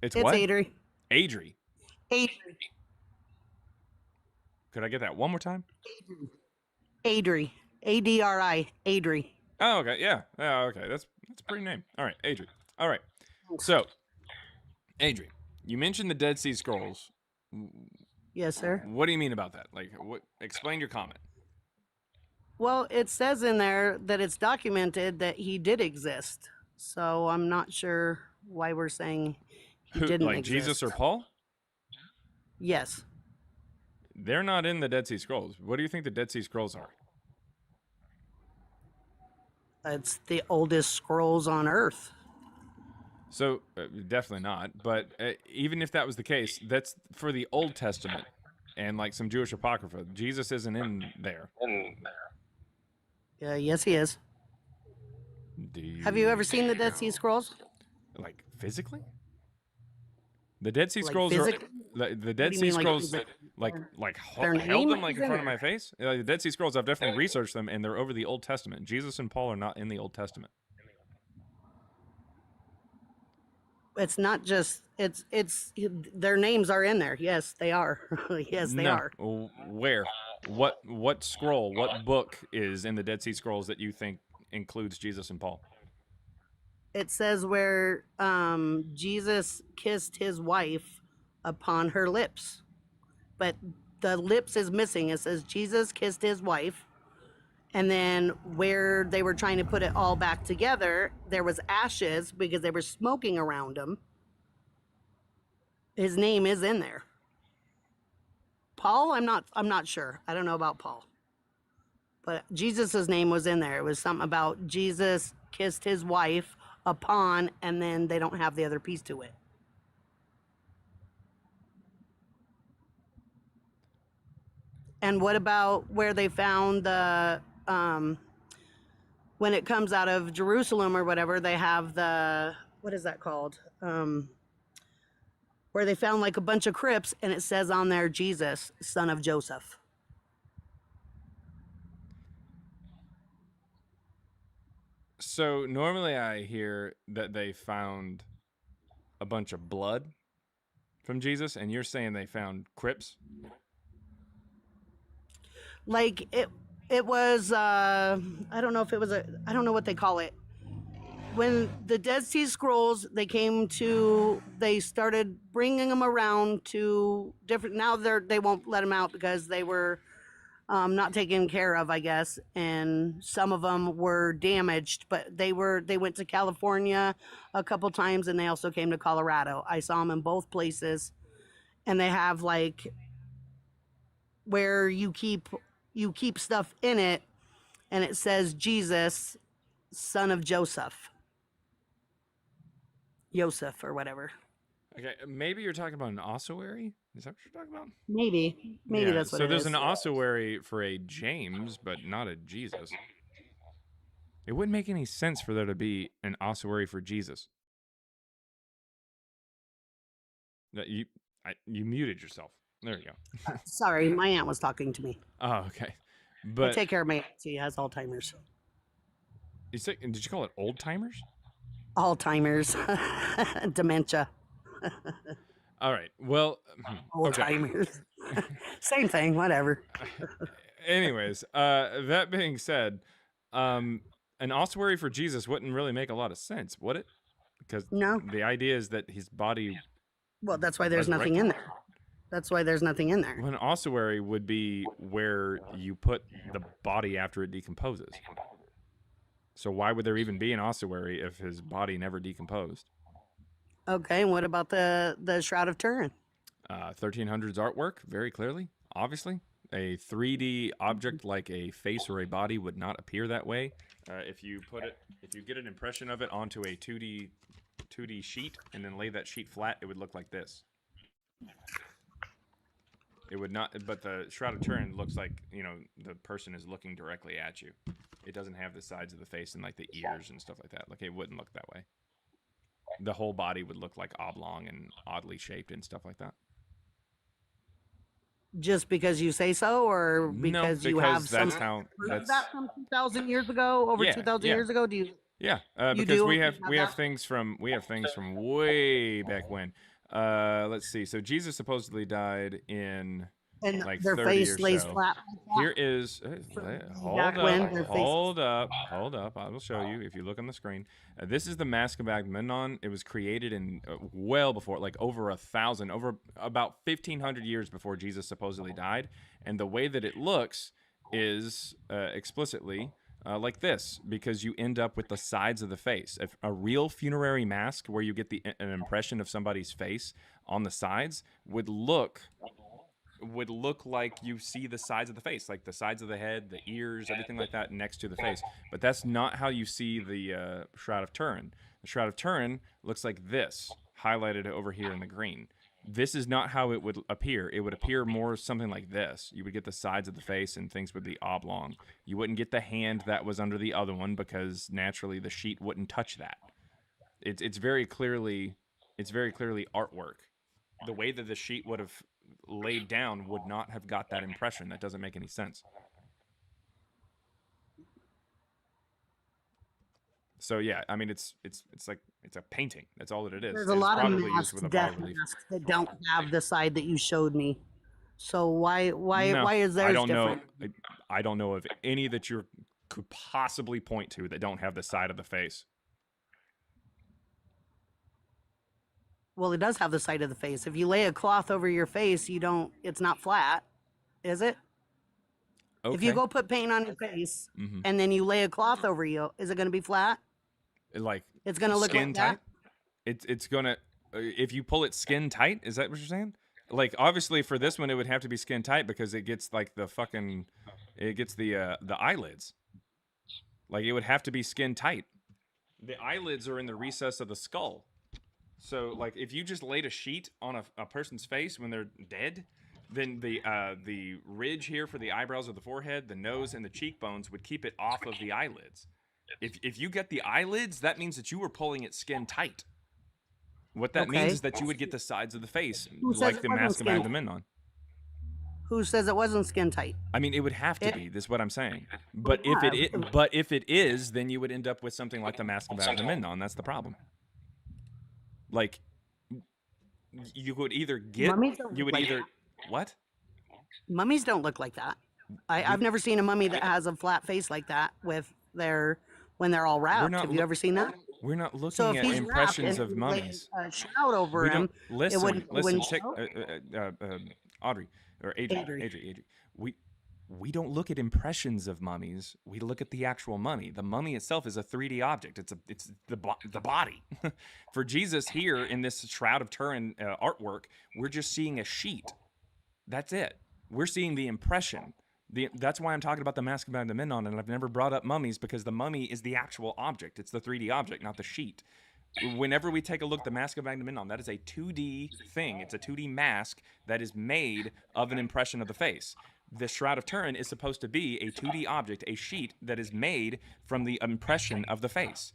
It's It's what? Adri. Adri. Adri. Could I get that one more time? Adri. Adri. Adri. Oh, okay. Yeah. Oh, okay. That's a pretty name. All right, Adri. All right. So, Adri, you mentioned the Dead Sea Scrolls. Yes, sir. What do you mean about that? Like, what? Explain your comment. Well, it says in there that it's documented that he did exist. So I'm not sure why we're saying he Who? didn't Like Jesus exist. or Paul? Yes. They're not in the Dead Sea Scrolls. What do you think the Dead Sea Scrolls are? It's the oldest scrolls on earth. So definitely not. But even if that was the case, that's for the Old Testament and like some Jewish apocrypha. Jesus isn't in there. Yes, he is. Do you Have you ever seen the Dead Sea Scrolls? like physically? The Dead Sea Like Scrolls are physically? the What Dead do you Sea mean, like Scrolls physically? like Their held name them like is in in front of there. my face. The Dead Sea Scrolls, I've definitely researched them, and they're over the Old Testament. Jesus and Paul are not in the Old Testament. It's not just it's their names are in there. Yes, they are. Yes, they No, are. where? What scroll? What book is in the Dead Sea Scrolls that you think includes Jesus and Paul? It says where Jesus kissed his wife upon her lips, but the lips is missing. It says Jesus kissed his wife, and then where they were trying to put it all back together, there was ashes because they were smoking around him. His name is in there. Paul, I'm not sure. I don't know about Paul. But Jesus's name was in there. It was something about Jesus kissed his wife upon, and then they don't have the other piece to it. And what about where they found the when it comes out of Jerusalem or whatever, they have the what is that called? Where they found like a bunch of crypts, and it says on there Jesus, son of Joseph. So normally I hear that they found a bunch of blood from Jesus, and you're saying they found crypts. Like it was I don't know if it was a I don't know what they call it. When the Dead Sea Scrolls they started bringing them around to different. Now they won't let them out because they were not taken care of, I guess, and some of them were damaged. But they went to California a couple times, and they also came to Colorado. I saw them in both places, and they have like where you keep stuff in it, and it says Jesus, son of Joseph or whatever. Okay, maybe you're talking about an ossuary. Is that what you're talking about? Maybe Yeah. that's what So it there's is. an ossuary for a James, but not a Jesus. It wouldn't make any sense for there to be an ossuary for Jesus. That you muted yourself. There you go. Sorry, my aunt was talking to me. Oh, okay. I But take care of my aunt. She has Alzheimer's. did you call it old timers? Alzheimer's, dementia, All right. Well, okay. Alzheimer's. Same thing, whatever. Anyways, that being said, an ossuary for Jesus wouldn't really make a lot of sense, would it? Because No. the idea is that his body Well, that's why there's nothing resurrected. in there. That's why there's nothing in there. Well, an ossuary would be where you put the body after it decomposes. So why would there even be an ossuary if his body never decomposed? Okay, and what about the Shroud of Turin? 1300s artwork, very clearly, obviously. A 3D object like a face or a body would not appear that way. If you get an impression of it onto a 2D sheet and then lay that sheet flat, it would look like this. It would not, but the Shroud of Turin looks like, the person is looking directly at you. It doesn't have the sides of the face and like the ears and stuff like that. Like it wouldn't look that way. The whole body would look like oblong and oddly shaped and stuff like that. Just because you say so, or No, because you have that's some how proof of that's that from 2,000 years ago, over yeah, 2,000 yeah. years ago? Do you? Yeah, You because do we have have that? things from way back when. Let's see. So Jesus supposedly died in And like their 30 face or lays so. flat like that? Here is From way hold back up, when their face is hold up, hold up. I will show you if you look on the screen. This is the Mask of Agamemnon. It was created in well before, like over 1,000, over about 1,500 years before Jesus supposedly died. And the way that it looks is explicitly like this, because you end up with the sides of the face. If a real funerary mask, where you get an impression of somebody's face on the sides, would look like you see the sides of the face, like the sides of the head, the ears, everything like that next to the face. But that's not how you see the Shroud of Turin. The Shroud of Turin looks like this, highlighted over here in the green. This is not how it would appear. It would appear more something like this. You would get the sides of the face and things would be oblong. You wouldn't get the hand that was under the other one because naturally the sheet wouldn't touch that. It's very clearly artwork. The way that the sheet would have laid down would not have got that impression. That doesn't make any sense. So yeah, I mean it's like it's a painting. That's all that it is. There's a It is lot of probably used masks, with a bas death relief. masks that don't have the side that you showed me. So why No, why is I theirs don't know. different? I don't know of any that you could possibly point to that don't have the side of the face. Well, it does have the side of the face. If you lay a cloth over your face, you don't. It's not flat, is it? If you Okay. go put paint on your face Mm-hmm. and then you lay a cloth over you, is it going to be flat? Like It's going to look skin like that. tight. It's gonna if you pull it skin tight. Is that what you're saying? Like obviously for this one it would have to be skin tight because it gets like it gets the eyelids. Like it would have to be skin tight. The eyelids are in the recess of the skull. So like if you just laid a sheet on a person's face when they're dead, then the ridge here for the eyebrows of the forehead, the nose, and the cheekbones would keep it off of the eyelids. If you get the eyelids, that means that you were pulling it skin tight. What that means Okay. is that you would get the sides of the face, Who says like it the wasn't Mask of skin tight? Agamemnon. Who says it wasn't skin tight? I mean, it would have to It be. This is what I'm saying. would have. But if it is, then you would end up with something like the Mask of Agamemnon. That's the problem. Like, you would either get, Mummies don't you look would like either, that. what? Mummies don't look like that. We I've never seen a mummy that has a flat face like that with their when they're all we're wrapped. not Have you ever seen that? we're not So looking if at he's wrapped impressions and of you lay mummies. a shroud over We him, don't listen. it Listen, wouldn't check, show. Audrey or Adri, Adri. Adri. We don't look at impressions of mummies. We look at the actual mummy. The mummy itself is a 3D object. It's the body. For Jesus here in this Shroud of Turin artwork, we're just seeing a sheet. That's it. We're seeing the impression. That's why I'm talking about the Mask of Agamemnon, and I've never brought up mummies because the mummy is the actual object. It's the 3D object, not the sheet. Whenever we take a look at the Mask of Agamemnon, that is a 2D thing. It's a 2D mask that is made of an impression of the face. The Shroud of Turin is supposed to be a 2D object, a sheet that is made from the impression of the face.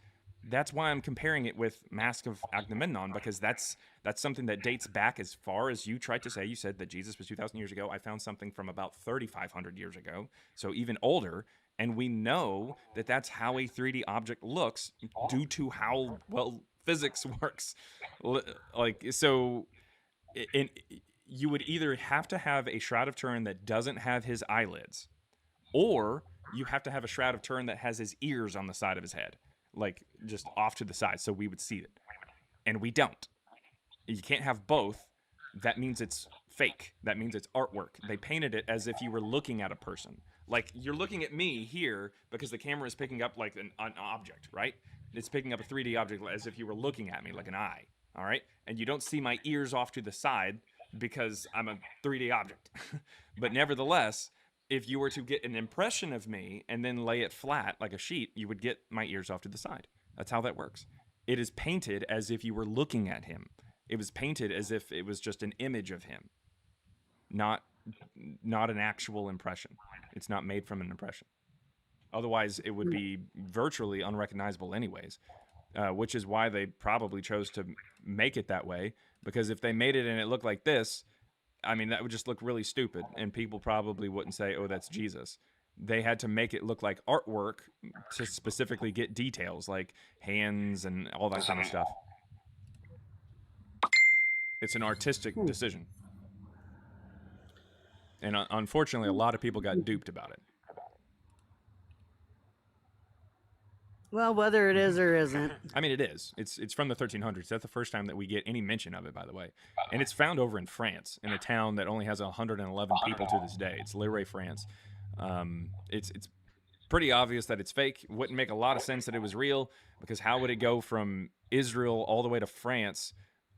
That's why I'm comparing it with Mask of Agamemnon, because that's something that dates back as far as you tried to say. You said that Jesus was 2,000 years ago. I found something from about 3,500 years ago, so even older. And we know that that's how a 3D object looks due to how well physics works. Like so, in you would either have to have a Shroud of Turin that doesn't have his eyelids, or you have to have a Shroud of Turin that has his ears on the side of his head, like just off to the side, so we would see it. And we don't. You can't have both. That means it's fake. That means it's artwork. They painted it as if you were looking at a person. Like you're looking at me here because the camera is picking up like an object, right? It's picking up a 3D object as if you were looking at me like an eye, all right? And you don't see my ears off to the side because I'm a 3D object. But nevertheless, if you were to get an impression of me and then lay it flat like a sheet, you would get my ears off to the side. That's how that works. It is painted as if you were looking at him. It was painted as if it was just an image of him, not an actual impression. It's not made from an impression. Otherwise, it would be virtually unrecognizable anyways, which is why they probably chose to make it that way, because if they made it and it looked like this, I mean, that would just look really stupid, and people probably wouldn't say, oh, that's Jesus. they had to make it look like artwork to specifically get details like hands and all that kind of stuff. It's an artistic decision. And unfortunately, a lot of people got duped about it. Well, whether it is or isn't. I mean, it is. It's from the 1300s. That's the first time that we get any mention of it, by the way. And it's found over in France, in a town that only has 111 people to this day. It's Lille, France. It's pretty obvious that it's fake. It wouldn't make a lot of sense that it was real, because how would it go from Israel all the way to France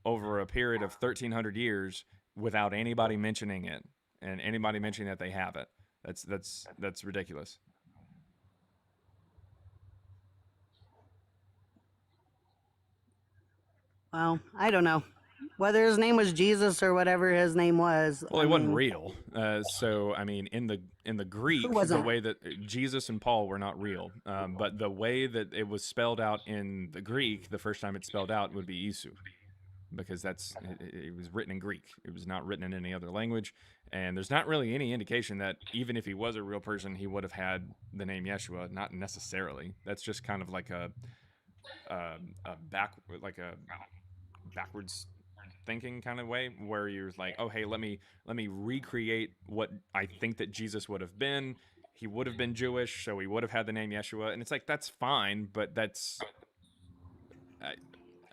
over a period of 1,300 years without anybody mentioning it and anybody mentioning that they have it? That's ridiculous. Well, I don't know. Whether his name was Jesus or whatever his name was. Well, it wasn't real. So I mean, in the Greek, the way that Jesus and Paul were not real, but the way that it was spelled out in the Greek, the first time it's spelled out would be Isu, because it was written in Greek. It was not written in any other language, and there's not really any indication that even if he was a real person, he would have had the name Yeshua. Not necessarily. That's just kind of like a backwards thinking kind of way, where you're like, oh hey, let me recreate what I think that Jesus would have been. He would have been Jewish, so he would have had the name Yeshua. And it's like, that's fine, but that's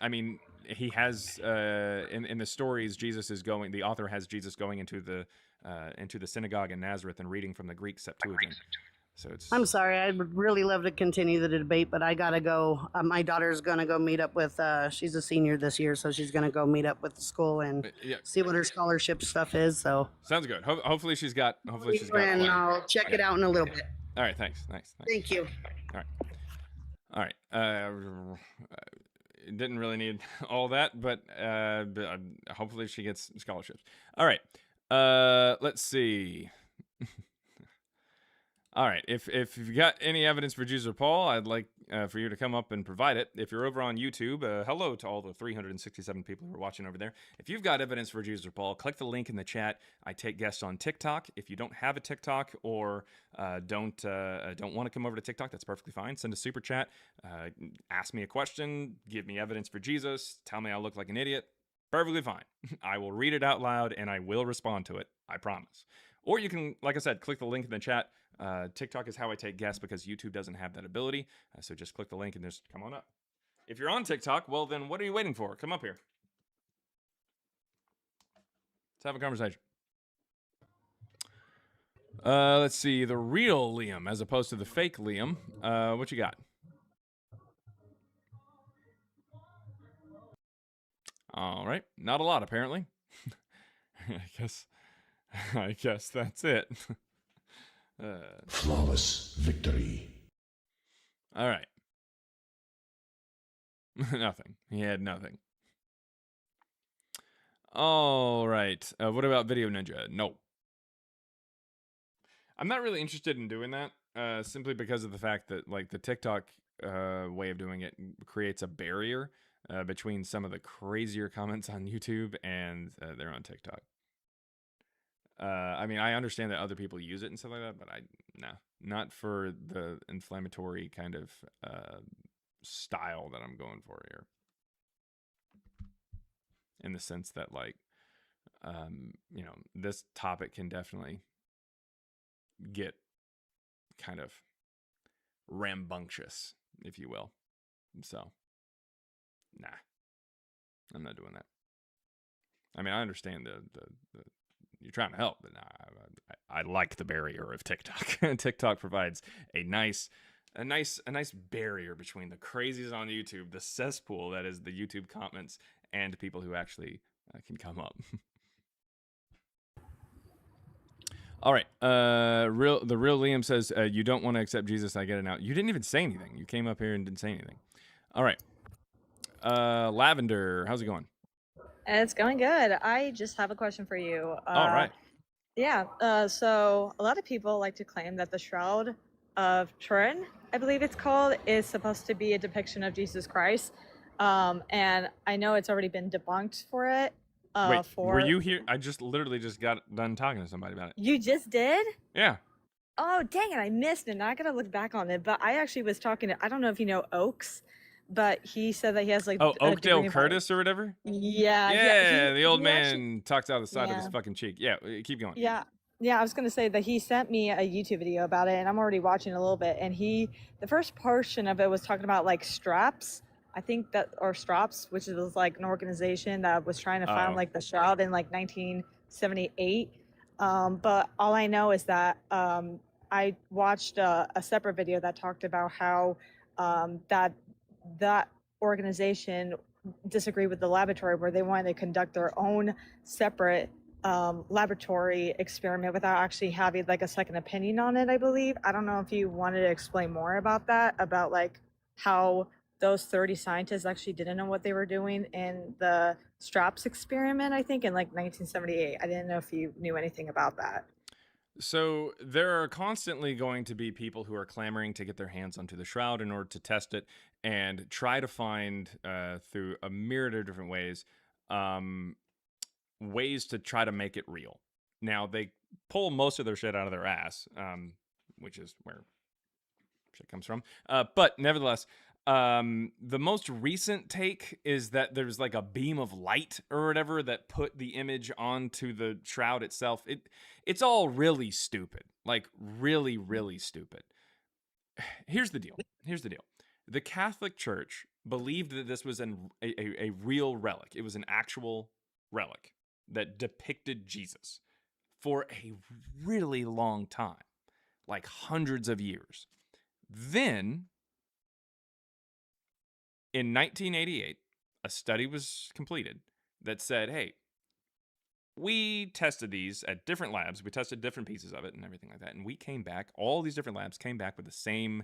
I mean, he has in the stories, the author has Jesus going into the synagogue in Nazareth and reading from the Greek Septuagint. So I'm sorry. I'd really love to continue the debate, but I gotta go. My daughter's gonna go meet up with. She's a senior this year, so she's gonna go meet up with the school and see what her scholarship stuff is. So sounds good. Hopefully she's got. And I'll check it out in a little bit. All right. Thanks. Thank you. All right. Didn't really need all that, but hopefully she gets scholarships. All right. Let's see. All right, if you've got any evidence for Jesus or Paul, I'd like for you to come up and provide it. If you're over on YouTube, hello to all the 367 people who are watching over there. If you've got evidence for Jesus or Paul, click the link in the chat. I take guests on TikTok. If you don't have a TikTok or don't want to come over to TikTok, that's perfectly fine. Send a super chat. Ask me a question. Give me evidence for Jesus. Tell me I look like an idiot. Perfectly fine. I will read it out loud and I will respond to it. I promise. Or you can, like I said, click the link in the chat. TikTok is how I take guests because YouTube doesn't have that ability. So just click the link and just come on up. If you're on TikTok, well, then what are you waiting for? Come up here. Let's have a conversation. Let's see. The real Liam as opposed to the fake Liam. What you got? All right. Not a lot, apparently. I guess that's it. Flawless victory. All right. Nothing. He had nothing. All right. What about Video Ninja? No. I'm not really interested in doing that, simply because of the fact that, like, the TikTok way of doing it creates a barrier between some of the crazier comments on YouTube and they're on TikTok. I mean, I understand that other people use it and stuff like that, but not for the inflammatory kind of style that I'm going for here. In the sense that, like, this topic can definitely get kind of rambunctious, if you will. So, nah, I'm not doing that. I mean, I understand the you're trying to help, but I like the barrier of TikTok. TikTok provides a nice barrier between the crazies on YouTube, the cesspool that is the YouTube comments, and people who actually can come up. All right. The real Liam says, you don't want to accept Jesus. I get it now. You didn't even say anything. You came up here and didn't say anything. All right. Lavender, how's it going? It's going good. I just have a question for you. All right. Yeah. So a lot of people like to claim that the Shroud of Turin, I believe it's called, is supposed to be a depiction of Jesus Christ. And I know it's already been debunked for it. Wait, were you here? I literally just got done talking to somebody about it. You just did? Yeah. Oh, dang it, I missed it. Now I gotta look back on it. But I actually was talking to, I don't know if you know Oaks, but he said that he has like Oh, a Oakdale degree in Curtis or whatever. Yeah, Yeah, the old he actually man talks out of the side of his yeah. fucking cheek. Yeah, keep going. Yeah. Yeah, I was gonna say that he sent me a YouTube video about it, and I'm already watching a little bit. And the first portion of it was talking about like straps. I think that, or Strops, which was like an organization that was trying to find Oh, like the shroud in like 1978. But all I know is that I watched a separate video that talked about how that organization disagreed with the laboratory, where they wanted to conduct their own separate laboratory experiment without actually having like a second opinion on it, I believe. I don't know if you wanted to explain more about that, about like how those 30 scientists actually didn't know what they were doing in the Straps experiment, I think in like 1978. I didn't know if you knew anything about that. so there are constantly going to be people who are clamoring to get their hands onto the shroud in order to test it and try to find, through a myriad of different ways, um, ways to try to make it real. Now they pull most of their shit out of their ass, which is where shit comes from. But nevertheless, the most recent take is that there's like a beam of light or whatever that put the image onto the shroud itself. It's all really stupid, like really, really stupid. Here's the deal. Here's the deal. The Catholic Church believed that this was a real relic. It was an actual relic that depicted Jesus for a really long time, like hundreds of years. Then, in 1988, a study was completed that said, hey, we tested these at different labs. We tested different pieces of it and everything like that. And we came back, all these different labs came back with the same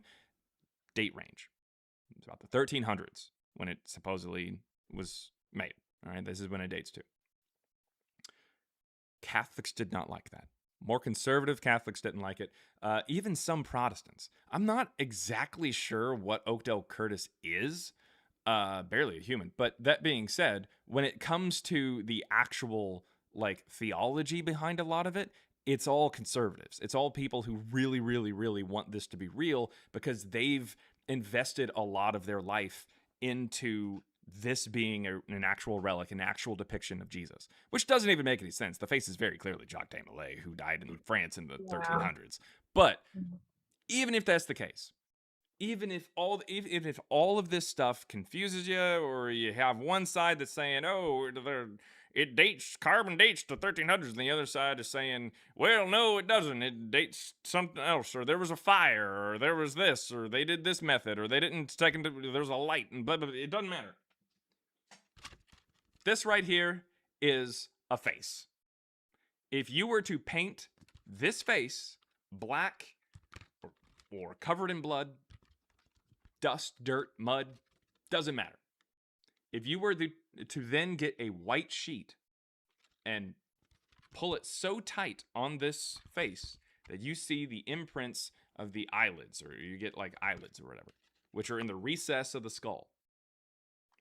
date range. It's about the 1300s when it supposedly was made. All right, this is when it dates to. Catholics did not like that. More conservative Catholics didn't like it. Even some Protestants. I'm not exactly sure what Oakdale Curtis is. Barely a human. But that being said, when it comes to the actual like theology behind a lot of it, it's all conservatives. It's all people who really, really, really want this to be real because they've invested a lot of their life into this being an actual relic, an actual depiction of Jesus, which doesn't even make any sense. The face is very clearly Jacques de Molay, who died in France in the 1300s. But even if that's the case, even if all of this stuff confuses you, or you have one side that's saying, oh, it dates, carbon dates to 1300s, and the other side is saying, well, no, it doesn't, it dates something else, or there was a fire, or there was this, or they did this method, or they didn't take into, there's a light, and blah, blah, blah. It doesn't matter. This right here is a face. If you were to paint this face black or covered in blood, dust, dirt, mud, doesn't matter. If you were to then get a white sheet and pull it so tight on this face that you see the imprints of the eyelids, or you get like eyelids or whatever, which are in the recess of the skull.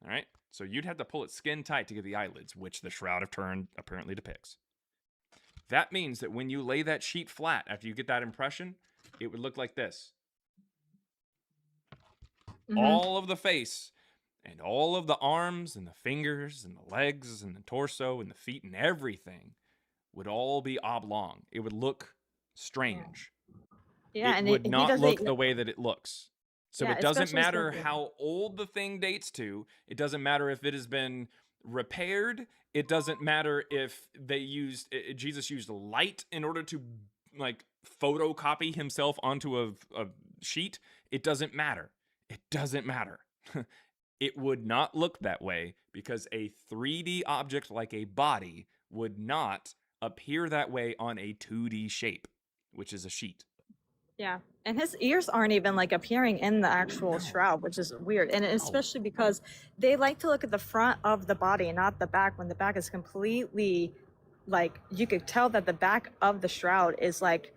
All right? So you'd have to pull it skin tight to get the eyelids, which the Shroud of Turin apparently depicts. That means that when you lay that sheet flat after you get that impression, it would look like this. All of the face and all of the arms and the fingers and the legs and the torso and the feet and everything would all be oblong. It would look strange. Yeah, it and would he not doesn't. look the way that it looks. So Yeah, it doesn't especially matter since- how old the thing dates to. It doesn't matter if it has been repaired. It doesn't matter if Jesus used light in order to like photocopy himself onto a sheet. It doesn't matter. It doesn't matter. It would not look that way because a 3D object like a body would not appear that way on a 2D shape, which is a sheet. Yeah, and his ears aren't even like appearing in the actual shroud, which is weird. And especially because they like to look at the front of the body and not the back, when the back is completely like, you could tell that the back of the shroud is like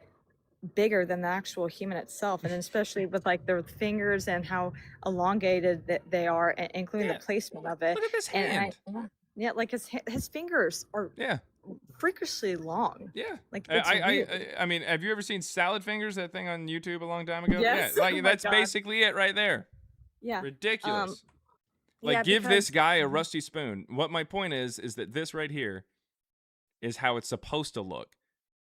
bigger than the actual human itself. And especially with like their fingers and how elongated that they are, including Yeah. the placement of it. Look at this And hand. yeah, like his fingers are Yeah. freakishly long. Yeah. Like it's weird. I mean, have you ever seen Salad Fingers, that thing on YouTube a long time ago? Yes. Yeah, like Oh my that's God. basically it right there. Yeah. Ridiculous. Like, Yeah, give this because guy a rusty spoon. What my point is that this right here is how it's supposed to look.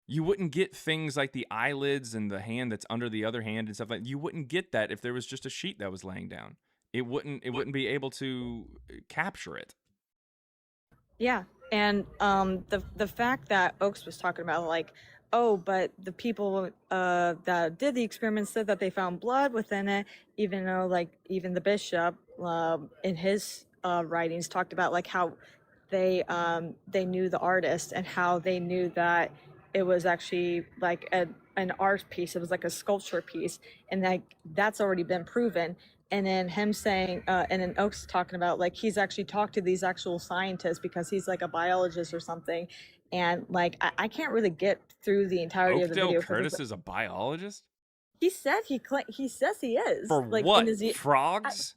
You wouldn't get things like the eyelids and the hand that's under the other hand and stuff like that. You wouldn't get that if there was just a sheet that was laying down. It wouldn't be able to capture it. yeah, and the fact that Oakes was talking about, like, oh, but the people that did the experiment said that they found blood within it, even though, like, even the bishop in his writings talked about like how they knew the artist and how they knew that it was actually like an art piece. It was like a sculpture piece, and that's already been proven. And then him saying, and then Oakes talking about like he's actually talked to these actual scientists because he's like a biologist or something, and like I can't really get through the entirety of the Oakdale video. 'cause Curtis is a biologist? he said he says he is For like what? in his, Frogs?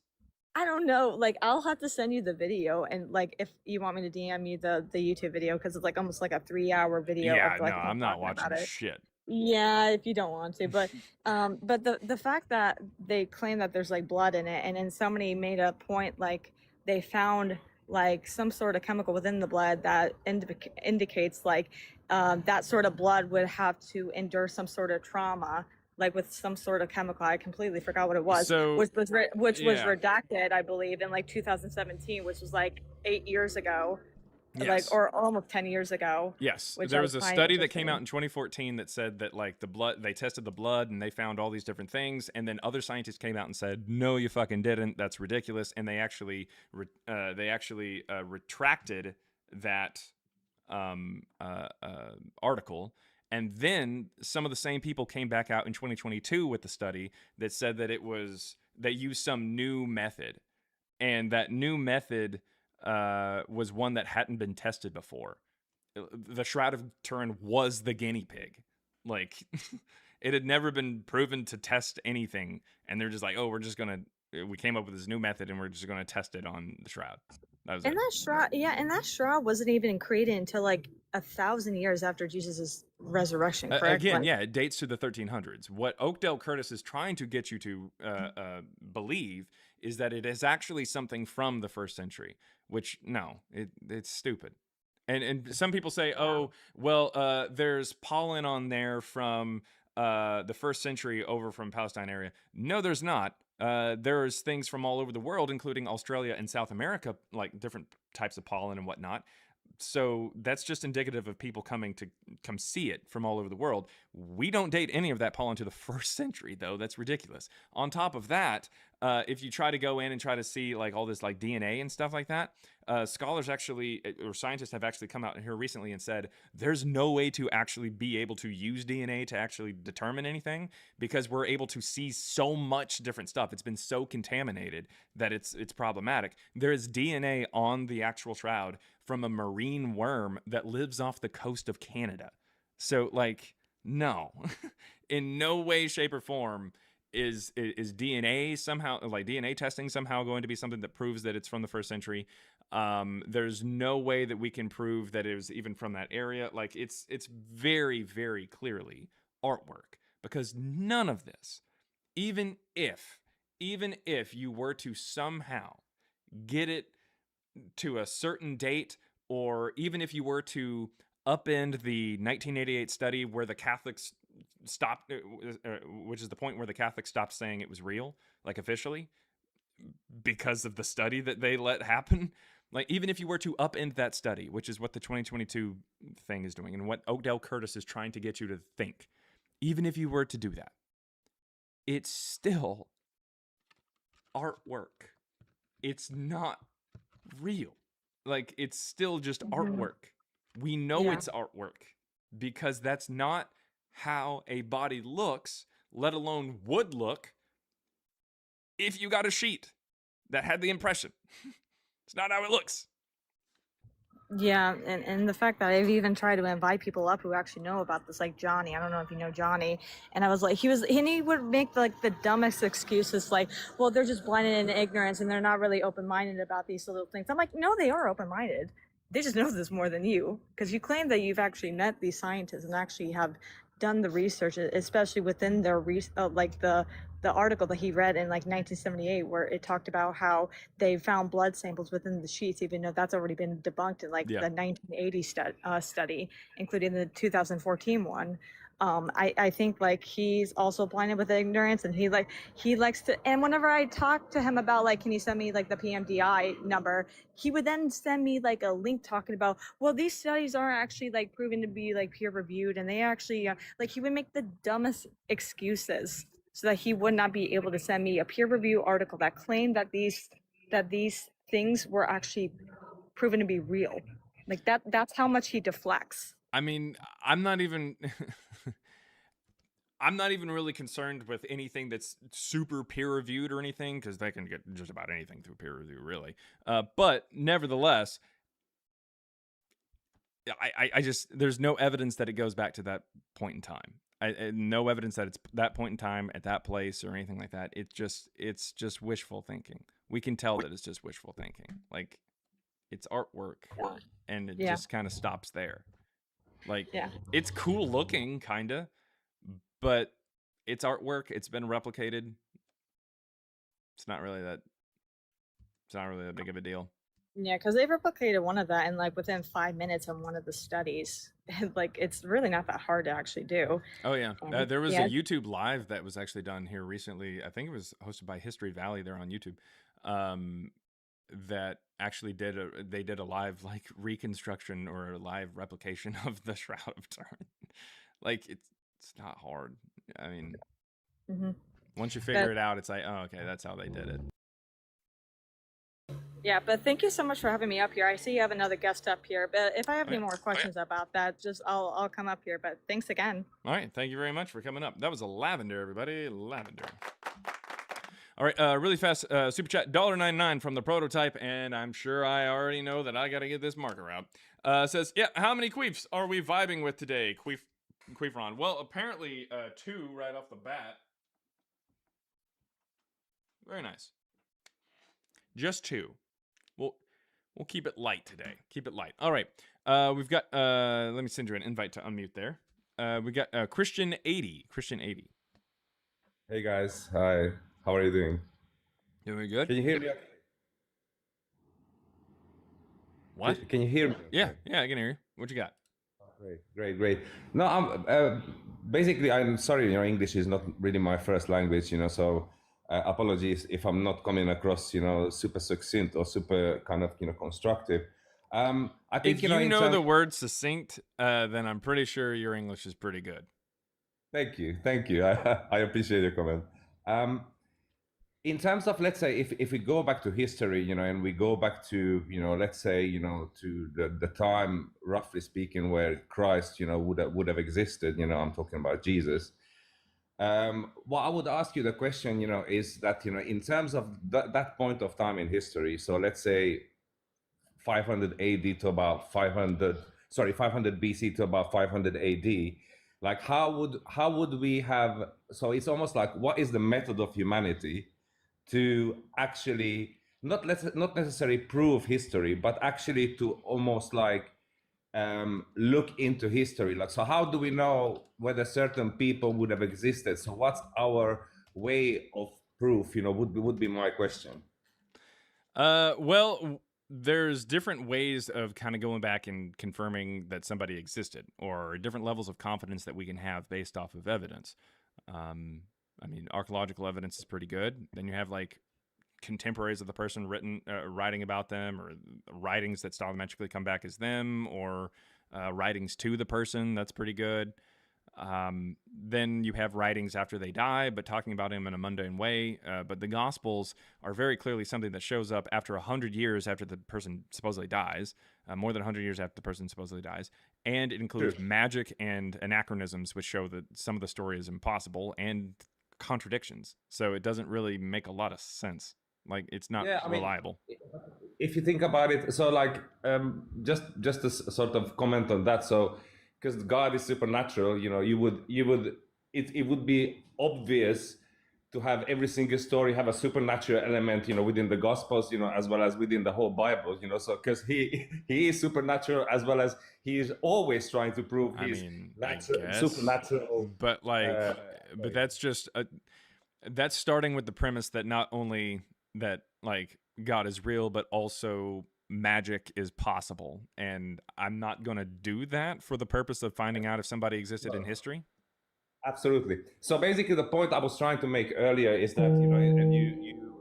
I don't know. Like, I'll have to send you the video, and like, if you want me to DM you the YouTube video, because it's like almost like a 3-hour video. Yeah, of, like, no, him I'm not talking about watching it. shit. Yeah, if you don't want to, but the fact that they claim that there's like blood in it, and then somebody made a point like they found like some sort of chemical within the blood that indicates like that sort of blood would have to endure some sort of trauma, like with some sort of chemical. I completely forgot what it was, So, which was yeah. redacted, I believe, in like 2017, which was like 8 years ago. Yes. Like, or almost 10 years ago. Yes, which there I was a find study that came interesting. out in 2014 that said that like the blood, they tested the blood and they found all these different things, and then other scientists came out and said, "No, you fucking didn't. That's ridiculous." And they actually retracted that article. And then some of the same people came back out in 2022 with the study that said that they used some new method, and that new method was one that hadn't been tested before. The Shroud of Turin was the guinea pig. Like, it had never been proven to test anything, and they're just like, "Oh, we came up with this new method, and we're just gonna test it on the Shroud." That was And it. that shroud, yeah, and that shroud wasn't even created until like 1,000 years after Jesus' resurrection, correct? Again, Like, yeah, it dates to the 1300s. What Oakdale Curtis is trying to get you to believe is that it is actually something from the first century, which, no, it's stupid. And some people say, "Oh, well, there's pollen on there from the first century over from Palestine area." No, there's not. There's things from all over the world, including Australia and South America, like different types of pollen and whatnot. So that's just indicative of people coming to come see it from all over the world. We don't date any of that pollen to the first century, though. That's ridiculous. On top of that, if you try to go in and try to see like all this like DNA and stuff like that, scholars actually, or scientists have actually come out here recently and said there's no way to actually be able to use DNA to actually determine anything, because we're able to see so much different stuff. It's been so contaminated that it's problematic. There is DNA on the actual shroud from a marine worm that lives off the coast of Canada. So, like, no, in no way, shape, or form is DNA somehow, like DNA testing somehow, going to be something that proves that it's from the first century. There's no way that we can prove that it was even from that area. Like, it's very, very clearly artwork, because none of this, even if you were to somehow get it to a certain date, or even if you were to upend the 1988 study where the Catholics stopped, which is the point where the Catholics stopped saying it was real, like officially, because of the study that they let happen. Like, even if you were to upend that study, which is what the 2022 thing is doing and what Oakdale Curtis is trying to get you to think, even if you were to do that, it's still artwork. It's not real. Like, it's still just artwork. We know it's artwork because that's not how a body looks, let alone would look if you got a sheet that had the impression. It's not how it looks. yeah, and the fact that I've even tried to invite people up who actually know about this, like Johnny. I don't know if you know Johnny. And I was like, he would make like the dumbest excuses, like, well, they're just blinded in ignorance and they're not really open-minded about these little things. I'm like, no, they are open-minded. they just know this more than you, because you claim that you've actually met these scientists and actually have done the research, especially within their like the article that he read in like 1978, where it talked about how they found blood samples within the sheets, even though that's already been debunked in like Yeah. the 1980 study, including the 2014 one. I think like he's also blinded with ignorance, and he likes to. And whenever I talk to him about like, can you send me like the PMDI number, he would then send me like a link talking about, well, these studies aren't actually like proven to be like peer reviewed, and they actually like, he would make the dumbest excuses so that he would not be able to send me a peer review article that claimed that these things were actually proven to be real. Like that's how much he deflects. I mean, I'm not even I'm not even really concerned with anything that's super peer reviewed or anything, because they can get just about anything through peer review, really. But nevertheless, I just, there's no evidence that it goes back to that point in time. No evidence that it's that point in time at that place or anything like that. It's just wishful thinking. We can tell that it's just wishful thinking. Like, it's artwork, and it just kind of stops there. Like, it's cool looking, kind of, but it's artwork. It's been replicated. It's not really that big of a deal. Yeah, because they replicated one of that in like within 5 minutes on one of the studies. And like, it's really not that hard to actually do. Oh yeah, there was a YouTube live that was actually done here recently. I think it was hosted by History Valley. They're on YouTube. That actually they did a live like reconstruction or a live replication of the Shroud of Turin. Like, it's not hard. I mean, once you figure it out, it's like, oh, okay, that's how they did it. Yeah, but thank you so much for having me up here. I see you have another guest up here, but if I have any more questions about that, just I'll come up here. But thanks again. All right, thank you very much for coming up. That was a lavender, everybody, lavender. All right, really fast super chat, $1.99 from the prototype, and I'm sure I already know that I got to get this marker out. Says, yeah, how many queefs are we vibing with today, Queefron? Well, apparently 2 right off the bat. Very nice. Just 2. We'll keep it light today. Keep it light. All right. We've got, let me send you an invite to unmute there. We got Christian 80. Christian 80. Hey guys. Hi. How are you doing? Doing good. Can you hear me? What? Can you hear me? Yeah, I can hear you. What you got? Great. No, I'm basically, I'm sorry, English is not really my first language, so apologies if I'm not coming across, super succinct or super kind of, constructive. I think, if you know the word succinct, then I'm pretty sure your English is pretty good. Thank you. I appreciate your comment. In terms of, let's say, if we go back to history, and we go back to, let's say, to the time, roughly speaking, where Christ, would have existed, I'm talking about Jesus. What I would ask you the question, is that, in terms of that point of time in history, so let's say 500 AD to about 500 BC to about 500 AD, like how would we have, so it's almost like, what is the method of humanity to actually not necessarily prove history, but actually to almost like look into history? Like, so how do we know whether certain people would have existed? So what's our way of proof, would be my question. Well, there's different ways of kind of going back and confirming that somebody existed, or different levels of confidence that we can have based off of evidence. I mean, archaeological evidence is pretty good. Then you have like contemporaries of the person writing about them, or writings that stylometrically come back as them, or writings to the person. That's pretty good. Then you have writings after they die, but talking about him in a mundane way. But the Gospels are very clearly something that shows up after 100 years after the person supposedly dies, more than 100 years after the person supposedly dies. And it includes magic and anachronisms, which show that some of the story is impossible, and contradictions. So it doesn't really make a lot of sense. Like, it's not reliable. If you think about it, so like, just to sort of comment on that. So, because God is supernatural, it would be obvious to have every single story have a supernatural element, within the Gospels, as well as within the whole Bible, so because he is supernatural, as well as he is always trying to prove I his mean, I guess, supernatural. but like, Uh, but that's just that's starting with the premise that not only that like God is real, but also magic is possible, and I'm not gonna do that for the purpose of finding out if somebody existed in history. Absolutely. So basically, the point I was trying to make earlier is that, and you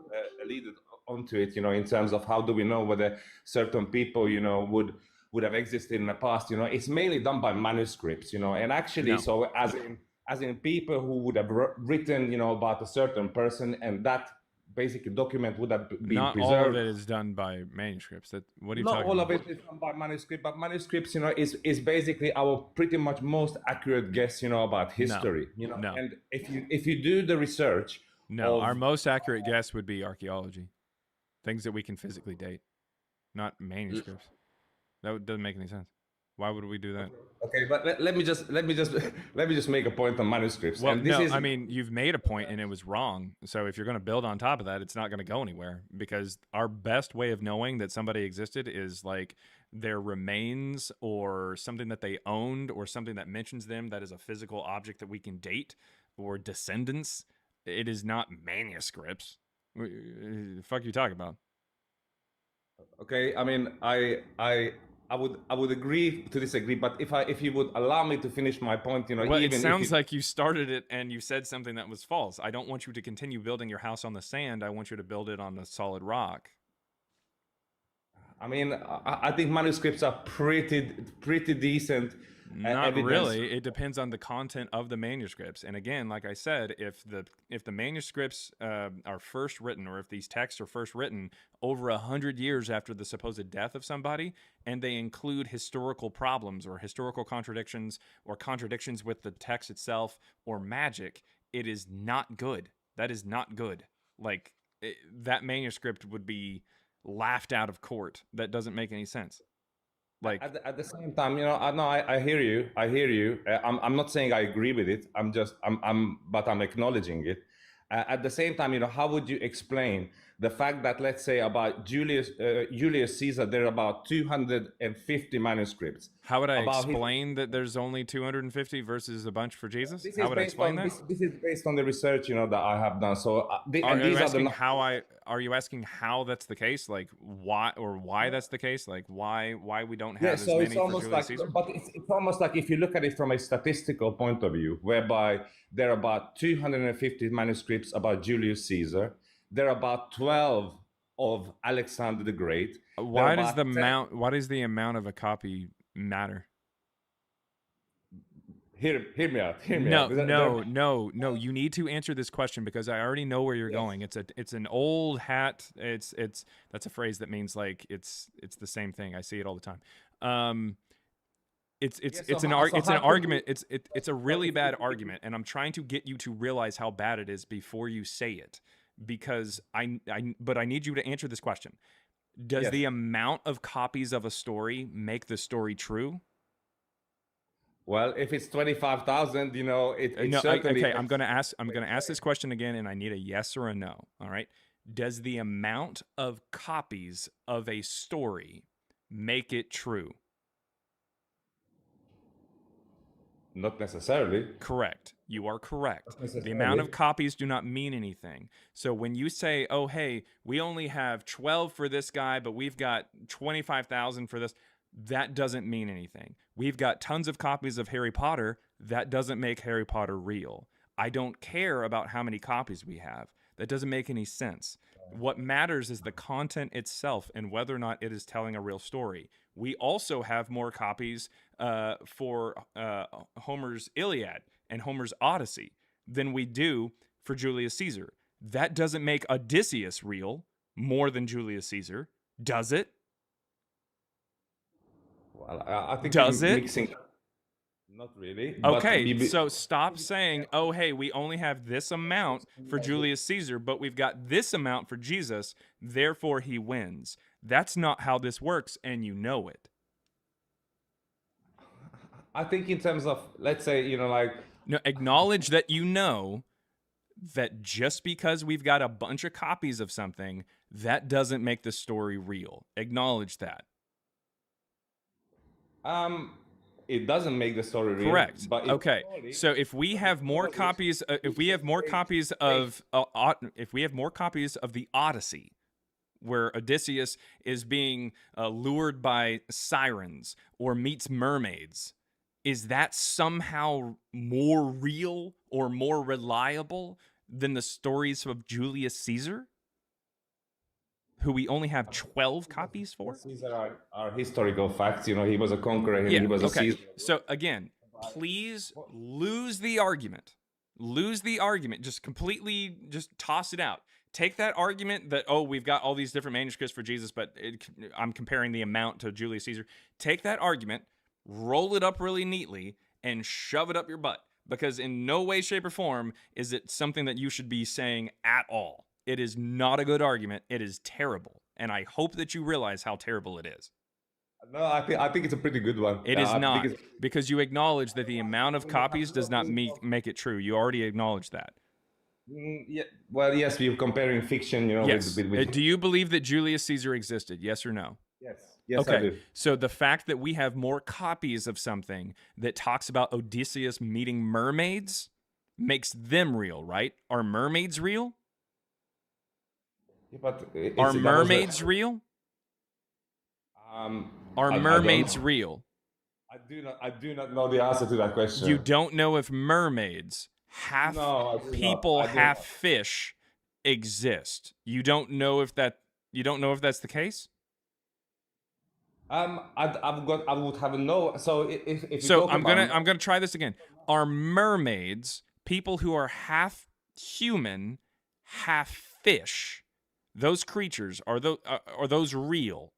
alluded onto it, in terms of how do we know whether certain people, would have existed in the past. It's mainly done by manuscripts, and actually, No. so as in people who would have written, about a certain person, and that basic document would have been Not preserved. all of it is done by manuscripts. That what are you Not talking all about? of it is done by manuscript, but manuscripts, is basically our pretty much most accurate guess, about history. No. And if you do the research, No, our most accurate guess would be archaeology, things that we can physically date, not manuscripts. That doesn't make any sense. Why would we do that? Okay, but let me just let me just make a point on manuscripts. Well, and this no, is I mean, you've made a point and it was wrong. So if you're going to build on top of that, it's not going to go anywhere, because our best way of knowing that somebody existed is like their remains or something that they owned or something that mentions them that is a physical object that we can date, or descendants. It is not manuscripts. The fuck you talking about? okay. I mean, I would agree to disagree, but if you would allow me to finish my point, Well, even it sounds if you, like you started it and you said something that was false. I don't want you to continue building your house on the sand. I want you to build it on the solid rock. I mean, I think manuscripts are pretty decent. Not evidence. really. It depends on the content of the manuscripts. And again, like I said, if the manuscripts are first written, or if these texts are first written over 100 years after the supposed death of somebody, and they include historical problems or historical contradictions or contradictions with the text itself or magic, it is not good. That is not good. Like that manuscript would be laughed out of court. That doesn't make any sense. Like At the same time, I hear you. I hear you. I'm not saying I agree with it. But I'm acknowledging it. At the same time, how would you explain the fact that, let's say, about Julius Caesar, there are about 250 manuscripts. how would I about his- explain that there's only 250 versus a bunch for Jesus? This How is would I based explain on that? this is based on the research, that I have done. So, Are and you these are asking the are you asking how that's the case? Like why that's the case? Like why we don't have Yeah, as so many it's for almost Julius like, Caesar? but it's almost like if you look at it from a statistical point of view, whereby there are about 250 manuscripts about Julius Caesar, there are about 12 of Alexander the Great. There are Why does about 10 why does the amount of a copy matter? Hear me out. Hear me No, out. no. You need to answer this question because I already know where you're going. It's an old hat. It's that's a phrase that means like it's the same thing. I see it all the time. It's an argument. It's a really bad argument, and I'm trying to get you to realize how bad it is before you say it, because but I need you to answer this question. Does Yes. the amount of copies of a story make the story true? Well, if it's 25,000, it No, certainly. okay. I'm gonna ask this question again, and I need a yes or a no. All right. Does the amount of copies of a story make it true? Not necessarily. Correct. You are correct. Not The necessarily. amount of copies do not mean anything. So when you say, "Oh, hey, we only have 12 for this guy, but we've got 25,000 for this," that doesn't mean anything. We've got tons of copies of Harry Potter. That doesn't make Harry Potter real. I don't care about how many copies we have. That doesn't make any sense. What matters is the content itself and whether or not it is telling a real story. We also have more copies for Homer's Iliad and Homer's Odyssey than we do for Julius Caesar. That doesn't make Odysseus real more than Julius Caesar, does it? Well, I think Does you're it? mixing. Not really. but Okay, you- so stop saying, "Oh, hey, we only have this amount for Julius Caesar, but we've got this amount for Jesus, therefore he wins." That's not how this works, and you know it. I think in terms of, let's say, like No, acknowledge that you know that just because we've got a bunch of copies of something, that doesn't make the story real. Acknowledge that. It doesn't make the story real. Correct. But Okay. So if we have more copies, if we have more copies of the Odyssey, where Odysseus is being lured by sirens or meets mermaids, is that somehow more real or more reliable than the stories of Julius Caesar, who we only have 12 copies for? These are historical facts. You know, he was a conqueror and he was a Caesar. So again, please lose the argument. Lose the argument. Just completely just toss it out. Take that argument that, oh, we've got all these different manuscripts for Jesus, but I'm comparing the amount to Julius Caesar. Take that argument, roll it up really neatly, and shove it up your butt. Because in no way, shape, or form is it something that you should be saying at all. It is not a good argument. It is terrible. And I hope that you realize how terrible it is. No, I think it's a pretty good one. It is not, because you acknowledge that the amount of copies does not make it true. You already acknowledged that. Yeah. Well, yes, we're comparing fiction, you know. Yes. With... Do you believe that Julius Caesar existed? Yes or no? Yes. Yes, okay. I do. So the fact that we have more copies of something that talks about Odysseus meeting mermaids makes them real, right? Are mermaids real? Yeah, but are mermaids real? Are mermaids real? I do not know the answer to that question. You don't know if mermaids, half people, half fish, exist. You don't know if that's the case? I would have no. So if so I'm gonna try this again. Are mermaids people who are half human, half fish? Those creatures are those real?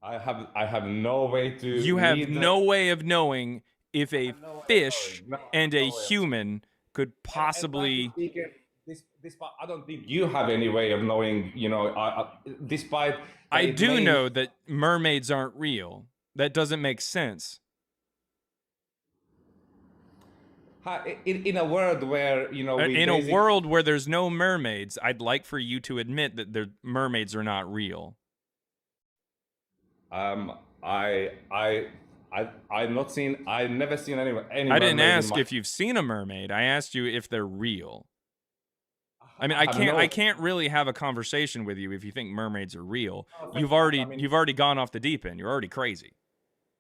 I have no way to. You have no way of knowing if a fish and a human could possibly. I don't think you have any way of knowing. You know, despite. I do know that mermaids aren't real. That doesn't make sense. In a world where, you know, in a world where there's no mermaids, I'd like for you to admit that the mermaids are not real. I've never seen any. I didn't ask if you've seen a mermaid. I asked you if they're real. I mean, I can't really have a conversation with you if you think mermaids are real. You've already gone off the deep end. You're already crazy.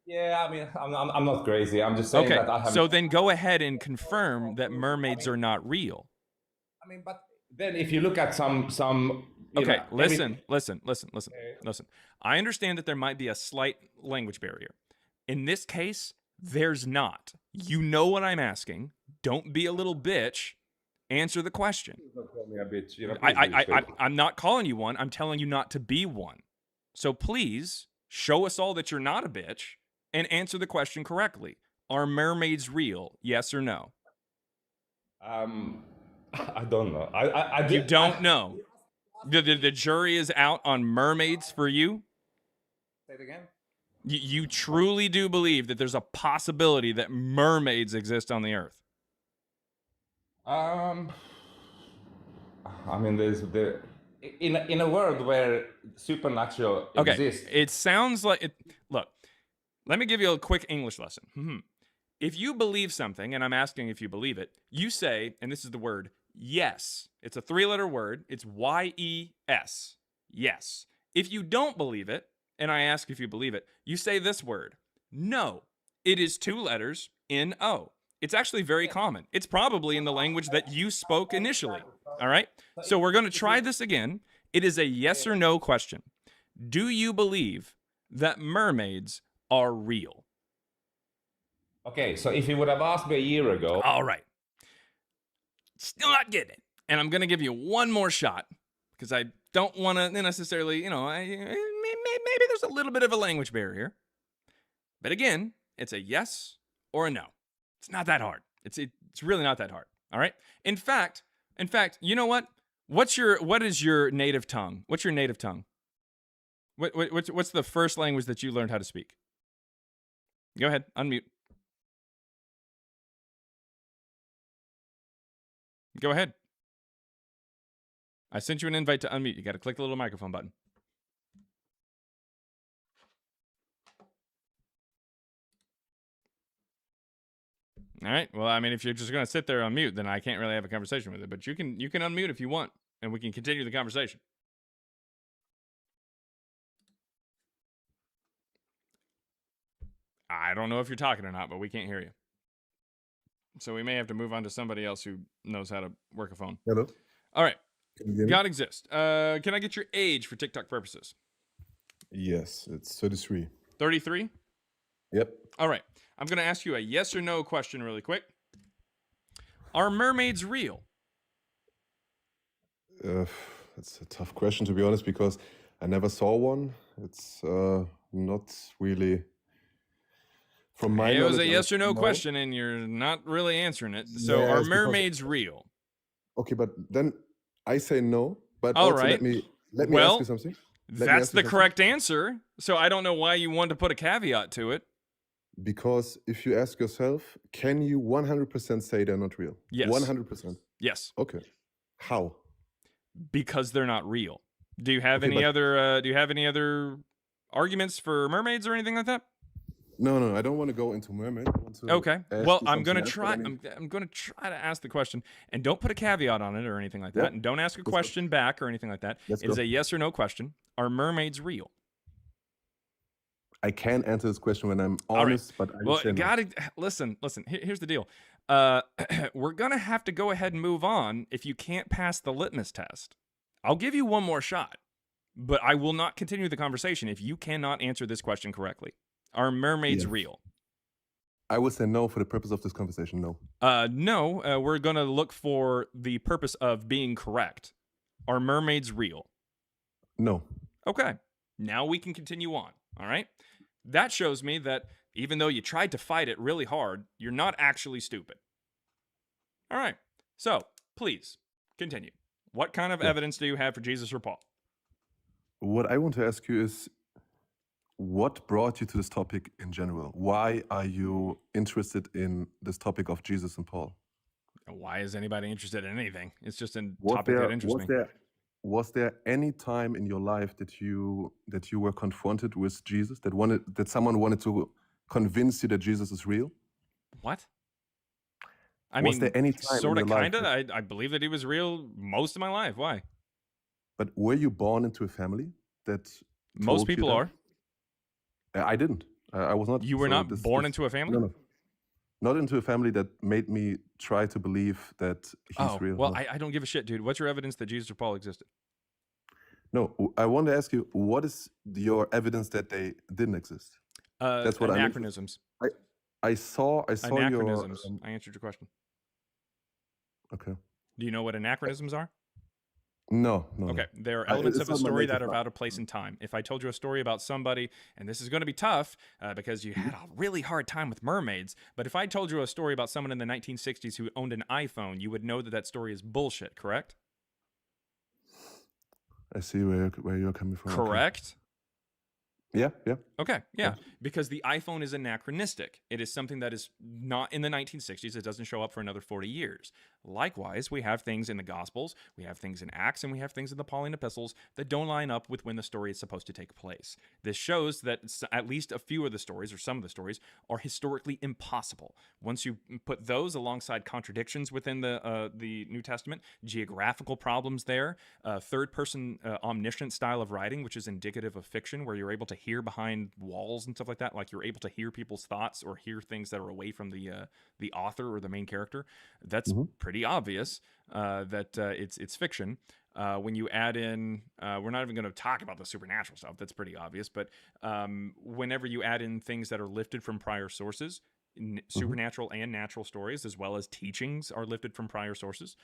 Yeah, I mean, I'm not crazy. I'm just saying that I have. So then go ahead and confirm that mermaids are not real. I mean, but then if you look at some. Okay, listen. I understand that there might be a slight language barrier. In this case, there's not. You know what I'm asking. Don't be a little bitch. Answer the question. Don't call me a bitch. You know, I'm not calling you one. I'm telling you not to be one. So please show us all that you're not a bitch and answer the question correctly. Are mermaids real? Yes or no? I don't know. You don't know. The jury is out on mermaids for you? Say it again? You truly do believe that there's a possibility that mermaids exist on the earth? I mean, in a world where supernatural exists. It sounds like it. Look, let me give you a quick English lesson. If you believe something, and I'm asking if you believe it, you say, and this is the word yes. It's a 3-letter word. It's Y-E-S. Yes. If you don't believe it, and I ask if you believe it, you say this word. No. It is 2 letters, N-O. It's actually very common. It's probably in the language that you spoke initially. All right? So we're going to try this again. It is a yes or no question. Do you believe that mermaids are real? Okay, so if you would have asked me a year ago. All right. Still not getting it. And I'm going to give you one more shot because I don't want to necessarily, you know, maybe there's a little bit of a language barrier. But again, it's a yes or a no. It's not that hard. It's really not that hard. All right. In fact, you know what? What is your native tongue? What's your native tongue? What's the first language that you learned how to speak? Go ahead, unmute. Go ahead. I sent you an invite to unmute. You got to click the little microphone button. All right. Well, I mean, if you're just going to sit there on mute, then I can't really have a conversation with it. But you can unmute if you want, and we can continue the conversation. I don't know if you're talking or not, but we can't hear you. So we may have to move on to somebody else who knows how to work a phone. Hello. All right. Can you hear me? God exists. Can I get your age for TikTok purposes? Yes, it's 33. 33? Yep. All right. I'm going to ask you a yes or no question really quick. Are mermaids real? That's a tough question, to be honest, because I never saw one. It's not really from my It was knowledge, a yes or no no. question, and you're not really answering it. So Yes, are because- mermaids real? Okay, but then I say no. But All also right. let me Well, ask you something. Let me That's ask you the something. correct answer. So I don't know why you wanted to put a caveat to it. Because if you ask yourself, can you 100% say they're not real? Yes. 100%. Yes, Okay. How? because they're not real. Do you have Okay, any but- other? Do you have any other arguments for mermaids or anything like that? No, I don't want to go into mermaid. I want to Okay. ask Well, you I'm gonna something else, try. but I mean- I'm gonna try to ask the question, and don't put a caveat on it or anything like that, Yep. and don't ask a Let's go. question back or anything like that. Let's It is go. a yes or no question. Are mermaids real? I can answer this question when I'm All right. honest, but I Well, would say no. gotta listen. Here's the deal. We're gonna have to go ahead and move on if you can't pass the litmus test. I'll give you one more shot, but I will not continue the conversation if you cannot answer this question correctly. Are mermaids Yes. real? I would say no for the purpose of this conversation. No. No. We're gonna look for the purpose of being correct. Are mermaids real? No. Okay. Now we can continue on. All right. That shows me that even though you tried to fight it really hard, you're not actually stupid. All right. So please continue. What kind of Yeah. evidence do you have for Jesus or Paul? What I want to ask you is, what brought you to this topic in general? Why are you interested in this topic of Jesus and Paul? Why is anybody interested in anything? It's just a Was topic there, that interests was me. there was there any time in your life that you were confronted with Jesus, that someone wanted to convince you that Jesus is real? What? I Was mean, there any time in sort of, your life kind of. I believe that he was real most of my life. Why? But were you born into a family that Most told you people that? are. I didn't. I was not. You were so not this- born this- into a family? No, no. Not into a family that made me try to believe that he's Oh, real. well, no. I don't give a shit, dude. What's your evidence that Jesus or Paul existed? No, I want to ask you, what is your evidence that they didn't exist? That's what I meant. Anachronisms. I saw your. Anachronisms. I answered your question. Okay. Do you know what anachronisms are? No. Okay, there are I- elements it's of a not my story that native are out of place in time. If I told you a story about somebody, and this is going to be tough because you had a really hard time with mermaids, but if I told you a story about someone in the 1960s who owned an iPhone, you would know that that story is bullshit, correct? I see where you're coming from. okay. Correct? Yeah. Okay, yeah, because the iPhone is anachronistic. It is something that is not in the 1960s. It doesn't show up for another 40 years. Likewise, we have things in the Gospels, we have things in Acts, and we have things in the Pauline epistles that don't line up with when the story is supposed to take place. This shows that at least a few of the stories, or some of the stories, are historically impossible. Once you put those alongside contradictions within the New Testament, geographical problems there, third-person omniscient style of writing, which is indicative of fiction, where you're able to hear behind walls and stuff like that, like you're able to hear people's thoughts or hear things that are away from the author or the main character. That's pretty obvious that it's fiction. When you add in, we're not even going to talk about the supernatural stuff. That's pretty obvious. But whenever you add in things that are lifted from prior sources, supernatural and natural stories, as well as teachings, are lifted from prior sources.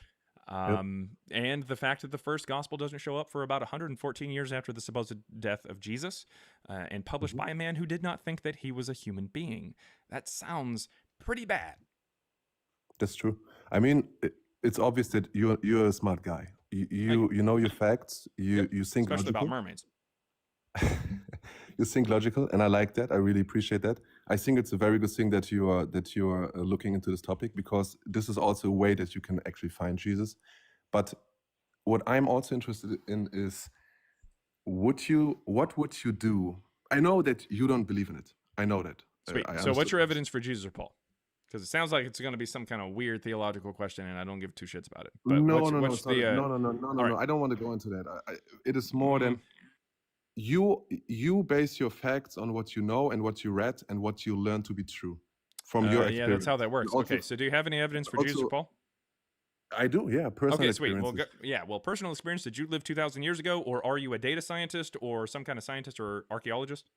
And the fact that the first gospel doesn't show up for about 114 years after the supposed death of Jesus, and published by a man who did not think that he was a human being. That sounds pretty bad. That's true. I mean, it's obvious that you're a smart guy. You know your facts. You think Especially about logically. mermaids. you think logical, and I like that. I really appreciate that. I think it's a very good thing that you are looking into this topic, because this is also a way that you can actually find Jesus. But what I'm also interested in is, what would you do? I know that you don't believe in it. I know that. Sweet. I So what's understood your that. evidence for Jesus or Paul? Because it sounds like it's going to be some kind of weird theological question, and I don't give two shits about it. But No, what's, no, no, what's sorry. the No, no, no, no, no, no. right. I don't want to go into that. It is more than you base your facts on what you know and what you read and what you learn to be true from your experience. Yeah, that's how that works. Also- Okay, so do you have any evidence for Jesus or also- Paul? I do, yeah. Personal Okay, sweet. Well, experiences. well, personal experience. Did you live 2,000 years ago, or are you a data scientist or some kind of scientist or archaeologist?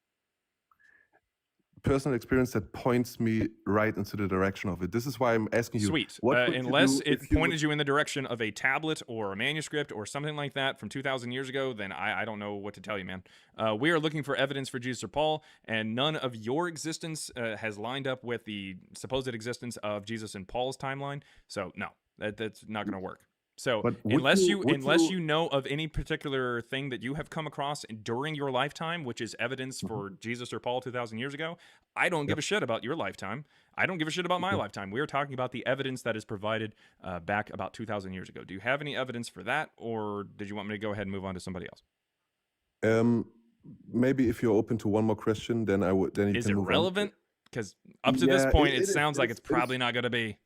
Personal experience that points me right into the direction of it. This is why I'm asking you. Sweet. What would you Unless do it if you pointed would- you in the direction of a tablet or a manuscript or something like that from 2,000 years ago, then I don't know what to tell you, man. We are looking for evidence for Jesus or Paul, and none of your existence has lined up with the supposed existence of Jesus and Paul's timeline. So no, that's not going to work. So But would unless you- would unless you- you know of any particular thing that you have come across during your lifetime, which is evidence for Jesus or Paul 2,000 years ago, I don't give a shit about your lifetime. I don't give a shit about my lifetime. We are talking about the evidence that is provided back about 2,000 years ago. Do you have any evidence for that, or did you want me to go ahead and move on to somebody else? Maybe if you're open to one more question, then I would. Then you Is can it move on. relevant? Because up to this Yeah, point, it it is- sounds it like is- it's it is- probably not going to be.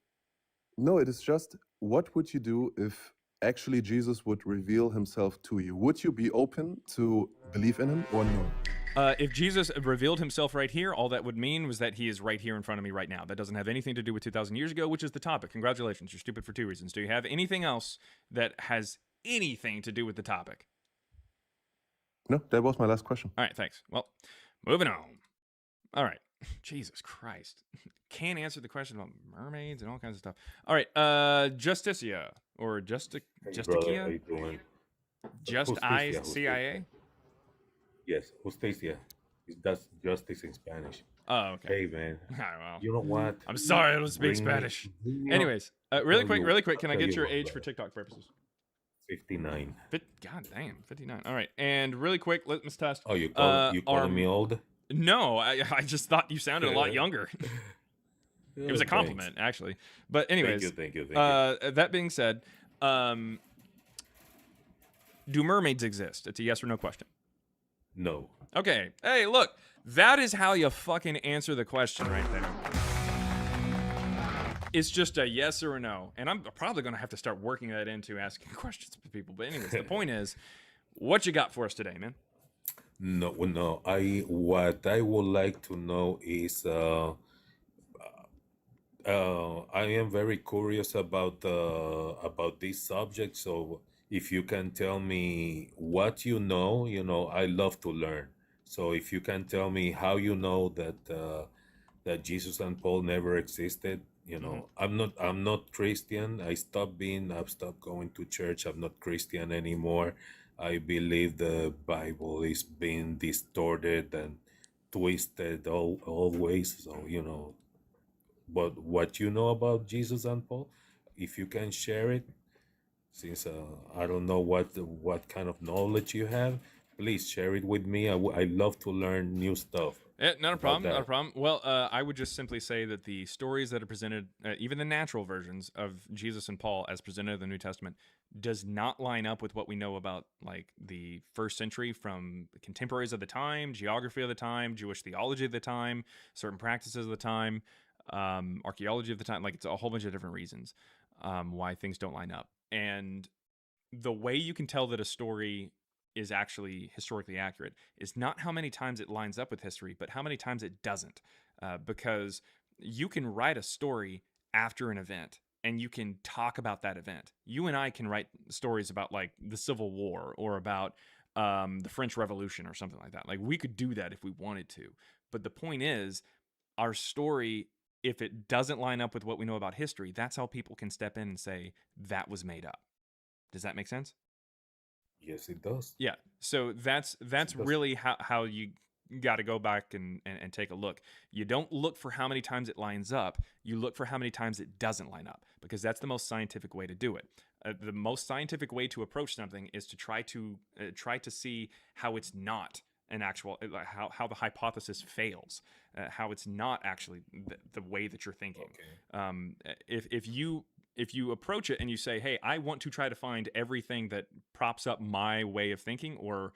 No, it is just, what would you do if actually Jesus would reveal himself to you? Would you be open to believe in him or no? If Jesus revealed himself right here, all that would mean was that he is right here in front of me right now. That doesn't have anything to do with 2,000 years ago, which is the topic. Congratulations, you're stupid for two reasons. Do you have anything else that has anything to do with the topic? No, that was my last question. All right, thanks. Well, moving on. All right. Jesus Christ. Can't answer the question about mermaids and all kinds of stuff. All right, Justicia or Hey, brother, how Justicia? you doing? Just Justicia, CIA? Yes, justicia. That's justice in Spanish. Oh, okay. Hey, man. Well, You know what? I'm sorry, I don't speak Bring me- Spanish. bring me up- Anyways, really tell quick, you- can I tell get you your what, age for brother. TikTok purposes? 59. God damn, 59. All right, and really quick, litmus test. Oh, you are calling me old? No, I just thought you sounded a lot younger. It was a Oh, compliment, actually. But anyways, Thank you. that being said, do mermaids exist? It's a yes or no question. No. Okay. Hey, look, that is how you fucking answer the question right there. It's just a yes or a no. And I'm probably going to have to start working that into asking questions to people. But anyways, the point is, what you got for us today, man? No. What I would like to know is, I am very curious about this subject. So if you can tell me what you know, I love to learn. So if you can tell me how you know that Jesus and Paul never existed, I'm not Christian. I've stopped going to church. I'm not Christian anymore. I believe the Bible is being distorted and twisted always. So, but what you know about Jesus and Paul, if you can share it, since I don't know what kind of knowledge you have, please share it with me. I love to learn new stuff. Yeah, not a problem. that. Not a problem. Well, I would just simply say that the stories that are presented, even the natural versions of Jesus and Paul as presented in the New Testament, does not line up with what we know about like the first century from the contemporaries of the time, geography of the time, Jewish theology of the time, certain practices of the time, archaeology of the time. Like it's a whole bunch of different reasons why things don't line up. And the way you can tell that a story is actually historically accurate is not how many times it lines up with history, but how many times it doesn't. Because you can write a story after an event and you can talk about that event. You and I can write stories about like the Civil War or about the French Revolution or something like that. Like we could do that if we wanted to. But the point is, our story, if it doesn't line up with what we know about history, that's how people can step in and say that was made up. Does that make sense? Yes, it does. Yeah. So that's really how you got to go back and take a look. You don't look for how many times it lines up. You look for how many times it doesn't line up, because that's the most scientific way to do it. The most scientific way to approach something is to try to see how it's not an actual how the hypothesis fails, how it's not actually the way that you're thinking. If you approach it and you say, hey, I want to try to find everything that props up my way of thinking or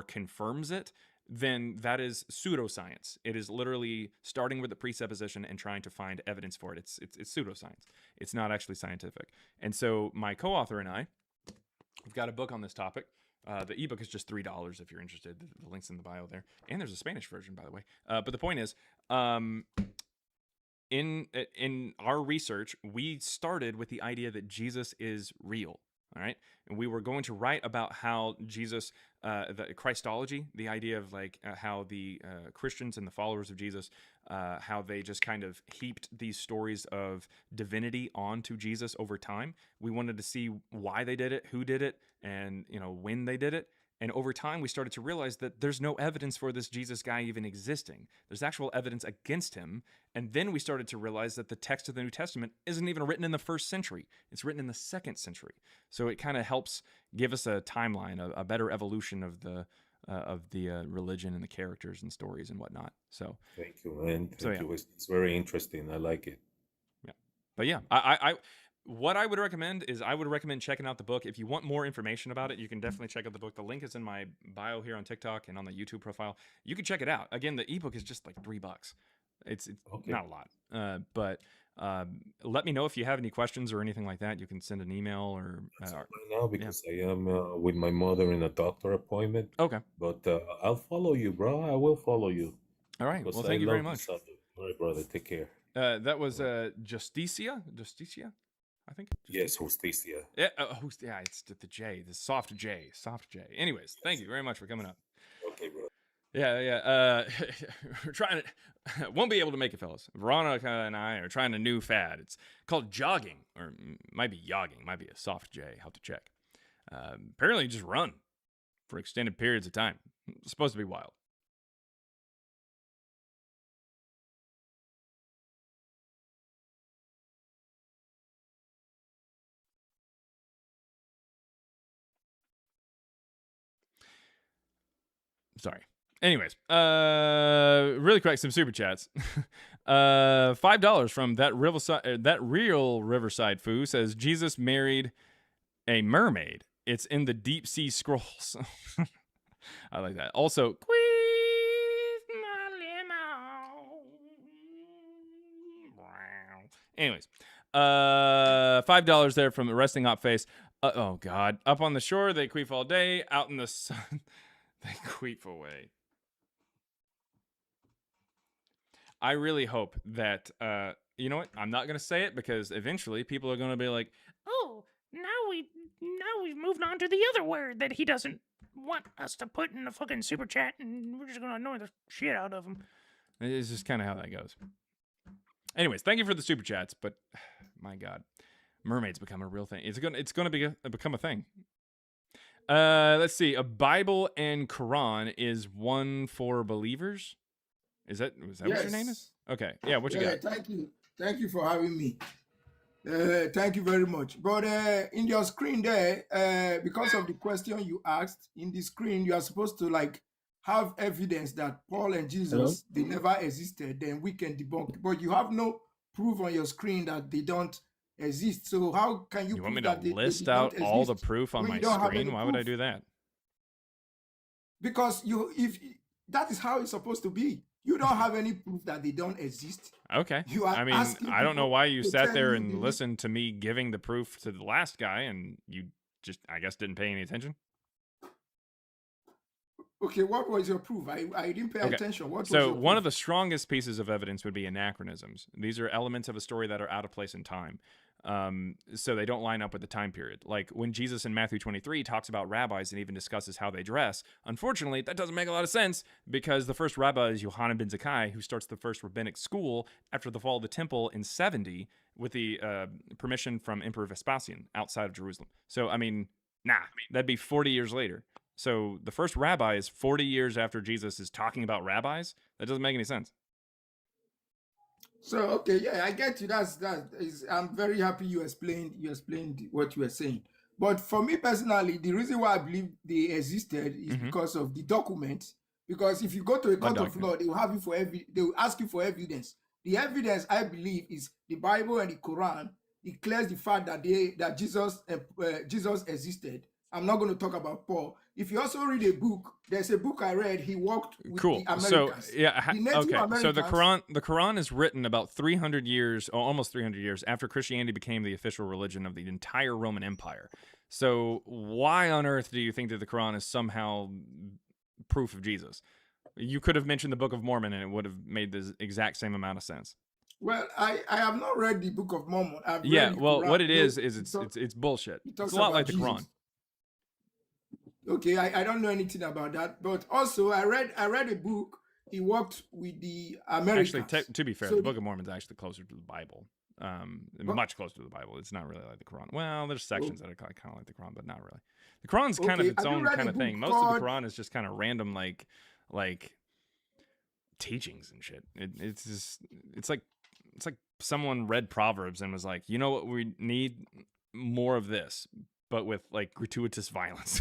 confirms it, then that is pseudoscience. It is literally starting with the presupposition and trying to find evidence for it. It's pseudoscience. It's not actually scientific. And so my co-author and I, we've got a book on this topic. The ebook is just $3 if you're interested. The link's in the bio there. And there's a Spanish version, by the way. But the point is, in our research, we started with the idea that Jesus is real. All right. And we were going to write about how Jesus, the Christology, the idea of like how the Christians and the followers of Jesus, how they just kind of heaped these stories of divinity onto Jesus over time. We wanted to see why they did it, who did it, and when they did it. And over time, we started to realize that there's no evidence for this Jesus guy even existing. There's actual evidence against him. And then we started to realize that the text of the New Testament isn't even written in the 1st century. It's written in the 2nd century. So it kind of helps give us a timeline, a better evolution of the religion and the characters and stories and whatnot. So thank you, man. Thank you. It's very interesting. I like it. Yeah. But yeah, what I would recommend is checking out the book. If you want more information about it, you can definitely check out the book. The link is in my bio here on TikTok and on the YouTube profile. You can check it out. Again, the ebook is just like $3. It's okay. Not a lot. But let me know if you have any questions or anything like that. You can send an email or right now because I am with my mother in a doctor appointment. Okay. But I'll follow you, bro. I will follow you. All right. Well, thank you very much. All right, brother. Take care. That was Justicia, I think. Yes, Justicia. Yeah, it's the J, the soft J. Anyways, thank you very much for coming up. Okay, bro. Yeah. We're trying to, won't be able to make it, fellas. Veronica and I are trying a new fad. It's called jogging, or might be yogging, might be a soft J. I'll have to check. Apparently, you just run for extended periods of time. It's supposed to be wild. Sorry. Anyways, really quick, some super chats. $5 from that real Riverside Foo says Jesus married a mermaid. It's in the Deep Sea Scrolls. I like that. Also, anyways, $5 there from the Resting Hot Face. Oh God, up on the shore they queef all day. Out in the sun, they queef away. I really hope that, you know what? I'm not going to say it because eventually people are going to be like, oh, now we've moved on to the other word that he doesn't want us to put in the fucking super chat, and we're just going to annoy the shit out of him. It's just kind of how that goes. Anyways, thank you for the super chats, but my God, mermaids become a real thing. It's going to become a thing. Let's see. A Bible and Quran is one for believers. Is that what your name is? Okay. Yeah, what you got? Thank you for having me. Thank you very much. But in your screen there, because of the question you asked, in the screen, you are supposed to like have evidence that Paul and Jesus, they never existed, then we can debunk. But you have no proof on your screen that they don't exist. So how can you want me prove to list out all the proof on my screen? Why would I do that? Because if that is how it's supposed to be. You don't have any proof that they don't exist. Okay. I don't know why you sat there and listened to me giving the proof to the last guy and you just, I guess, didn't pay any attention. Okay, what was your proof? I didn't pay attention. So one of the strongest pieces of evidence would be anachronisms. These are elements of a story that are out of place in time. So they don't line up with the time period. Like when Jesus in Matthew 23 talks about rabbis and even discusses how they dress, unfortunately, that doesn't make a lot of sense because the first rabbi is Yohanan ben Zakkai, who starts the first rabbinic school after the fall of the temple in 70 with the permission from Emperor Vespasian outside of Jerusalem. So, that'd be 40 years later. So the first rabbi is 40 years after Jesus is talking about rabbis. That doesn't make any sense. So okay, yeah, I get you. I'm very happy you explained what you were saying. But for me personally, the reason why I believe they existed is because of the documents. Because if you go to a court of document. law, they will have you for they will ask you for evidence. The evidence, I believe, is the Bible and the Quran. It clears the fact that Jesus existed. I'm not going to talk about Paul. If you also read a book, there's a book I read. He walked with Cool. the So Americans. yeah, The Native okay. So the Americans- Quran is written about 300 years, or almost 300 years after Christianity became the official religion of the entire Roman Empire. So why on earth do you think that the Quran is somehow proof of Jesus? You could have mentioned the Book of Mormon, and it would have made the exact same amount of sense. Well, I have not read the Book of Mormon. I've Yeah. read the Well, Quran. what it No, is talk- it's bullshit. it talks It's a lot about like the Jesus. Quran. Okay, I don't know anything about that, but also I read a book. He walked with the Americans. Actually, to be fair, So the Book of Mormon is actually closer to the Bible. Much closer to the Bible. It's not really like the Quran. Well, there's sections that are kind of like the Quran, but not really. The Quran's kind of Okay, its have you own read kind a of thing. book Most of the called- Quran is just kind of random, like teachings and shit. It's like someone read Proverbs and was like, you know what, we need more of this, but with like gratuitous violence.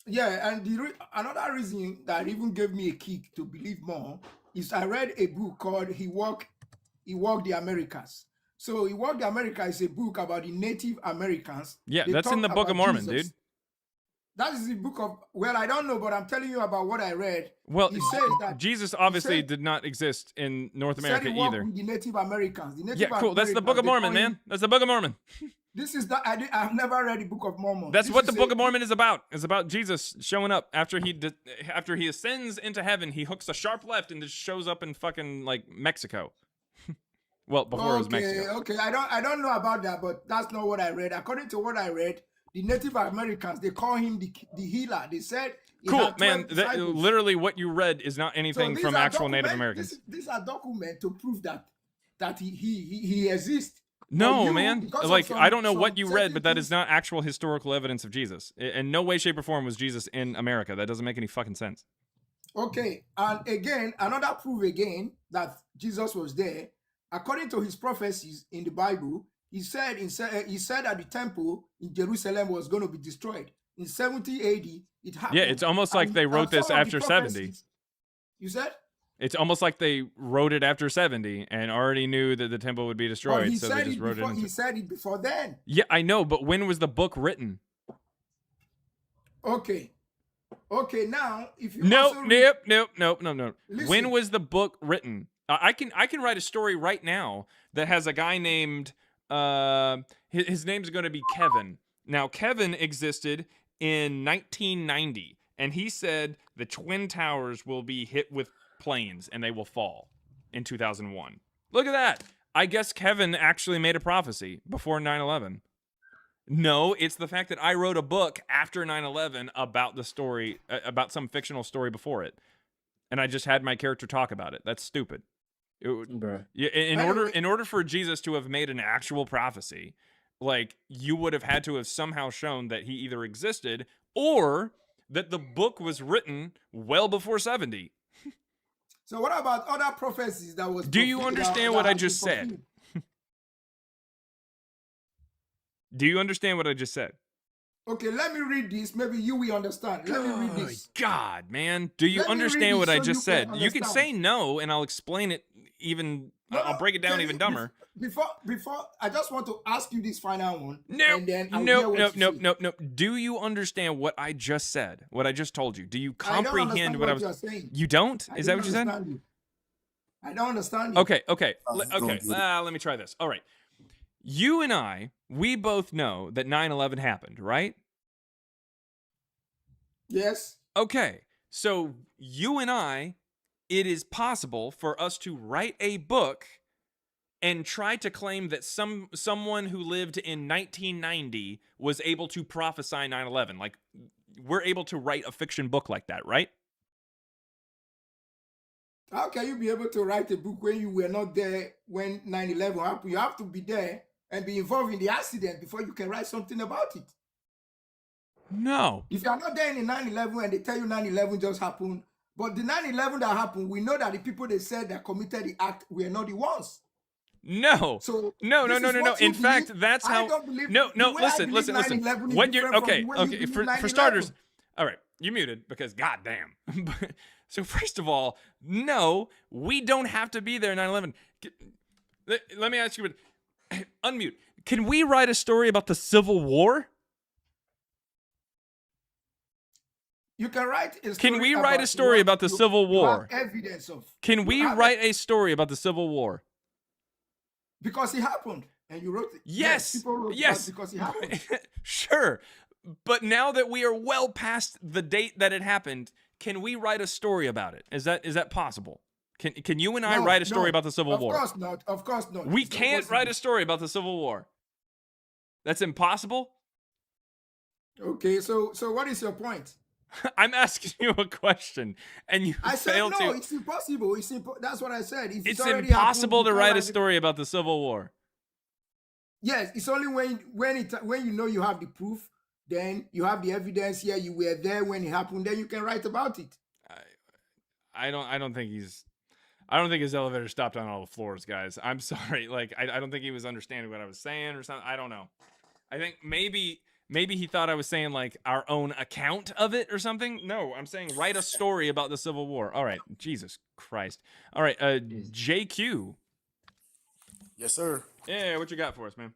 Yeah, and another reason that even gave me a kick to believe more is I read a book called He Walked the Americas. So He Walked the Americas is a book about the Native Americans. Yeah, They that's in talk the Book of about Mormon, Jesus. dude. That is the book of, well, I don't know, but I'm telling you about what I read. Well, He says that Jesus obviously said- did not exist in North he said America he walked either. with the Native Americans. The Native Yeah, cool. That's the Book of Americans, Mormon, they call man. him- That's the Book of Mormon. This is that I've never read the Book of Mormon. That's This what the is Book a- of Mormon is about. It's about Jesus showing up after he ascends into heaven. He hooks a sharp left and just shows up in fucking like Mexico. Well, before it was Mexico. Okay. I don't know about that, but that's not what I read. According to what I read, the Native Americans, they call him the healer. They said he Cool, had 12 man. disciples. Literally, what you read is not So anything these from are actual Native documents- Americans. These are documents to prove that he exists. No, you, man. because of Like, some- I don't know some what you read, certain but that is things- not actual historical evidence of Jesus. In no way, shape, or form was Jesus in America. That doesn't make any fucking sense. Okay, and again, another proof again that Jesus was there. According to his prophecies in the Bible, he said that the temple in Jerusalem was going to be destroyed in 70 AD. It happened. Yeah, it's almost like And- they and wrote this some of the after 70. prophecies- You said? It's almost like they wrote it after 70 and already knew that the temple would be But destroyed, he so they said just it wrote before. it He into. said it before then. Yeah, I know, but when was the book written? Okay. Now if you Nope, also read- nope. Listen. When was the book written? I can write a story right now that has a guy named his name's going to be Kevin. Now Kevin existed in 1990, and he said the Twin Towers will be hit with planes and they will fall in 2001. Look at that. I guess Kevin actually made a prophecy before 9/11. No, it's the fact that I wrote a book after 9/11 about the story, about some fictional story before it, and I just had my character talk about it. That's stupid. Bruh. Yeah, Anyway. in order for Jesus to have made an actual prophecy, like you would have had to have somehow shown that he either existed or that the book was written well before 70. So what about other prophecies that was? Do you fulfilled- understand that what I has been just said? fulfilled? Do you understand what I just said? Okay, let me read this. Maybe you will understand. Let me read Good this. God, man. Do you Let me read understand it what I so just you can said? You can say understand. no, and I'll explain it even. I'll break it down can even you- dumber. Before, I just want to ask you this final one. Nope, and then I'll hear what you say. nope. Do you understand what I just said? What I just told you? Do you I don't comprehend understand what I was? you're saying. You don't? I Is that don't what you said? understand you. I don't understand you. Okay. don't Okay. get it. Let me try this. All right. You and I, we both know that 9/11 happened, right? Yes. Okay. So you and I, it is possible for us to write a book and try to claim that someone who lived in 1990 was able to prophesy 9/11. Like, we're able to write a fiction book like that, right? How can you be able to write a book when you were not there when 9/11 happened? You have to be there and be involved in the accident before you can write something about it. No. If you are not there in the 9/11 and they tell you 9/11 just happened, but the 9/11 that happened, we know that the people they said that committed the act were not the ones. No. So No. this is what you In fact, believe. that's I how. don't believe- No. the way I Listen. believe Listen. 9/11 is What you're different from okay? the way you Okay. believe For 9/11. starters, all right. You muted because goddamn. So first of all, no, we don't have to be there 9/11. Let me ask you, unmute. Can we write a story about the Civil War? You can write a story. Can we write a story about the Civil War? You have evidence of. Can we write a story about the Civil War? Because it happened, and you wrote it. Yes. People wrote Yes. that because it happened. Sure. But now that we are well past the date that it happened, can we write a story about it? Is that possible? Can you and I write a story about the Civil War? Of course not. Of course not. We It's not can't possible. write a story about the Civil War. That's impossible? Okay, so what is your point? I'm asking you a question, and you I said fail no. to. It's impossible. That's what I said. If It's already impossible happened, to you write can't a story about the Civil War. Yes, it's only when you know you have the proof, then you have the evidence here. You were there when it happened. Then you can write about it. I don't think his elevator stopped on all the floors, guys. I'm sorry. Like I don't think he was understanding what I was saying or something. I don't know. I think maybe he thought I was saying like our own account of it or something. No, I'm saying write a story about the Civil War. All right. Jesus Christ. All right. JQ. Yes, sir. Yeah, what you got for us, man?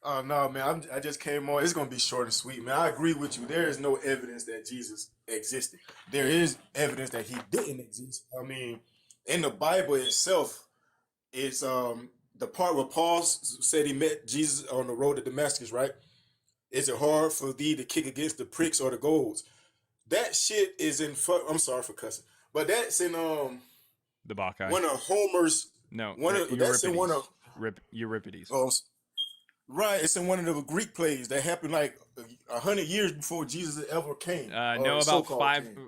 Oh no, man! I just came on. It's gonna be short and sweet, man. I agree with you. There is no evidence that Jesus existed. There is evidence that he didn't exist. I mean, in the Bible itself, it's the part where Paul said he met Jesus on the road to Damascus. Right? Is it hard for thee to kick against the pricks or the goads? That shit is in. I'm sorry for cussing, but that's in The Bacchae. one of Homer's. No, That's in one of Euripides. Oh, right. It's in one of the Greek plays that happened like 100 years before Jesus ever came. No, so-called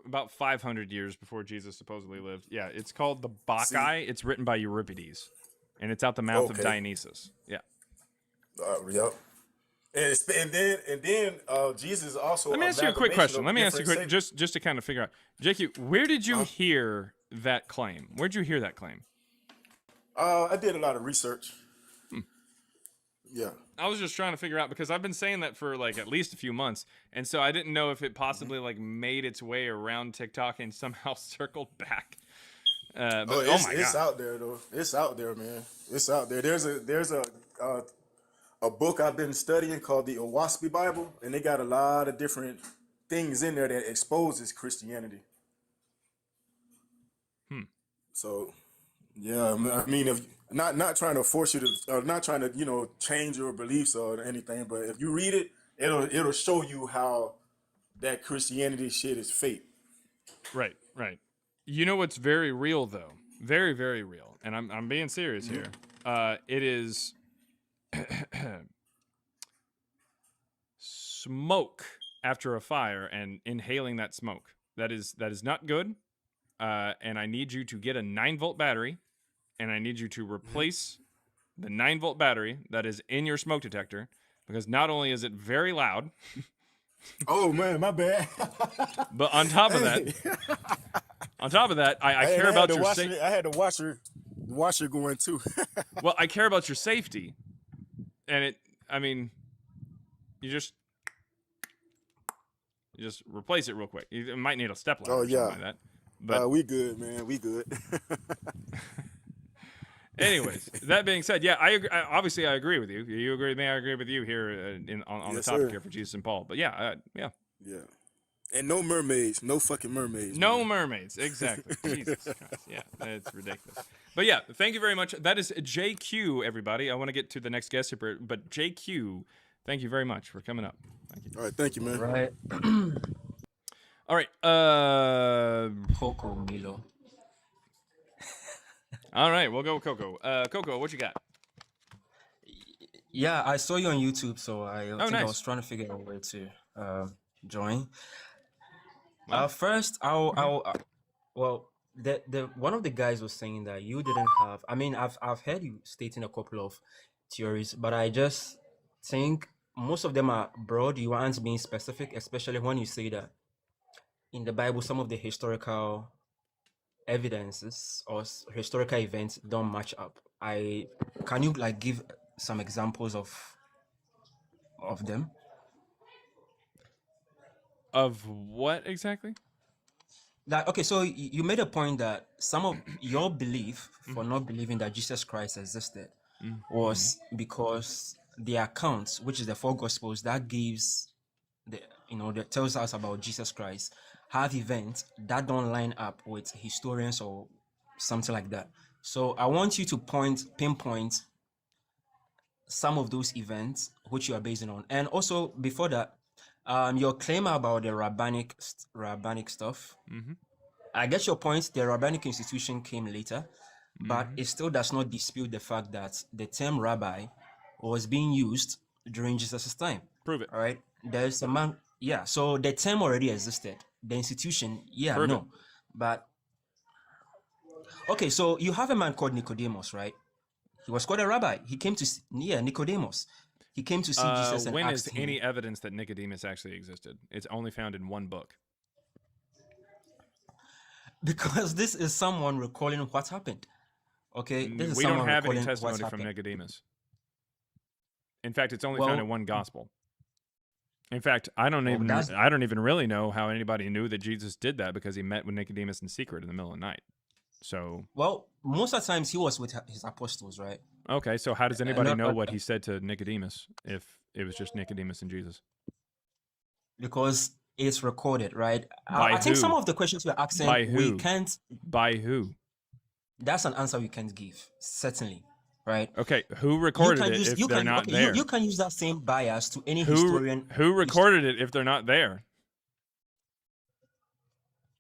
about 500 years before Jesus supposedly lived. Yeah, it's called the Bacchae. It's written by Euripides, and it's out the mouth of Dionysus. Yeah. Yep. And then Jesus also. Let me ask you a quick question. Let me ask you a quick, just to kind of figure out, JQ, where did you hear that claim? Where'd you hear that claim? I did a lot of research. Yeah. I was just trying to figure out because I've been saying that for like at least a few months, and so I didn't know if it possibly like made its way around TikTok and somehow circled back. But, it's out there though. It's out there, man. It's out there. There's a book I've been studying called the Owaspy Bible, and they got a lot of different things in there that exposes Christianity. So, yeah, I mean, if not trying to force you to, not trying to, change your beliefs or anything, but if you read it, it'll show you how that Christianity shit is fake. Right. You know what's very real though, very very real, and I'm being serious here. It is smoke after a fire and inhaling that smoke. That is not good. And I need you to get a 9-volt battery, and I need you to replace the 9-volt battery that is in your smoke detector, because not only is it very loud. Oh man, my bad. But on top of that, I care about your safety. I had the washer going too. Well, I care about your safety, and you just replace it real quick. You might need a step ladder or something like that. But we good, man. We good. anyways, that being said, yeah, I agree. Obviously, I agree with you. You agree with me. I agree with you here on the topic here for Jesus and Paul. But yeah. And no mermaids, no fucking mermaids. No man. mermaids, exactly. Jesus Christ, yeah, that's ridiculous. But yeah, thank you very much. That is JQ, everybody. I want to get to the next guest here, but JQ, thank you very much for coming up. Thank you. All right, thank you, man. Right. All right. Coco Milo. All right, we'll go with Coco. Coco, what you got? Yeah, I saw you on YouTube, so I think nice. I was trying to figure out where to join. Well. First, the one of the guys was saying that you didn't have. I mean, I've heard you stating a couple of theories, but I just think most of them are broad. You aren't being specific, especially when you say that in the Bible, some of the historical evidences or historical events don't match up. Can you like give some examples of them? Of what exactly? Like, okay, so you made a point that some of your belief for not believing that Jesus Christ existed was because the accounts, which is the four gospels, that gives that tells us about Jesus Christ, have events that don't line up with historians or something like that. So I want you to pinpoint some of those events which you are basing on, and also before that, your claim about the rabbinic stuff. I get your point. The rabbinic institution came later, but it still does not dispute the fact that the term rabbi was being used during Jesus' time. Prove it. All right. There's a man. Yeah. So the term already existed. The institution. Yeah. Prove no. it. But okay. So you have a man called Nicodemus, right? He was called a rabbi. He came to Nicodemus. He came to see Jesus and when asked is him. any evidence that Nicodemus actually existed? It's only found in one book. Because this is someone recalling what happened. Okay, this is We don't someone have any recalling what's testimony from happened. Nicodemus. In fact, it's only Well, found in one gospel. In fact, I don't that's- even really know how anybody knew that Jesus did that, because he met with Nicodemus in secret in the middle of the night. So, Well, most of the times he was with his apostles, right? okay, so how does anybody not- know what he said to Nicodemus if it was just Nicodemus and Jesus? Because it's recorded, right? By I think some who? of the questions you're asking, By we who? can't. By who? That's an answer we can't give, certainly, right? Okay, who recorded it if they're not there? You can use that same bias to any Who historian. recorded it if they're not there?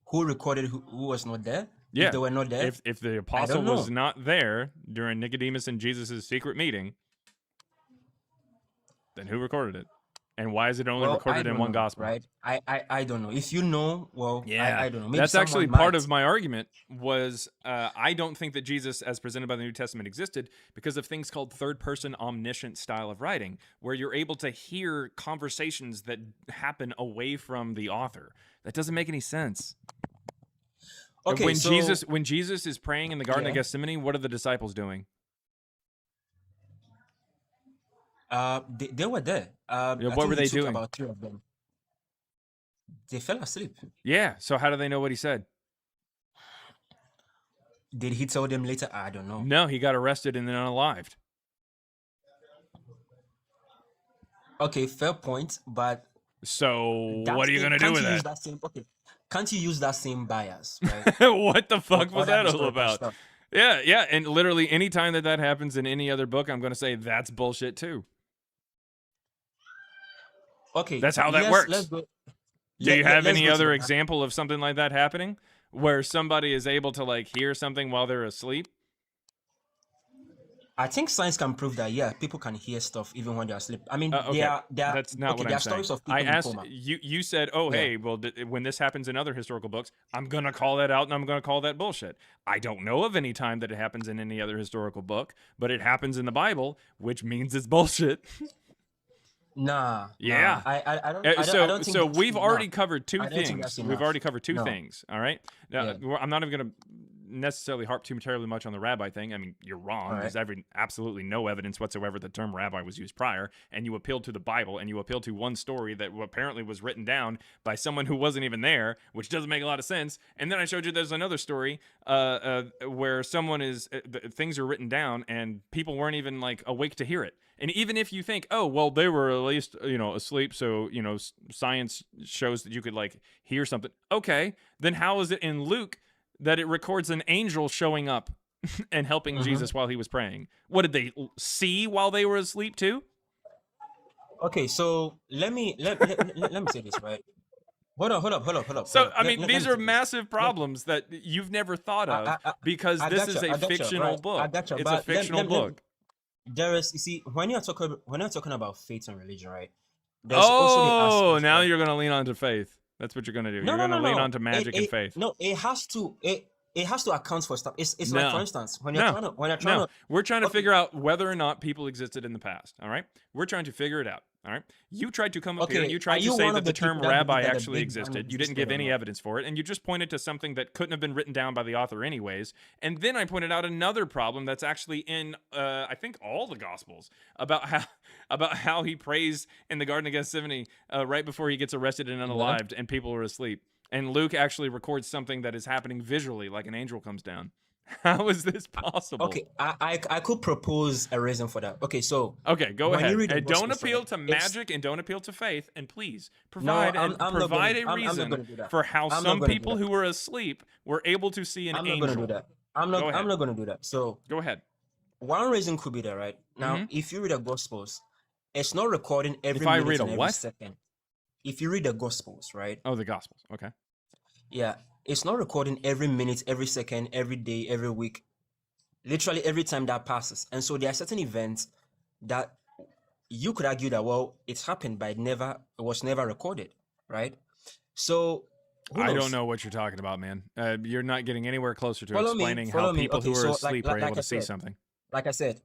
Who recorded who was not there? Yeah, If they were not there, If the apostle was know. not there during Nicodemus and Jesus' secret meeting, then who recorded it? And why is it only well, I recorded in don't one know, gospel? right? I don't know. If you know, well, Yeah, I don't know. Maybe that's actually someone part might. of my argument. Was I don't think that Jesus, as presented by the New Testament, existed because of things called third-person omniscient style of writing, where you're able to hear conversations that happen away from the author. That doesn't make any sense. Okay, when so Jesus is praying in the Garden of Yeah. Gethsemane, what are the disciples doing? they were there. I what think were he they took doing? About 3 of them. They fell asleep. Yeah. So how do they know what he said? Did he tell them later? I don't know. No, he got arrested and then unalived. Okay, fair point. But So that's what are you it. gonna do Can't with you use that? that same? Okay, can't you use that same bias, right? What the fuck on was other that all historical about? stuff? Yeah, and literally any time that happens in any other book, I'm going to say that's bullshit too. Okay, That's how that let's works. go. Do you have let's any go to other the- example of something like that happening, where somebody is able to like hear something while they're asleep? I think science can prove that. Yeah, people can hear stuff even when they're asleep. I mean, Okay, that's not what there I'm are saying. stories of people I in asked coma. you. You said, "Oh, Yeah. hey, well, when this happens in other historical books, I'm gonna call that out and I'm gonna call that bullshit." I don't know of any time that it happens in any other historical book, but it happens in the Bible, which means it's bullshit. Nah. Yeah. I don't. I don't think So that's- we've nah. already covered two I don't think things. that's We've enough. already covered two No. things. All right. Now, Yeah. I'm not even going to necessarily harp too terribly much on the rabbi thing. I mean, you're wrong. All There's absolutely no evidence whatsoever the term rabbi was used prior, and you appealed to the Bible, and you appealed to one story that apparently was written down by someone who wasn't even there, which doesn't make a lot of sense. And then I showed you there's another story where someone is things are written down, and people weren't even like awake to hear it. And even if you think, oh, well, they were at least, asleep, so, science shows that you could, like, hear something. Okay, then how is it in Luke that it records an angel showing up and helping Jesus while he was praying? What did they see while they were asleep, too? Okay, so let me say this, right? Hold up. So, I Let- mean, let- these let me are say this. massive problems that you've never thought of because I this gotcha, is I a gotcha, fictional right, book. I gotcha, It's but a let- fictional let- book. There is, you see, when you're talking about faith and religion, right? There's also the Oh, aspect now of- you're going to lean onto faith. That's what you're going to do. No, You're no, going to no, lean no. onto magic and faith. No, it has to account for stuff. It's like, No. for instance, when you're trying to No, we're trying to okay. figure out whether or not people existed in the past. All right, we're trying to figure it out. All right. You tried to come up here and Okay, you are tried to you say one that of the the people term that believe rabbi that the actually Big Bang existed. You didn't existed give or any not? evidence for it, and you just pointed to something that couldn't have been written down by the author anyways. And then I pointed out another problem that's actually in I think all the gospels about how he prays in the Garden of Gethsemane right before he gets arrested and Yeah. unalived and people are asleep. And Luke actually records something that is happening visually, like an angel comes down. How is this possible? Okay, I could propose a reason for that. Okay, so Okay, go when you ahead. read the And don't Gospels, appeal right, to it's magic and don't appeal to faith. And please no, provide I'm not provide gonna a I'm not reason gonna do that. for how I'm not some gonna do people that. who were asleep were able to see an I'm not gonna do angel. that. Go I'm ahead. not gonna do that. So Go ahead. one reason could be that, right? Now, Mhm. if you read the Gospels, it's not recording every If I minute read a and every what? second. If you read the Gospels, right? Oh, the Gospels. Okay. Yeah, it's not recording every minute, every second, every day, every week, literally every time that passes. And so there are certain events that you could argue that, well, it's happened, but it was never recorded, right? So who I knows? don't know what you're talking about, man. You're not getting anywhere closer to Follow me, explaining how follow me. people Okay, who are so asleep are able like I to see said, something. like I said,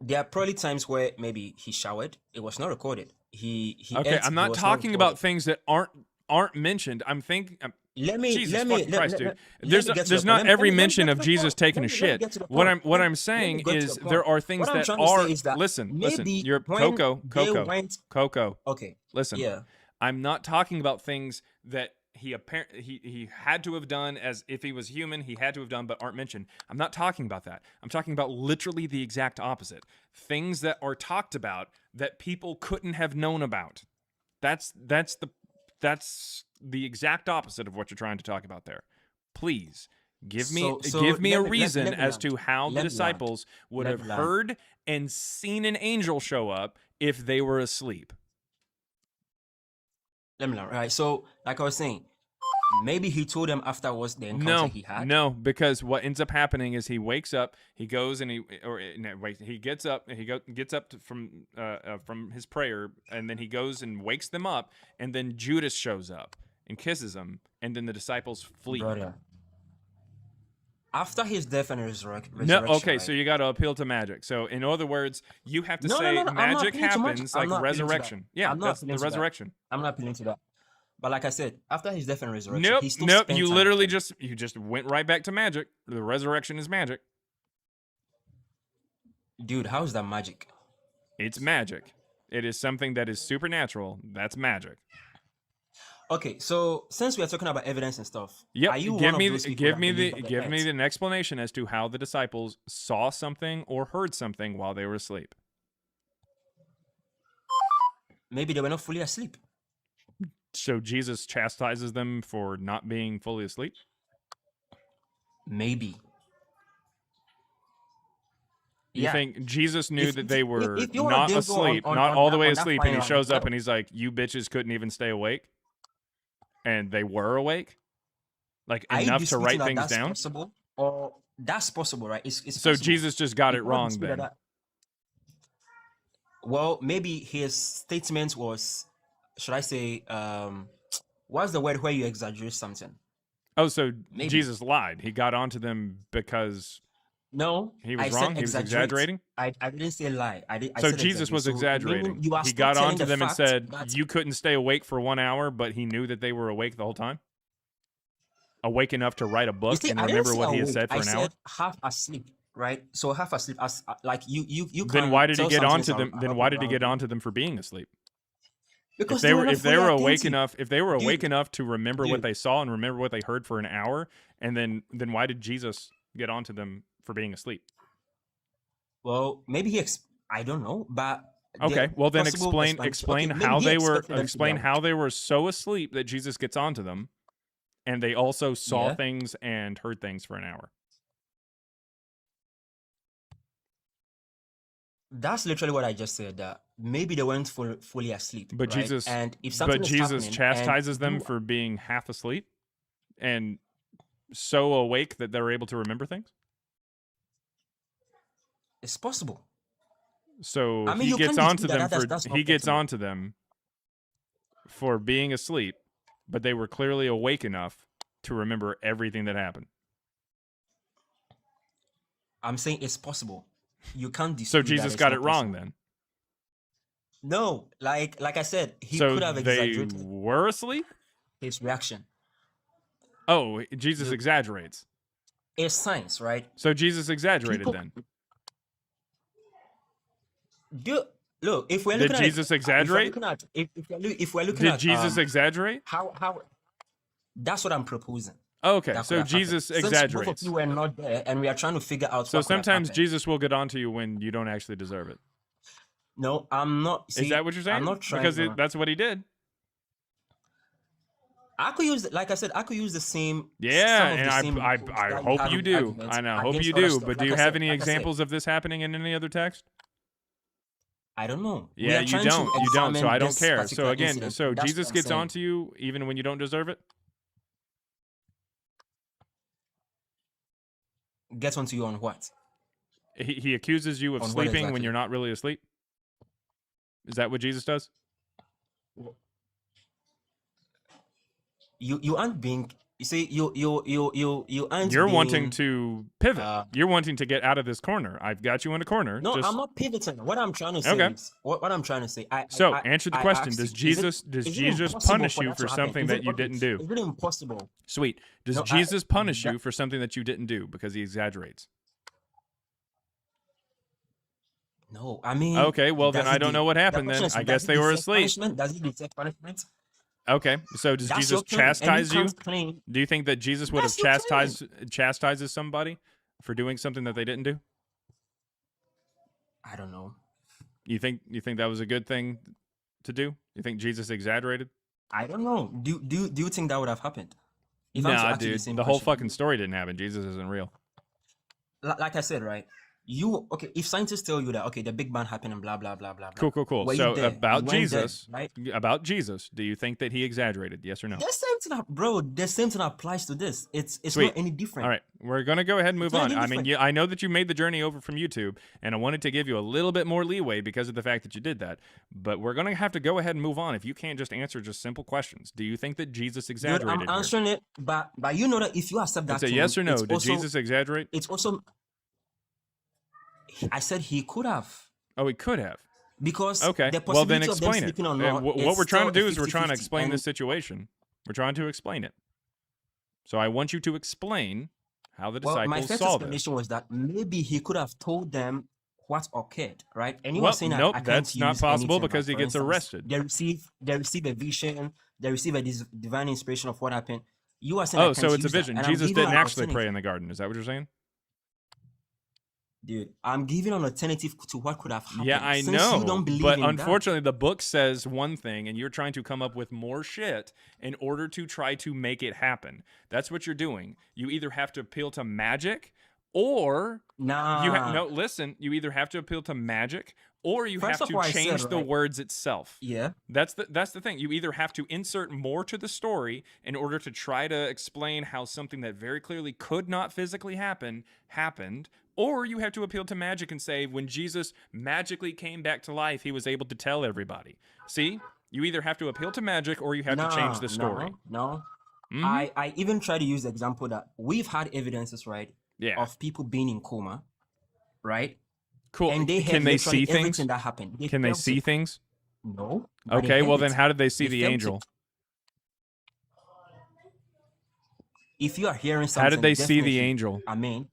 there are probably times where maybe he showered. It was not recorded. He Okay, ate. I'm It not was not talking recorded. about things that aren't mentioned. I'm thinking. Jesus fucking Christ, dude. Let me get to There's the not point. every Let me mention get of to the Jesus point. taking a Let me shit. get to the What point. I'm Let saying me get to is the there point. are things What I'm that trying to are say is that listen. maybe You're when they Coco. went, okay, Listen. yeah, I'm not talking about things that he had to have done as if he was human, he had to have done but aren't mentioned. I'm not talking about that. I'm talking about literally the exact opposite. Things that are talked about that people couldn't have known about. That's the exact opposite of what you're trying to talk about there. Please give me so a let reason me as land. to how the Let me land. disciples would Let have me land. heard and seen an angel show up if they were asleep. Let me land. Right. So, like I was saying, maybe he told them afterwards the encounter he had. No, because what ends up happening is he wakes up, he goes and he gets up, from his prayer, and then he goes and wakes them up, and then Judas shows up and kisses him, and then the disciples flee. Brother. After his death and resurrection. No, okay, right? so you got to appeal to magic. So in other words, you have to No, say I'm not magic appealing to magic. happens I'm like not appealing to that. resurrection. Yeah, I'm not that's the appealing to that. resurrection. I'm not appealing to that. But like I said, after his death and resurrection, Nope, he still nope. spent You time literally with them. just went right back to magic. The resurrection is magic. Dude, how is that magic? It's magic. It is something that is supernatural. That's magic. Okay, so since we are talking about evidence and stuff, Yep. are you Give one me of those people give that me believe the that give me earth- an explanation as to how the disciples saw something or heard something while they were asleep. maybe they were not fully asleep? So Jesus chastises them for not being fully asleep? Maybe. You Yeah. think Jesus knew that they were if you wanna not then go asleep, on not all the way on that asleep, fine and he line, shows up well, and he's like, "You bitches couldn't even stay awake," and they were awake, like are you enough to write disputing that things that's down. possible? Or that's possible, right? It's So possible. Jesus just got You it cannot wrong dispute then. that. Well, maybe his statement was, should I say, what's the word where you exaggerate something? Oh, so Maybe. Jesus lied. He got onto them because No, he was I wrong. said He was exaggerate. exaggerating. I didn't say lie. I So said Jesus was exaggerate. So, meaning exaggerating. you are He still got telling onto the them and fact said, that "You couldn't stay awake for 1 hour," but he knew that they were awake the whole time. Awake enough to write a you book see, and I didn't remember say what he had awake. said for I an hour. said half asleep, right? So half asleep, as like you Then can why did he tell get something onto is them? Then around why did he around get you. onto them for being asleep? Because they were not If they fully were awake attentive. enough, if they were awake Dude, enough to remember what dude. they saw and remember what they heard for an hour, and then why did Jesus get onto them for being asleep? Well, maybe I don't know, but Okay, the well then possible explain explanation. Okay, maybe how he they were expected them to be awake. so asleep that Jesus gets onto them, and they also saw Yeah. things and heard things for an hour. That's literally what I just said. That maybe they weren't fully asleep, But right? Jesus, And if something but is Jesus happening, chastises and them you, for being half asleep and so awake that they're able to remember things. it's possible. So I mean, he you gets can't onto dispute that. them for That's he not gets possible. onto them for being asleep, but they were clearly awake enough to remember everything that happened. I'm saying it's possible. You can't dispute So that Jesus it's got not it wrong possible. then. No, like I said, he So could have they exaggerated were asleep? his reaction. Oh, Jesus Look, exaggerates. it's science, right? So Jesus exaggerated People then. do look if we're Did looking at it, Jesus if we're exaggerate? looking at if we're looking Did at Jesus exaggerate? how that's what I'm proposing. Okay, That could so have happened. Jesus Since both of exaggerates. you were not there, and we are trying to figure out So what could have sometimes happened. Jesus will get onto you when you don't actually deserve it. No, I'm not. Is See, that what you're saying? I'm not trying. Because that's what he did. I could use, like I said, I could use the same. Yeah, some of and the same I loopholes that hope have you in do. arguments And I hope against you other do. stuff. But do Like you I have said, any like I said, examples of this happening in any other text? I don't know. We Yeah, are you trying to don't. You don't. So examine I don't this care. So particular again, incident. so That's what Jesus I'm gets saying. onto you even when you don't deserve it? Get onto you on what? He accuses you of On what sleeping when exactly? you're not really asleep? Is that what Jesus does? You aren't being. You see, you aren't. You're being, wanting to pivot. Uh, You're wanting to get out of this corner. I've got you in a corner. no, Just I'm not pivoting. What I'm trying to say okay. is what I'm trying to say. So answer the I question: asked Does you, Jesus is it Jesus impossible punish for you that for to happen? something Is that it you okay? didn't do? Is it impossible? Sweet. Does No, Jesus punish that, you for something that you didn't do because he exaggerates? no, I mean. Okay, well then Does I it don't know what the happened question then. is, I does guess it they were deserve asleep. punishment? Does it deserve punishment? Okay, so does That's Jesus your claim, and you chastise you? can't claim. Do you think that Jesus would have That's your claim. chastises somebody for doing something that they didn't do? I don't know. You think that was a good thing to do? You think Jesus exaggerated? I don't know. Do you think that would have happened? If I'm to Nah, ask you the dude. same The whole question, fucking story didn't happen. Jesus isn't real. like I said, right? Okay? If scientists tell you that okay, the Big Bang happened and blah blah blah blah blah. Cool, cool, cool. Were you So there? about You weren't there, Jesus, right? do you think that he exaggerated? Yes or no? The same thing, bro. The same thing applies to this. It's Sweet. not any different. All right, we're gonna go ahead and move not on. any I mean, different. I know that you made the journey over from YouTube, and I wanted to give you a little bit more leeway because of the fact that you did that. But we're gonna have to go ahead and move on if you can't just answer just simple questions. Do you think that Jesus Dude, exaggerated? I'm answering it, but you know that if you accept that It's a claim, yes or no. it's Did also, Jesus exaggerate? it's also. I said he could have. Oh, he could have. Because Okay. the Well, then possibility of them explain it. sleeping or not, What is we're trying to still do a is we're trying to 50-50, explain and this situation. We're trying to explain it. So I want you to explain how the well, my disciples first saw this. explanation was that maybe he could have told them what occurred, right? And you Well, were saying that nope, I can't that's not use possible anything, because like, he for gets instance, arrested. They receive a vision, they receive a divine inspiration of what happened. You are saying I Oh, can't so it's a use that, vision. and I'm Jesus giving didn't an actually pray alternative. in the garden. Is that what you're saying? Dude, I'm giving an alternative to what could have happened. Yeah, I Since know. you don't believe But in that. unfortunately, the book says one thing, and you're trying to come up with more shit in order to try to make it happen. That's what you're doing. You either have to appeal to magic, or Nah. no. Listen, you either have to appeal to magic, or you First have of to all, I change said, the right? words itself. Yeah. That's the thing. You either have to insert more to the story in order to try to explain how something that very clearly could not physically happen happened, or you have to appeal to magic and say when Jesus magically came back to life, he was able to tell everybody. See? You either have to appeal to magic or you have to change the story. No. Mhm. I even try to use the example that we've had evidences, right, Yeah. of people being in coma, right? Cool. And they Can heard they literally see things? everything that happened. Can they felt see it. things? No. but they Okay, heard well then it. how did they see They the felt angel? it. If you are hearing something, How did they see the definitely, angel? I mean,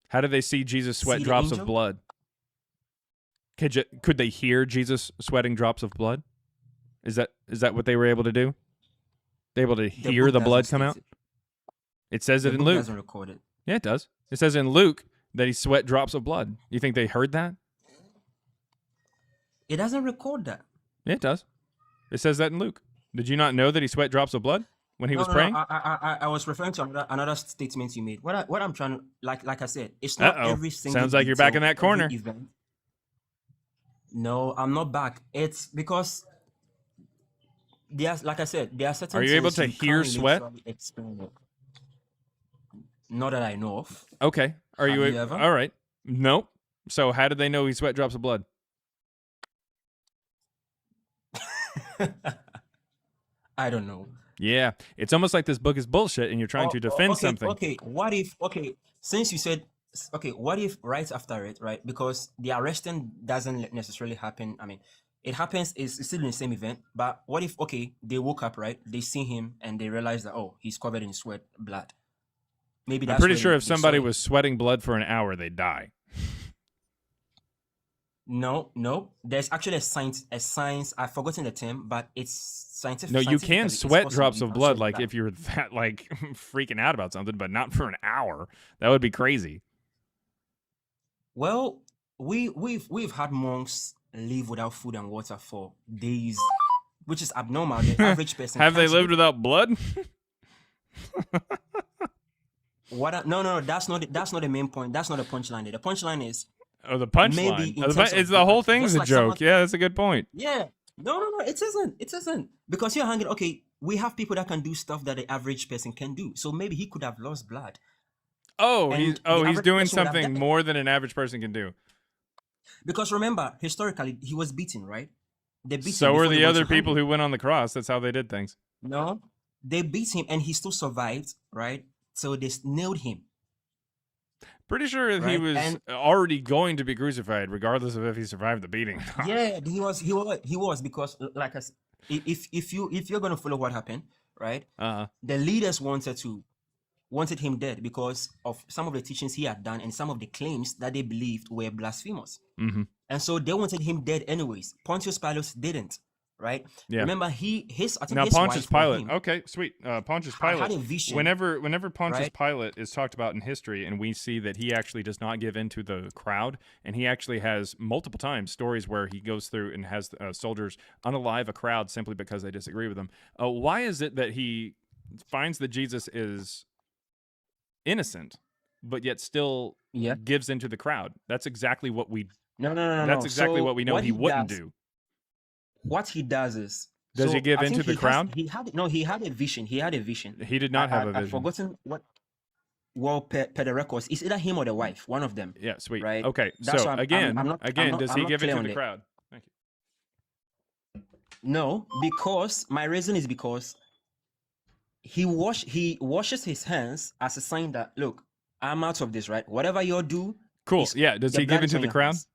How did they see Jesus sweat See the drops of angel? blood? Could they hear Jesus sweating drops of blood? Is that what they were able to do? They able to the hear book the doesn't blood come state out? it. It says The it in book Luke. doesn't record it. Yeah, it does. It says in Luke that he sweat drops of blood. You think they heard that? It doesn't record that. Yeah, it does. It says that in Luke. Did you not know that he sweat drops of blood when he was praying? No. I was referring to another statement you made. What I'm trying to like I said, it's not Uh-oh. every single. Sounds like you're back in detail, that corner. every event. No, I'm not back. It's because there's, like I said, there are certain. Are you able things to hear can't sweat? literally explain it. Not that I know of. Okay. Are Have you, you ever? all right? Nope. So how did they know he sweat drops of blood? I don't know. Yeah, it's almost like this book is bullshit and you're trying to defend okay, something. Okay, what if? Okay, since you said, okay, what if right after it, right? Because the arresting doesn't necessarily happen. I mean, it happens, it's still in the same event. But what if, okay, they woke up, right? They see him and they realize that, oh, he's covered in sweat, blood. Maybe I'm that's pretty where sure if they saw somebody him. was sweating blood for an hour, they'd die. No. There's actually a science. I've forgotten the term, but it's scientific. No, you can Scientifically, it's sweat possible drops you of can blood sweat like blood. if you're that like freaking out about something, but not for an hour. That would be crazy. Well, we've had monks live without food and water for days, which is abnormal. The average person Have they can't lived live. without blood? No, that's not the main point. That's not the punchline. The punchline is Oh, the maybe punchline. in Oh, the terms it's of the whole blood, thing's just a like someone. joke. Yeah, that's a good point. Yeah. No, it isn't. It isn't. Because you're hanging, okay, we have people that can do stuff that the average person can do. So maybe he could have lost blood. Oh, And he's the he's average doing person would have something died. more than an average person can do. Because remember, historically, he was beaten, right? They beat him So before are they the went other to hang people him. who went on the cross. That's how they did things. No, they beat him and he still survived, right? So they nailed him, Pretty sure he right? was And already going to be crucified, regardless of if he survived the beating. yeah, he was because like I said, if you're gonna follow what happened, right? The leaders wanted him dead because of some of the teachings he had done and some of the claims that they believed were blasphemous. Mm-hmm. And so they wanted him dead anyways. Pontius Pilate didn't, right? Yeah. Remember, I think Now his Pontius wife or Pilate. him Okay, sweet. Pontius had Pilate. a vision, Whenever Pontius right? Pilate is talked about in history, and we see that he actually does not give in to the crowd, and he actually has multiple times stories where he goes through and has soldiers unalive a crowd simply because they disagree with him. Why is it that he finds that Jesus is innocent, but yet still Yeah. gives into the crowd? That's exactly what we. No. That's exactly So what we know he wouldn't do. What he does is, Does he give I into think the crowd? He had a vision. He had a vision. He did not have a vision. I've forgotten what. Well, per the records, it's either him or the wife, one of them. Yeah, sweet. Right. Okay, That's so why I'm again, not- does I'm he not give it clear to on the it. crowd? Thank you. No, because my reason is because he washes his hands as a sign that, look, I'm out of this, right? Whatever you do, Cool. is- Yeah. Does the he blood give is into on the your crowd? hands.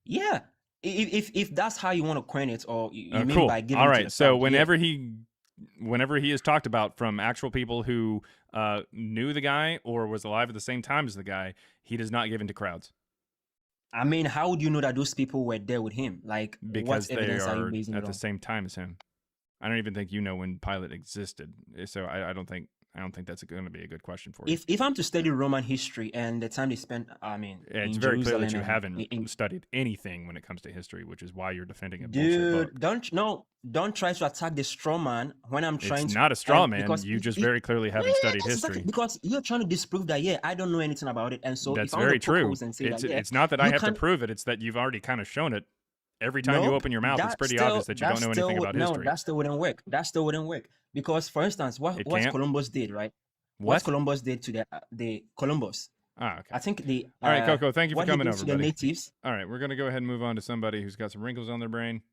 Yeah. If that's how you want to coin it, or you mean Cool. by giving All to right. the So crowd, yeah. whenever he is talked about from actual people who knew the guy or was alive at the same time as the guy, he does not give into crowds I mean, how would you know that those people were there with him? Like, because what they evidence are you are basing it at on? the same time as him. I don't even think you know when Pilate existed. So I don't think that's going to be a good question for you. If I'm to study Roman history and the time they spent, I mean, Yeah, it's in very clear that Jerusalem you and haven't studied anything when it comes to history, which is why you're defending a bullshit book. Dude, don't try to attack the straw man when I'm trying It's to. not a straw and man. because You just if- very clearly haven't studied that's exactly- history. because you're trying to disprove that. Yeah, I don't know anything about it, and so That's if I'm very to poke true. holes and say It's that, yeah, it's not that I you have to can't- prove it. It's that you've already kind of shown it. Every time you Nope, open your mouth, it's that pretty still- obvious that you don't know that still anything would- about no, history. that still wouldn't work. That still wouldn't work because, for instance, what It what can't? Columbus did, right? What? Columbus did to the Columbus. Ah, okay. I think the All right, Coco, thank you for what he coming did over, to the buddy. natives. All right, we're gonna go ahead and move on to somebody who's got some wrinkles on their brain.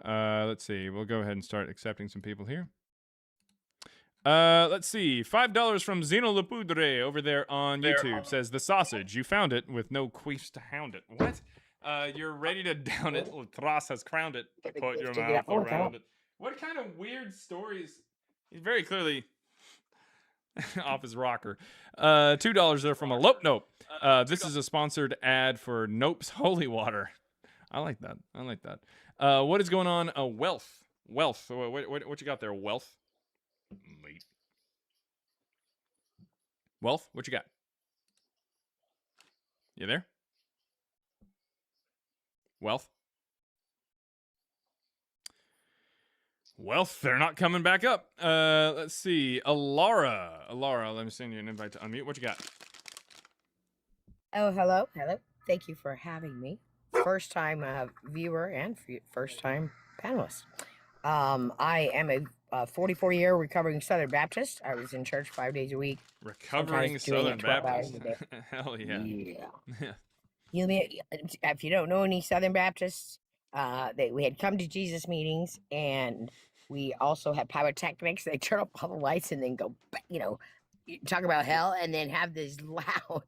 Let's see. We'll go ahead and start accepting some people here. Let's see. $5 from Zeno Lepudre over there on YouTube says the sausage. You found it with no queefs to hound it. What? You're ready to down it. Latras has crowned it. Put your mouth around it. What kind of weird stories? He's very clearly off his rocker. $2 there from a Lope Nope. This is a sponsored ad for Nope's Holy Water. I like that. I like that. What is going on? Wealth. Wealth. What you got there? Wealth. Wait. Wealth. What you got? You there? Wealth. Wealth. They're not coming back up. Let's see. Alara. Let me send you an invite to unmute. What you got? Oh, hello. Thank you for having me. First time viewer and first time panelist. I am a 44-year recovering Southern Baptist. I was in church 5 days a week. Recovering sometimes doing Southern it 12 hours Baptist. a day. Hell yeah. Yeah. If you don't know any Southern Baptists, we had come to Jesus meetings, and we also had pyrotechnics. They turn off all the lights and then go, you talk about hell, and then have this loud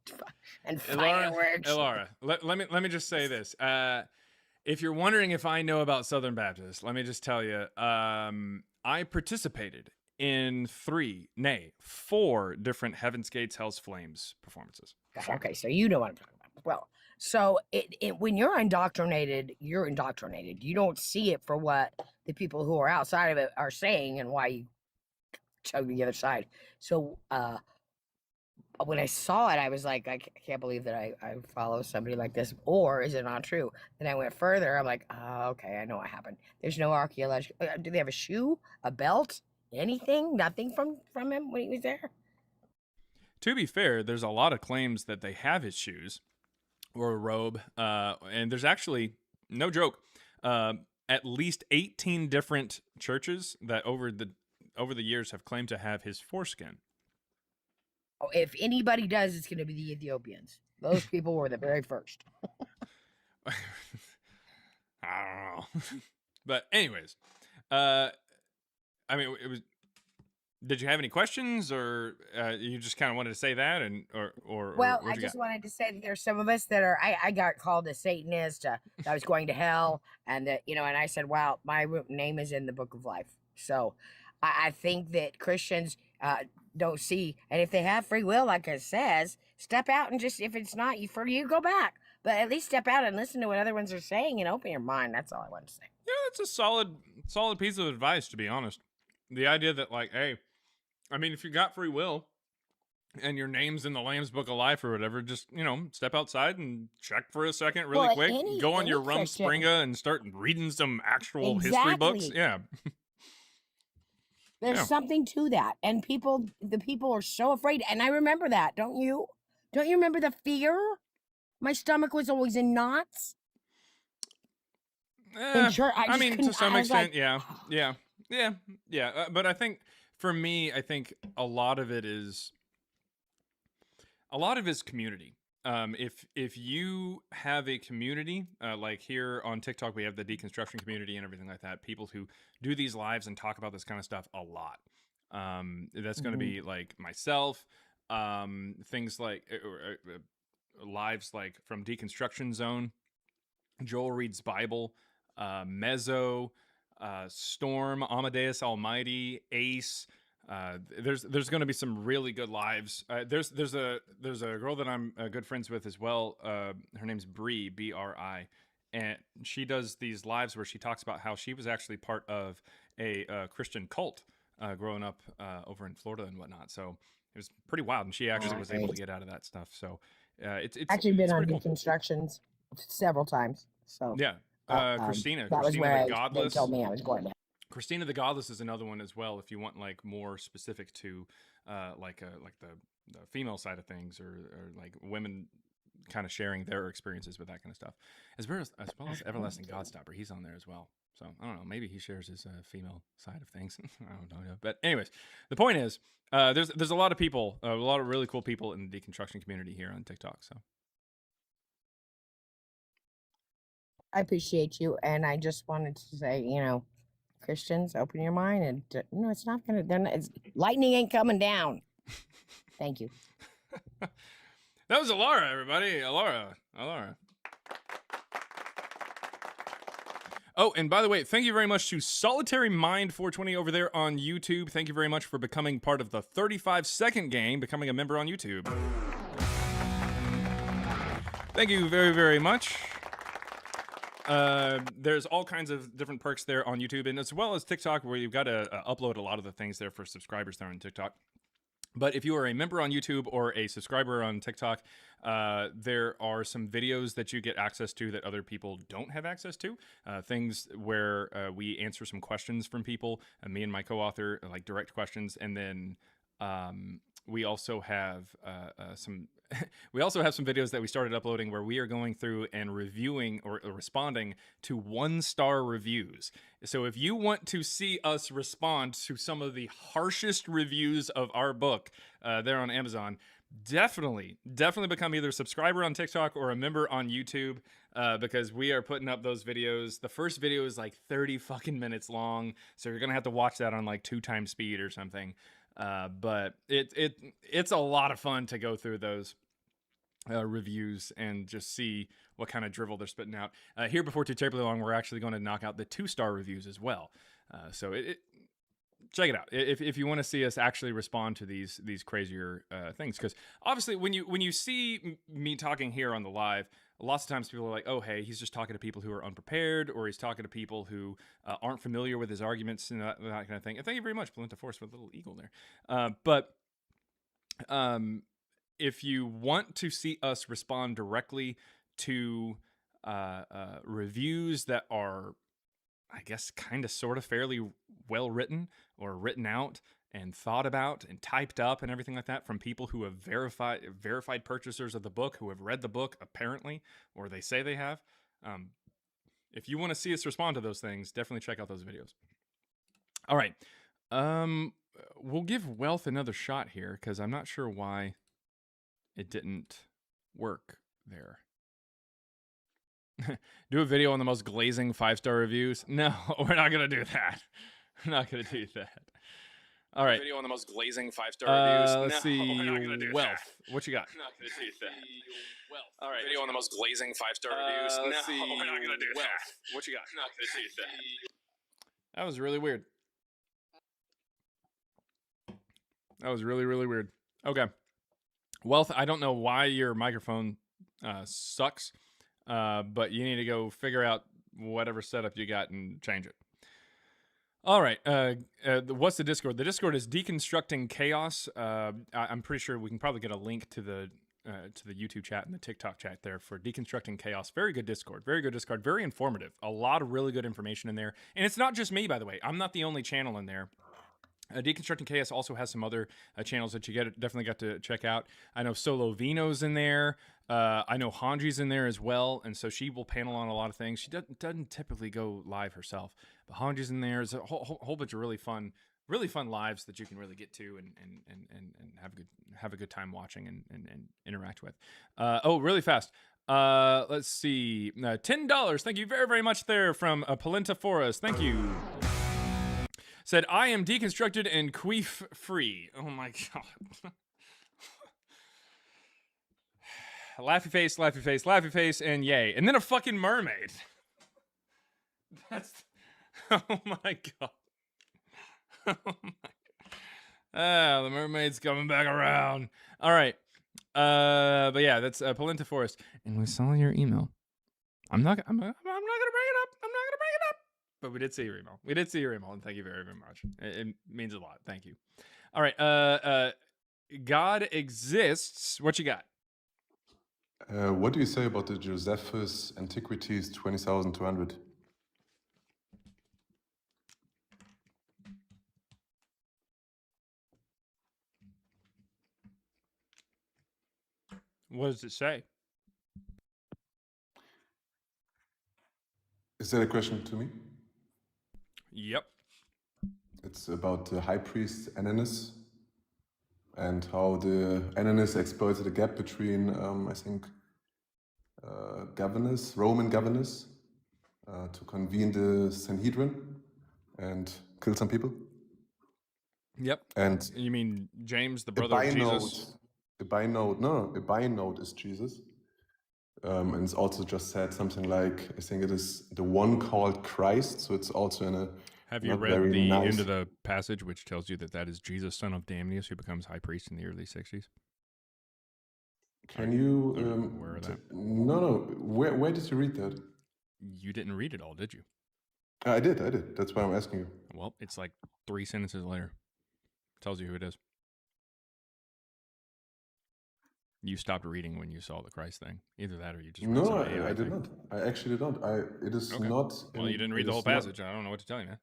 and fireworks. Elara, let me just say this. If you're wondering if I know about Southern Baptist, let me just tell you, I participated in 4 different Heaven's Gates, Hell's Flames performances. Okay, so you know what I'm talking about. Well, so when you're indoctrinated, you're indoctrinated. You don't see it for what the people who are outside of it are saying and why you chug the other side. So when I saw it, I was like, I can't believe that I follow somebody like this, or is it not true? Then I went further. I'm like, oh, okay, I know what happened. There's no archaeological. Do they have a shoe, a belt, anything? Nothing from him when he was there. To be fair, there's a lot of claims that they have his shoes or a robe, and there's actually, no joke, at least 18 different churches that over the years have claimed to have his foreskin. Oh, if anybody does, it's going to be the Ethiopians. Those people were the very first. I don't know. But anyways, I mean, it was. Did you have any questions, or you just kind of wanted to say that, and or Well, what I you just got? wanted to say that there's some of us that are. I got called a Satanist. That I was going to hell, and that and I said, "Well, my name is in the book of life." So, I think that Christians don't see, and if they have free will, like it says, step out and just if it's not for you, go back. But at least step out and listen to what other ones are saying and open your mind. That's all I want to say. Yeah, that's a solid piece of advice, to be honest. The idea that, like, hey, I mean, if you got free will and your name's in the Lamb's Book of Life or whatever, just, step outside and check for a second really Well, quick. Go on any your Christian, Rumspringa and start reading some actual history books. exactly. Yeah. There's Yeah. something to that, and the people are so afraid. And I remember that, don't you? Don't you remember the fear? My stomach was always in knots. In church, I mean, to couldn't. some I was like, extent, yeah. But I think for me, a lot of it is community. If you have a community, like here on TikTok, we have the deconstruction community and everything like that. People who do these lives and talk about this kind of stuff a lot. That's going to be like myself. Things like lives like from Deconstruction Zone, Joel Reads Bible, Mezzo, Storm, Amadeus Almighty, Ace. There's going to be some really good lives. There's a girl that I'm good friends with as well. Her name's Bree, Bri, and she does these lives where she talks about how she was actually part of a Christian cult growing up over in Florida and whatnot. So it was pretty wild, and she actually was able to get out of that stuff. So it's actually been on pretty cool. deconstructions several times. So Yeah, Christina that was where the they Godless. told me I was going to. Christina the Godless is another one as well. If you want like more specific to like the female side of things, or like women kind of sharing their experiences with that kind of stuff, as well as Everlasting Godstopper, he's on there as well. So I don't know, maybe he shares his female side of things. I don't know, but anyways, the point is, there's a lot of people, a lot of really cool people in the deconstruction community here on TikTok. So I appreciate you, and I just wanted to say, Christians, open your mind, and it's not gonna. Lightning ain't coming down. Thank you. that was Alara, everybody. Alara. Oh, and by the way, thank you very much to Solitary Mind 420 over there on YouTube. Thank you very much for becoming part of the 35-second gang, becoming a member on YouTube. Thank you very, very much. There's all kinds of different perks there on YouTube, and as well as TikTok, where you've got to upload a lot of the things there for subscribers there on TikTok. But if you are a member on YouTube or a subscriber on TikTok, there are some videos that you get access to that other people don't have access to. Things where we answer some questions from people, me and my co-author, like direct questions, and then we also have some videos that we started uploading where we are going through and reviewing or responding to 1-star reviews. So if you want to see us respond to some of the harshest reviews of our book there on Amazon, definitely become either a subscriber on TikTok or a member on YouTube, because we are putting up those videos. The first video is like 30 fucking minutes long, so you're gonna have to watch that on like 2x speed or something. But it's a lot of fun to go through those. reviews and just see what kind of drivel they're spitting out. Here before too terribly long, we're actually going to knock out the 2-star reviews as well. So check it out if you want to see us actually respond to these crazier things, because obviously when you see me talking here on the live, lots of times people are like, oh hey, he's just talking to people who are unprepared, or he's talking to people who aren't familiar with his arguments and that kind of thing. And thank you very much, Polenta Force, for the little eagle there. But if you want to see us respond directly to reviews that are, I guess, kind of sort of fairly well written or written out and thought about and typed up and everything like that from people who have verified purchasers of the book, who have read the book apparently, or they say they have. If you want to see us respond to those things, definitely check out those videos. All right. We'll give Wealth another shot here because I'm not sure why it didn't work there. Do a video on the most glazing 5-star reviews? No, we're not going to do that. We're not going to do that. All right. Video on the most glazing 5-star reviews? Let's see. We're not gonna do Wealth. that. What you got? We're not going to do that. All right. Video on the most glazing 5-star reviews? Let's see. We're not going to do Wealth. that. What you got? We're not going to do that. That was really weird. That was really, really weird. Okay. Wealth, I don't know why your microphone sucks, but you need to go figure out whatever setup you got and change it. All right. What's the Discord? The Discord is Deconstructing Chaos. I'm pretty sure we can probably get a link to the YouTube chat and the TikTok chat there for Deconstructing Chaos. Very good Discord. Very good Discord. Very informative. A lot of really good information in there. And it's not just me, by the way. I'm not the only channel in there. Deconstructing Chaos also has some other channels that you definitely got to check out. I know Solo Vino's in there. I know Hanji's in there as well, and so she will panel on a lot of things. She doesn't typically go live herself, but Hanji's in there. There's a whole bunch of really fun lives that you can really get to and have a good time watching and interact with. Really fast. Let's see. $10. Thank you very, very much there from Polenta Forest. Thank you. Said, I am deconstructed and queef free. Oh my God. Laughy face, laughy face, laughy face, and yay. And then a fucking mermaid. That's. Oh my God. Oh my God. The mermaid's coming back around. All right. But yeah, that's Polenta Forest. And we saw your email. I'm not gonna bring it up. I'm not gonna bring it up. But we did see your email. We did see your email, and thank you very, very much. It means a lot. Thank you. All right. God exists. What you got? What do you say about the Josephus Antiquities 20,200? What does it say? Is that a question to me? Yep. It's about the high priest Ananias and how the Ananias exploited the gap between, I think, Roman governors, to convene the Sanhedrin and kill some people. Yep. And you mean James, the brother of Jesus? A binode is Jesus. And it's also just said something like, I think it is the one called Christ. So it's also in a. Have you read the end of the passage, which tells you that is Jesus, son of Damnius, who becomes high priest in the early 60s? Can you? Where are that? No. Where did you read that? You didn't read it all, did you? I did. That's why I'm asking you. Well, it's like 3 sentences later. Tells you who it is. You stopped reading when you saw the Christ thing. Either that or you just read No, some AI I did thing. not. I actually don't. It is Okay. not. Well, you didn't read the whole passage. I don't know what to tell you, man.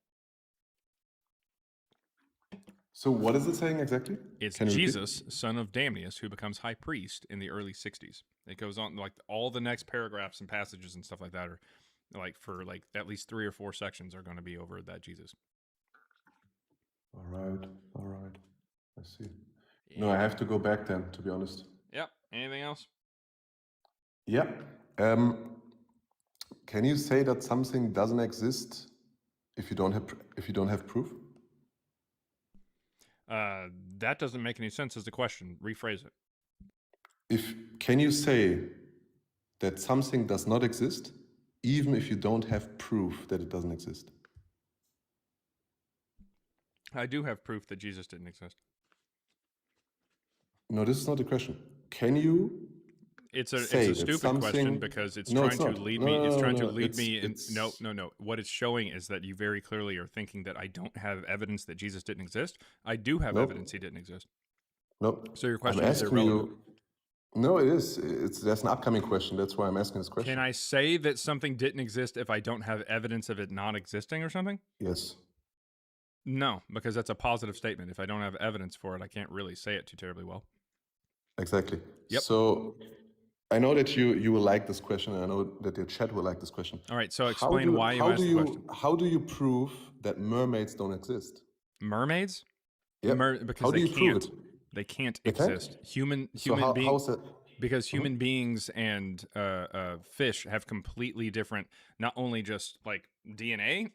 So what is it saying exactly? It's Can you repeat? Jesus, son of Damnius, who becomes high priest in the early 60s. It goes on, like, all the next paragraphs and passages and stuff like that are, like, for, like, at least 3 or 4 sections are going to be over that Jesus. All right. I see. No, I have to go back then, to be honest. Yep. Anything else? Yeah. Can you say that something doesn't exist if you don't have proof? That doesn't make any sense as a question. Rephrase it. Can you say that something does not exist, even if you don't have proof that it doesn't exist? I do have proof that Jesus didn't exist. No, this is not the question. Can you It's say a that stupid question something... because it's No, trying it's to not. lead No, me. no, It's no, trying to no, lead me in. No, it's... no, no. What it's showing is that you very clearly are thinking that I don't have evidence that Jesus didn't exist. I do have Nope. evidence he didn't exist. Nope. So your I'm question is asking irrelevant. you... No, it is. That's an upcoming question. That's why I'm asking this question. Can I say that something didn't exist if I don't have evidence of it not existing or something? Yes. No, because that's a positive statement. If I don't have evidence for it, I can't really say it too terribly well. Exactly. Yep. So I know that you will like this question, and I know that your chat will like this question. All right, so explain why you asked the question. How do you prove that mermaids don't exist? Mermaids? Yep. Because How do they you prove can't. it? They can't They can't? exist. Human So beings. how's that? Because human beings and fish have completely different, not only just like DNA,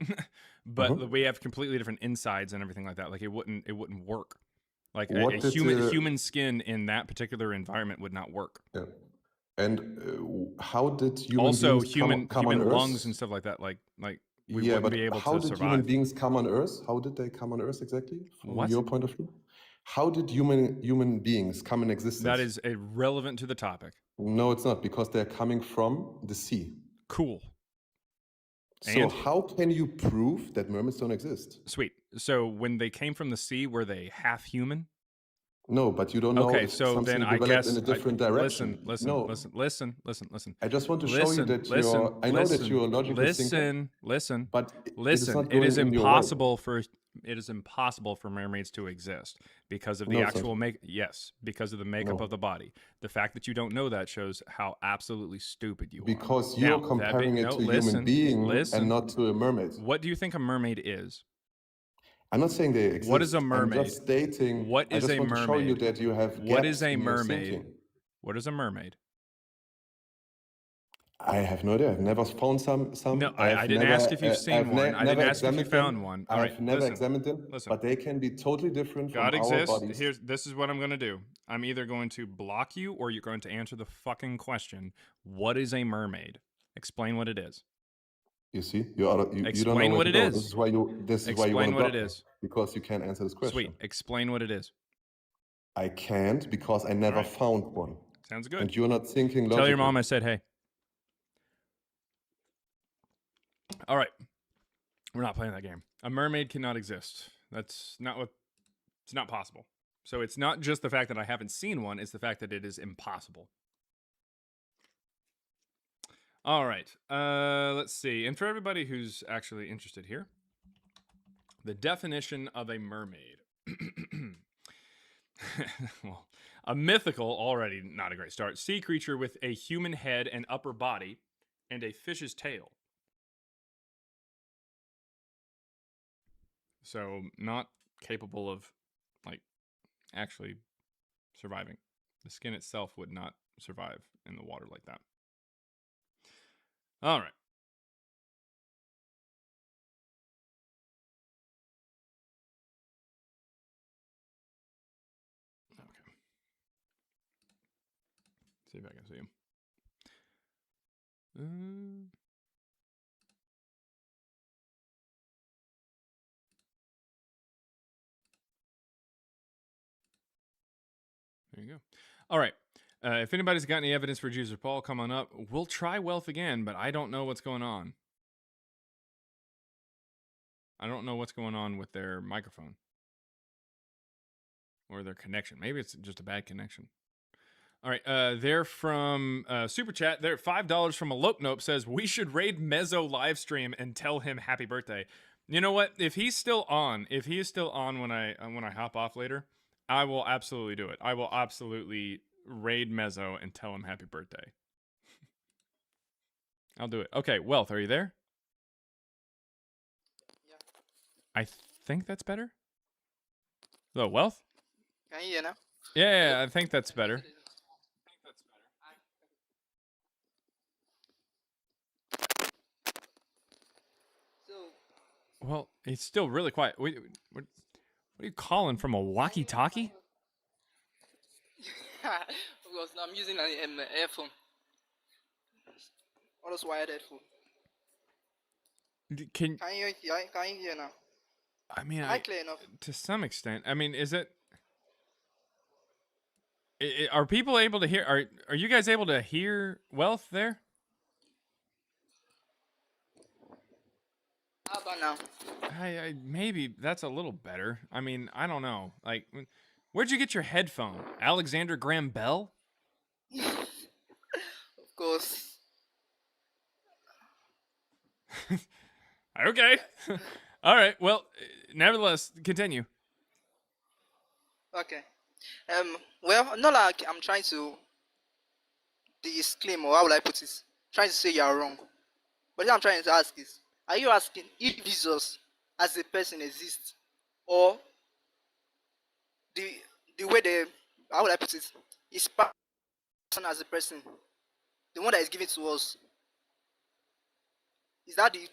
but we have completely different insides and everything like that. Like it wouldn't work. Like a human skin in that particular environment would not work. Yeah. And how did human Also, beings come on human Earth? lungs and stuff like that. Like we Yeah, wouldn't but be able how to did survive. human beings come on Earth? How did they come on Earth exactly? From What? your point of view? How did human beings come in existence? That is irrelevant to the topic. No, it's not, because they're coming from the sea. Cool. So And? how can you prove that mermaids don't exist? Sweet. So when they came from the sea, were they half human? No, but you don't know Okay, if so something then I developed guess in a different direction. Listen. I just want to show you that you're... I know that you're a logical thinker. Listen. But it is Listen. not It is going in your way. impossible for mermaids to exist because of the No, it's actual not. because of the makeup No. of the body. The fact that you don't know that shows how absolutely stupid you are. Because Now, you're that comparing being- it no, to a listen, human being listen. and not to a mermaid. What do you think a mermaid is? I'm not saying they exist. What is a mermaid? I'm just stating... What I is just a want to show you mermaid? that you have What gaps is a in your mermaid? thinking. What is a mermaid? I have no idea. I've never found some. No, I didn't ask if you've seen one. I didn't ask if you examined found them. one. All I've right, never listen, examined them, listen. but they can be totally different God from our exists. bodies. This is what I'm going to do. I'm either going to block you or you're going to answer the fucking question. What is a mermaid? Explain what it is. You see, you don't know Explain where what to it go. is. This is why you want Explain to what block it me, is. because you can't answer this question. Sweet. Explain what it is. I can't because I never right. found one. Sounds good. And you're not thinking logically. Tell your mom I said hey. All right. We're not playing that game. A mermaid cannot exist. That's not what... It's not possible. So it's not just the fact that I haven't seen one, it's the fact that it is impossible. All right. Let's see. And for everybody who's actually interested here, the definition of a mermaid. Well, a mythical, already not a great start, sea creature with a human head and upper body and a fish's tail. So not capable of, like, actually surviving. The skin itself would not survive in the water like that. All right. Okay. See if I can see him. There you go. All right. If anybody's got any evidence for Jesus or Paul, come on up. We'll try wealth again, but I don't know what's going on. I don't know what's going on with their microphone or their connection. Maybe it's just a bad connection. All right. They're from Super Chat. They're $5 from Elope Nope says, we should raid Mezzo live stream and tell him happy birthday. You know what? If he's still on, when I hop off later, I will absolutely do it. I will absolutely raid Mezzo and tell him happy birthday. I'll do it. Okay, Wealth, are you there? Yeah. I think that's better. Hello, Wealth? Can you hear now? Yeah, I think that's better. Well, it's still really quiet. What are you calling from, a walkie-talkie? because I'm using an earphone. All those wired headphone. Can Can you hear? Can you hear now? I mean, Am I clear enough? to some extent. I mean, is it? Are people able to hear? Are you guys able to hear Wealth there? How about now? I maybe that's a little better. I mean, I don't know. Like, where'd you get your headphone? Alexander Graham Bell? Of course. Okay. All right. Well, nevertheless, continue. Okay. Well, not like I'm trying to disclaim, or how will I put it? Trying to say you are wrong. But what I'm trying to ask is, are you asking if Jesus as a person exists, or the way the how will I put it? Is person as a person, the one that is given to us, is that the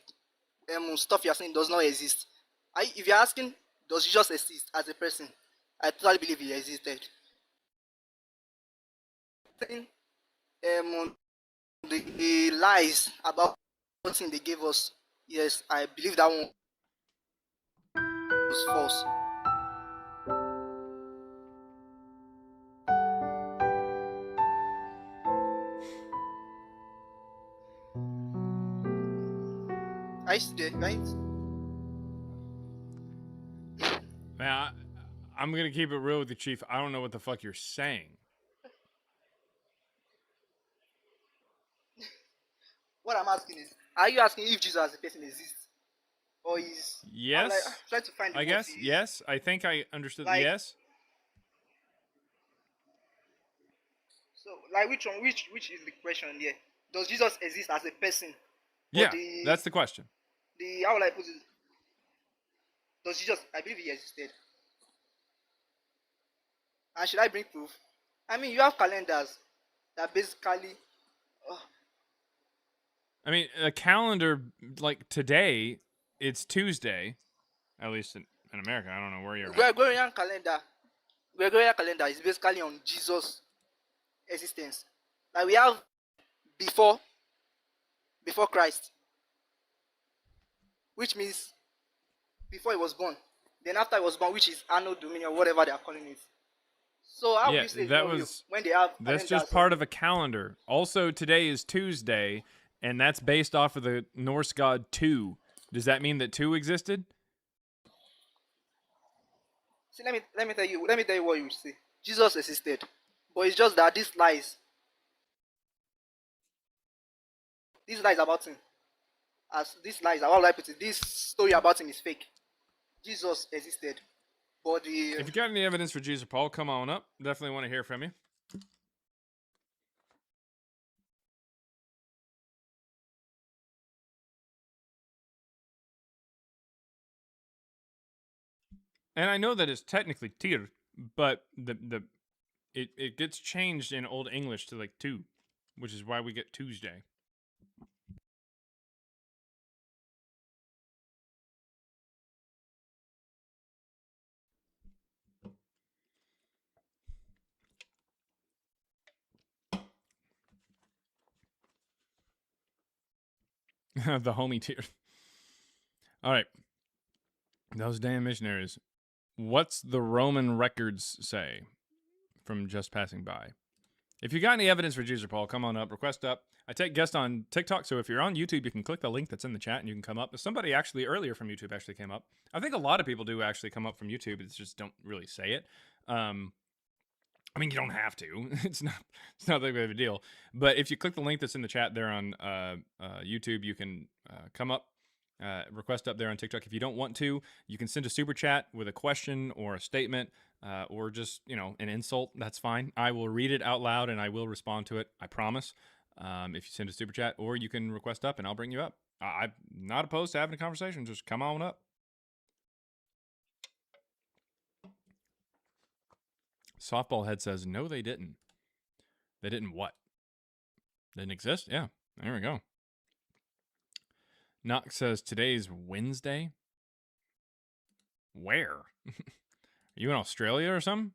stuff you're saying does not exist? If you're asking, does Jesus exist as a person? I totally believe he existed. Um, the lies about something they gave us, yes, I believe that one was false. Are you still there, right? Now, I'm gonna keep it real with you, Chief. I don't know what the fuck you're saying. What I'm asking is, are you asking if Jesus as a person exists, or is I'm like Yes. trying to find the I words guess. to use. Yes. I think I understood. Like, Yes. so, like, which one? Which is the question here? Does Jesus exist as a person? Or Yeah. That's the question. the how will I put it? Does Jesus? I believe he existed. And should I bring proof? I mean, you have calendars that basically. I mean, a calendar like today, it's Tuesday, at least in America. I don't know where you're at. Gregorian calendar is basically on Jesus' existence. Like we have before Christ, which means before he was born. Then after he was born, which is Anno Domini or whatever they are calling it. So how Yeah, will you say it's that not real was. when they have That's calendars just part of a calendar. Also, today is Tuesday, and that's based off of the Norse god Tu. Does that mean that Tu existed? See, let me tell you what you say. Jesus existed, but it's just that these lies about him, this story about him is fake. Jesus existed, but If you got any evidence for Jesus Paul, come on up. Definitely want to hear from you. And I know that it's technically tir, but it gets changed in Old English to like two, which is why we get Tuesday. The homie tier. All right. Those damn missionaries. What's the Roman records say from just passing by? If you got any evidence for Jesus Paul, come on up, request up. I take guests on TikTok, so if you're on YouTube, you can click the link that's in the chat and you can come up. Somebody actually earlier from YouTube actually came up. I think a lot of people do actually come up from YouTube. It's just don't really say it. I mean, you don't have to. It's not that big of a deal. But if you click the link that's in the chat there on YouTube, you can come up, request up there on TikTok. If you don't want to, you can send a super chat with a question or a statement or just, an insult. That's fine. I will read it out loud and I will respond to it. I promise. If you send a super chat, or you can request up and I'll bring you up. I'm not opposed to having a conversation. Just come on up. Softball Head says, no, they didn't. They didn't what? Didn't exist? Yeah, there we go. Knox says, today's Wednesday? Where? Are you in Australia or something?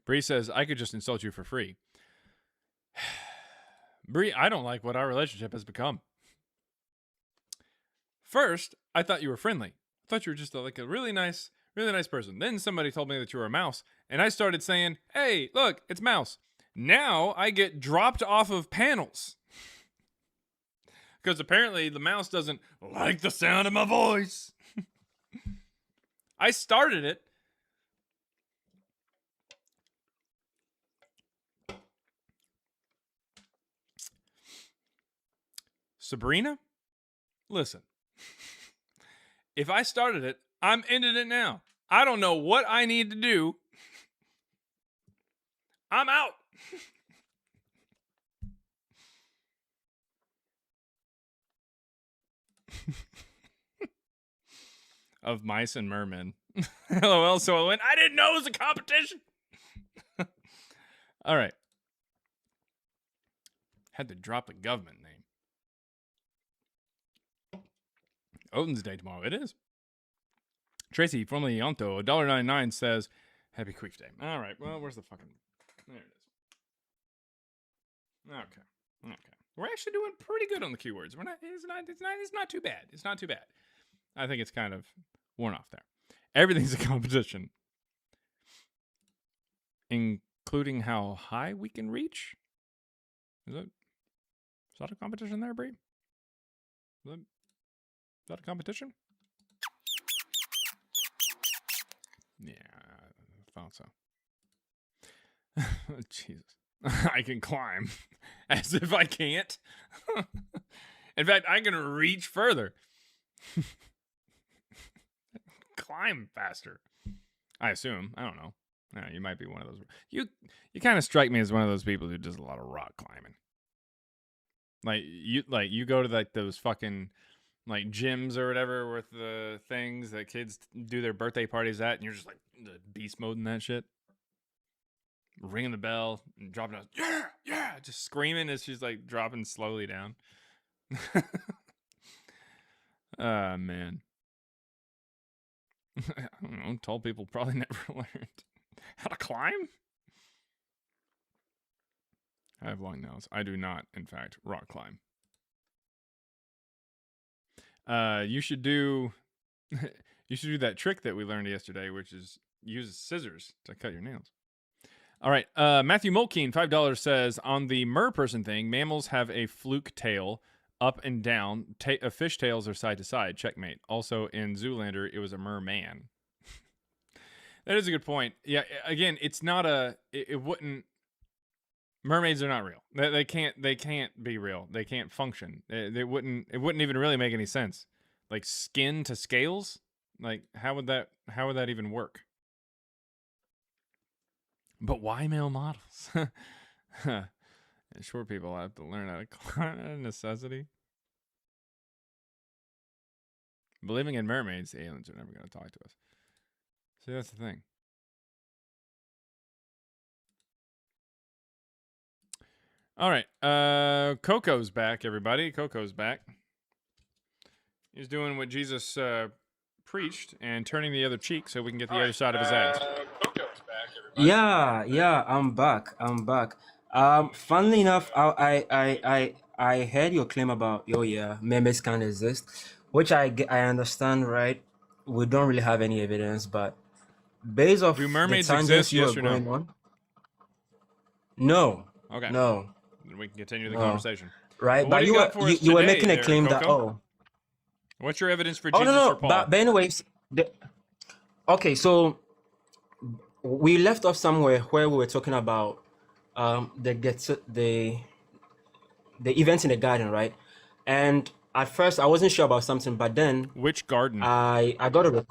Bree says, I could just insult you for free. Bree, I don't like what our relationship has become. First, I thought you were friendly. I thought you were just like a really nice person. Then somebody told me that you were a mouse, and I started saying, hey, look, it's Mouse. Now I get dropped off of panels. Because apparently the mouse doesn't like the sound of my voice. I started it. Sabrina, listen. If I started it, I'm ending it now. I don't know what I need to do. I'm out. Of mice and mermen. LOL, so I went, I didn't know it was a competition. All right. Had to drop a government name. Odin's Day tomorrow. It is. Tracy, formerly Yonto, $1.99 says, Happy Queef Day. All right. Well, where's the fucking... There it is. Okay. We're actually doing pretty good on the keywords. It's not too bad. It's not too bad. I think it's kind of worn off there. Everything's a competition. Including how high we can reach? Is that a competition there, Bree? Is that a competition? Yeah, I thought so. Jesus. I can climb. As if I can't. In fact, I can reach further. Climb faster. I assume. I don't know. You might be one of those. You kind of strike me as one of those people who does a lot of rock climbing. Like you go to like those fucking like gyms or whatever with the things that kids do their birthday parties at, and you're just like the beast mode in that shit. Ringing the bell and dropping out, yeah, just screaming as she's like dropping slowly down. Man. I don't know, tall people probably never learned how to climb. I have long nails. I do not, in fact, rock climb. You should do that trick that we learned yesterday, which is use scissors to cut your nails. All right. Matthew Molkeen, $5 says, on the mer-person thing, mammals have a fluke tail up and down. Fish tails are side to side. Checkmate. Also, in Zoolander, it was a merman. That is a good point. Yeah, again, it's not a... It wouldn't... Mermaids are not real. They can't be real. They can't function. It wouldn't even really make any sense. Like skin to scales? Like how would that even work? But why male models? Short people have to learn how to climb. A necessity. Believing in mermaids, the aliens are never going to talk to us. See, that's the thing. All right. Coco's back, everybody. Coco's back. He's doing what Jesus preached and turning the other cheek so we can get the other side of his ass. Coco's back, everybody. Yeah, I'm back. Funnily enough, I heard your claim about mermaids can't exist, which I understand, right? We don't really have any evidence, but based off do mermaids the exist? you Yes are or no? going on, no. Okay. No. Then we can continue the No. conversation. Right, Well, what but do you got were for us you were today making a there, claim that Coco? What's your evidence for oh Jesus no or Paul? but anyways, okay, so we left off somewhere where we were talking about the events in the garden, right? And at first I wasn't sure about something, but then which garden? I got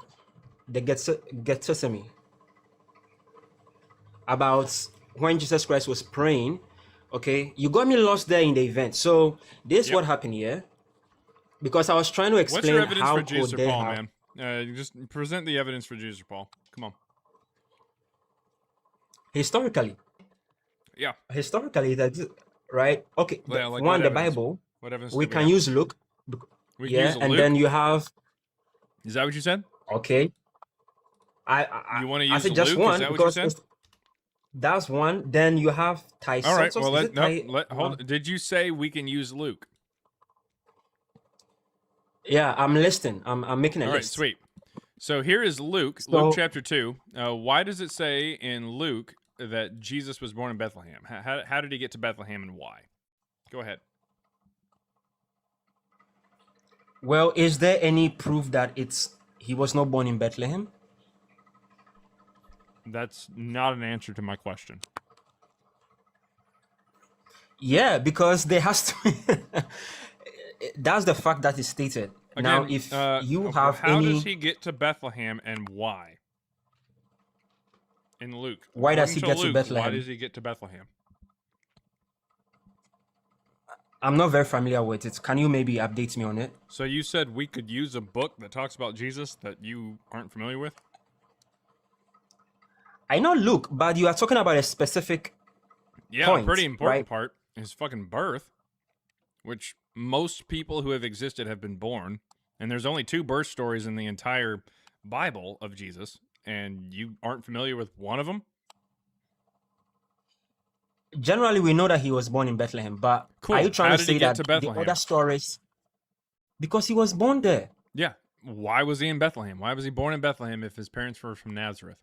the Gethsemane, about when Jesus Christ was praying. Okay, you got me lost there in the event. So this is what happened here, because I was trying to What's explain your evidence how for Jesus could or they Paul, have. man? Just present the evidence for Jesus or Paul. Come on. Historically, that right? Okay, Yeah, like one, what the evidence? Bible. What evidence We do we can have? use Luke. We can Yeah, use and Luke? then you have. Is that what you said? Okay. You want to I use said just Luke? Is one that what you because said? That's one. Then you have All right. Well, Is it hold. Did you say we can use Luke? Yeah, I'm listing. I'm making a All right, list. sweet. So here is Luke, Luke chapter 2. Why does it say in Luke that Jesus was born in Bethlehem? How did he get to Bethlehem and why? Go ahead. Well, is there any proof that he was not born in Bethlehem? That's not an answer to my question. Yeah, because there has to. That's the fact that is stated. Again, now, if you have how any, does he get to Bethlehem and why? In Luke. Why does According he get to Luke, Bethlehem? Why does he get to Bethlehem? I'm not very familiar with it. Can you maybe update me on it? So you said we could use a book that talks about Jesus that you aren't familiar with? I know Luke, but you are talking about a specific point, a pretty important right? part. His fucking birth, which most people who have existed have been born. And there's only 2 birth stories in the entire Bible of Jesus. And you aren't familiar with one of them? Generally, we know that he was born in Bethlehem, but Cool. are you trying How to did he say get that to the Bethlehem? other stories? Because he was born there. Yeah. Why was he in Bethlehem? Why was he born in Bethlehem if his parents were from Nazareth?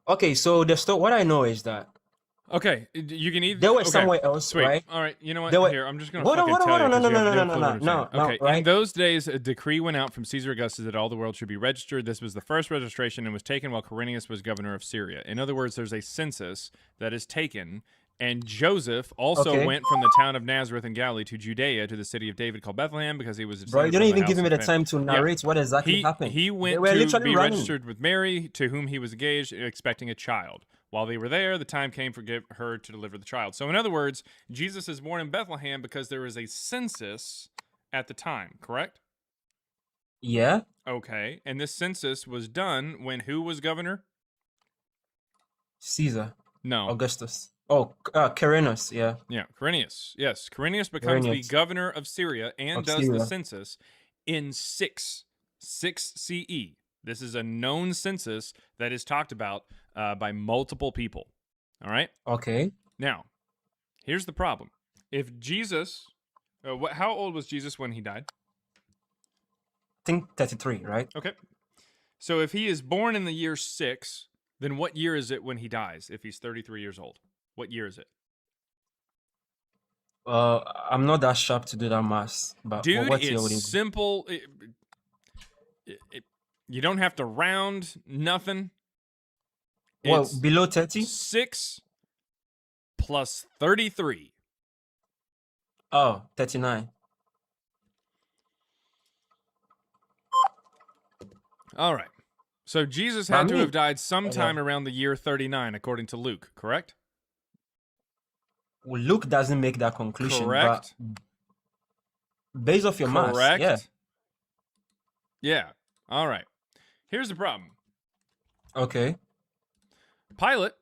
Okay, so what I know is that Okay, you can either. they were okay, somewhere else, sweet. right? All right, you know what? They were- Here, I'm just gonna Hold on, fucking hold on, tell hold on, you. 'cause you no, have no, clue no, what I'm no, saying. no, Okay, right? in those days, a decree went out from Caesar Augustus that all the world should be registered. This was the first registration and was taken while Quirinius was governor of Syria. In other words, there's a census that is taken, and Joseph also Okay. went from the town of Nazareth in Galilee to Judea to the city of David called Bethlehem because he was. a Bro, you descendant don't from even the give house me of the David. time to narrate what exactly happened. He They went were to literally be running. registered with Mary, to whom he was engaged, expecting a child. While they were there, the time came for her to deliver the child. So, in other words, Jesus is born in Bethlehem because there was a census at the time, correct? Yeah, Okay. And this census was done when who was governor? Caesar, No. Augustus. Oh, Quirinius, yeah. Yeah, Quirinius. Yes, Quirinius becomes the Quirinius. governor of Syria and Of does the Syria. census in 6 CE. This is a known census that is talked about by multiple people. All right? Okay. Now, here's the problem. If Jesus, how old was Jesus when he died? I think 33, right? Okay. So if he is born in the year 6, then what year is it when he dies if he's 33 years old? What year is it? I'm not that sharp to do that math, but Dude, what year would it's it be? simple. You don't have to round nothing. Well, It's below 30? 6 plus 33. Oh, 39. All right. So Jesus But I had to mean- have died sometime Okay. around the year 39, according to Luke, correct? Well, Luke doesn't make that conclusion, Correct. but based off your math, Correct. yeah. Yeah. All right. Here's the problem. Okay. Pilate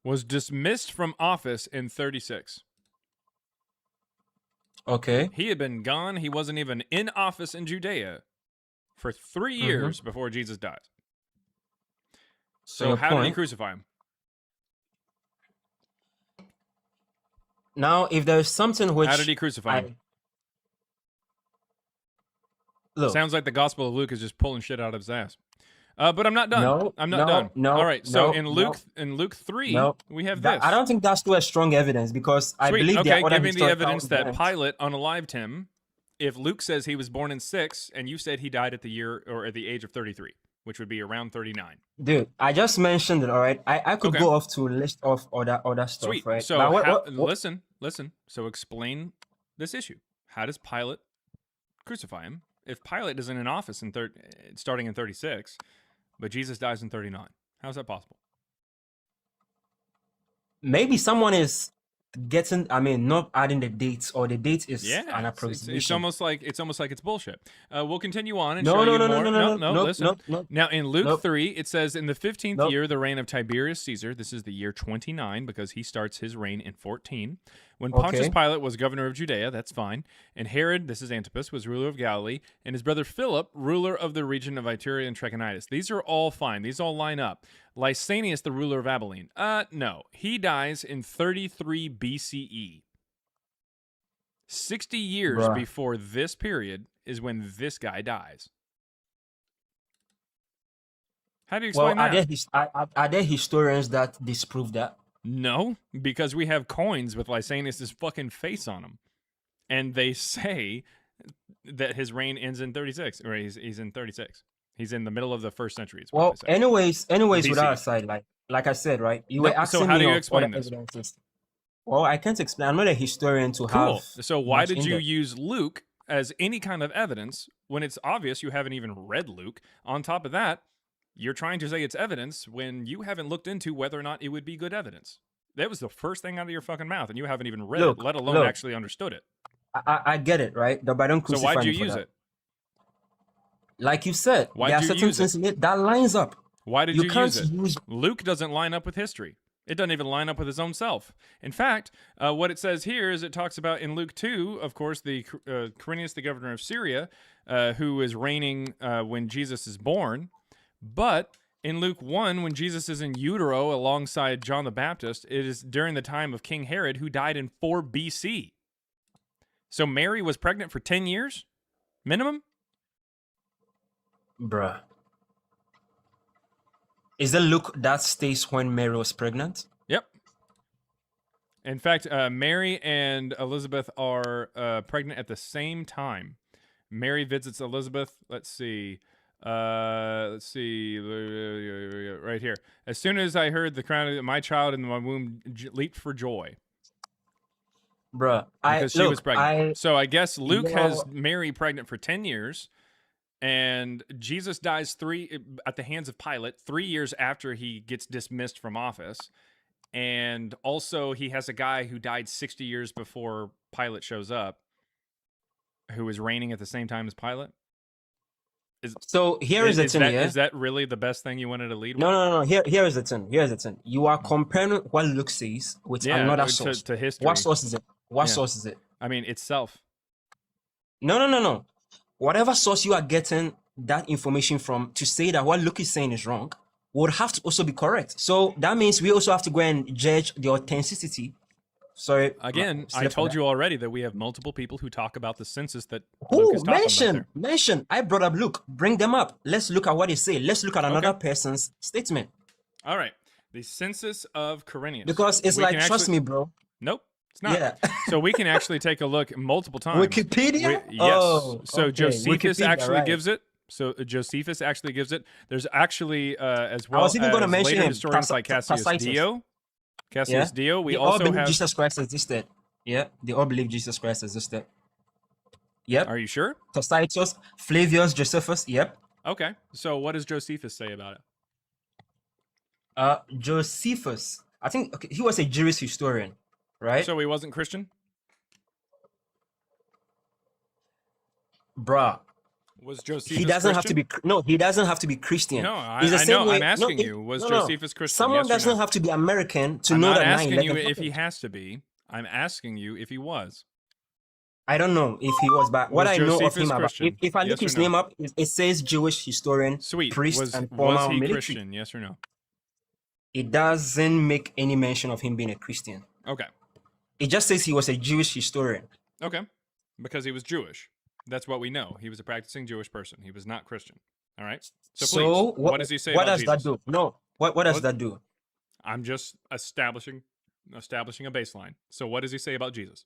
was dismissed from office in 36. Okay. He had been gone. He wasn't even in office in Judea for 3 years before Jesus died. So your how did he point- crucify him? Now, if there is something which How did he crucify him? Look, Sounds like the Gospel of Luke is just pulling shit out of his ass. But I'm not done. No, I'm not no, done. no, All right. So no, in no. Luke 3, no, we have that- this. I don't think that's too a strong evidence because I Sweet. believe there Okay, are other give me the historical evidence that events. Pilate unalived him. If Luke says he was born in 6, and you said he died at the year or at the age of 33, which would be around 39. Dude, I just mentioned it, all right? I could Okay. go off to a list of other stuff, Sweet. right? So But listen. So explain this issue. How does Pilate crucify him? If Pilate isn't in office in starting in 36, but Jesus dies in 39, how's that possible? maybe someone is getting, I mean, not adding the dates, or the date is an Yeah, it's approximation. almost like it's bullshit. We'll continue on and No, show no, you no, no, more. no, No, no, no, no, listen. no, no, Now in Luke no, 3, it says in the 15th no. year, the reign of Tiberius Caesar. This is the year 29 because he starts his reign in 14. When Pontius Okay. Pilate was governor of Judea, that's fine. And Herod, this is Antipas, was ruler of Galilee, and his brother Philip, ruler of the region of Iturea and Trachonitis. These are all fine. These all line up. Lysanias, the ruler of Abilene. No. He dies in 33 BCE. 60 years Bruh. before this period is when this guy dies. How do you Well, explain that? are there historians that disprove that? No, because we have coins with Lysanias' fucking face on them. And they say that his reign ends in 36, or he's in 36. He's in the middle of the first century. Is what Well, they say. anyways, with that BC. aside, like I said, right? You No, were so asking how me do you of explain other this? evidences. Well, I can't explain. I'm not a historian to Cool. have. So why much did in you depth. use Luke as any kind of evidence when it's obvious you haven't even read Luke? On top of that, you're trying to say it's evidence when you haven't looked into whether or not it would be good evidence. That was the first thing out of your fucking mouth, and you haven't even read Look, it, let alone look. actually understood it. I get it, right? But don't So crucify why'd you me for use that. it? Like you said, Why'd there are you certain use things it? in it that lines up. Why did You you can't use it? use. Luke doesn't line up with history. It doesn't even line up with his own self. In fact, what it says here is it talks about in Luke 2, of course, the Quirinius, the governor of Syria, who is reigning when Jesus is born. But in Luke 1, when Jesus is in utero alongside John the Baptist, it is during the time of King Herod, who died in 4 BC. So Mary was pregnant for 10 years? Minimum? Bruh. Is there Luke that states when Mary was pregnant? Yep. In fact, Mary and Elizabeth are pregnant at the same time. Mary visits Elizabeth. Let's see. Right here. As soon as I heard the crown of my child in my womb leaped for joy. Bruh. Because she was pregnant. So I guess Luke has Well- Mary pregnant for 10 years. And Jesus dies at the hands of Pilate 3 years after he gets dismissed from office. And also he has a guy who died 60 years before Pilate shows up, who is reigning at the same time as Pilate. So here is the thing, yeah? Is that really the best thing you wanted to lead with? No. Here is the thing. Here's the thing. You are comparing what Luke says with another source. To history. What source is it? What Yeah. source is it? I mean, itself. No. Whatever source you are getting that information from to say that what Luke is saying is wrong would have to also be correct. So that means we also have to go and judge the authenticity. Sorry. Again, I told you already that we have multiple people who talk about the census that Luke Who? is talking about there. Mention. I brought up Luke. Bring them up. Let's look at what they say. Let's look at another person's statement. All right. The census of Quirinius. Because it's We like, can trust actually- me, bro. Nope. It's not. Yeah. So we can actually take a look multiple times. Wikipedia? Yes. Oh, So okay. Josephus Wikipedia, actually right. gives it. So Josephus actually gives it. There's actually as well was even as gonna mention later him, historians like Cassius Tacitus. Dio. Cassius Dio. We They all also believe have. Jesus Christ existed. Yeah, they all believe Jesus Christ existed. Yep. Are you sure? Tacitus, Flavius, Josephus. Yep. Okay. So what does Josephus say about it? Josephus. I think he was a Jewish historian, right? So he wasn't Christian? Bruh. Was Josephus He doesn't have to Christian? be. No, he doesn't have to be Christian. No, I It's the know. same way- I'm asking no, you. Was no, no. Josephus Christian? Someone Yes or doesn't no? have to be American to I'm know not that asking 9/11 you if happened. he has to be. I'm asking you if he was. I don't know if he was, but what Was I know of Josephus him about, Christian? if I Yes look or his no? name up, it says Jewish historian, Sweet. priest, Was and former he military. Christian? Yes or no? It doesn't make any mention of him being a Christian. Okay. It just says he was a Jewish historian. Okay. Because he was Jewish. That's what we know. He was a practicing Jewish person. He was not Christian. All right. So please, what does he say What about does that Jesus? do? No. What does What- that do? I'm just establishing a baseline. So what does he say about Jesus?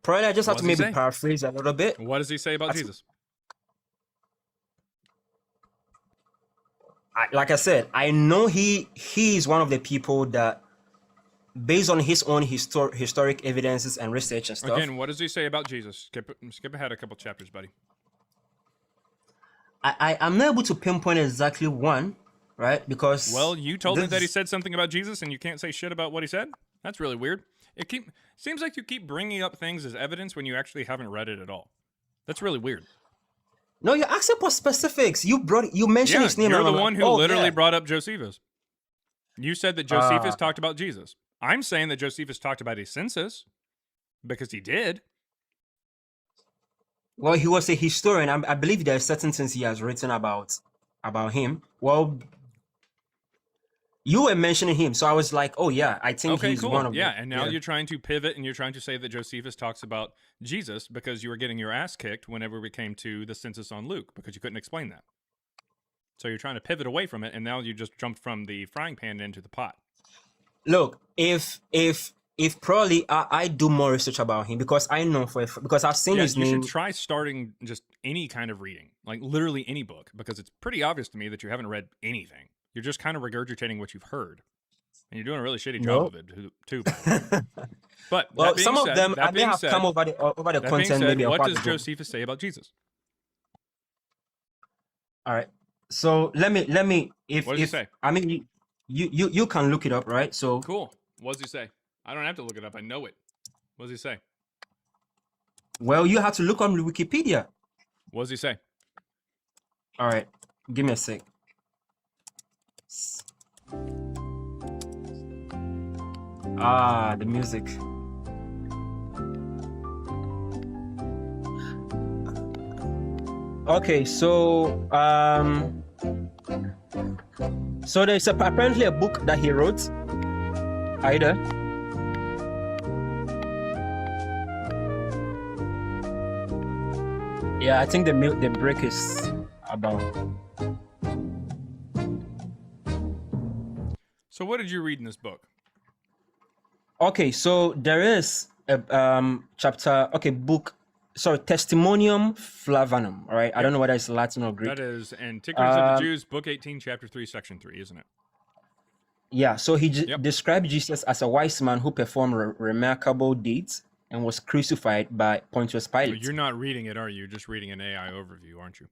Probably I just have What to does he maybe say? paraphrase a little bit. What does he say about Jesus? Like I said, I know he is one of the people that, based on his own historic evidences and research and stuff. Again, what does he say about Jesus? Skip ahead a couple chapters, buddy. I'm not able to pinpoint exactly one, right? Because Well, you told me that he this, said something about Jesus, and you can't say shit about what he said. That's really weird. Seems like you keep bringing up things as evidence when you actually haven't read it at all. That's really weird. no, you're asking for specifics. You mentioned Yeah, his name. you're and the I'm like, one who oh, literally yeah. brought up Josephus. You said that Josephus talked about Jesus. I'm saying that Josephus talked about a census because he did. Well, he was a historian. I believe there are certain things he has written about him. Well, you were mentioning him, so I was like, oh yeah, I think Okay, he's cool. one of Yeah, them. and now you're trying to pivot and you're trying to say that Josephus talks about Jesus because you were getting your ass kicked whenever we came to the census on Luke because you couldn't explain that. So you're trying to pivot away from it, and now you just jumped from the frying pan into the pot. Look, if probably I do more research about him because I know because I've seen his you name. should try starting just any kind of reading, like literally any book, because it's pretty obvious to me that you haven't read anything. You're just kind of regurgitating what you've heard, and you're doing a really shitty job of it too. By the way. But Well, that being some of said, them I may have come over the that being content said, maybe a what while does ago. Josephus say about Jesus? All right. So let me What does he say? I mean you can look it up, right? So Cool. What does he say? I don't have to look it up. I know it. What does he say? well, you have to look on Wikipedia. What does he say? All right. Give me a sec. The music. Okay, so there's apparently a book that he wrote. Either. Yeah, I think the break is about. So what did you read in this book? Okay, so there is a chapter. Okay, book. Sorry, Testimonium Flavanum. All right, I don't know whether it's Latin or Greek. That is Antiquities of the Jews, Book 18, Chapter 3, Section 3, isn't it? Yeah, so he described Jesus as a wise man who performed remarkable deeds and was crucified by Pontius Well, Pilate. you're not reading it, are you? You're just reading an AI overview, aren't you?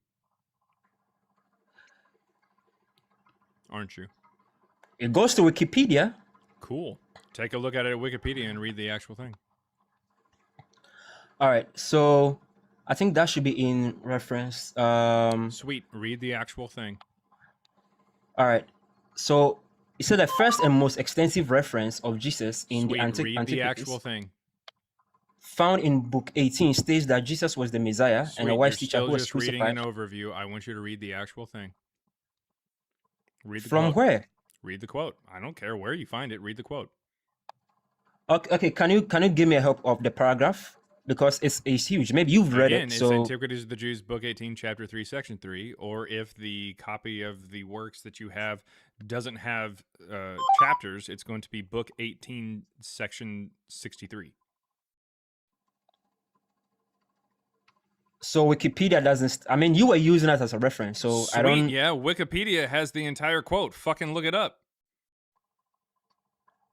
Aren't you? It goes to Wikipedia. Cool. Take a look at it at Wikipedia and read the actual thing. All right, so I think that should be in reference. Sweet. Read the actual thing. All right, so it said the first and most extensive reference of Jesus in Sweet. the Read Antiquities the actual thing. found in Book 18 states that Jesus was the Messiah Sweet. and a wise You're teacher still who was just reading crucified. an overview. I want you to read the actual thing. Read the From quote. where? Read the quote. I don't care where you find it. Read the quote. Okay, can you give me a help of the paragraph? Because it's huge. Maybe you've read Again, it. it's So Antiquities of the Jews, Book 18, Chapter 3, Section 3. Or if the copy of the works that you have doesn't have chapters, it's going to be Book 18, Section 63. so Wikipedia doesn't. I mean, you were using that as a reference, so Sweet, I don't. yeah. Wikipedia has the entire quote. Fucking look it up.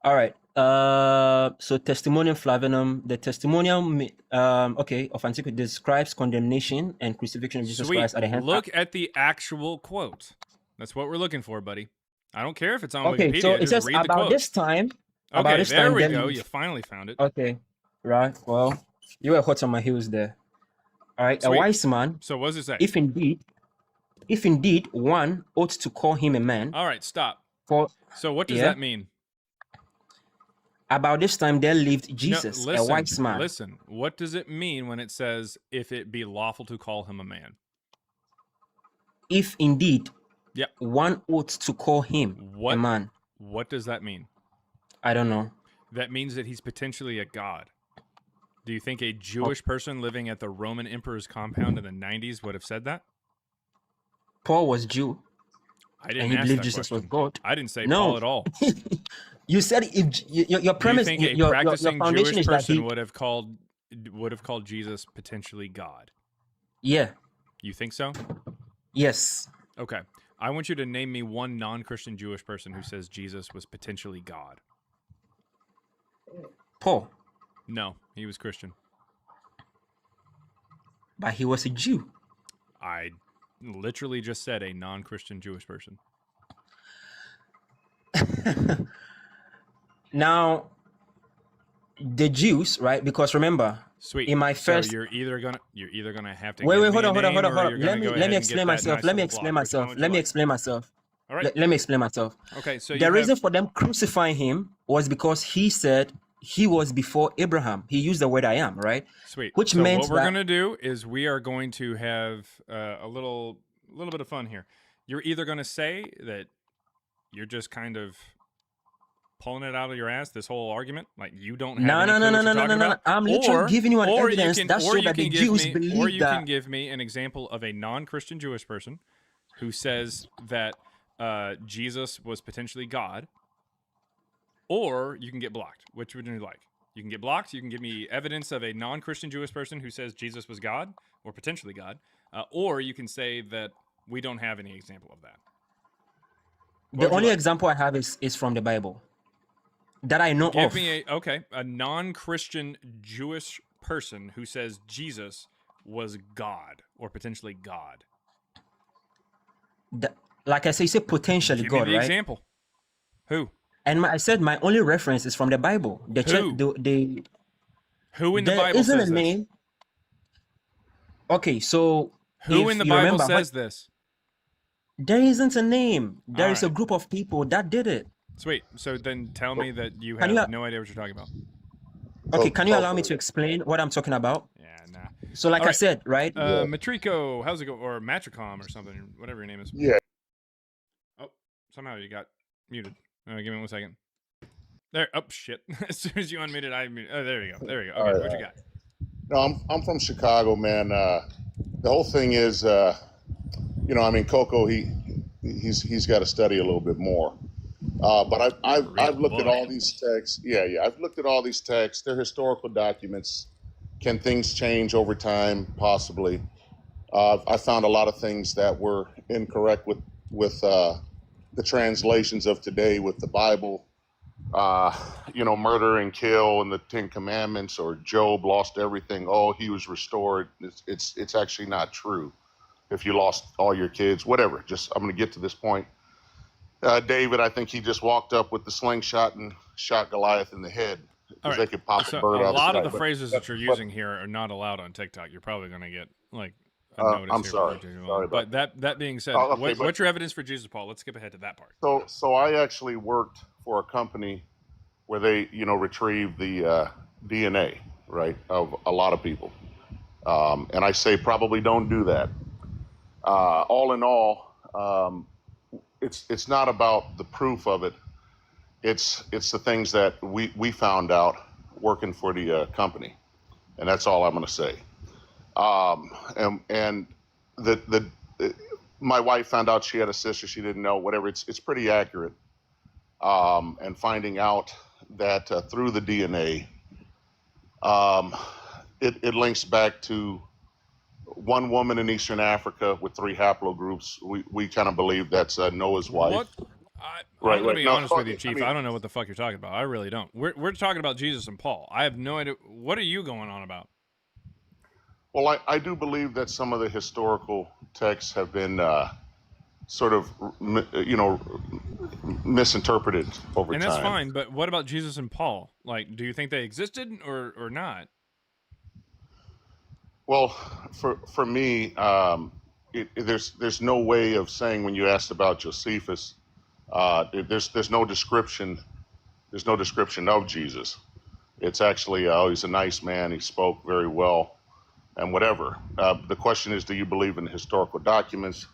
All right. So Testimonium Flavanum, the Testimonium, of Antiquity describes condemnation and crucifixion of Jesus Sweet. Christ at the hand. Look at the actual quote. That's what we're looking for, buddy. I don't care if it's on Okay, Wikipedia. so it just says read the about quote. this time. Okay, about this there time, we then go. You finally found it. Okay, right. Well, you were hot on my heels there. All right, Sweet. a wise man. So what does it say? If indeed one ought to call him a man. All right, stop. So what does Yeah. that mean? About this time there lived Jesus, no, a wise man. Listen, what does it mean when it says, if it be lawful to call him a man? If indeed Yep. one ought to call him a man. What does that mean? I don't know. That means that he's potentially a god. Do you think a Jewish person living at the Roman emperor's compound in the 90s would have said that? Paul was Jew. I didn't and he ask believed that Jesus question. was God. I didn't say No. Paul at all. You said if your premise, Do you think a your practicing foundation Jewish is that person he. would have called Jesus potentially God? Yeah. You think so? Yes. Okay. I want you to name me one non-Christian Jewish person who says Jesus was potentially God. Paul. No, he was Christian. But he was a Jew. I literally just said a non-Christian Jewish person. Now, the Jews, right? Because remember, Sweet. in my So first you're either gonna have to wait, give wait, me hold a on, hold on, name, hold on, or hold you're on. gonna Let me go let ahead me and get explain that myself. nice Let me little explain block. Which one myself. would you Let me like? explain myself. All right. Let me explain myself. Okay. So The you reason have for them crucifying him was because he said he was before Abraham. He used the word "I am," right? sweet. Which So meant what we're that gonna do is we are going to have a little bit of fun here. You're either gonna say that you're just kind of pulling it out of your ass, this whole argument, like you don't have no, any no, no, clue no, what you're no, no, no, talking no, no. about, I'm literally giving you an evidence that or shows you that the can give Jews me, believe that. an example of a non-Christian Jewish person who says that Jesus was potentially God, or you can get blocked. Which would you like? You can get blocked. You can give me evidence of a non-Christian Jewish person who says Jesus was God or potentially God, or you can say that we don't have any example of that. What The would you only like? example I have is from the Bible that I know Give of. me a non-Christian Jewish person who says Jesus was God or potentially God. Like I say, you say potentially Give me God, the right? example. Who? And I said my only reference is from the Bible. Who? Who in the There Bible isn't a says this? name. Okay, so Who if in the you Bible remember, says this? there isn't a name. There All is a right. group of people that did it. Sweet. So then tell me that you Can you? have no idea what you're talking about. Okay, can you allow me to explain what I'm talking about? Yeah, nah. So, like All I right. said, right? Matrico, how's it go? Or Matricom or something, whatever your name is. Yeah. Oh, somehow you got muted. Give me 1 second. There. Oh shit! As soon as you unmuted, I muted. Oh, there you go. There you go. Okay, what you got? No, I'm from Chicago, man. The whole thing is, you know, I mean, Coco, he's got to study a little bit more. But I've looked at all these texts. Yeah, I've looked at all these texts. They're historical documents. Can things change over time? Possibly. I found a lot of things that were incorrect with the translations of today with the Bible. You know, murder and kill and the Ten Commandments, or Job lost everything. Oh, he was restored. It's actually not true. If you lost all your kids, whatever. Just I'm going to get to this point. David, I think he just walked up with the slingshot and shot Goliath in the head because they could pop So a bird a out lot of the the sky. phrases that you're using here are not allowed on TikTok. You're probably going to get like a notice I'm here. sorry. Sorry but that being said, Oh, okay, what's your evidence for Jesus, Paul? Let's skip ahead to that part. So I actually worked for a company where they, you know, retrieve the DNA, right, of a lot of people. And I say probably don't do that. All in all, it's not about the proof of it. It's the things that we found out working for the company, and that's all I'm going to say. And my wife found out she had a sister she didn't know. Whatever, it's pretty accurate. And finding out that through the DNA, it links back to one woman in Eastern Africa with 3 haplogroups. We kind of believe that's Noah's wife. What? I'm going to be honest with you, Chief. I mean, I don't know what the fuck you're talking about. I really don't. We're talking about Jesus and Paul. I have no idea. What are you going on about? Well, I do believe that some of the historical texts have been sort of, you know, misinterpreted over And time. that's fine, but what about Jesus and Paul? Like, do you think they existed or not? Well, for me, there's no way of saying when you asked about Josephus, there's no description. There's no description of Jesus. It's actually, he's a nice man. He spoke very well, and whatever. The question is, do you believe in historical documents?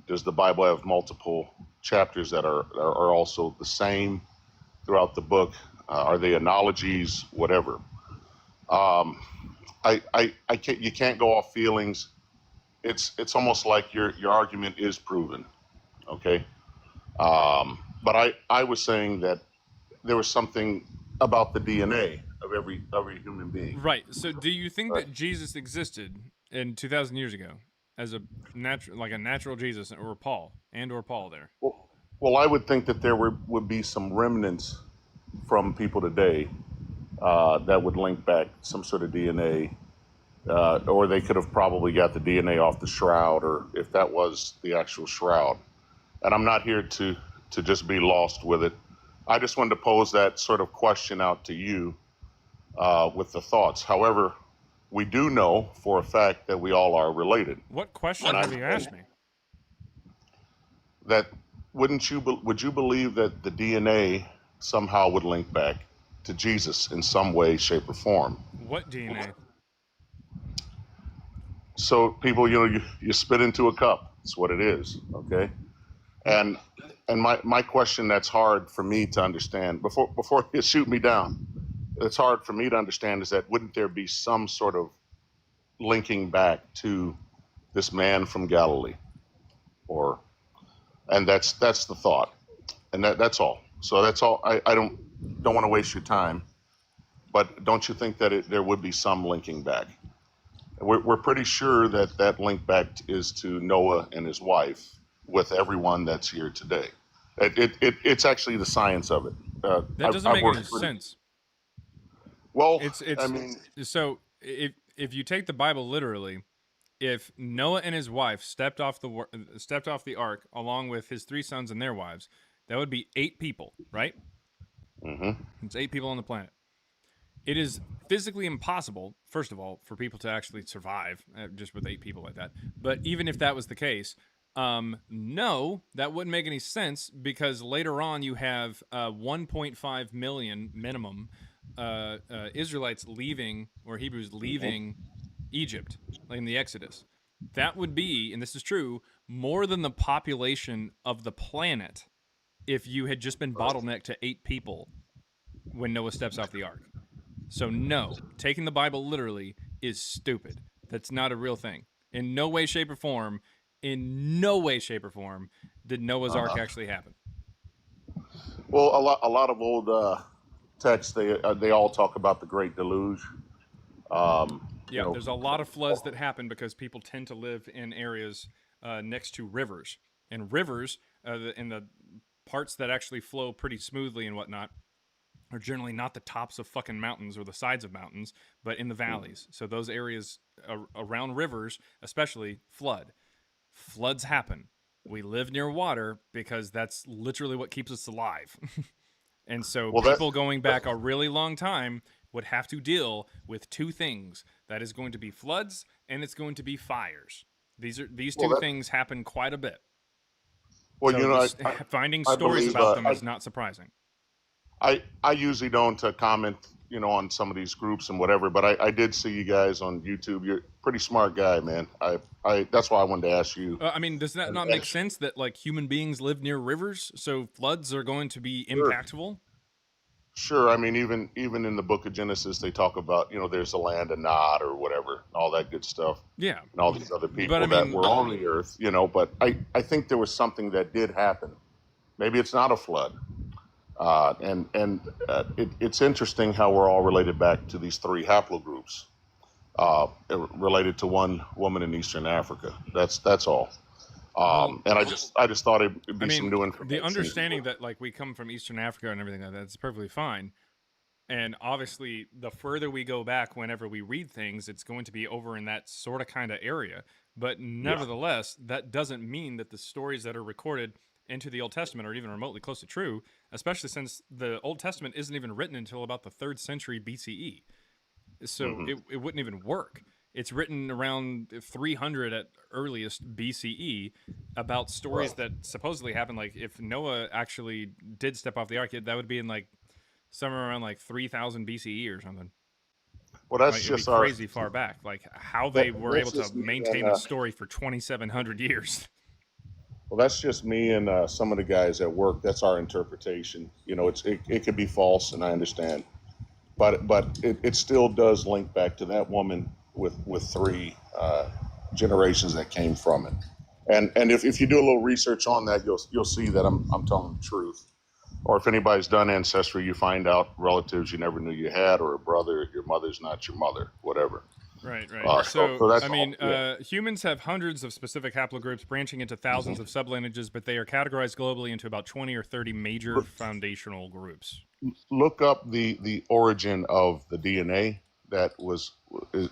Does the Bible have multiple chapters that are also the same throughout the book? Are they analogies? Whatever. I can't. You can't go off feelings. It's almost like your argument is proven. Okay. But I was saying that there was something about the DNA of every human being. Right. So, do you think that Jesus existed in 2,000 years ago as a natural Jesus, or Paul there? Well, I would think that there would be some remnants from people today that would link back some sort of DNA, or they could have probably got the DNA off the shroud, or if that was the actual shroud. And I'm not here to to just be lost with it. I just wanted to pose that sort of question out to you with the thoughts. However, we do know for a fact that we all are related. What question have you asked me? That would you believe that the DNA somehow would link back to Jesus in some way, shape, or form? What DNA? So people, you spit into a cup. That's what it is. Okay. And my question that's hard for me to understand before you shoot me down, it's hard for me to understand is that wouldn't there be some sort of linking back to this man from Galilee, and that's the thought, and that's all. So that's all. I don't want to waste your time, but don't you think that there would be some linking back? We're pretty sure that link back is to Noah and his wife with everyone that's here today. It's actually the science of it. That doesn't make any sense. Well, it's I mean, so if you take the Bible literally, if Noah and his wife stepped off the ark along with his 3 sons and their wives, that would be 8 people, right? Mm-hmm. It's 8 people on the planet. It is physically impossible, first of all, for people to actually survive just with 8 people like that. But even if that was the case, no, that wouldn't make any sense, because later on you have 1.5 million minimum Israelites leaving, or Hebrews leaving Egypt, like in the Exodus. That would be, and this is true, more than the population of the planet if you had just been bottlenecked to 8 people when Noah steps off the ark. So no, taking the Bible literally is stupid. That's not a real thing. In no way, shape, or form, did Noah's Ark actually happen. Well, a lot of old texts, they all talk about the Great Deluge. There's a lot of floods that happen because people tend to live in areas next to rivers. And rivers, in the parts that actually flow pretty smoothly and whatnot, are generally not the tops of fucking mountains or the sides of mountains, but in the valleys. So those areas around rivers, especially, flood. Floods happen. We live near water because that's literally what keeps us alive. And so people going back a really long time would have to deal with 2 things. That is going to be floods, and it's going to be fires. These 2 things happen quite a bit. Well, so finding stories about them is not surprising. I usually don't comment, on some of these groups and whatever, but I did see you guys on YouTube. You're a pretty smart guy, man. I that's why I wanted to ask you. I mean, does that not make sense that like human beings live near rivers, so floods are going to be impactful? Sure. I mean, even in the book of Genesis, they talk about, there's a land of Nod or whatever, all that good stuff. Yeah. And all these other people that were on the earth, but I think there was something that did happen. Maybe it's not a flood. It's interesting how we're all related back to these 3 haplogroups, related to one woman in Eastern Africa. That's all. And I just thought it'd be some new information. The understanding that like we come from Eastern Africa and everything like that's perfectly fine. And obviously, the further we go back, whenever we read things, it's going to be over in that sort of kind of area. But nevertheless, that doesn't mean that the stories that are recorded into the Old Testament are even remotely close to true, especially since the Old Testament isn't even written until about the 3rd century BCE. So it wouldn't even work. It's written around 300 at earliest BCE about stories that supposedly happened. Like if Noah actually did step off the ark, that would be in like somewhere around like 3000 BCE or something. Well, that's just crazy far back. Like how they were able to maintain a story for 2,700 years. Well, that's just me and some of the guys at work. That's our interpretation. It could be false, and I understand, but it still does link back to that woman with 3 generations that came from it. And if you do a little research on that, you'll see that I'm telling the truth. Or if anybody's done Ancestry, you find out relatives you never knew you had, or a brother, your mother's not your mother, whatever. Right. So that's I mean, humans have hundreds of specific haplogroups branching into thousands of sublineages, but they are categorized globally into about 20 or 30 major foundational groups. Look up the origin of the DNA that was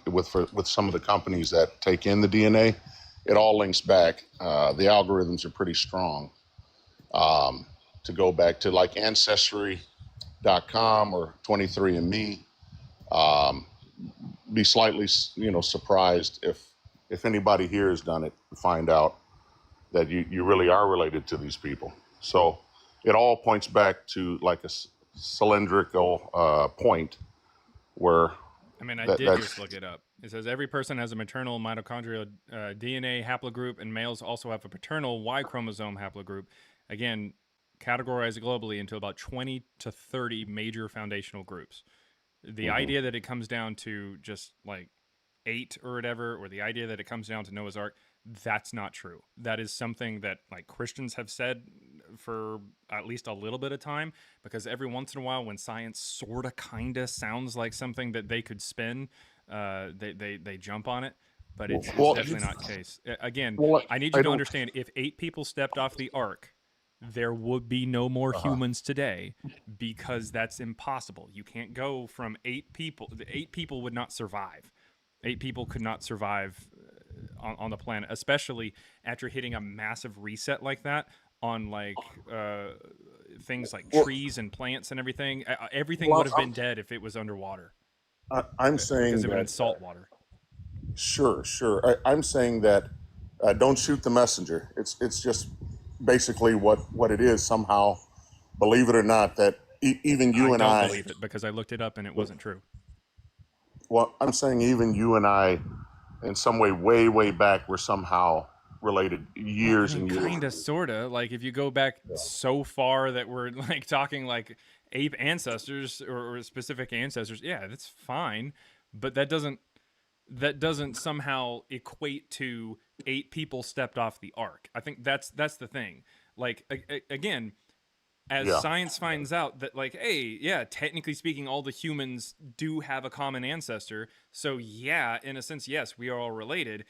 with some of the companies that take in the DNA. It all links back. The algorithms are pretty strong. to go back to like Ancestry.com or 23andMe. Be slightly, surprised if anybody here has done it to find out that you really are related to these people. So it all points back to like a cylindrical point where. I mean, I did just look it up. It says every person has a maternal mitochondrial DNA haplogroup, and males also have a paternal Y chromosome haplogroup. Again, categorized globally into about 20 to 30 major foundational groups. The idea that it comes down to just like 8 or whatever, or the idea that it comes down to Noah's Ark, that's not true. That is something that like Christians have said for at least a little bit of time, because every once in a while when science sort of kind of sounds like something that they could spin, they jump on it, but it's definitely not the case. Again, I need you to understand, if 8 people stepped off the ark, there would be no more humans today, because that's impossible. You can't go from 8 people. 8 people would not survive. 8 people could not survive on the planet, especially after hitting a massive reset like that on like things like trees and plants and everything. Everything would have been dead if it was underwater. I'm saying because it that would have been salt water. Sure. I'm saying that don't shoot the messenger. It's just basically what it is. Somehow, believe it or not, that even you and I don't believe it, because I looked it up and it wasn't true. Well, I'm saying even you and I, in some way, way back, were somehow related years and years. Kind of, sort of. Like if you go back so far that we're like talking like ape ancestors or specific ancestors, yeah, that's fine. But that doesn't somehow equate to 8 people stepped off the ark. I think that's the thing. Like again, as science finds out that like, hey, yeah, technically speaking, all the humans do have a common ancestor. So yeah, in a sense, yes, we are all related.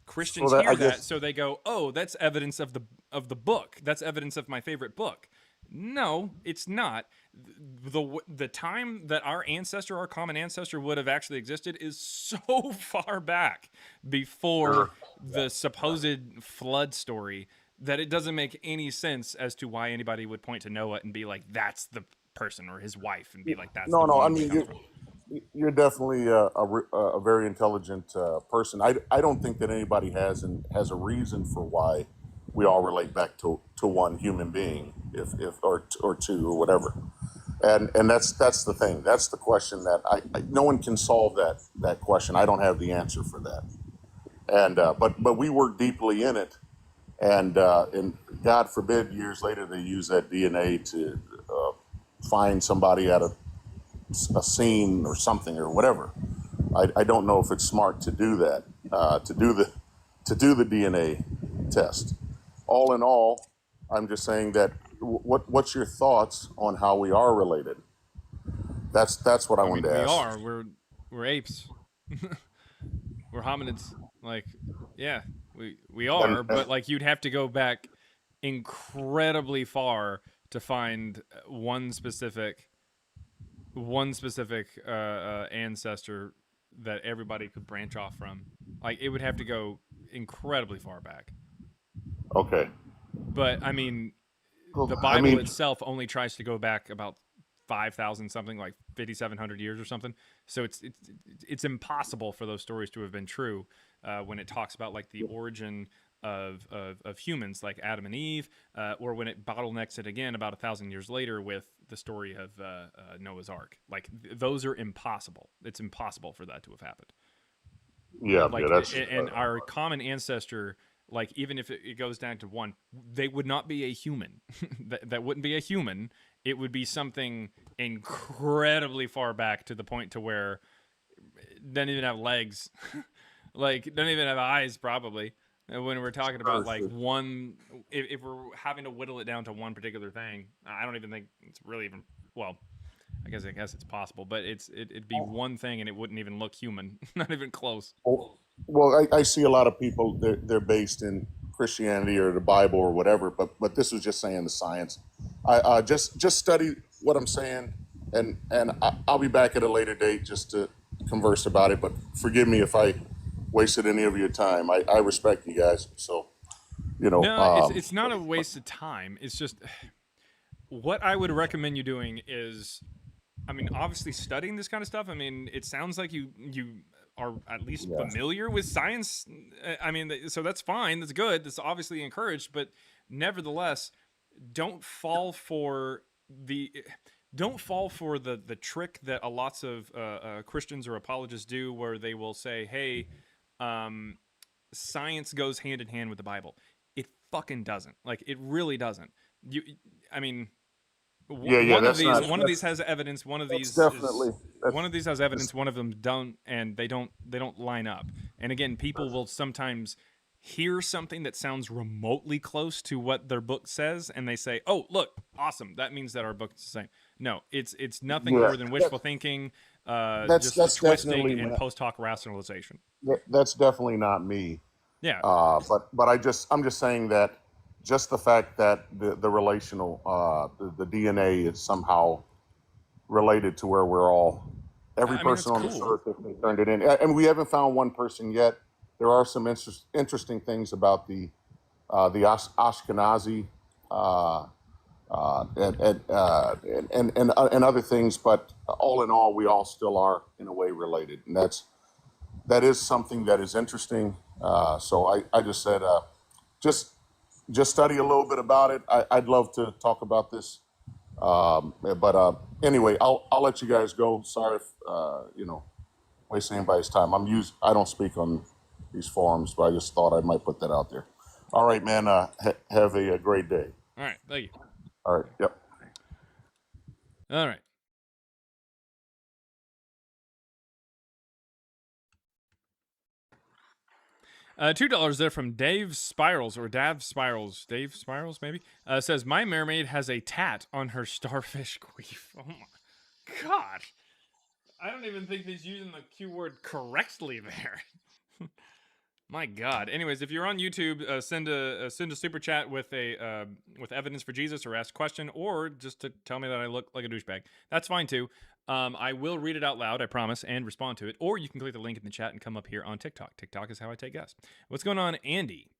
Christians hear that, so they go, oh, that's evidence of the book. That's evidence of my favorite book. No, it's not. The time that our common ancestor would have actually existed is so far back before the supposed flood story that it doesn't make any sense as to why anybody would point to Noah and be like, that's the person, or his wife, and be like, that's the no. I woman mean, you're definitely a very intelligent person. I don't think that anybody has a reason for why we all relate back to one human being, if or two or whatever. And that's the thing. That's the question that no one can solve that question. I don't have the answer for that. And but we work deeply in it, and God forbid years later they use that DNA to find somebody at a scene or something or whatever. I don't know if it's smart to do that, to do the DNA test. All in all, I'm just saying that what's your thoughts on how we are related? That's what I wanted to ask. We're apes. We're hominids. Like, yeah, we are, but like you'd have to go back incredibly far to find one specific ancestor that everybody could branch off from. Like it would have to go incredibly far back. Okay. But I mean, the Bible itself only tries to go back about 5,000 something, like 5,700 years or something. So it's impossible for those stories to have been true when it talks about like the origin of humans, like Adam and Eve, or when it bottlenecks it again about 1,000 years later with the story of Noah's Ark. Like those are impossible. It's impossible for that to have happened. Yeah, like, that's and our common ancestor. Like, even if it goes down to one, they would not be a human. that wouldn't be a human. It would be something incredibly far back to the point to where it doesn't even have legs. Like, doesn't even have eyes, probably. And when we're talking about, like, one... If we're having to whittle it down to one particular thing, I don't even think it's really even... Well, I guess it's possible. But it'd be one thing and it wouldn't even look human. Not even close. Well, I see a lot of people, they're based in Christianity or the Bible or whatever, but this was just saying the science. I just study what I'm saying, and I'll be back at a later date just to converse about it, but forgive me if I wasted any of your time. I respect you guys, so, No, it's not a waste of time. It's just... what I would recommend you doing is, I mean, obviously studying this kind of stuff. I mean, it sounds like you are at least Yeah. familiar with science. I mean, so that's fine. That's good. That's obviously encouraged. But nevertheless, don't fall for the trick that lots of Christians or apologists do, where they will say, "Hey, science goes hand in hand with the Bible." It fucking doesn't. Like, it really doesn't. I mean, Yeah. one of That's not. these has evidence. One of That's these definitely. one of these has evidence. One of them don't, and they don't line up. And again, people will sometimes hear something that sounds remotely close to what their book says, and they say, "Oh, look, awesome! That means that our book is the same." No, it's nothing more than wishful thinking, That's just twisting definitely and not, post hoc rationalization. that's definitely not me. Yeah. But I'm just saying that just the fact that the relational the DNA is somehow related to where we're all every I mean, that's person on this cool. earth, if they turned it in, and we haven't found one person yet. There are some interesting things about the Ashkenazi and other things, but all in all, we all still are in a way related, and that is something that is interesting. So I just said just study a little bit about it. I'd love to talk about this, but anyway, I'll let you guys go. Sorry if wasting anybody's time. I don't speak on these forums, but I just thought I might put that out there. All right, man. Have a great day. All right. Thank you. All right. Yep. All right. $2 there from Dave Spirals, or Dav Spirals. Dave Spirals, maybe? Says, my mermaid has a tat on her starfish queef. Oh my god. I don't even think he's using the Q word correctly there. My god. Anyways, if you're on YouTube, send a super chat with evidence for Jesus, or ask a question, or just to tell me that I look like a douchebag. That's fine too. I will read it out loud, I promise, and respond to it. Or you can click the link in the chat and come up here on TikTok. TikTok is how I take guests. What's going on, Andy?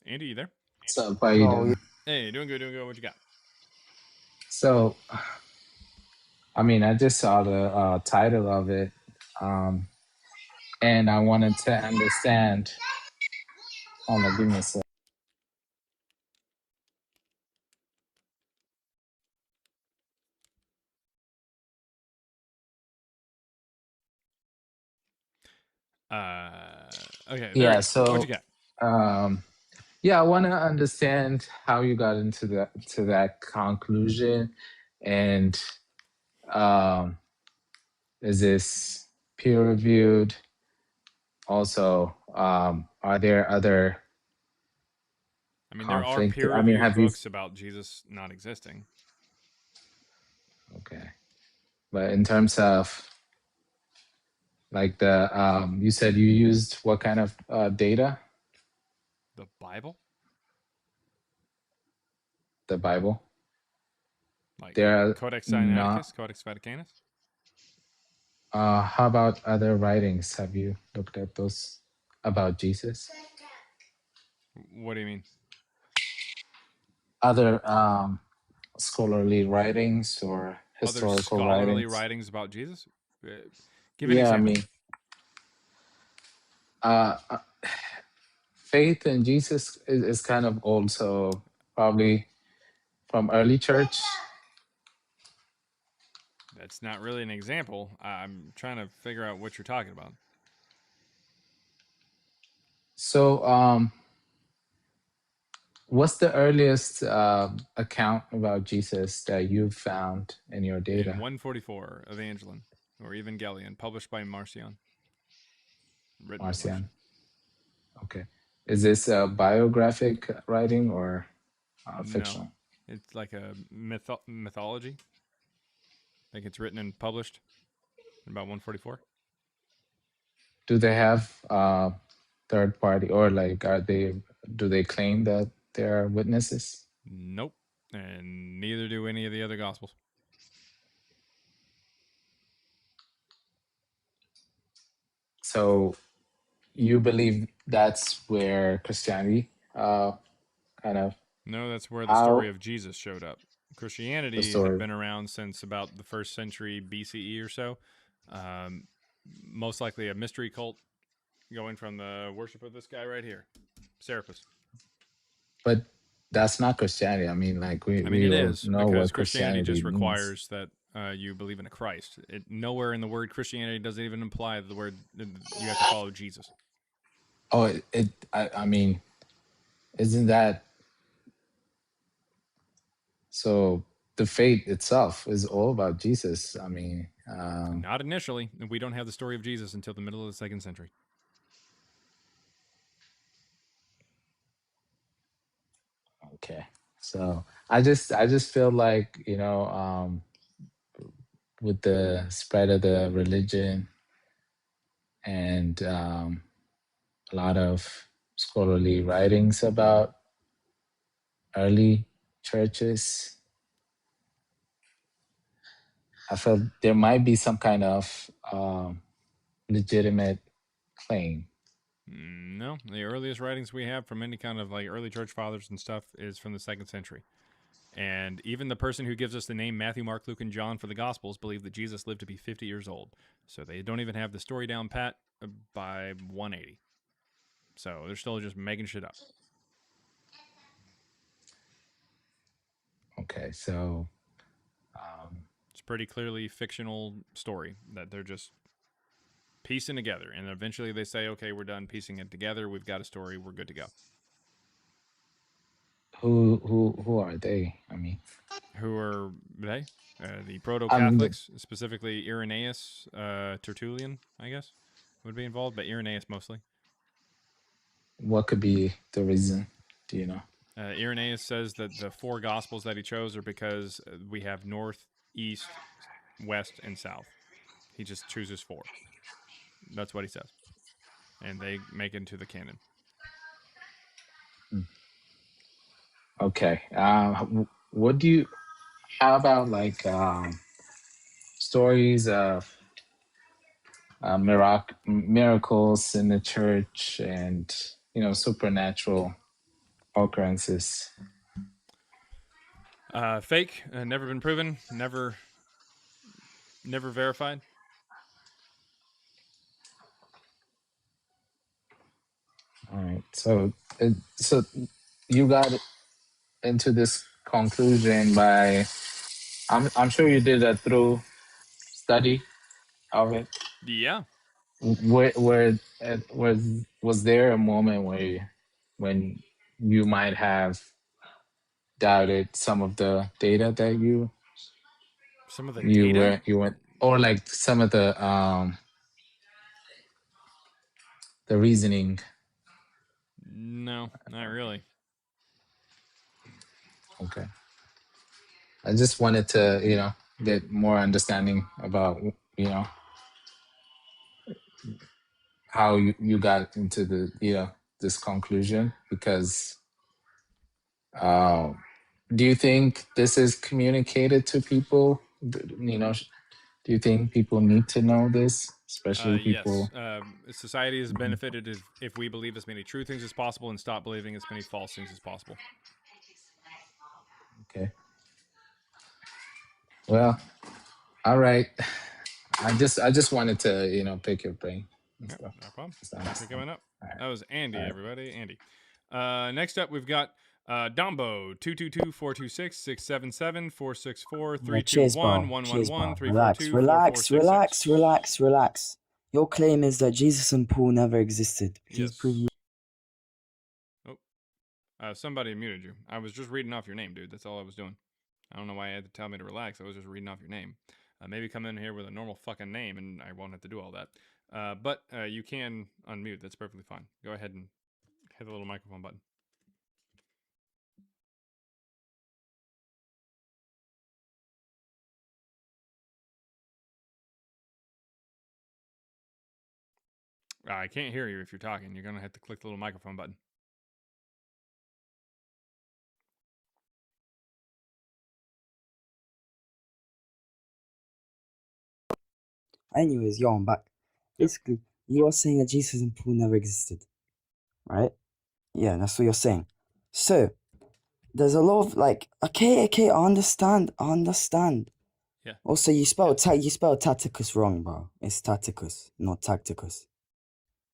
Andy, you there? What's up? How you doing? Hey, doing good, doing good. What you got? So, I mean, I just saw the title of it, and I wanted to understand. Hold on, give me a sec. Okay. There Yeah. we go. What So, you got? yeah, I want to understand how you got into that conclusion, and is this peer reviewed? Also, are there other I mean, there are conflict? I mean, peer-reviewed have you? books about Jesus not existing. Okay, but in terms of like the you said you used what kind of data? The Bible? The Bible. Like There are Codex not. Sinaiticus, Codex Vaticanus? How about other writings? Have you looked at those about Jesus? What do you mean? Other scholarly writings or Other historical scholarly writings? writings about Jesus? Give an Yeah, I example. mean, uh, uh, faith in Jesus is kind of old, so probably from early church. That's not really an example. I'm trying to figure out what you're talking about. So, what's the earliest account about Jesus that you've found in your In data? 144, Evangeline, or Evangelion, published by Marcion. Written by Marcion. Marcion. Okay. Is this a biographic writing or fictional? No, it's like a mythology. I think it's written and published in about 144. Do they have third party, or like do they claim that they're witnesses? Nope. And neither do any of the other gospels. So you believe that's where Christianity kind of No, that's where the story How of Jesus showed up. the Christianity had story? been around since about the 1st century BCE or so. Um, most likely a mystery cult going from the worship of this guy right here, Serapis. But that's not Christianity. I mean, like I mean, we it all is know because what Christianity Christianity just means. requires that you believe in a Christ. Nowhere in the word Christianity does it even imply the word you have to follow Jesus. Oh, I mean, isn't that so? The faith itself is all about Jesus. I mean, Not initially. We don't have the story of Jesus until the middle of the 2nd century. okay. So I just feel like, with the spread of the religion and a lot of scholarly writings about early churches, I felt there might be some kind of legitimate claim. No, the earliest writings we have from any kind of like early church fathers and stuff is from the 2nd century. And even the person who gives us the name Matthew, Mark, Luke, and John for the Gospels believe that Jesus lived to be 50 years old. So they don't even have the story down pat by 180. So they're still just making shit up. Okay, so it's pretty clearly fictional story that they're just piecing together. And eventually they say, okay, we're done piecing it together. We've got a story. We're good to go. who are they? I mean, who are they? The I proto-Catholics, specifically Irenaeus, Tertullian, I guess, would be involved, but Irenaeus mostly. what could be the reason? Do you know? Irenaeus says that the 4 Gospels that he chose are because we have north, east, west, and south. He just chooses 4. That's what he says. And they make it into the canon. Okay. What do you? How about like stories of miracles in the church and supernatural occurrences? Fake, never been proven, never verified. All right. So you got into this conclusion by I'm sure you did a through study of it. Yeah. Was there a moment when you might have doubted some of the data that you went, or like some of the reasoning? No, not really. Okay. I just wanted to get more understanding about how you got into this conclusion, because do you think this is communicated to people? Do you think people need to know this, especially people? Yes. Society has benefited if we believe as many true things as possible and stop believing as many false things as possible. Okay. Well, all right. I just wanted to pick your brain and stuff. No problem. Just Thanks for coming up. Right. That was Andy, All right. everybody. Andy. Next up, we've got Dombo 222-426-677-464-321-111-342-446. Cheers, bar. Relax. Your claim is that Jesus and Paul never existed. Please prove me. Somebody muted you. I was just reading off your name, dude. That's all I was doing. I don't know why you had to tell me to relax. I was just reading off your name. Maybe come in here with a normal fucking name and I won't have to do all that. But you can unmute. That's perfectly fine. Go ahead and hit the little microphone button. I can't hear you if you're talking. You're going to have to click the little microphone button. Anyways, yo, I'm back. Basically, you are saying that Jesus and Paul never existed, right? Yeah, that's what you're saying. So, there's a lot of like, okay, I understand. Yeah. Also, you spelled Taticus wrong, bro. It's Taticus, not Tacticus.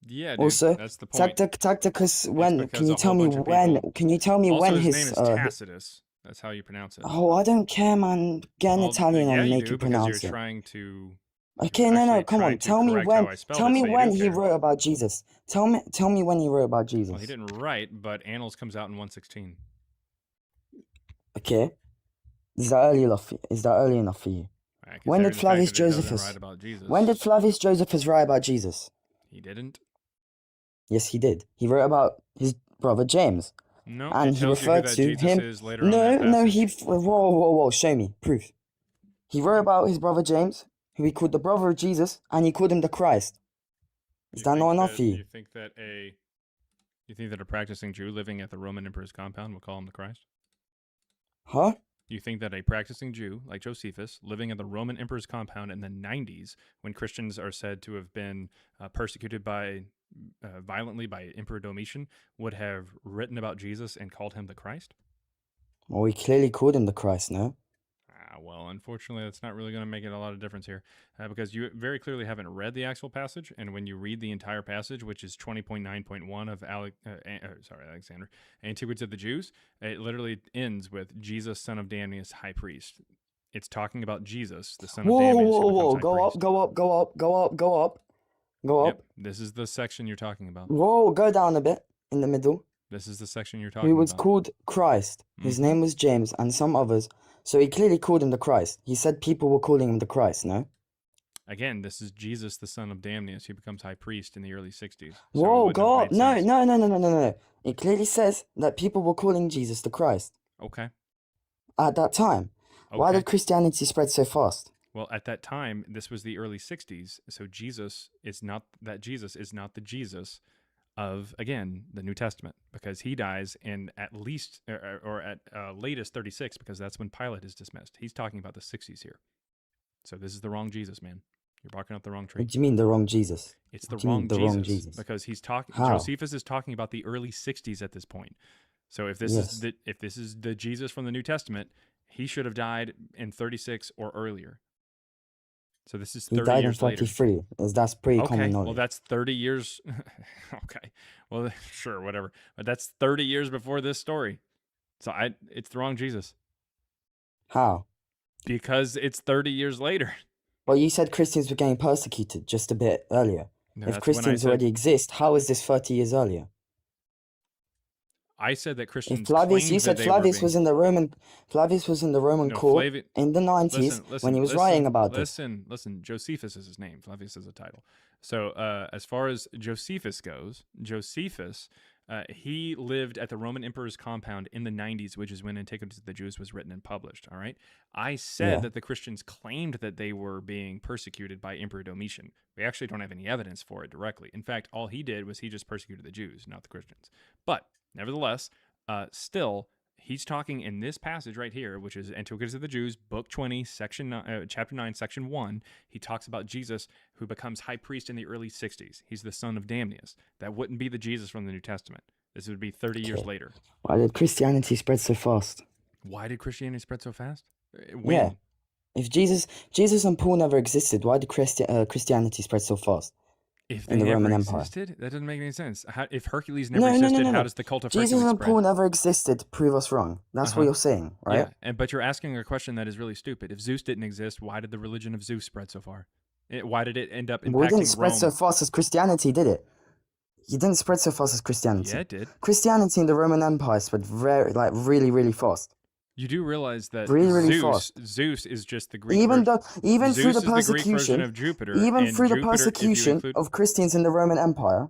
Yeah, dude, Also, that's the point. Tacticus. When because can you a tell whole me bunch of when? people- Can you tell me Also, when his his name is Tacitus. That's how you pronounce it. Oh, I don't care, man. Get an Well, Italian yeah, and you make do you because pronounce you're it. trying to. Okay, you're no, actually come trying on. to Tell me correct when. how I spelled Tell it, me so you when do he care. wrote about Jesus. Tell me when he wrote about Jesus. Well, he didn't write, but Annals comes out in 116. Okay. Is that early enough? For you? When did Considering the fact Flavius that he doesn't Josephus? write about Jesus. When did Flavius Josephus write about Jesus? He didn't. Yes, he did. He wrote about his brother James. No, and it he tells you who referred that to Jesus him. is later on in that No, passage. whoa, show me proof. He wrote about his brother James, who he called the brother of Jesus, and he called him the Christ. Is that not enough for you? You think that a practicing Jew living at the Roman emperor's compound would call him the Christ? Huh? You think that a practicing Jew like Josephus, living at the Roman emperor's compound in the 90s, when Christians are said to have been persecuted violently by Emperor Domitian, would have written about Jesus and called him the Christ? Well, he clearly called him the Christ, no? Well, unfortunately, that's not really going to make it a lot of difference here, because you very clearly haven't read the actual passage, and when you read the entire passage, which is 20.9.1 of Alexander, Antiquities of the Jews, it literally ends with Jesus, son of Damius, high priest. It's talking about Jesus, the son of Damius, who becomes high priest. Go up. Yep, this is the section you're talking about. Whoa, go down a bit in the middle. This is the section you're talking Who was about. called Christ. His name was James and some others. So he clearly called him the Christ. He said people were calling him the Christ, no? Again, this is Jesus, the son of Damius, who becomes high priest in the early 60s. Whoa, go up. No. It clearly says that people were calling Jesus the Christ. Okay. At that time. Why did Christianity spread so fast? Well, at that time, this was the early 60s, so Jesus is not the Jesus of, again, the New Testament, because he dies in at least, or at latest 36, because that's when Pilate is dismissed. He's talking about the 60s here. So this is the wrong Jesus, man. You're barking up the wrong tree. What do you mean the wrong Jesus? It's the wrong Jesus, because he's talking. How? Josephus is talking about the early 60s at this point. So if this is the Jesus from the New Testament, he should have died in 36 or earlier. So this is 30 He died in years 33. later. That's pretty common knowledge. Well, that's 30 years. Okay. Well, sure, whatever. But that's 30 years before this story. So it's the wrong Jesus. How? Because it's 30 years later. Well, you said Christians were getting persecuted just a bit earlier. No, If that's when I Christians said- already exist, how is this 30 years earlier? I said that Christians If Flavius, claimed you said that they Flavius were was in the Roman, No, court Flavi- in the 90s when he was writing about this. Listen, Josephus is his name. Flavius is a title. So as far as Josephus goes, he lived at the Roman emperor's compound in the 90s, which is when Antiquities of the Jews was written and published. All right. I said that the Christians claimed that they were being persecuted by Emperor Domitian. We actually don't have any evidence for it directly. In fact, all he did was he just persecuted the Jews, not the Christians. But nevertheless, still, he's talking in this passage right here, which is Antiquities of the Jews, Book 20, Chapter 9, Section 1. He talks about Jesus, who becomes high priest in the early 60s. He's the son of Damius. That wouldn't be the Jesus from the New Testament. This would be 30 years later. Why did Christianity spread so fast? Why did Christianity spread so fast? Yeah. If Jesus and Paul never existed, why did Christianity spread so fast? If in they the Roman never Empire. existed, that doesn't make any sense. If Hercules never existed, how does the cult of Jesus Hercules and spread? Paul never existed. Prove us wrong. That's what you're saying, right? Yeah, but you're asking a question that is really stupid. If Zeus didn't exist, why did the religion of Zeus spread so far? Why did it end up impacting Well, it didn't spread Rome? so fast as Christianity, did it? It didn't spread so fast as Christianity. Yeah, it did. Christianity in the Roman Empire spread really, really fast. You do realize that Really Zeus is just the Greek Even version. through the Zeus is the Greek version persecution of Jupiter. even and through the Jupiter, if you persecution include- of Christians in the Roman Empire,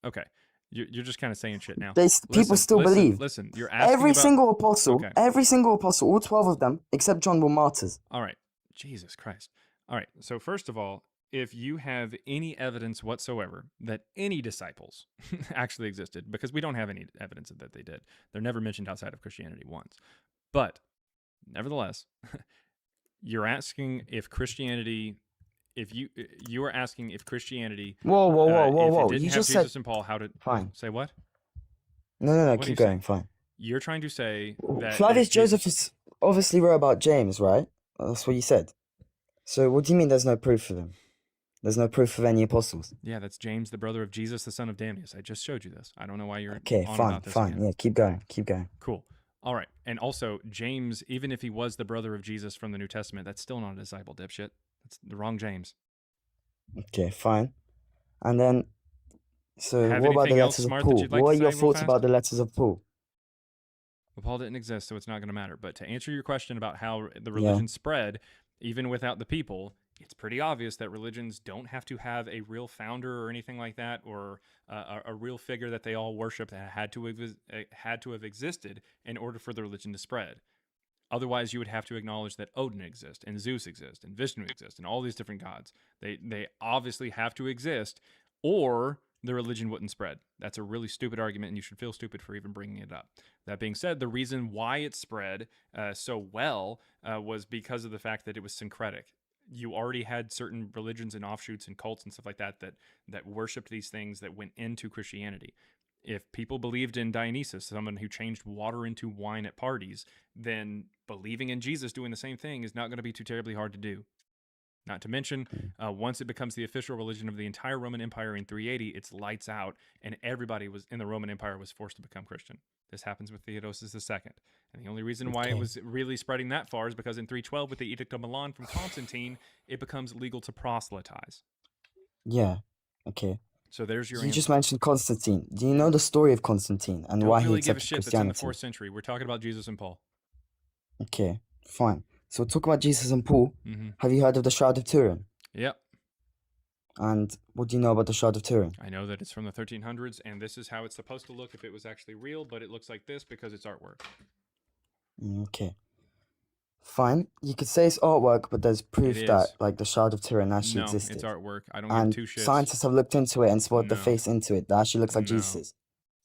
Okay, you're just kind of saying shit now. people still believe. Listen, you're asking every about- single apostle, Okay. all 12 of them, except John, were martyrs. All right. Jesus Christ. All right. So first of all, if you have any evidence whatsoever that any disciples actually existed, because we don't have any evidence that they did. They're never mentioned outside of Christianity once. But nevertheless, you're asking if Christianity, if you are asking if Christianity, Whoa. if it didn't You have just Jesus said and Paul, how did fine. Say what? No. What are you Keep going. saying? Fine. You're trying to say that Flavius if Jesus- Josephus obviously wrote about James, right? That's what you said. So what do you mean there's no proof of him? There's no proof of any apostles. Yeah, that's James, the brother of Jesus, the son of Damius. I just showed you this. I don't know why you're Okay, on fine, about this fine. again. Yeah, keep going, keep going. Cool. All right. And also, James, even if he was the brother of Jesus from the New Testament, that's still not a disciple, dipshit. That's the wrong James. Okay, fine. And then, so Have what about the anything else letters of smart that Paul? you'd like What to are your say real thoughts fast? about the letters of Paul? Well, Paul didn't exist, so it's not going to matter. But to answer your question about how the Yeah. religion spread, even without the people, it's pretty obvious that religions don't have to have a real founder or anything like that, or a real figure that they all worship that had to have existed in order for the religion to spread. Otherwise, you would have to acknowledge that Odin exists, and Zeus exists, and Vishnu exists, and all these different gods. They obviously have to exist, or the religion wouldn't spread. That's a really stupid argument, and you should feel stupid for even bringing it up. That being said, the reason why it spread so well was because of the fact that it was syncretic. You already had certain religions and offshoots and cults and stuff like that that worshipped these things that went into Christianity. If people believed in Dionysus, someone who changed water into wine at parties, then believing in Jesus doing the same thing is not going to be too terribly hard to do. Not to mention, once it becomes the official religion of the entire Roman Empire in 380, it's lights out, and everybody was in the Roman Empire was forced to become Christian. This happens with Theodosius II. And the only reason why it was really spreading that far is because in 312, with the Edict of Milan from Constantine, it becomes legal to proselytize. Yeah, okay. So there's your You answer. just mentioned Constantine. Do you know the story of Constantine and Don't why he really give a accepted shit. That's in the Christianity? 4th century. We're talking about Jesus and Paul. Okay, fine. So we'll talk about Jesus and Paul. Mhm. Have you heard of the Shroud of Turin? Yep. And what do you know about the Shroud of Turin? I know that it's from the 1300s, and this is how it's supposed to look if it was actually real, but it looks like this because it's artwork. Okay. Fine. You could say it's artwork, but there's proof It that is. like the Shroud of Turin actually No, existed. it's artwork. I don't And give two shits. scientists have looked into it and spotted the No. face into it that actually looks like No. Jesus's.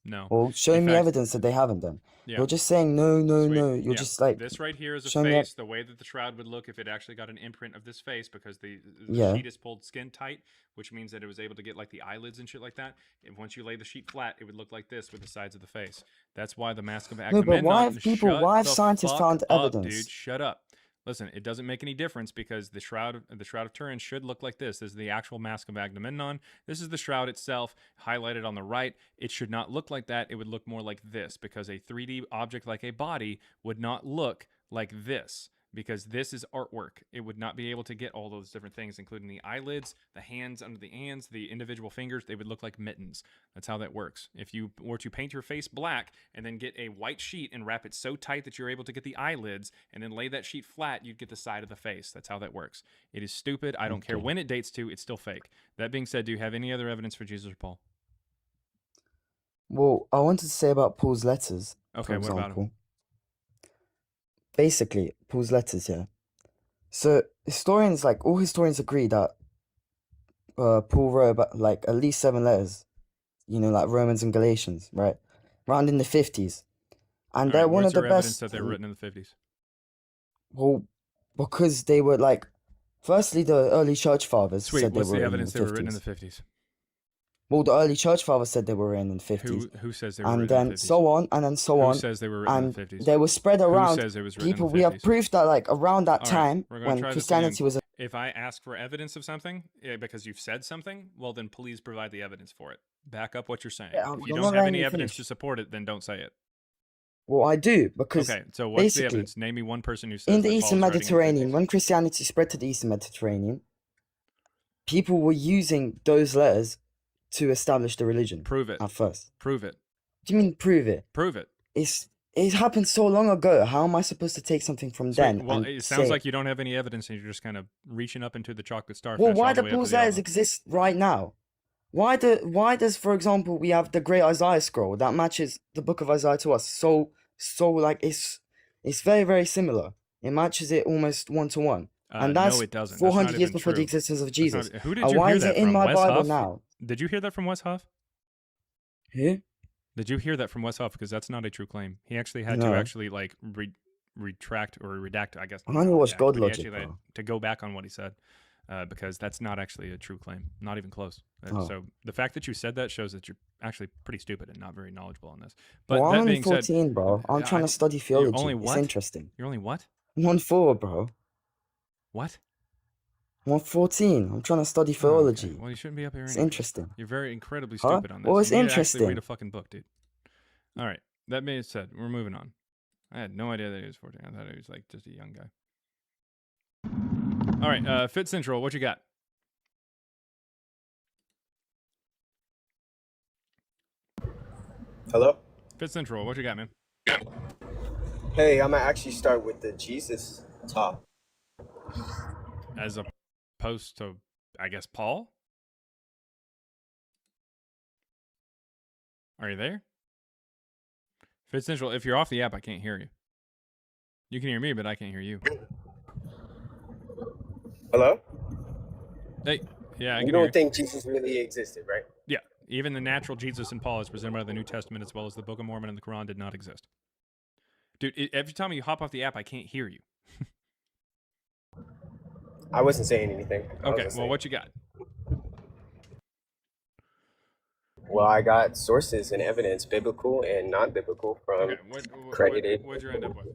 No. Well, show In me fact- evidence that they haven't then. Yeah. You're just saying no, no, Sweet. no. You're Yeah. just like This right here is a show me face, the way that the shroud would look if it actually got an imprint of this face, because the Yeah. sheet is pulled skin tight, which means that it was able to get like the eyelids and shit like that. And once you lay the sheet flat, it would look like this with the sides of the face. That's why the Mask of No, Agamemnon. but why have Shut the scientists fuck found up, evidence? dude? Shut up. Listen, it doesn't make any difference because the shroud of Turin should look like this. This is the actual Mask of Agamemnon. This is the shroud itself, highlighted on the right. It should not look like that. It would look more like this, because a 3D object like a body would not look like this, because this is artwork. It would not be able to get all those different things, including the eyelids, the hands under the hands, the individual fingers. They would look like mittens. That's how that works. If you were to paint your face black and then get a white sheet and wrap it so tight that you're able to get the eyelids and then lay that sheet flat, you'd get the side of the face. That's how that works. It is stupid. I don't care when it dates to. It's still fake. That being said, do you have any other evidence for Jesus or Paul? Well, I wanted to say about Paul's letters, for Okay, what about 'em? example. Basically, Paul's letters, yeah. So historians, like all historians, agree that Paul wrote about like at least 7 letters, like Romans and Galatians, right? Around in the 50s, and All they're right, one what's of the your evidence best. that they were written in the 50s? Well, because they were like, firstly, the early church fathers Sweet. said they What's were the written in evidence the they were written in 50s. the 50s? Well, the early church fathers said they were written in the 50s. Who says they were And written in then the 50s? so on, and then so Who on. says they were written in And the 50s? they were spread Who around. says it was written in People, the we have 50s? proof that like around that All right, time we're gonna when try this Christianity again. was a If I ask for evidence of something, because you've said something, well, then please provide the evidence for it. Back up what you're saying. Yeah, If you you're don't not have letting any me evidence finish. to support it, then don't say it. Well, I do, because Okay, so what's the basically, evidence? Name me one person who says in the that Eastern Paul's writing in the Mediterranean, 50s. when Christianity spread to the Eastern Mediterranean, people were using those letters to establish the religion. Prove it. At first. Prove it. What do you mean prove it? Prove it. It happened so long ago. How am I supposed to take something from Sweet. then Well, and it sounds say like you don't have any evidence and you're just kind of reaching up into the chocolate starfish. Well, why all the do way up to Paul's the letters Alma. exist right now? Why does, for example, we have the Great Isaiah scroll that matches the Book of Isaiah to us? So like it's very, very similar. It matches it almost 1-to-1, and that's no, it doesn't. That's 400 not years even before the true. existence of That's not- Jesus. Who did And you why hear is that it in from? my Wes Bible Huff? now? Did you hear that from Wes Huff? Who? Did you hear that from Wes Huff? Because that's not a true claim. He actually had No. to actually like retract or redact, I guess. I only not watch redact, God but he Logic, actually had bro. to go back on what he said. because that's not actually a true claim, not even close. Oh. So the fact that you said that shows that you're actually pretty stupid and not very knowledgeable on this. But Well, I'm that only being said, 14, bro. I'm trying to study you're theology. only It's what? interesting. You're only what? I'm on 4, bro. What? I'm on 14. I'm trying to study Oh, okay. theology. Well, you shouldn't be up here It's anyways. interesting. You're very incredibly Huh? stupid on this. Well, it's You need to actually read interesting. a fucking book, dude. All right. That being said, we're moving on. I had no idea that he was 14. I thought he was like just a young guy. All right, Fit Central, what you got? Hello? Fit Central, what you got, man? Hey, I'm gonna actually start with the Jesus talk. As opposed to, I guess, Paul? Are you there? Fit Central, if you're off the app, I can't hear you. You can hear me, but I can't hear you. Hello? Hey, yeah, I You can don't hear you. think Jesus really existed, right? Yeah, even the natural Jesus and Paul as presented by the New Testament as well as the Book of Mormon and the Quran did not exist. Dude, every time you hop off the app, I can't hear you. I wasn't saying anything. Okay, well, what you got? Well, I got sources and evidence, biblical and non-biblical, from Okay, credited. what'd you end up with?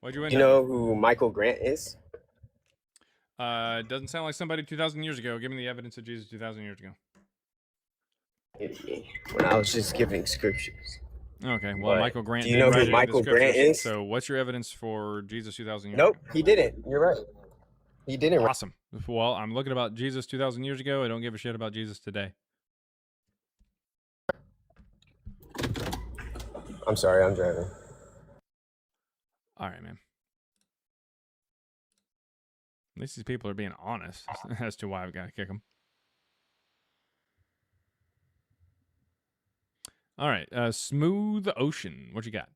What'd you Do end you up know who Michael Grant is? with? Doesn't sound like somebody 2,000 years ago. Give me the evidence of Jesus 2,000 years ago. When I was just giving scriptures. Okay, well, But Michael Grant do you did know write who it in the Michael Grant scriptures, is? so what's your evidence for Jesus 2,000 years Nope, ago? he didn't. You're right. He didn't. Awesome. Well, I'm looking about Jesus 2,000 years ago. I don't give a shit about Jesus today. I'm sorry, I'm driving. All right, man. At least these people are being honest as to why we got to kick them. All right, Smooth Ocean. What you got?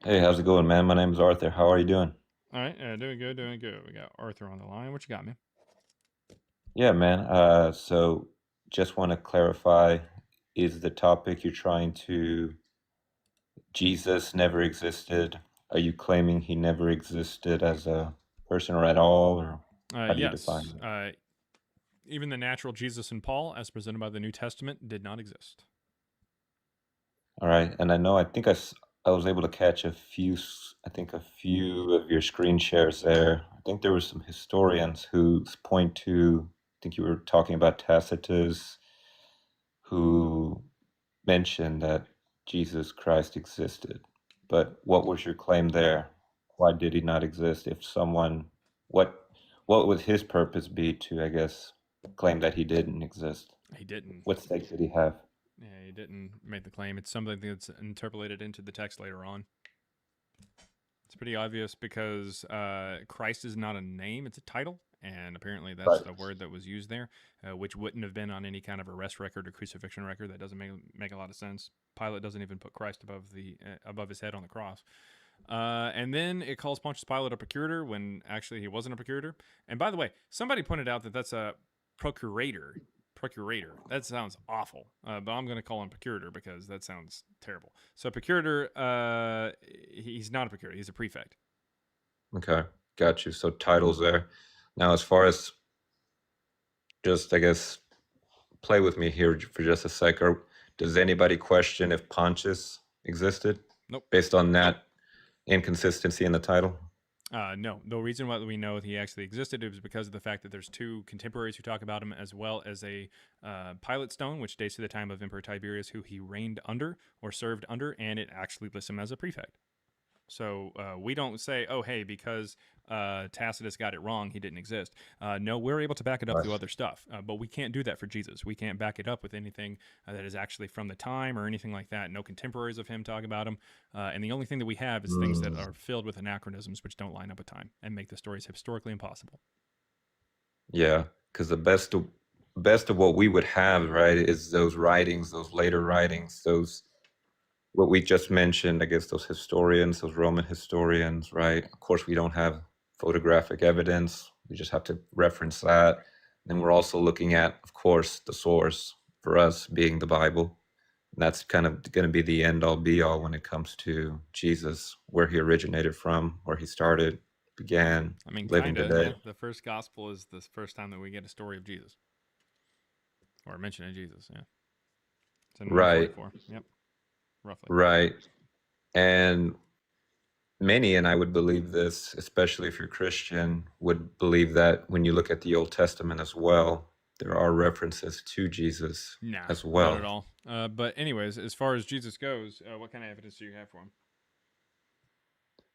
Hey, how's it going, man? My name is Arthur. How are you doing? All right, doing good, doing good. We got Arthur on the line. What you got, man? Yeah, man. So just want to clarify, is the topic you're trying to Jesus never existed? Are you claiming he never existed as a person or at all, or how do you define Yes. it? Even the natural Jesus and Paul, as presented by the New Testament, did not exist. All right, and I think I was able to catch a few of your screen shares there. I think there were some historians who point to, I think you were talking about Tacitus, who mentioned that Jesus Christ existed. But what was your claim there? Why did he not exist? If someone, what would his purpose be to, I guess, claim that he didn't exist? He didn't. What stake did he have? Yeah, he didn't make the claim. It's something that's interpolated into the text later on. It's pretty obvious because Christ is not a name, it's a title. And apparently that's Right. the word that was used there, which wouldn't have been on any kind of arrest record or crucifixion record. That doesn't make a lot of sense. Pilate doesn't even put Christ above his head on the cross. And then it calls Pontius Pilate a procurator when actually he wasn't a procurator. And by the way, somebody pointed out that that's a procurator. That sounds awful, but I'm going to call him procurator because that sounds terrible. So procurator, he's not a procurator. He's a prefect. Okay, got you. So titles there. Now, as far as just, I guess, play with me here for just a sec. Does anybody question if Pontius existed? Nope. Based on that inconsistency in the title? No. The reason why we know he actually existed was because of the fact that there's two contemporaries who talk about him, as well as a pilot stone, which dates to the time of Emperor Tiberius, who he reigned under or served under, and it actually lists him as a prefect. So we don't say, oh, hey, because Tacitus got it wrong, he didn't exist. No, we're able to back it up through other stuff, but we can't do that for Jesus. We can't back it up with anything that is actually from the time or anything like that. No contemporaries of him talk about him. And the only thing that we have is things that are filled with anachronisms, which don't line up with time and make the stories historically impossible. Yeah, because the best of what we would have, right, is those writings, those later writings, those what we just mentioned, I guess those historians, those Roman historians, right? Of course, we don't have photographic evidence. We just have to reference that. Then we're also looking at, of course, the source for us being the Bible. That's kind of going to be the end all be all when it comes to Jesus, where he originated from, where he started, began, I mean, living kind of. today. Yeah. The first gospel is the first time that we get a story of Jesus or a mention of Jesus. Yeah. It's in Right. 144. Yep. Roughly. Right. And many, and I would believe this, especially if you're Christian, would believe that when you look at the Old Testament as well, there are references to Jesus Nah, as not well. at all. But anyways, as far as Jesus goes, what kind of evidence do you have for him?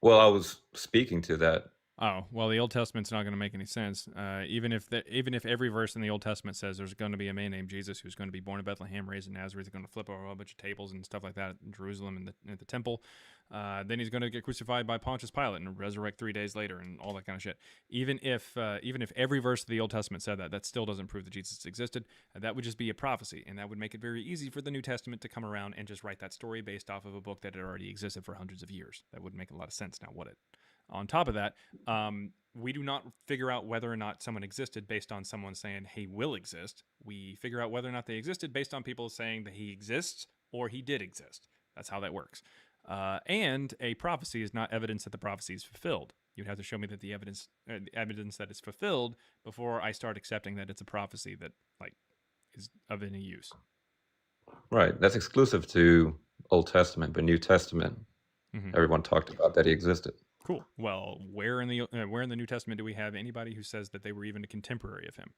Well, I was speaking to that. Oh, well, the Old Testament's not going to make any sense. Even if every verse in the Old Testament says there's going to be a man named Jesus who's going to be born in Bethlehem, raised in Nazareth, he's going to flip over a bunch of tables and stuff like that in Jerusalem and at the temple. Then he's going to get crucified by Pontius Pilate and resurrect 3 days later and all that kind of shit. Even if every verse of the Old Testament said that, that still doesn't prove that Jesus existed. That would just be a prophecy, and that would make it very easy for the New Testament to come around and just write that story based off of a book that had already existed for hundreds of years. That wouldn't make a lot of sense now, would it? On top of that, we do not figure out whether or not someone existed based on someone saying he will exist. We figure out whether or not they existed based on people saying that he exists or he did exist. That's how that works. And a prophecy is not evidence that the prophecy is fulfilled. You'd have to show me that the evidence that it's fulfilled before I start accepting that it's a prophecy that is of any use. Right. That's exclusive to Old Testament, but New Testament, everyone talked about that he existed. Cool. Well, where in the New Testament do we have anybody who says that they were even a contemporary of him?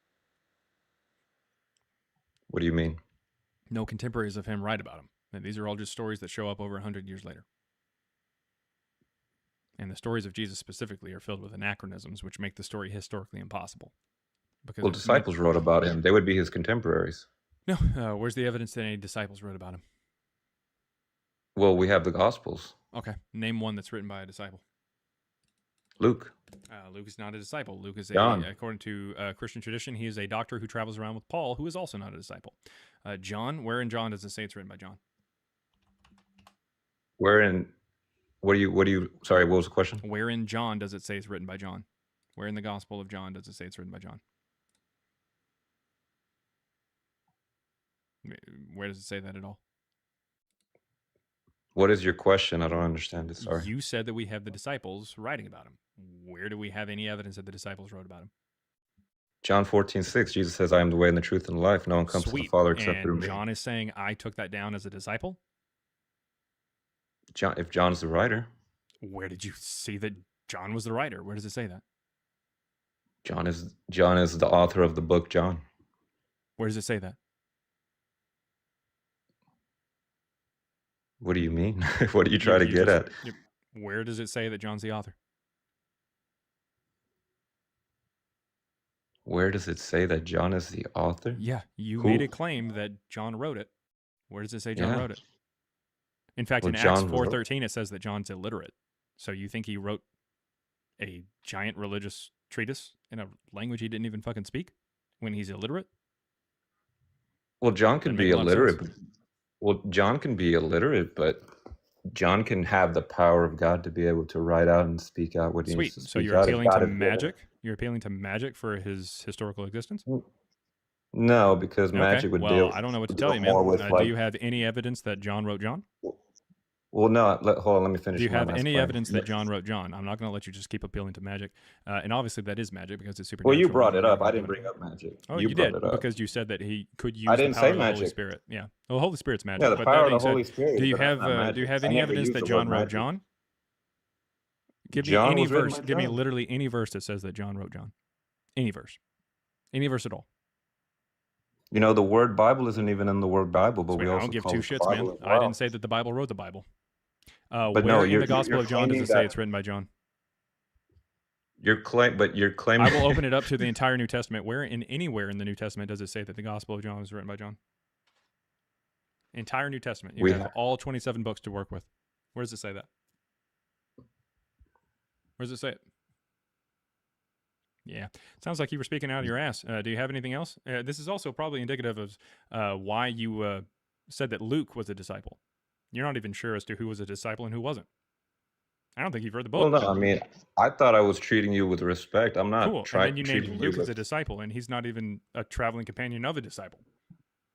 What do you mean? No contemporaries of him write about him. And these are all just stories that show up over 100 years later. And the stories of Jesus specifically are filled with anachronisms, which make the story historically impossible. Because Well, disciples wrote about him. They would be his contemporaries. No, where's the evidence that any disciples wrote about him? Well, we have the Gospels. Okay, name one that's written by a disciple. Luke. Luke is not a disciple. Luke is John. according to Christian tradition, he is a doctor who travels around with Paul, who is also not a disciple. John, where in John does it say it's written by John? Sorry, what was the question? Where in John does it say it's written by John? Where in the Gospel of John does it say it's written by John? Where does it say that at all? What is your question? I don't understand it. Sorry. You said that we have the disciples writing about him. Where do we have any evidence that the disciples wrote about him? John 14:6, Jesus says, I am the way and the truth and the life. No one comes to the Father except through me. John is saying, I took that down as a disciple? If John's the writer. Where did you see that John was the writer? Where does it say that? John is the author of the book John. Where does it say that? What do you mean? What are you trying to get at? Where does it say that John's the author? Where does it say that John is the author? Yeah, you made a claim that John wrote it. Where does it say John wrote it? In fact, in Acts 4:13, it says that John's illiterate. So you think he wrote a giant religious treatise in a language he didn't even fucking speak when he's illiterate? Well, John can be illiterate. Well, John can be illiterate, but John can have the power of God to be able to write out and speak out what he needs to speak out. So you're appealing to magic? You're appealing to magic for his historical existence? No, because magic would deal. I don't know what to tell you, man. Do you have any evidence that John wrote John? Well, no. Hold on. Let me finish. Do you have any evidence that John wrote John? I'm not going to let you just keep appealing to magic. And obviously, that is magic because it's supernatural. Well, you brought it up. I didn't bring up magic. Oh, you did because you said that he could use. I didn't the power say of the magic. Holy Spirit. Yeah, well, the Holy Spirit's magic. Yeah, the but power that of the being Holy said, Spirit. Do you have any evidence that John wrote John? Give me any verse. Give me literally any verse that says that John wrote John. Any verse at all. You know, the word Bible isn't even in the word Bible, but we also don't give call two it the shits, Bible man. as well. I didn't say that the Bible wrote the Bible. But where no, in the Gospel of John does it say it's written by John? You're claiming. I will open it up to the entire New Testament. Where anywhere in the New Testament does it say that the Gospel of John was written by John? Entire New Testament. You have all 27 books to work with. Where does it say that? Where does it say it? Yeah, sounds like you were speaking out of your ass. Do you have anything else? This is also probably indicative of why you said that Luke was a disciple. You're not even sure as to who was a disciple and who wasn't. I don't think you've read the book. Well, no, I mean, I thought I was treating you with respect. I'm not cool. trying And then you named Luke as a disciple, and he's not even a traveling companion of a disciple.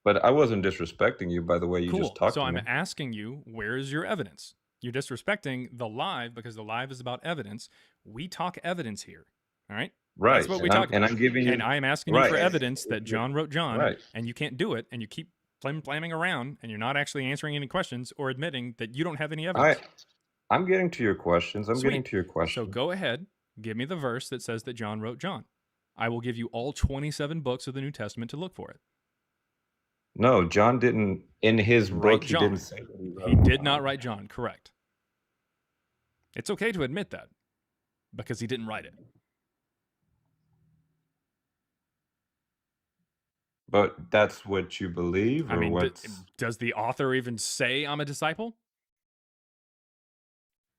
But I wasn't disrespecting you by the way you just Cool. talked So to I'm me. asking you, where is your evidence? You're disrespecting the live because the live is about evidence. We talk evidence here. All right? Right. That's what we And talk about. I'm giving you And I am asking you right. for evidence that John wrote John, Right. and you can't do it, and you keep flamming around, and you're not actually answering any questions or admitting that you don't have any evidence. I'm getting to your questions. I'm getting Sweet. to your questions. So go ahead, give me the verse that says that John wrote John. I will give you all 27 books of the New Testament to look for it. No, John didn't. In his Write book, he John. didn't say that he wrote He did John. not write John, correct. It's okay to admit that because he didn't write it. But that's what you believe, or I mean, what's... does the author even say I'm a disciple?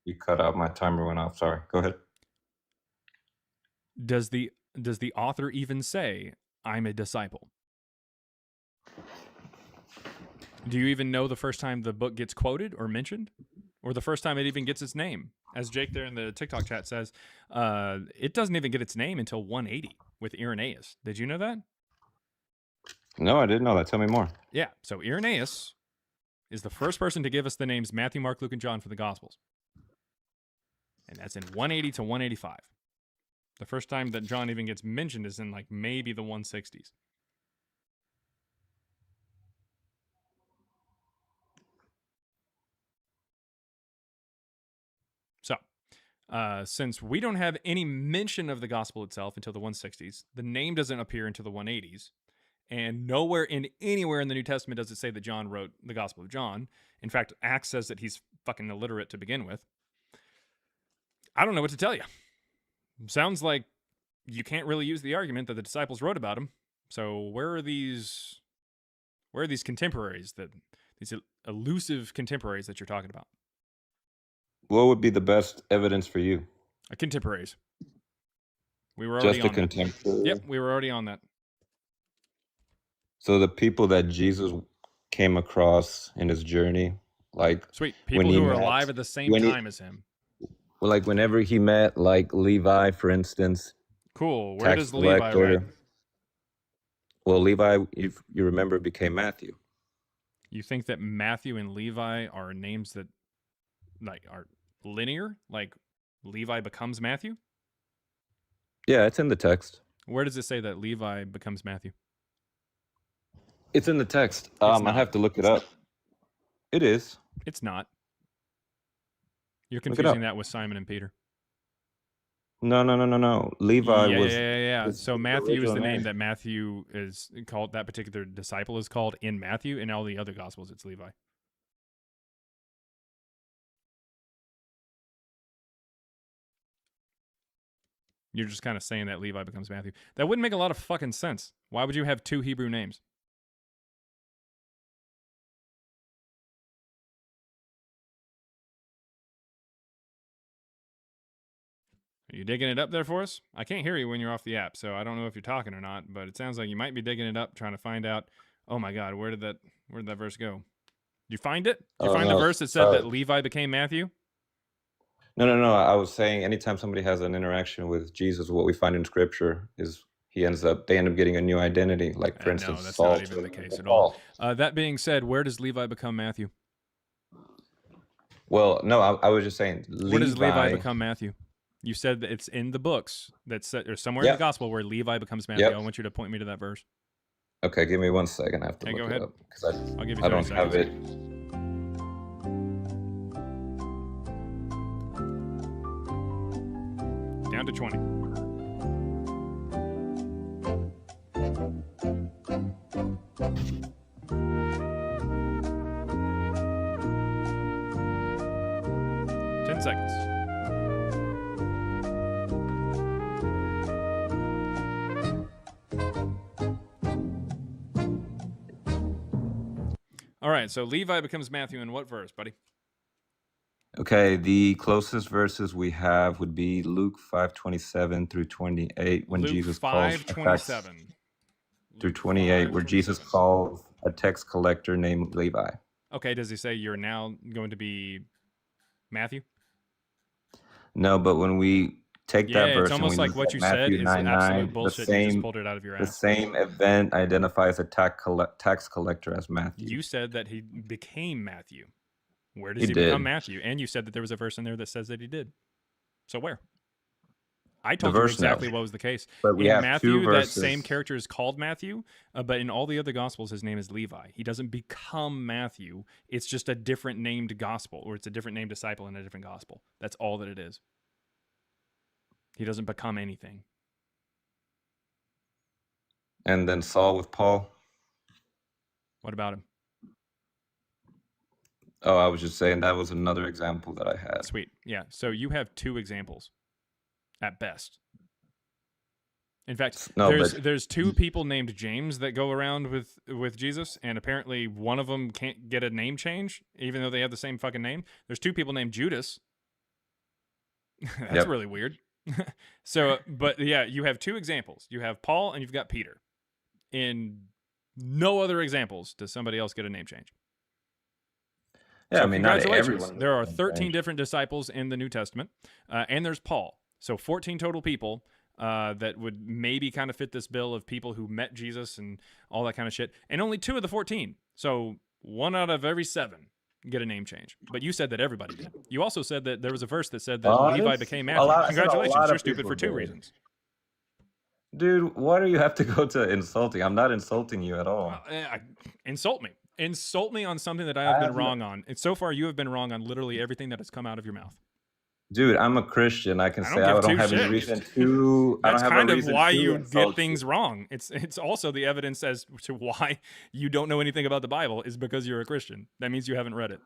You cut out, my timer went off. Sorry. Go ahead. Does the author even say I'm a disciple? Do you even know the first time the book gets quoted or mentioned? Or the first time it even gets its name? As Jake there in the TikTok chat says, it doesn't even get its name until 180 with Irenaeus. Did you know that? No, I didn't know that. Tell me more. Yeah, so Irenaeus is the first person to give us the names Matthew, Mark, Luke, and John for the Gospels. And that's in 180 to 185. The first time that John even gets mentioned is in like maybe the 160s. So, since we don't have any mention of the gospel itself until the 160s, the name doesn't appear until the 180s, and anywhere in the New Testament does it say that John wrote the Gospel of John. In fact, Acts says that he's fucking illiterate to begin with. I don't know what to tell you. Sounds like you can't really use the argument that the disciples wrote about him. So where are these contemporaries, these elusive contemporaries that you're talking about? What would be the best evidence for you? Contemporaries. We were already Just a on that. contemporary? Yep, we were already on that. So the people that Jesus came across in his journey, like Sweet. when People he who were met- alive at the same when he- time as him. Well, like whenever he met, like Levi, for instance. Cool. Where tax does Levi collector. write? Well, Levi, if you remember, became Matthew. You think that Matthew and Levi are names that like are linear? Like Levi becomes Matthew? Yeah, it's in the text. Where does it say that Levi becomes Matthew? It's in the text. I'd not. have to look it up. It is. It's not. You're Look it confusing up. that with Simon and Peter. No. Levi yeah, was. yeah. was So the Matthew is the original name that Matthew is called, that particular disciple is called in Matthew. In all the other Gospels, it's Levi. You're just kind of saying that Levi becomes Matthew. That wouldn't make a lot of fucking sense. Why would you have two Hebrew names? Are you digging it up there for us? I can't hear you when you're off the app, so I don't know if you're talking or not, but it sounds like you might be digging it up, trying to find out, oh my God, where did that verse go? Did you find it? Did you find the verse that said that Levi became Matthew? No. I was saying anytime somebody has an interaction with Jesus, what we find in Scripture is they end up getting a new identity. Like, for instance, No, that's Saul not even the to case at Paul. all. That being said, where does Levi become Matthew? Well, no, I was just saying. Where does Levi become Matthew? You said that it's in the books or somewhere in Yep. the gospel where Levi becomes Matthew. Yep. I want you to point me to that verse. Okay, give me 1 second. I have to Hey, look go it ahead. up because I'll give you I 30 don't have seconds. it. Down to 20. Ten seconds. All right, so Levi becomes Matthew in what verse, buddy? Okay, the closest verses we have would be Luke 5:27 through 28, when Luke Jesus calls a tax 5:27. through 28, where Jesus calls a tax collector named Levi. Okay, does he say you're now going to be Matthew? No, but when we take Yeah, that it's verse and almost we like look what at you said Matthew is 9:9, absolute the bullshit. And you just same pulled it out of your the ass. same event identifies a tax collector as Matthew. You said that he became Matthew. Where does He he become did. Matthew? And you said that there was a verse in there that says that he did. So where? I The told you verse, no. exactly what was the case. But we In have two Matthew, that same verses. character is called Matthew, but in all the other gospels, his name is Levi. He doesn't become Matthew. It's just a different named gospel, or it's a different named disciple in a different gospel. That's all that it is. He doesn't become anything. And then Saul with Paul. What about him? Oh, I was just saying that was another example that I had. Sweet. Yeah. So you have two examples at best. In fact, No, there's two people named James that go around with Jesus, and apparently one of them can't get a name change, even though they have the same fucking name. There's two people named Judas. That's Yep. really weird. So, but yeah, you have two examples. You have Paul and you've got Peter. In no other examples does somebody else get a name change. Yeah, So I mean, not congratulations. everyone. There are gets a name 13 change. different disciples in the New Testament, and there's Paul. So 14 total people that would maybe kind of fit this bill of people who met Jesus and all that kind of shit. And only 2 of the 14. So 1 out of every 7 get a name change. But you said that everybody did. You also said that there was a verse that said that Levi Honest? became A Matthew. lot- I said a Congratulations. lot You're of stupid people for 2 did. reasons. Dude, why do you have to go to insulting? I'm not insulting you at all. Insult me. Insult me on something that I have been have no- wrong on. And so far, you have been wrong on literally everything that has come out of your mouth. Dude, I'm a Christian. I can I say don't I give don't two have any shits. reason to. I That's don't have kind a of reason why to you insult get things wrong. It's also the evidence as to why you don't know anything about the Bible is because you're a Christian. That means you haven't read it.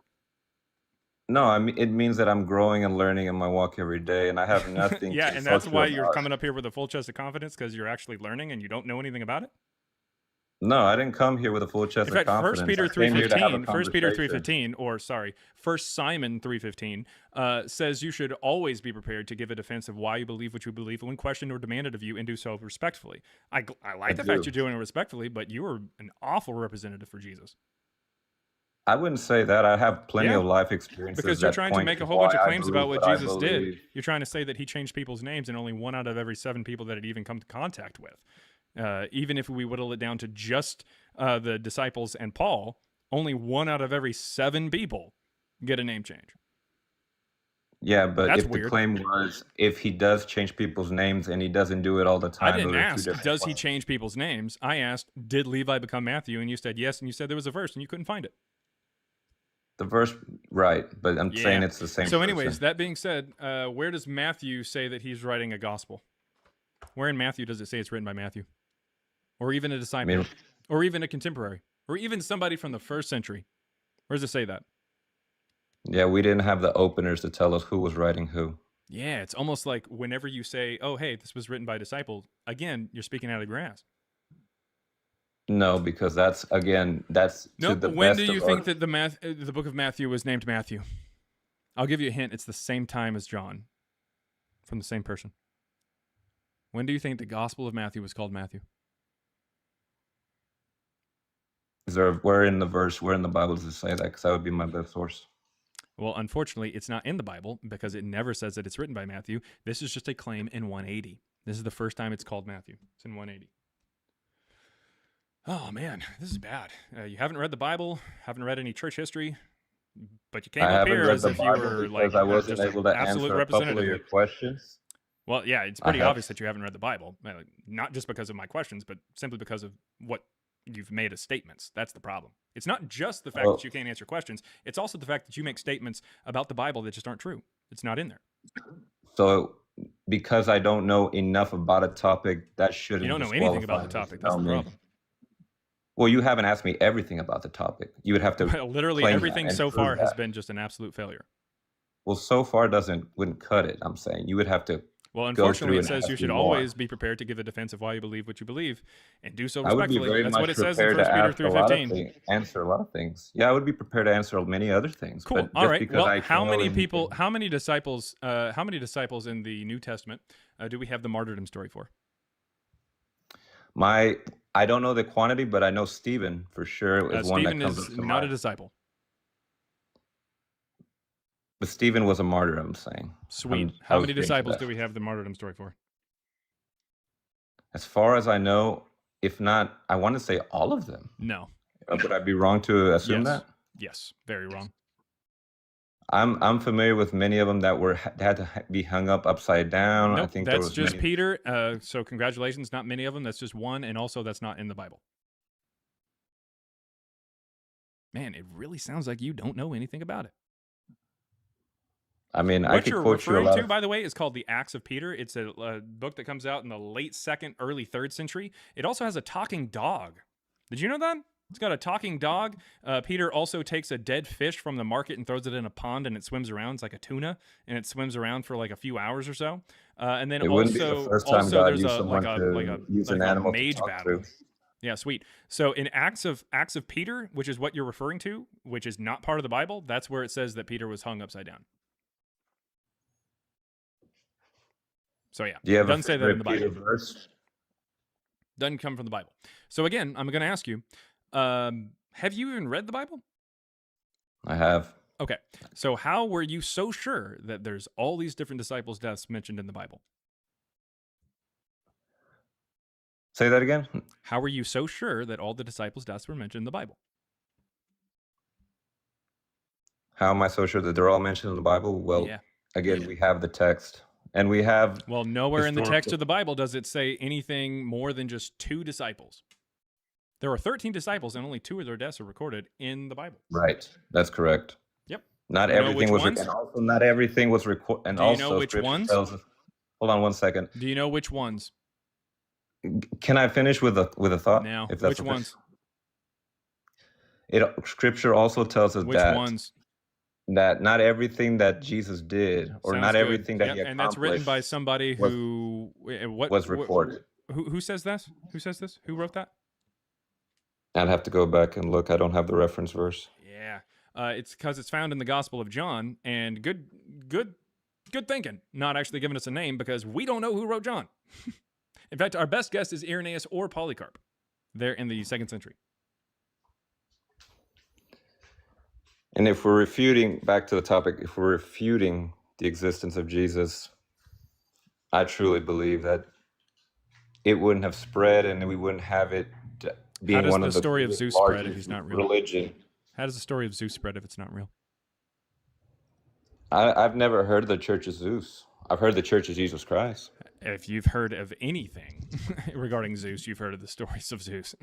No, I mean it means that I'm growing and learning in my walk every day, and I have nothing. Yeah, to and that's insult you why you're about. coming up here with a full chest of confidence because you're actually learning and you don't know anything about it. No, I didn't come here with a full chest In fact, of confidence. 1 Peter I came here to have a 3:15, 1 Peter conversation. 3:15, or sorry, 1 Simon 3:15 says you should always be prepared to give a defense of why you believe what you believe when questioned or demanded of you, and do so respectfully. I like the fact do. you're doing it respectfully, but you are an awful representative for Jesus. I wouldn't say that. I have plenty Yeah. of life experiences. Because you're that trying to point make a whole bunch of why I claims about believe what I Jesus did. believe. You're trying to say that he changed people's names, and only 1 out of every 7 people that had even come to contact with. Even if we whittle it down to just the disciples and Paul, only 1 out of every 7 people get a name change. Yeah, but That's if weird. the claim was if he does change people's names and he doesn't do it all the time, I didn't those are two ask, different does he questions. change people's names? I asked, did Levi become Matthew? And you said yes, and you said there was a verse, and you couldn't find it. The verse, right? But I'm saying Yeah. it's the same. So, anyways, person. that being said, where does Matthew say that he's writing a gospel? Where in Matthew does it say it's written by Matthew? Or even a disciple? mean- or even a contemporary? Or even somebody from the 1st century? Where does it say that? Yeah, we didn't have the openers to tell us who was writing who. Yeah, it's almost like whenever you say, oh, hey, this was written by a disciple, again, you're speaking out of your ass. No, because that's to Nope. the When best do you of think our, that the book of Matthew was named Matthew? I'll give you a hint. It's the same time as John, from the same person. When do you think the Gospel of Matthew was called Matthew? Is there where in the verse, where in the Bible does it say that? Because that would be my best source. Well, unfortunately, it's not in the Bible because it never says that it's written by Matthew. This is just a claim in 180. This is the first time it's called Matthew. It's in 180. Oh, man, this is bad. You haven't read the Bible, haven't read any church history, but you came I up haven't here read as the if you Bible were because like I wasn't just an able to absolute answer a couple of representative. your questions. Well, yeah, it's I pretty have- obvious that you haven't read the Bible. Not just because of my questions, but simply because of what you've made as statements. That's the problem. It's not just the fact Well- that you can't answer questions. It's also the fact that you make statements about the Bible that just aren't true. It's not in there. So, because I don't know enough about a topic, that shouldn't. You don't know anything about the disqualify me topic. to That's tell the me. problem. Well, you haven't asked me everything about the topic. You would have to. Literally claim that everything and so prove far has that. been just an absolute failure. Well, so far wouldn't cut it. I'm saying you would have to. Well, go unfortunately, through it and says ask you me should more. always be prepared to give a defense of why you believe what you believe, and do so I would be respectfully. very That's much what it says in prepared 1 to Peter ask a lot of 3:15. things, answer a lot of things. Yeah, I would be prepared to answer many other things. Cool. But All just right. because Well, I how know many anything- people? How many disciples? How many disciples in the New Testament do we have the martyrdom story for? I don't know the quantity, but I know Stephen for sure is one that Stephen comes is up to not a mind. disciple. But Stephen was a martyr, I'm saying. Sweet. I How was many agreeing to disciples that. do we have the martyrdom story for? As far as I know, if not, I want to say all of them. No. Would I be wrong to assume Yes. that? Yes. Very wrong. I'm familiar with many of them that had to be hung up upside down. I Nope. think there That's was just many. Peter. So congratulations. Not many of them. That's just one. And also that's not in the Bible. Man, it really sounds like you don't know anything about it. I mean, I What could you're quote you a referring lot to, of. by the way, is called the Acts of Peter. It's a book that comes out in the late 2nd, early 3rd century. It also has a talking dog. Did you know that? It's got a talking dog. Peter also takes a dead fish from the market and throws it in a pond, and it swims around. It's like a tuna, and it swims around for like a few hours or so. And then It wouldn't be the first time God there's used a someone like to use an a animal to mage talk battle. to. Yeah, sweet. So in Acts of Peter, which is what you're referring to, which is not part of the Bible, that's where it says that Peter was hung upside down. So yeah, Do you have doesn't a say that in the favorite Peter Bible. verse? Doesn't come from the Bible. So again, I'm going to ask you, have you even read the Bible? I have. Okay. So how were you so sure that there's all these different disciples' deaths mentioned in the Bible? Say that again. How were you so sure that all the disciples' deaths were mentioned in the Bible? How am I so sure that they're all mentioned in the Bible? Well, Yeah. again, we have the text, and we have. Well, nowhere in the text historical- of the Bible does it say anything more than just 2 disciples. There are 13 disciples, and only 2 of their deaths are recorded in the Bible. Right. That's correct. Yep. Not Do you know everything which was, ones? and also not everything was recorded. And Do you also, know which Scripture ones? tells us. Hold on one second. Do you know which ones? Can I finish with a thought? Now, If that's which okay? ones? Scripture also tells us Which that ones? that not everything that Jesus did, or Sounds not good. everything that Yep, he and that's written by accomplished, somebody was- who was recorded. Who says this? Who says this? Who wrote that? I'd have to go back and look. I don't have the reference verse. Yeah, it's because it's found in the Gospel of John, and good thinking. Not actually giving us a name because we don't know who wrote John. In fact, our best guess is Irenaeus or Polycarp. They're in the 2nd century. And if we're refuting, back to the topic, if we're refuting the existence of Jesus, I truly believe that it wouldn't have spread, and we wouldn't have it being How does one the of the story of biggest, Zeus spread if largest he's not real? religion. How does the story of Zeus spread if it's not real? I've never heard of the Church of Zeus. I've heard the Church of Jesus Christ. If you've heard of anything regarding Zeus, you've heard of the stories of Zeus.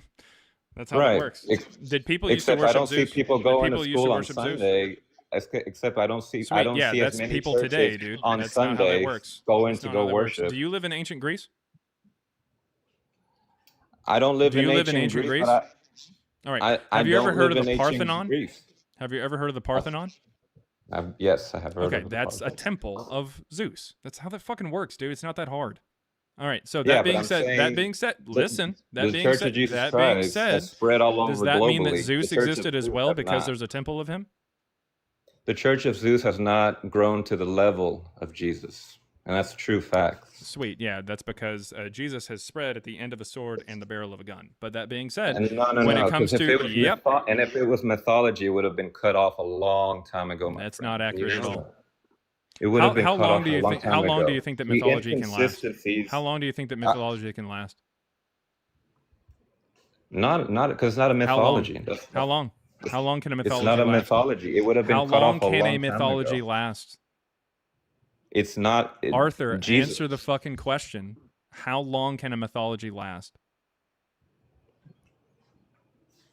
That's how Right. it works. Did people used to Except worship I don't Zeus? see people Did going people to used school on worship Zeus? Sunday. Except I don't see. Sweet. I don't Yeah, see that's as many people churches today, dude. on That's not how that Sundays works. going That's to not go how that works. worship. Do you live in ancient Greece? I don't live Do in you live in ancient ancient Greece, Greece? but All right. I Have you ever don't heard of live the in ancient Parthenon? Greece. Have you ever heard of the Parthenon? Yes, I have heard Okay, of the that's a Parthenon. temple of Zeus. That's how that fucking works, dude. It's not that hard. All right. So Yeah, that but being I'm said, saying listen. the Church of Jesus That being Christ said, has spread all does over that mean that globally. Zeus The Church of existed as Zeus well have because not. there's a temple of him? The Church of Zeus has not grown to the level of Jesus, and that's true fact. Sweet. Yeah, that's because Jesus has spread at the end of a sword and the barrel of a gun. But that being said, And no, when it comes because if to it was and if it was mythology, it would have been cut off a long time ago. That's not accurate at all. It would have been How cut long off do a you long think? time How long ago. do you think that The mythology can last? inconsistencies. How long do you think that mythology can last? Not because it's not a mythology. How long? How long can a mythology It's not a last? mythology. It would have been How cut long off a can long a time mythology ago. last? It's not. Arthur, Jesus. answer the fucking question. How long can a mythology last?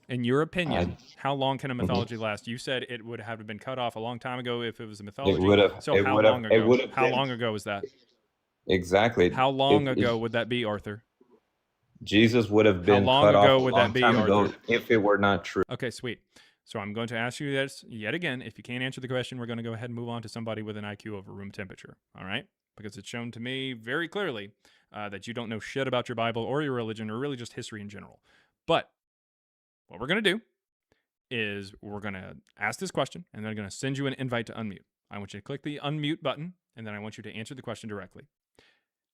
In your opinion, how long can a mythology last? You said it would have been cut off a long time ago if it was a mythology. would have- So it how would have- long it ago? would have How been- long ago was that? Exactly. How long ago would that be, Arthur? Jesus would have been long cut ago off a would that long be, time ago Arthur? if it were not true. Okay, sweet. So I'm going to ask you this yet again. If you can't answer the question, we're going to go ahead and move on to somebody with an IQ over room temperature. All right? Because it's shown to me very clearly that you don't know shit about your Bible or your religion or really just history in general. But what we're going to do is we're going to ask this question, and then I'm going to send you an invite to unmute. I want you to click the unmute button, and then I want you to answer the question directly.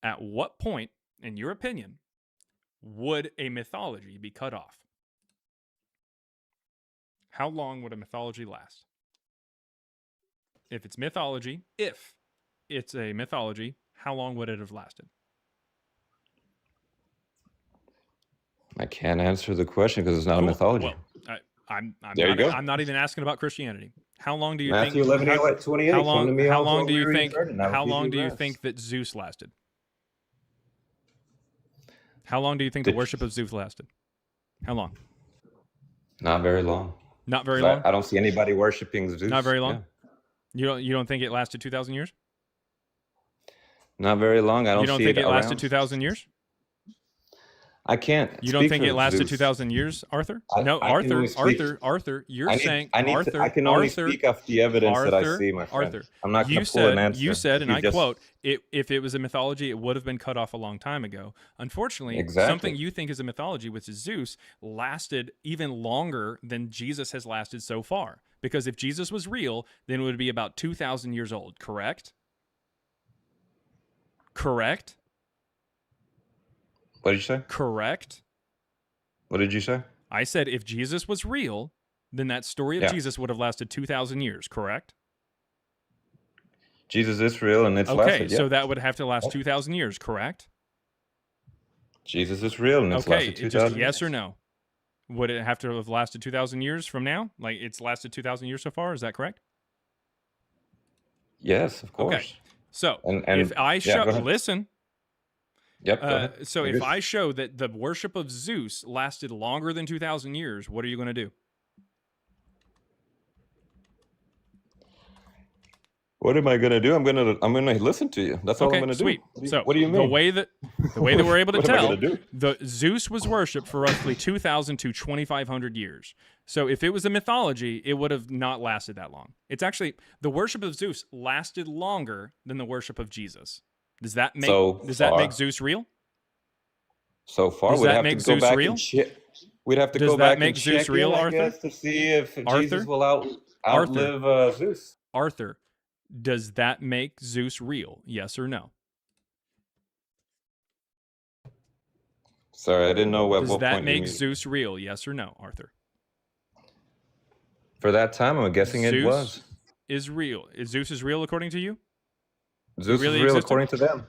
At what point, in your opinion, would a mythology be cut off? How long would a mythology last? If it's mythology, if it's a mythology, how long would it have lasted? I can't answer the question because it's not a Cool. mythology. Well, I'm There you go. I'm not even asking about Christianity. How long do you Matthew think? 11:28. How Come to long? me, How all who long are do you weary and think? burdened, I will How give long you do you rest. think that Zeus lasted? How long do you think The- the worship of Zeus lasted? How long? Not very long. Not very 'Cause long. I don't see anybody worshiping Zeus. Not very long. Yeah. You don't think it lasted 2,000 years? Not very long. I don't You don't see think it it lasted around. 2,000 years? I can't. You don't speak think for it lasted Zeus. 2,000 years, Arthur? I- No, I can only speak- Arthur, you're I saying I can only speak of the evidence that I see, my friend. Arthur, I'm not going you to pull an answer. You said, and You I just- quote, if it was a mythology, it would have been cut off a long time ago. Unfortunately, Exactly. something you think is a mythology, which is Zeus, lasted even longer than Jesus has lasted so far. Because if Jesus was real, then it would be about 2,000 years old, correct? Correct? What did you say? Correct? What did you say? I said if Jesus was real, then that story of Yeah. Jesus would have lasted 2,000 years, correct? Jesus is real and it's Okay, lasted. so Yeah. that would have to last 2,000 years, correct? Jesus is real and it's Okay, lasted just 2,000 yes years. or no? Would it have to have lasted 2,000 years from now? Like it's lasted 2,000 years so far, is that correct? Yes, of course. Okay. So, And if I yeah, show go ahead. listen, Yep. Go ahead. so You're if good. I show that the worship of Zeus lasted longer than 2,000 years, what are you going to do? What am I gonna do? I'm gonna listen to you. That's all I'm Okay, gonna sweet. do. So What do you mean? the way that we're able to What am I tell, gonna do? the Zeus was worshipped for roughly 2,000 to 2,500 years. So if it was a mythology, it would have not lasted that long. It's actually the worship of Zeus lasted longer than the worship of Jesus. Does that make So that make far. Zeus real? So far, Does we'd that have make to go Zeus back real? and check. We'd have to Does go that back make and Zeus check real, in, I Arthur? guess, to see if Arthur? Jesus will Arthur? outlive Zeus. Arthur, does that make Zeus real? Yes or no? Sorry, I didn't know at Does what that point you make mean. Zeus real? Yes or no, Arthur? For that time, I'm guessing it was. Zeus is real. Zeus is real according to you? Zeus really is real existed? according to them.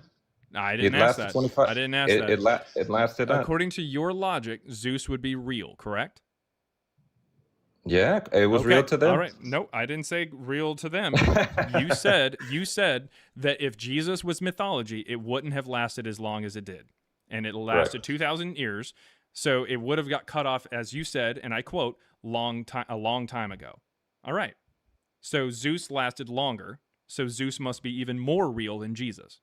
I didn't It ask lasted that. 25. I didn't ask it, that. It lasted that. According to your logic, Zeus would be real, correct? Yeah, it was real to them. All right. No, I didn't say real to them. you said that if Jesus was mythology, it wouldn't have lasted as long as it did. And it lasted 2,000 years. So it would have got cut off, as you said, and I quote, a long time ago. All right. So Zeus lasted longer. So Zeus must be even more real than Jesus.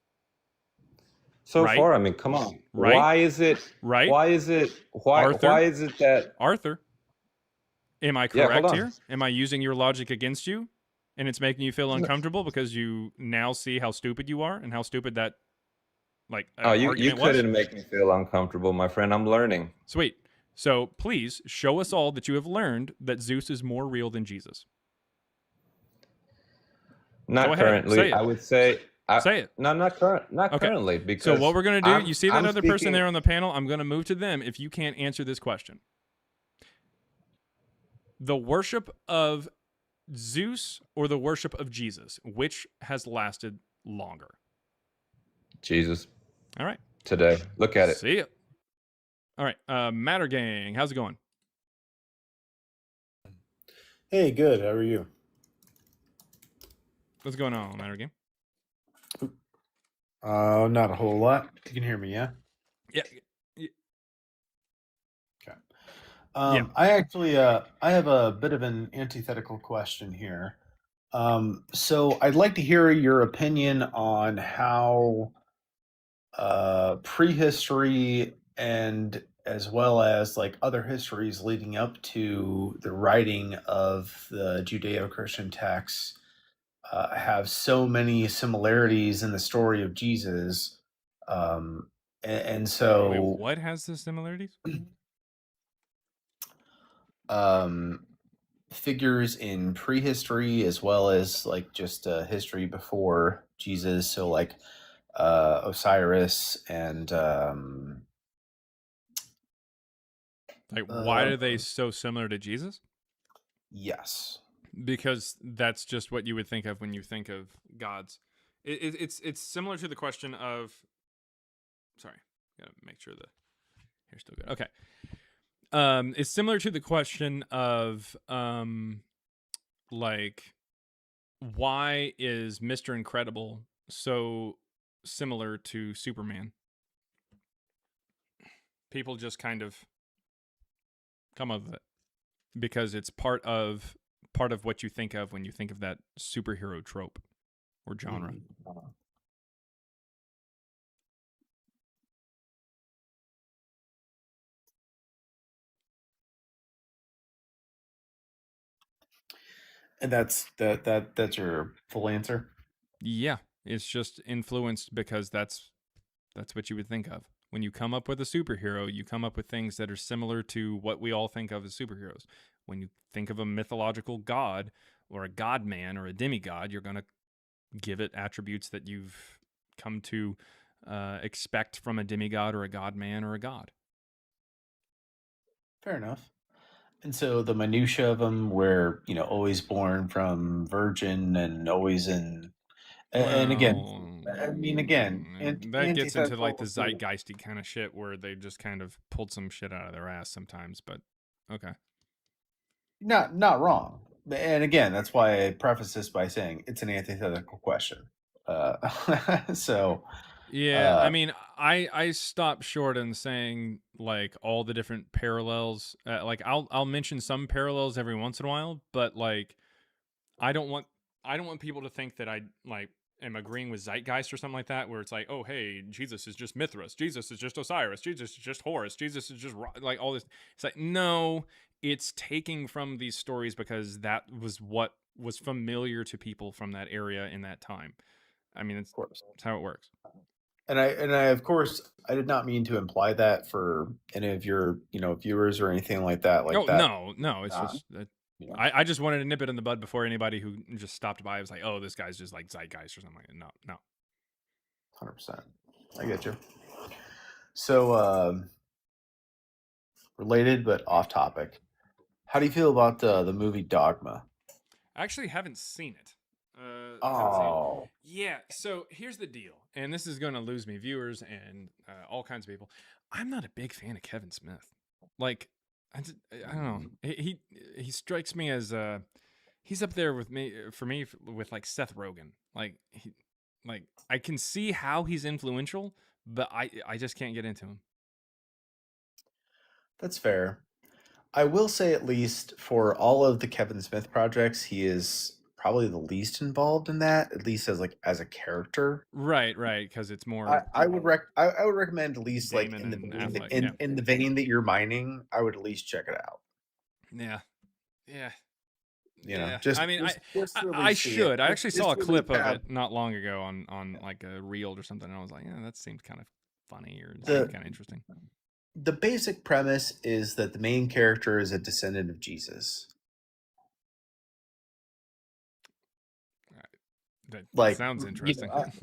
So Right? far, I mean, come on. Right? Why is it? Right? Why is it? Arthur? Why is it that? Arthur, am I Yeah, hold correct on. here? Am I using your logic against you? And it's making you feel uncomfortable because you now see how stupid you are and how stupid that Oh, you argument was? couldn't make me feel uncomfortable, my friend. I'm learning. Sweet. So please show us all that you have learned that Zeus is more real than Jesus. Not Go ahead, currently. say it. I would say. Say it. No, not Okay. currently. Because So what we're going to do, you see that I'm other person speaking- there on the panel? I'm going to move to them if you can't answer this question. The worship of Zeus or the worship of Jesus, which has lasted longer? Jesus. All right. Today, look at it. See ya. All right. Matter Gang, how's it going? Hey, good. How are you? What's going on, Matter Gang? Not a whole lot. You can hear me, yeah? Yeah. Okay. Yeah. I actually I have a bit of an antithetical question here. So I'd like to hear your opinion on how prehistory and as well as like other histories leading up to the writing of the Judeo-Christian texts have so many similarities in the story of Jesus. And so Wait, what has the similarities? figures in prehistory as well as like just history before Jesus. So like Osiris and Like, why are they so similar to Jesus? yes. because that's just what you would think of when you think of gods. It's similar to the question of. Sorry, gotta make sure the hair's still good. Okay. It's similar to the question of like, why is Mr. Incredible so similar to Superman? People just kind of come up with it because it's part of what you think of when you think of that superhero trope or genre. And that's your full answer. Yeah, it's just influenced because that's what you would think of. When you come up with a superhero, you come up with things that are similar to what we all think of as superheroes. When you think of a mythological god or a god man or a demigod, you're going to give it attributes that you've come to expect from a demigod or a god man or a god. Fair enough. And so the minutia of them, where always born from virgin and always in, and again, I mean, again, that gets into like the antithetical to- zeitgeisty kind of shit where they just kind of pulled some shit out of their ass sometimes. But okay, not wrong. And again, that's why I preface this by saying it's an antithetical question. So yeah, I mean, I stopped short in saying like all the different parallels. Like I'll mention some parallels every once in a while, but like I don't want people to think that I like am agreeing with zeitgeist or something like that, where it's like, oh hey, Jesus is just Mithras, Jesus is just Osiris, Jesus is just Horus, Jesus is just like all this. It's like, no, it's taking from these stories because that was what was familiar to people from that area in that time. I mean, it's how it works. And I of course I did not mean to imply that for any of your viewers or anything like that. Like that. No, it's just that. I just wanted to nip it in the bud before anybody who just stopped by was like, oh, this guy's just like zeitgeist or something like that. No. 100%. I get you. So related but off topic. How do you feel about the movie Dogma? I actually haven't seen it. Oh. Yeah, so here's the deal, and this is going to lose me viewers and all kinds of people. I'm not a big fan of Kevin Smith. Like, I don't know. He strikes me as he's up there with me with like Seth Rogen. Like I can see how he's influential, but I just can't get into him. That's fair. I will say, at least for all of the Kevin Smith projects, he is probably the least involved in that, at least as a character. Right, because it's more. I would recommend at least like Damon in the and vein Affleck, in, yeah. in the vein that you're mining, I would at least check it out. Yeah. You know, I mean, just to at I least see should. it. I actually Just saw a to at clip least of have- it not long ago on like a reel or something, and I was like, yeah, that seems kind of funny or The- kind of interesting. The basic premise is that the main character is a descendant of Jesus. That sounds interesting. It's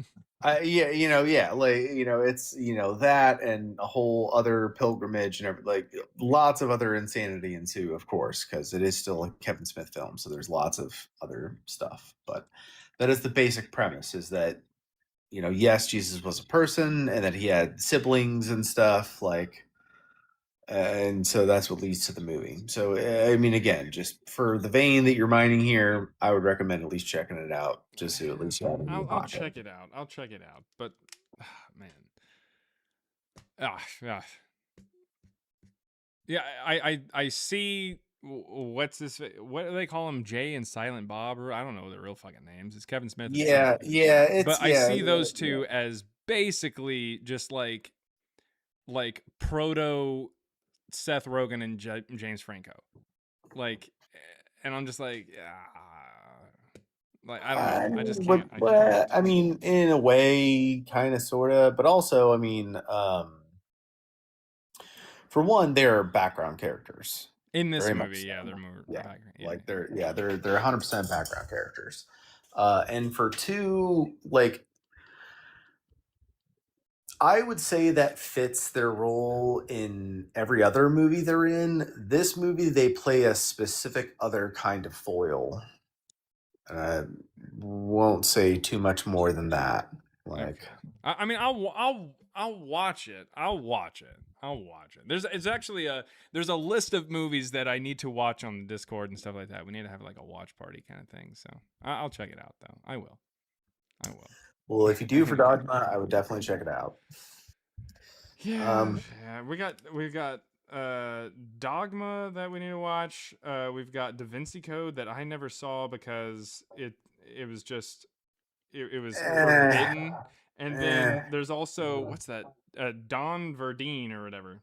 that and a whole other pilgrimage and like lots of other insanity ensue, of course, because it is still a Kevin Smith film, so there's lots of other stuff. But that is the basic premise: is that yes, Jesus was a person, and that he had siblings and stuff like. And so that's what leads to the movie. So I mean, again, just for the vein that you're mining here, I would recommend at least checking it out, just to at least have it in your I'll pocket. check it out. But man, yeah, I see. What's this? What do they call him? Jay and Silent Bob, or I don't know their real fucking names. It's Kevin Smith. Yeah, but I see those two as basically just like proto Seth Rogen and James Franco, like, and I'm just like, like I don't know, I just can't. I mean, in a way, kind of, sort of, but also, I mean, for one, they're background characters in this very much movie. so. Yeah, they're more background. Yeah. Like they're 100% background characters. And for two, like, I would say that fits their role in every other movie they're in. This movie, they play a specific other kind of foil And I won't say too much more than that. Like, Okay. I mean, I'll watch it. I'll watch it. It's actually there's a list of movies that I need to watch on the Discord and stuff like that. We need to have like a watch party kind of thing. So I'll check it out though. I will. well, if you do for Dogma, I would definitely check it out. Yeah, yeah. We got Dogma that we need to watch. We've got Da Vinci Code that I never saw because it was just it was forbidden. And then there's also what's that? Don Verdine or whatever.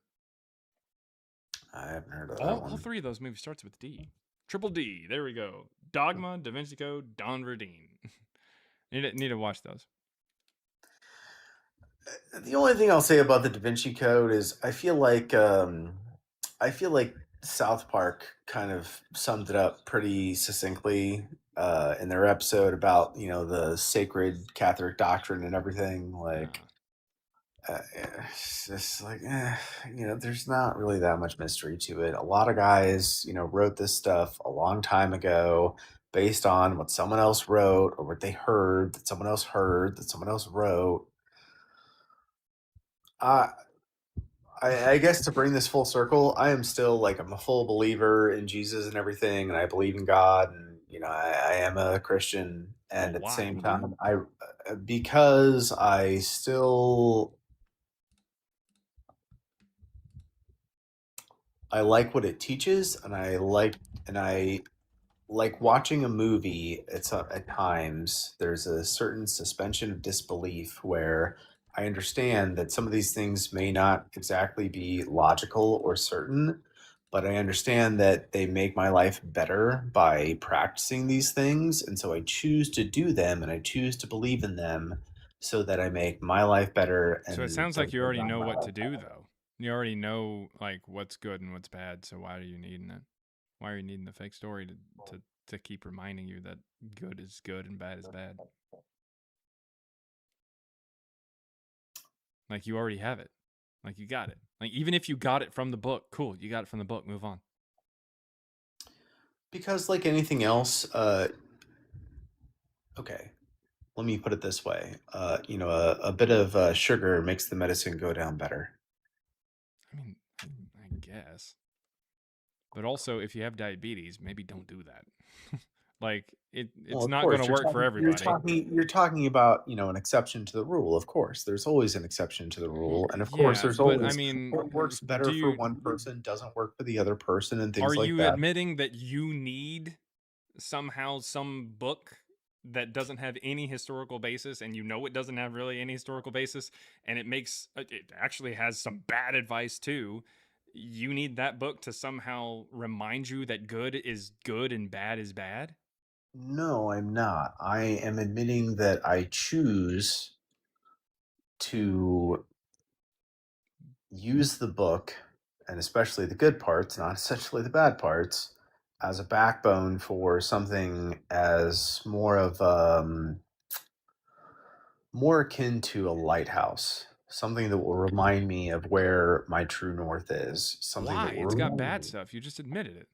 I haven't heard of that All one. three of those movies starts with D. Triple D. There we go. Dogma, Da Vinci Code, Don Verdine. need to watch those. The only thing I'll say about the Da Vinci Code is I feel like South Park kind of summed it up pretty succinctly in their episode about the sacred Catholic doctrine and everything. Like, it's just like there's not really that much mystery to it. A lot of guys wrote this stuff a long time ago based on what someone else wrote or what they heard that someone else heard that someone else wrote. I guess to bring this full circle, I am still like I'm a full believer in Jesus and everything, and I believe in God, and I am a Christian, and at the same time, because I still like what it teaches, and I like watching a movie. It's at times there's a certain suspension of disbelief where I understand that some of these things may not exactly be logical or certain, but I understand that they make my life better by practicing these things, and so I choose to do them and I choose to believe in them so that I make my life better. And So it sounds like you so already that know my what life to do though. You already know like what's good and what's bad. So why are you needing it? Why are you needing the fake story to keep reminding you that good is good and bad is bad? Like you already have it. Like you got it. Like even if you got it from the book, cool, you got it from the book, move on. Because like anything else, okay, let me put it this way. A bit of sugar makes the medicine go down better. I mean, I guess. But also, if you have diabetes, maybe don't do that. Like it's Well, of not course, going to work for everybody. You're talking about an exception to the rule. Of course, there's always an exception to the rule, and of course, Yeah, there's but I always mean, what works better for one person doesn't work for the other person, and things are like you that. admitting that you need somehow some book that doesn't have any historical basis, and it doesn't have really any historical basis, and it actually has some bad advice too? You need that book to somehow remind you that good is good and bad is bad? No, I'm not. I am admitting that I choose to use the book, and especially the good parts, not essentially the bad parts, as a backbone for something as more akin to a lighthouse, something that will remind me of where my true north is, something Why? that will It's got remind bad me. stuff. You just admitted it.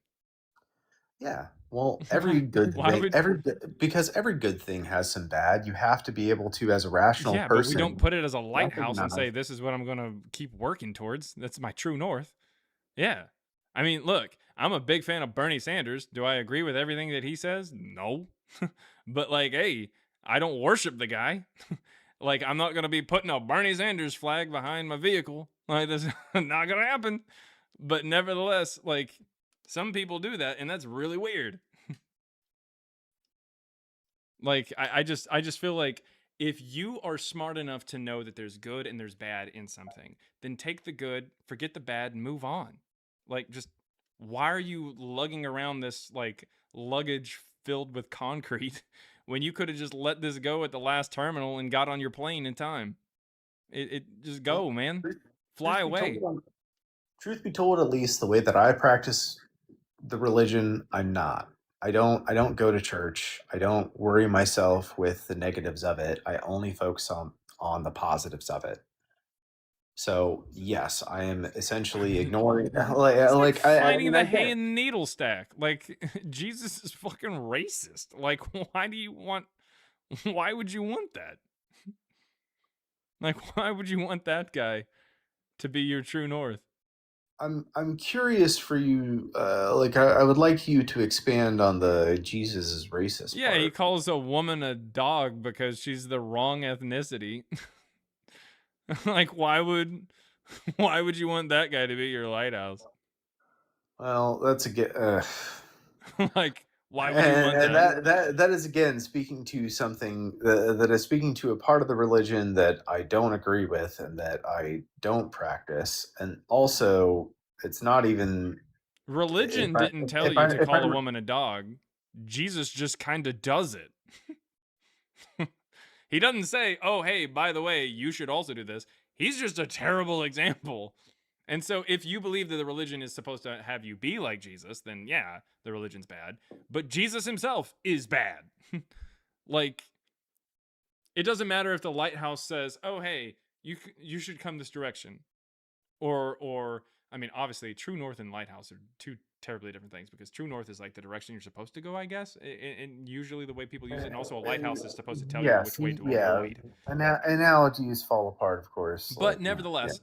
Yeah. Well, every good Why thing, would because every good thing has some bad. You have to be able to, as a rational Yeah, but we don't person, put it as a lighthouse and recognize. say this is what I'm going to keep working towards. That's my true north. Yeah. I mean, look, I'm a big fan of Bernie Sanders. Do I agree with everything that he says? No. But like, hey, I don't worship the guy. Like, I'm not going to be putting a Bernie Sanders flag behind my vehicle. Like, that's not going to happen. But nevertheless, like, some people do that, and that's really weird. Like, I just feel like if you are smart enough to know that there's good and there's bad in something, then take the good, forget the bad, and move on. Like, just why are you lugging around this like luggage filled with concrete when you could have just let this go at the last terminal and got on your plane in time? It just go, man. Fly away. Truth be told, at least the way that I practice the religion, I'm not. I don't go to church. I don't worry myself with the negatives of it. I only focus on the positives of it. So yes, I am essentially ignoring It's like I finding mean the I hay get in the needle stack. Like, Jesus is fucking racist. Like, why would you want that? Like, why would you want that guy to be your true north? I'm curious for you. I would like you to expand on the Jesus is racist Yeah, he part. calls a woman a dog because she's the wrong ethnicity. Like, why would you want that guy to be your lighthouse? Well, that's a get. Like, why would you want And that? that is again speaking to something that is speaking to a part of the religion that I don't agree with and that I don't practice, and also it's not even Religion didn't tell you to if I call a woman a dog. Jesus just kind of does it. He doesn't say, "Oh, hey, by the way, you should also do this." He's just a terrible example. And so if you believe that the religion is supposed to have you be like Jesus, then yeah, the religion's bad. But Jesus himself is bad. Like, it doesn't matter if the lighthouse says, "Oh, hey, you should come this direction." Or I mean, obviously, true north and lighthouse are two terribly different things, because true north is like the direction you're supposed to go, I guess, and usually the way people use it. And also, a lighthouse is supposed to tell you which way to avoid. Analogies fall apart, of course. But nevertheless,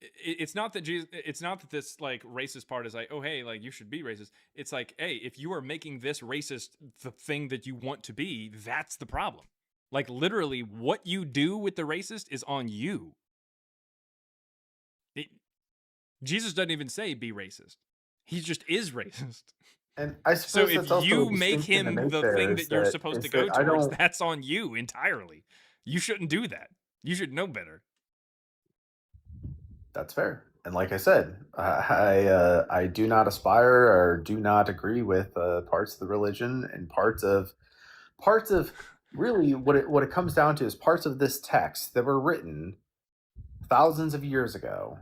it's not that Jesus, it's not that this like racist part is like, oh hey, like you should be racist. It's like, hey, if you are making this racist the thing that you want to be, that's the problem. Like, literally, what you do with the racist is on you. Jesus doesn't even say be racist. He just is racist. And I So suppose if that's also you a make distinction to him make the there thing is that you're supposed to go I towards, don't. that's on you entirely. You shouldn't do that. You should know better. That's fair. And like I said, I do not aspire or do not agree with parts of the religion and parts of really what it comes down to is parts of this text that were written thousands of years ago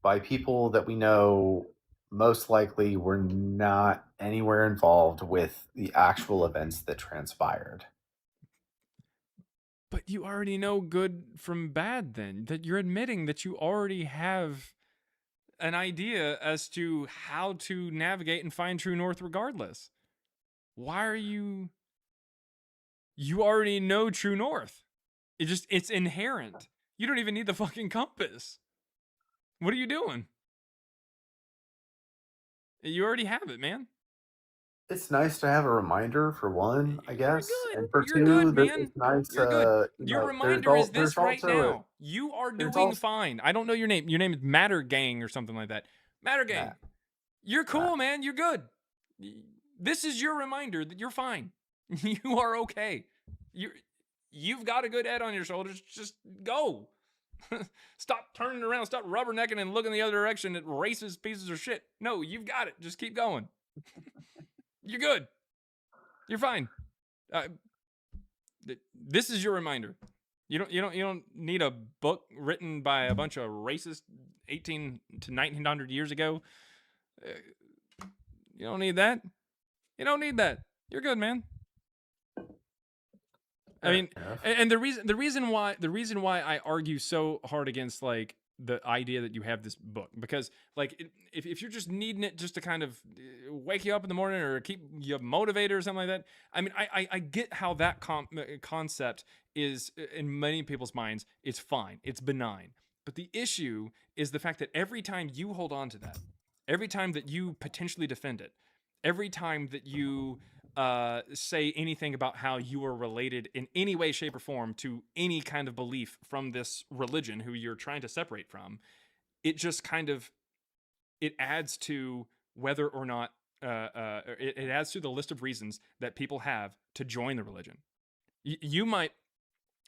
by people that we know most likely were not anywhere involved with the actual events that transpired. But you already know good from bad then. That you're admitting that you already have an idea as to how to navigate and find true north regardless. Why are you already know true north. It's inherent. You don't even need the fucking compass. What are you doing? You already have it, man. It's nice to have a reminder for one, I guess, and for You're two, good, that man. it's nice. You're good. You Your know, reminder is there's this right also now. You are there's doing also fine. I don't know your name. Your name is Matter Gang or something like that. Matter Gang. Matt. You're cool, man. You're good. This is your reminder that you're fine. You are okay. You've got a good head on your shoulders. Just go. Stop turning around. Stop rubbernecking and looking the other direction at racist pieces of shit. No, you've got it. Just keep going. You're good. You're fine. This is your reminder. You don't need a book written by a bunch of racist 18 to 1900 years ago. You don't need that. You don't need that. You're good, man. I mean, and the reason why I argue so hard against like the idea that you have this book, because like if you're just needing it just to kind of wake you up in the morning or keep you motivated or something like that, I mean, I get how that concept is in many people's minds. It's fine, it's benign, but the issue is the fact that every time you hold on to that, every time that you potentially defend it, every time that you say anything about how you are related in any way, shape, or form to any kind of belief from this religion who you're trying to separate from, it just kind of, it adds to whether or not, it adds to the list of reasons that people have to join the religion. You might,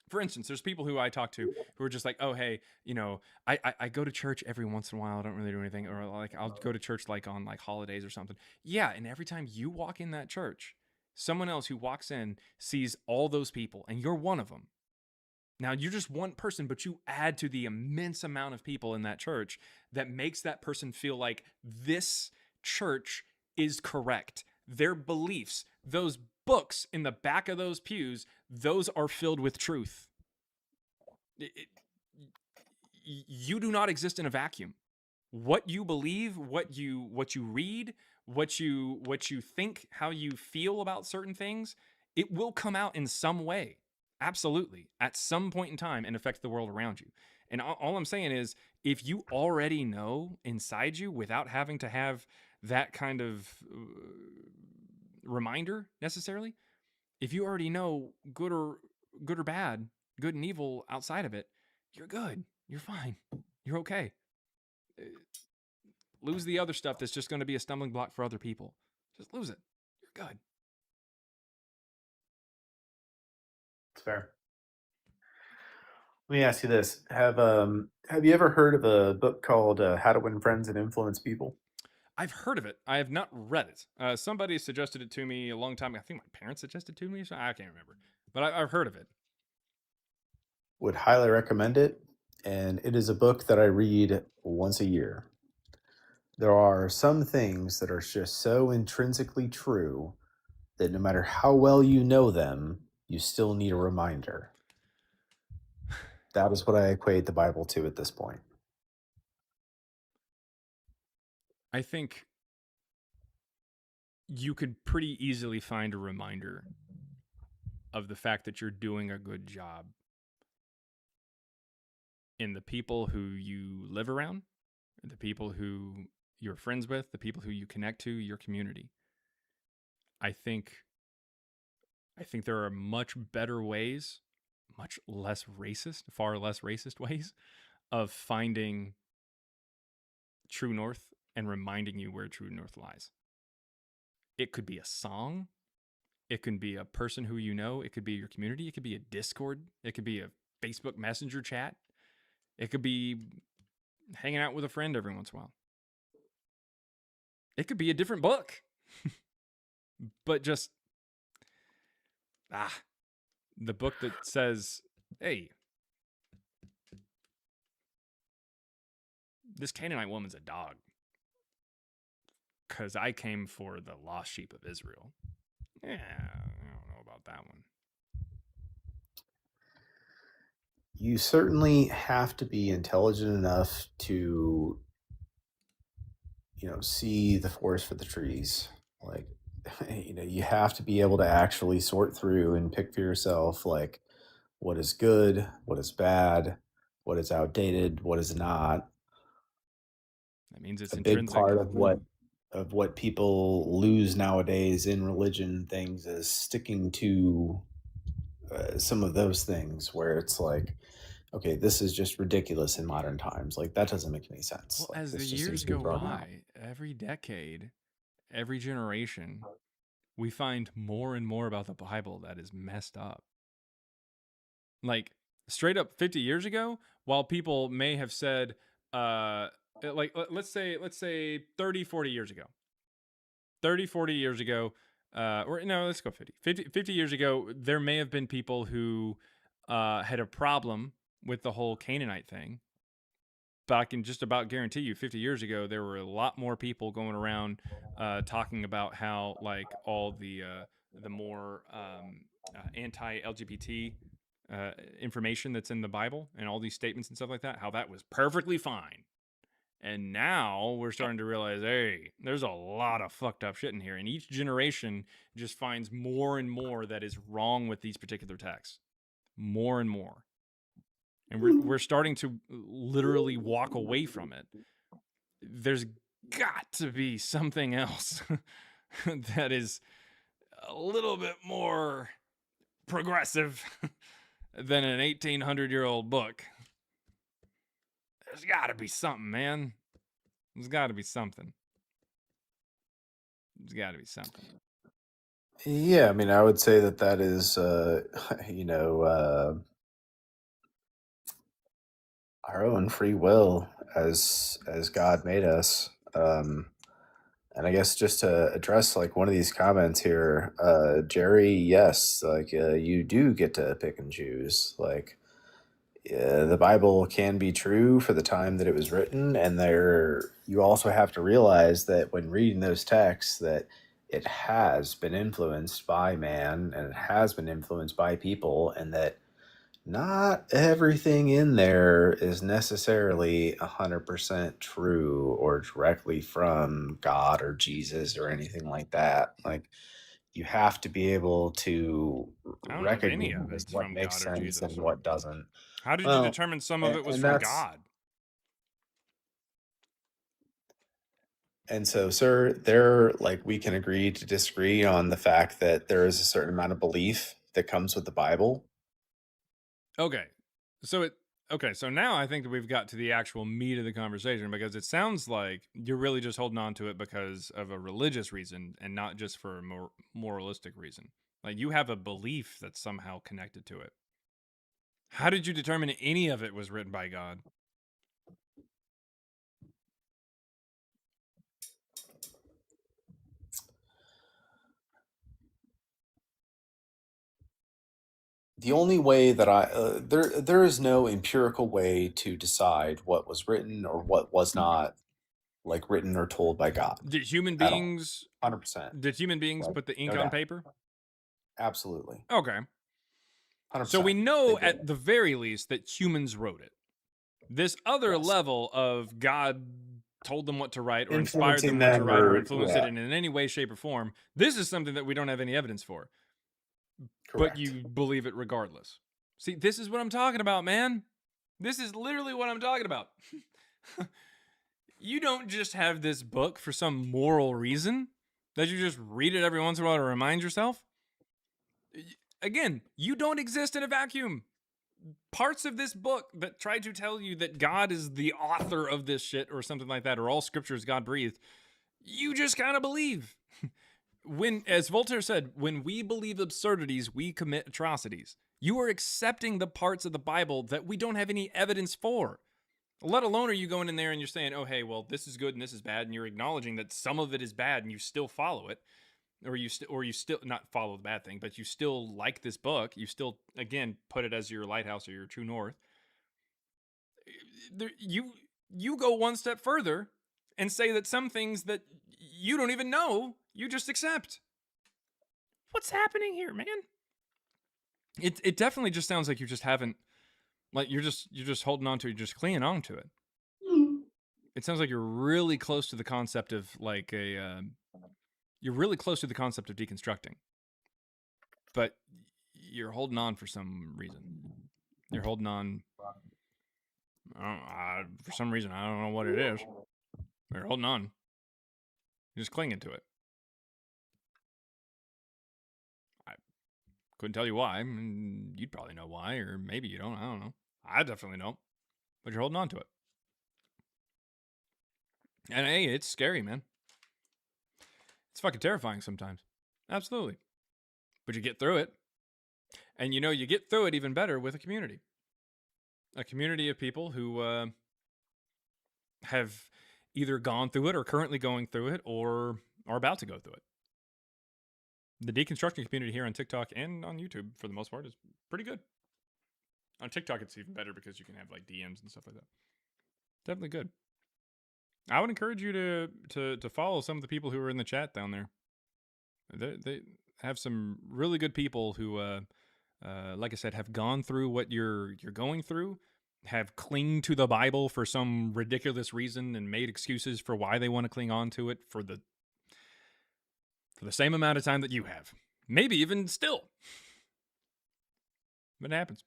for instance, there's people who I talk to who are just like, oh, hey, you know, I go to church every once in a while. I don't really do anything. Or like, I'll go to church like on like holidays or something. Yeah. And every time you walk in that church, someone else who walks in sees all those people and you're one of them. Now, you're just one person, but you add to the immense amount of people in that church that makes that person feel like this church is correct. Their beliefs, those books in the back of those pews, those are filled with truth. you do not exist in a vacuum. What you believe, what you read, what you think, how you feel about certain things, it will come out in some way. Absolutely. At some point in time and affect the world around you. And all I'm saying is, if you already know inside you without having to have that kind of reminder necessarily, if you already know good or bad, good and evil outside of it, you're good. You're fine. You're okay. Lose the other stuff that's just going to be a stumbling block for other people. Just lose it. You're good. It's fair. Let me ask you this: Have you ever heard of a book called "How to Win Friends and Influence People"? I've heard of it. I have not read it. Somebody suggested it to me a long time ago. I think my parents suggested it to me. I can't remember, but I've heard of it. Would highly recommend it, and it is a book that I read once a year. There are some things that are just so intrinsically true that no matter how well you know them, you still need a reminder. That is what I equate the Bible to at this point. I think you could pretty easily find a reminder of the fact that you're doing a good job in the people who you live around, the people who you're friends with, the people who you connect to, your community. I think there are much better ways, much less racist, far less racist ways of finding true north and reminding you where true north lies. It could be a song. It can be a person who you know. It could be your community. It could be a Discord. It could be a Facebook Messenger chat. It could be hanging out with a friend every once in a while. It could be a different book. But just, the book that says, hey, this Canaanite woman's a dog because I came for the lost sheep of Israel. Yeah, I don't know about that one. You certainly have to be intelligent enough to, see the forest for the trees. Like, you have to be able to actually sort through and pick for yourself, like, what is good, what is bad, what is outdated, what is not. That means it's a big intrinsic. part of what people lose nowadays in religion and things is sticking to some of those things where it's like, okay, this is just ridiculous in modern times. Like, that doesn't make any sense. Well, Like, as the this just needs years to be go thrown out. by, every decade, every generation, we find more and more about the Bible that is messed up. Like, straight up 50 years ago, while people may have said, let's say 30, 40 years ago. 30, 40 years ago, or no, let's go 50 years ago, there may have been people who had a problem with the whole Canaanite thing. But I can just about guarantee you 50 years ago, there were a lot more people going around talking about how, like, all the more anti-LGBT information that's in the Bible and all these statements and stuff like that, how that was perfectly fine. And now we're starting to realize, hey, there's a lot of fucked up shit in here. And each generation just finds more and more that is wrong with these particular texts. More and more. And we're starting to literally walk away from it. There's got to be something else that is a little bit more progressive than an 1,800-year-old book. There's got to be something, man. There's got to be something. There's got to be something. Yeah, I mean, I would say that is, our own free will as God made us. And I guess just to address like one of these comments here, Jerry, yes, like you do get to pick and choose. Like, the Bible can be true for the time that it was written, and you also have to realize that when reading those texts that it has been influenced by man and it has been influenced by people, and that not everything in there is necessarily 100% true or directly from God or Jesus or anything like that. Like, you have to be able to I don't know if any of recognize it's what from makes God or sense and Jesus. what doesn't. How did you Well, determine some of it was and from that's God? and so, sir, there, like, we can agree to disagree on the fact that there is a certain amount of belief that comes with the Bible. Okay. So now I think that we've got to the actual meat of the conversation, because it sounds like you're really just holding on to it because of a religious reason and not just for a more moralistic reason. Like, you have a belief that's somehow connected to it. How did you determine any of it was written by God? The only way that there is no empirical way to decide what was written or what was not, like, written or told by God Did human at all. beings 100%. Did human beings Like, put the ink no on doubt. paper? Absolutely. Okay. 100%. So we They know did. at the very least that humans wrote it. This other Yes. level of God told them what to write or inspired Influencing them what to them write or or influenced it in any way, shape, or form, this is something that we don't have any evidence for. Correct. But you believe it regardless. See, this is what I'm talking about, man. This is literally what I'm talking about. You don't just have this book for some moral reason that you just read it every once in a while to remind yourself. Again, you don't exist in a vacuum. Parts of this book that try to tell you that God is the author of this shit or something like that, or all scripture is God breathed, you just kind of believe. When, as Voltaire said, when we believe absurdities, we commit atrocities. You are accepting the parts of the Bible that we don't have any evidence for. Let alone are you going in there and you're saying, oh, hey, well, this is good and this is bad, and you're acknowledging that some of it is bad and you still follow it. Or you still not follow the bad thing, but you still like this book. You still, again, put it as your lighthouse or your true north. You go one step further and say that some things that you don't even know, you just accept. What's happening here, man? It definitely just sounds like you just haven't, like you're just holding on to it, you're just clinging on to it. It sounds like you're really close to the concept of like you're really close to the concept of deconstructing, but you're holding on for some reason. You're holding on for some reason. I don't know what it is. You're holding on. You're just clinging to it. I couldn't tell you why. I mean, you'd probably know why, or maybe you don't. I don't know. I definitely don't. But you're holding on to it. And hey, it's scary, man. It's fucking terrifying sometimes. Absolutely. But you get through it. And you get through it even better with a community. A community of people who have either gone through it or currently going through it or are about to go through it. The deconstruction community here on TikTok and on YouTube, for the most part, is pretty good. On TikTok, it's even better because you can have like DMs and stuff like that. Definitely good. I would encourage you to follow some of the people who are in the chat down there. They have some really good people who, like I said, have gone through what you're going through, have clinged to the Bible for some ridiculous reason and made excuses for why they want to cling on to it for the same amount of time that you have. Maybe even still. But it happens.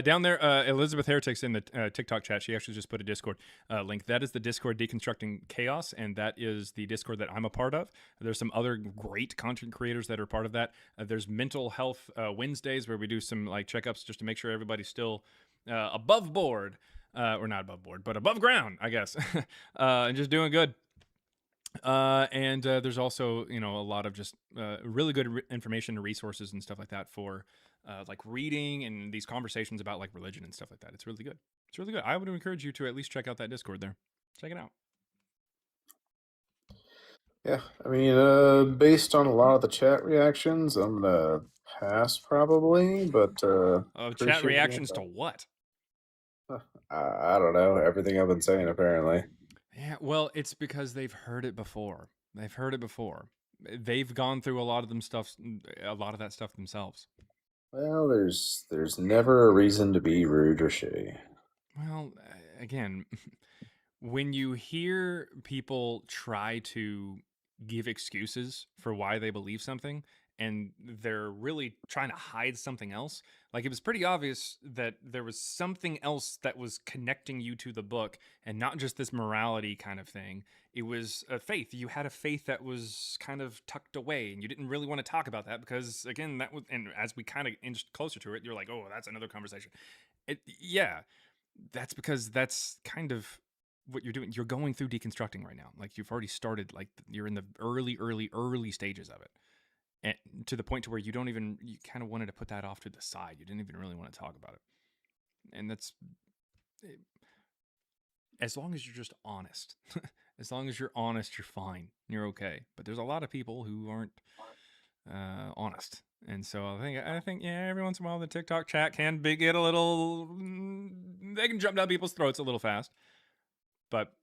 Down there, Elizabeth Heretic's in the TikTok chat. She actually just put a Discord link. That is the Discord Deconstructing Chaos, and that is the Discord that I'm a part of. There's some other great content creators that are part of that. There's Mental Health Wednesdays, where we do some like checkups just to make sure everybody's still above board, or not above board, but above ground, I guess, and just doing good. And there's also, a lot of just really good information and resources and stuff like that for like reading and these conversations about like religion and stuff like that. It's really good. It's really good. I would encourage you to at least check out that Discord there. Check it out. Yeah, I mean, based on a lot of the chat reactions, I'm gonna pass probably, but Chat appreciate the reactions to info. what? I don't know, everything I've been saying apparently. Yeah, well, it's because they've heard it before. They've heard it before. They've gone through a lot of that stuff themselves. Well, there's never a reason to be rude or shitty. Well, again, when you hear people try to give excuses for why they believe something and they're really trying to hide something else, like it was pretty obvious that there was something else that was connecting you to the book and not just this morality kind of thing. It was a faith. You had a faith that was kind of tucked away and you didn't really want to talk about that because, again, that was, and as we kind of inched closer to it, you're like, oh, that's another conversation. Yeah, that's because that's kind of what you're doing. You're going through deconstructing right now. Like you've already started, like you're in the early stages of it. And to the point to where you kind of wanted to put that off to the side. You didn't even really want to talk about it. And that's, as long as you're just honest. As long as you're honest, you're fine. You're okay. But there's a lot of people who aren't honest. And so I think, yeah, every once in a while the TikTok chat can get a little, they can jump down people's throats a little fast. But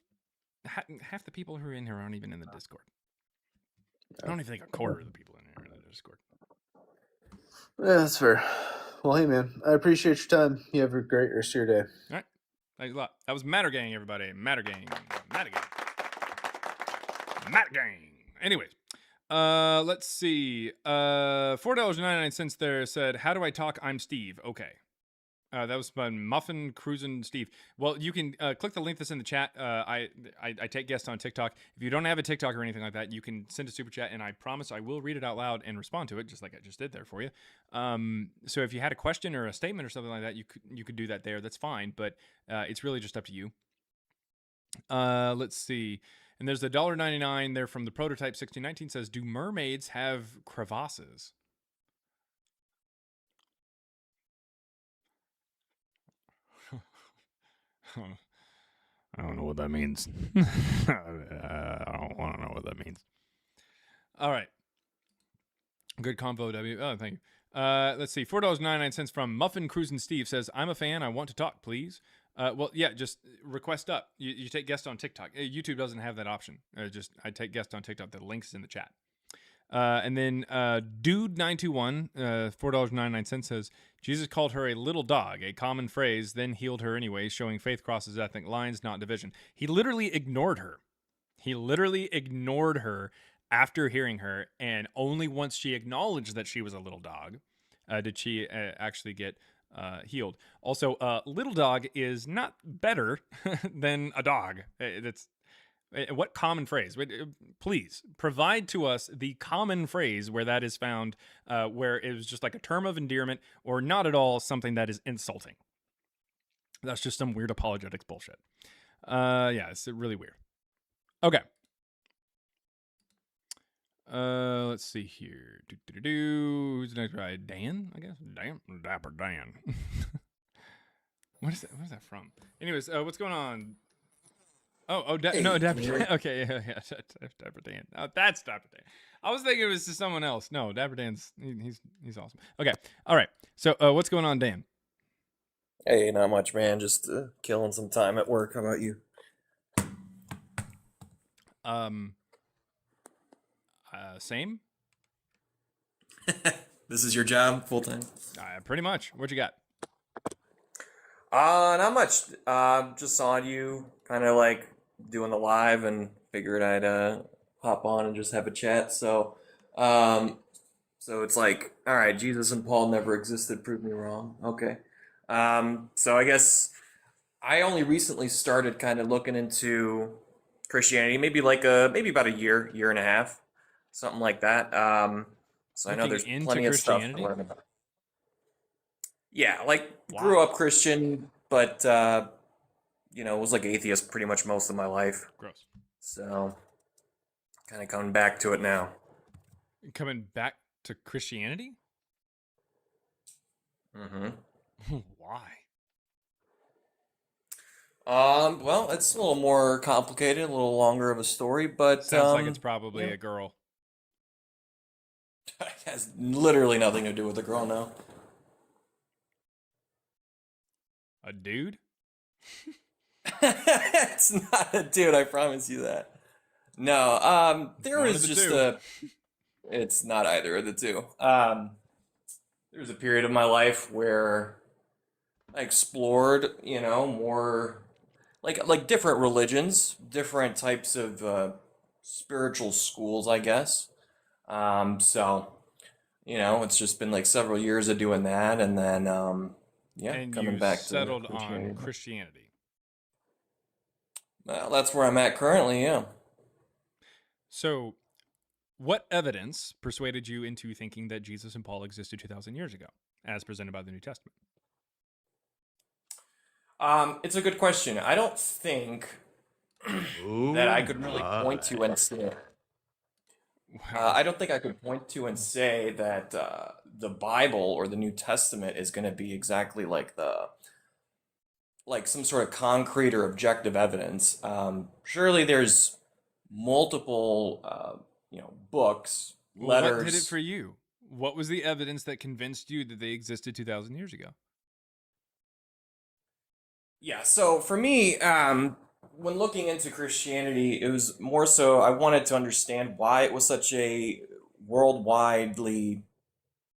half the people who are in here aren't even in the Discord. I don't even think a quarter of the people in here are in the Discord. Yeah, that's fair. Well, hey, man, I appreciate your time. You have a great rest of your day. All right. Thanks a lot. That was Matter Gang, everybody. Matter Gang. Matter Gang. Matter Gang. Anyways. Let's see. $4.99 there said, how do I talk? I'm Steve. Okay. That was by Muffin Cruisin' Steve. Well, you can click the link that's in the chat. I take guests on TikTok. If you don't have a TikTok or anything like that, you can send a super chat, and I promise I will read it out loud and respond to it, just like I just did there for you. So if you had a question or a statement or something like that, you could do that there. That's fine, but it's really just up to you. Let's see. And there's the $1.99 there from the Prototype 1619 says, do mermaids have crevasses? I don't know what that means. I don't want to know what that means. All right. Good convo, W. Oh, thank you. Let's see. $4.99 from Muffin Cruisin' Steve says, I'm a fan. I want to talk, please. Well, yeah, just request up. You take guests on TikTok. YouTube doesn't have that option. I take guests on TikTok. The link's in the chat. And then Dude921, $4.99 says, Jesus called her a little dog, a common phrase, then healed her anyway, showing faith crosses ethnic lines, not division. He literally ignored her. He literally ignored her after hearing her, and only once she acknowledged that she was a little dog did she actually get healed. Also, little dog is not better than a dog. What common phrase? Please provide to us the common phrase where that is found, where it was just like a term of endearment or not at all something that is insulting. That's just some weird apologetics bullshit. Yeah, it's really weird. Okay. Let's see here. Who's the next guy? Dan, I guess. Dan, Dapper Dan. What is that? What is that from? Anyways, what's going on? No, Dapper Dan. Okay, yeah, Dapper Dan. Oh, that's Dapper Dan. I was thinking it was just someone else. No, Dapper Dan's he's awesome. Okay, all right. So, what's going on, Dan? Hey, not much, man. Just killing some time at work. How about you? Same. This is your job, full time. Pretty much. What you got? Not much. Just saw you kind of like doing the live and figured I'd hop on and just have a chat. So it's like, all right, Jesus and Paul never existed. Prove me wrong. Okay. So I guess I only recently started kind of looking into Christianity, maybe about a year and a half, something like that. So I know there's plenty of stuff to learn about. Yeah, like grew up Christian, but was like atheist pretty much most of my life. Gross. So kind of coming back to it now. Coming back to Christianity? Mm-hmm. Why? Well, it's a little more complicated, a little longer of a story, but sounds like it's probably a girl. It has literally nothing to do with the girl now. A dude? It's not a dude, I promise you that. No, there is just a... It's not either of the two. there was a period of my life where I explored, more like different religions, different types of spiritual schools, I guess. So, it's just been like several years of doing that, and then And coming you back to settled on Christianity. Christianity. Well, that's where I'm at currently, yeah. So, what evidence persuaded you into thinking that Jesus and Paul existed 2,000 years ago, as presented by the New Testament? It's a good question. I don't think that I could really point to and say. I don't think I could point to and say that the Bible or the New Testament is going to be exactly like some sort of concrete or objective evidence. Surely there's multiple, books, Well, letters. what did it for you? What was the evidence that convinced you that they existed 2,000 years ago? Yeah, so for me, when looking into Christianity, it was more so I wanted to understand why it was such a worldwidely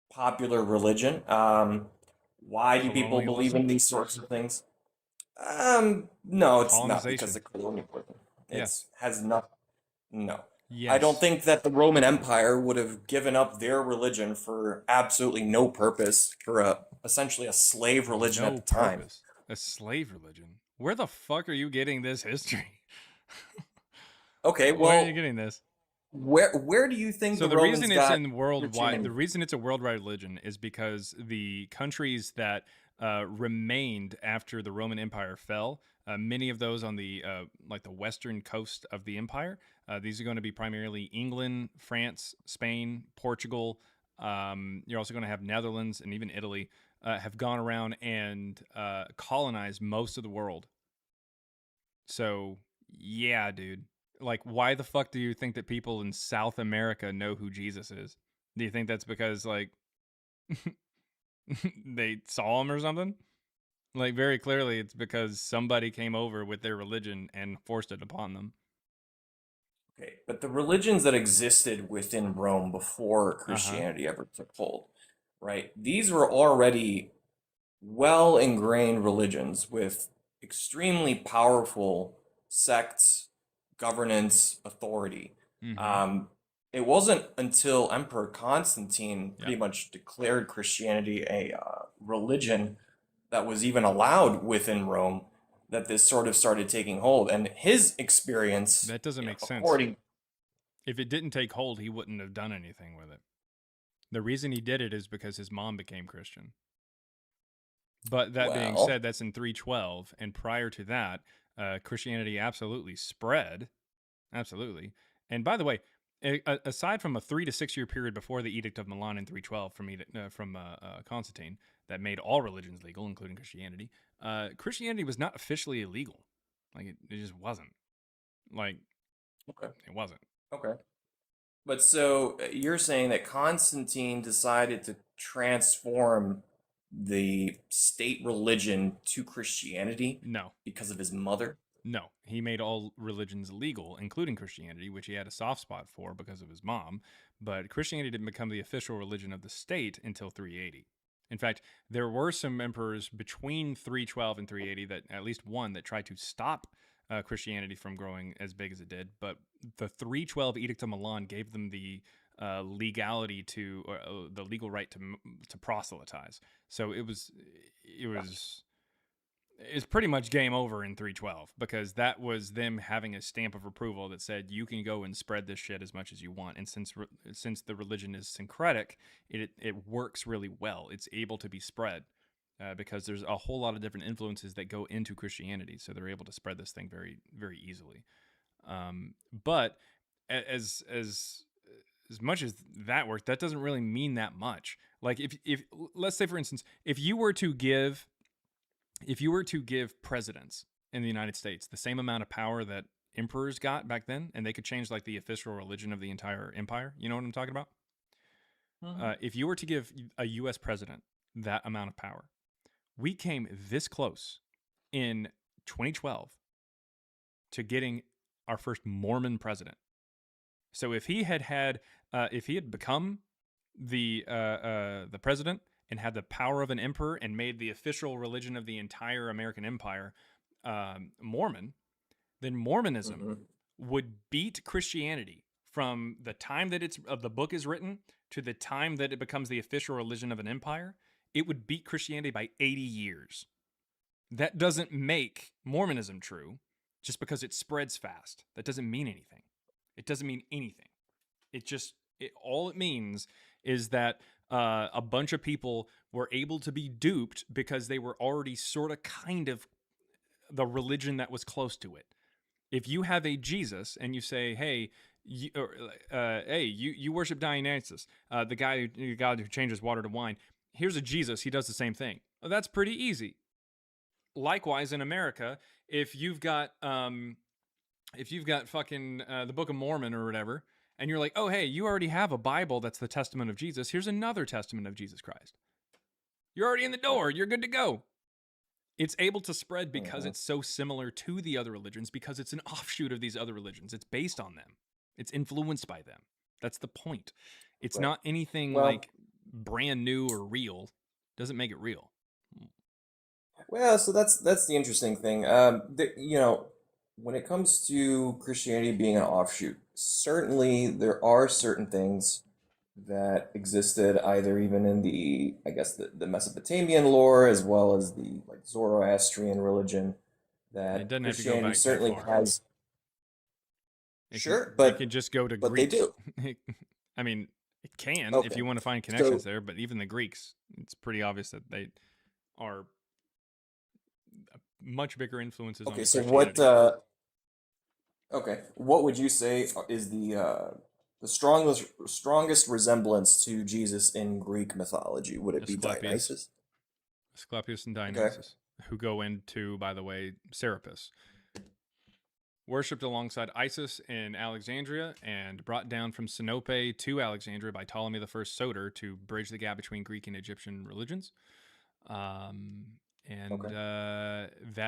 popular religion. Why do people believe in these sorts of things? No, it's not because of colonialism. It's has not. No. I don't Yes. think that the Roman Empire would have given up their religion for absolutely no purpose for essentially a slave religion at the time. Purpose. A slave religion. Where the fuck are you getting this history? Okay, Where are you well, getting this? where do you think So the the Romans reason it's got in worldwide, Christianity? the reason it's a worldwide religion is because the countries that remained after the Roman Empire fell, many of those on the like the western coast of the empire, these are going to be primarily England, France, Spain, Portugal. You're also going to have Netherlands and even Italy have gone around and colonized most of the world. So yeah, dude. Like, why the fuck do you think that people in South America know who Jesus is? Do you think that's because, like, they saw him or something? Like, very clearly, it's because somebody came over with their religion and forced it upon them. Okay, but the religions that existed within Rome before Christianity ever took hold, right? These were already well ingrained religions with extremely powerful sects, governance, authority. It wasn't until Emperor Constantine pretty much declared Christianity a religion that was even allowed within Rome that this sort of started taking hold. And his experience, That doesn't make sense. according If it didn't take hold, he wouldn't have done anything with it. The reason he did it is because his mom became Christian. But that being Well- said, that's in 312, and prior to that, Christianity absolutely spread. Absolutely. And by the way, aside from a 3 to 6 year period before the Edict of Milan in 312 from Constantine that made all religions legal, including Christianity, Christianity was not officially illegal. Like, it just wasn't. Like, Okay. it wasn't. Okay. But so you're saying that Constantine decided to transform the state religion to Christianity? No. Because of his mother? No, he made all religions legal, including Christianity, which he had a soft spot for because of his mom. But Christianity didn't become the official religion of the state until 380. In fact, there were some emperors between 312 and 380 that, at least one, that tried to stop Christianity from growing as big as it did. But the 312 Edict of Milan gave them the legality to, the legal right to proselytize. So it was pretty much game over in 312 because that was them having a stamp of approval that said you can go and spread this shit as much as you want. And since the religion is syncretic, it works really well. It's able to be spread because there's a whole lot of different influences that go into Christianity, so they're able to spread this thing very, very easily. But as much as that worked, that doesn't really mean that much. Like if let's say, for instance, if you were to give presidents in the United States the same amount of power that emperors got back then, and they could change like the official religion of the entire empire, you know what I'm talking about? If you were to give a U.S. president that amount of power, we came this close in 2012 to getting our first Mormon president. So if he had become the president and had the power of an emperor and made the official religion of the entire American empire Mormon, then Mormonism would beat Christianity from the time that the book is written to the time that it becomes the official religion of an empire. It would beat Christianity by 80 years. That doesn't make Mormonism true just because it spreads fast. That doesn't mean anything. It doesn't mean anything. All it means is that a bunch of people were able to be duped because they were already sort of kind of the religion that was close to it. If you have a Jesus and you say, hey, you worship Dionysus, the God who changes water to wine. Here's a Jesus. He does the same thing. Well, that's pretty easy. Likewise, in America, if you've got fucking the Book of Mormon or whatever, and you're like, oh, hey, you already have a Bible that's the testament of Jesus. Here's another testament of Jesus Christ. You're already in the door. You're good to go. It's able to spread because it's so similar to the other religions, because it's an offshoot of these other religions. It's based on them. It's influenced by them. That's the point. It's not anything like brand new or real. Doesn't make it real. Well, so that's the interesting thing. When it comes to Christianity being an offshoot, certainly there are certain things that existed either even in the Mesopotamian lore as well as the Zoroastrian religion that It doesn't have to go Christianity back that certainly far. has. It can just go to but Greeks. They do. I mean, it can if Okay. you want to find connections there, but even the Greeks, it's pretty obvious that they are much bigger influences on Okay, so Christianity. what would you say is the strongest resemblance to Jesus in Greek mythology? Would it be Dionysus? Asclepius and Dionysus, who go into, by the way, Serapis. Worshipped alongside Isis in Alexandria and brought down from Sinope to Alexandria by Ptolemy I Soter to bridge the gap between Greek and Egyptian religions. That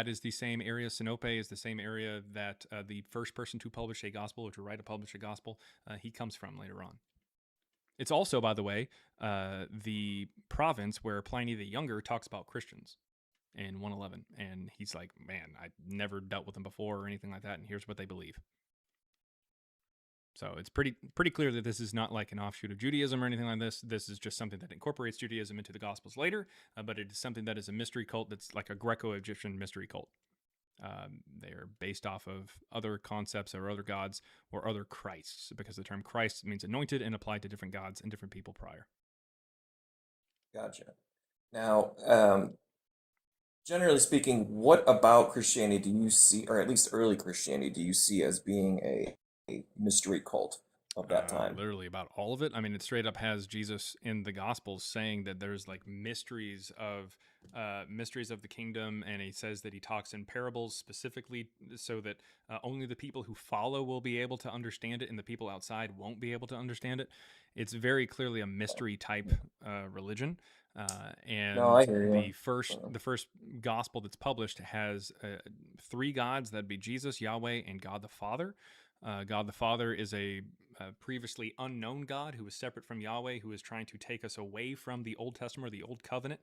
is the same area. Sinope is the same area that the first person to publish a gospel or to write a published gospel, he comes from later on. It's also, by the way, the province where Pliny the Younger talks about Christians in 111. And he's like, man, I never dealt with them before or anything like that, and here's what they believe. So it's pretty clear that this is not like an offshoot of Judaism or anything like this. This is just something that incorporates Judaism into the Gospels later, but it is something that is a mystery cult that's like a Greco-Egyptian mystery cult. They are based off of other concepts or other gods or other Christs, because the term Christ means anointed and applied to different gods and different people prior. Gotcha. Now, generally speaking, what about Christianity do you see, or at least early Christianity, do you see as being a mystery cult of that time? Literally about all of it. I mean, it straight up has Jesus in the Gospels saying that there's like mysteries of the kingdom, and he says that he talks in parables specifically so that only the people who follow will be able to understand it, and the people outside won't be able to understand it. It's very clearly a mystery type religion. And No, I hear the you. first gospel that's published has 3 gods. That'd be Jesus, Yahweh, and God the Father. God the Father is a previously unknown God who is separate from Yahweh, who is trying to take us away from the Old Testament or the Old Covenant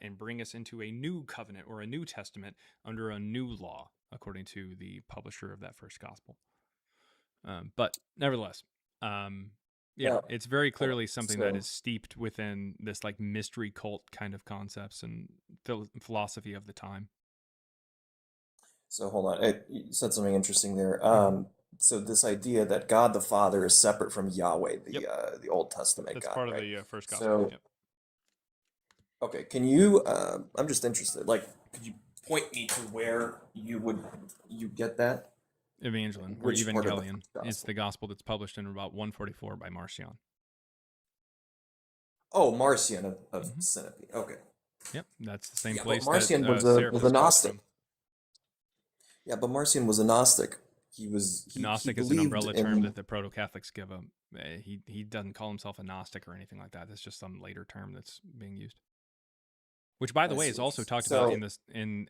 and bring us into a new covenant or a new testament under a new law, according to the publisher of that first gospel. But nevertheless, it's very clearly something that is steeped within this like mystery cult kind of concepts and philosophy of the time. So hold on, you said something interesting there. So this idea that God the Father is separate from Yahweh, the Old Testament That's God, part of right? the first gospel. So, Yep. okay, can you? I'm just interested. Like, could you point me to where you get that? Evangelion or Which part of the Evangelion. first It's the gospel that's published in about 144 by Marcion. Oh, Marcion of Sinope. Okay. Yep, that's the same Yeah, but place Marcion that was a Serapis comes Gnostic. from. Yeah, but Marcion was a Gnostic. He Gnostic is an believed umbrella in. term that the Proto-Catholics give him. He doesn't call himself a Gnostic or anything like that. That's just some later term that's being used. Which, by the I way, see is what also you're talked saying. about So- in this in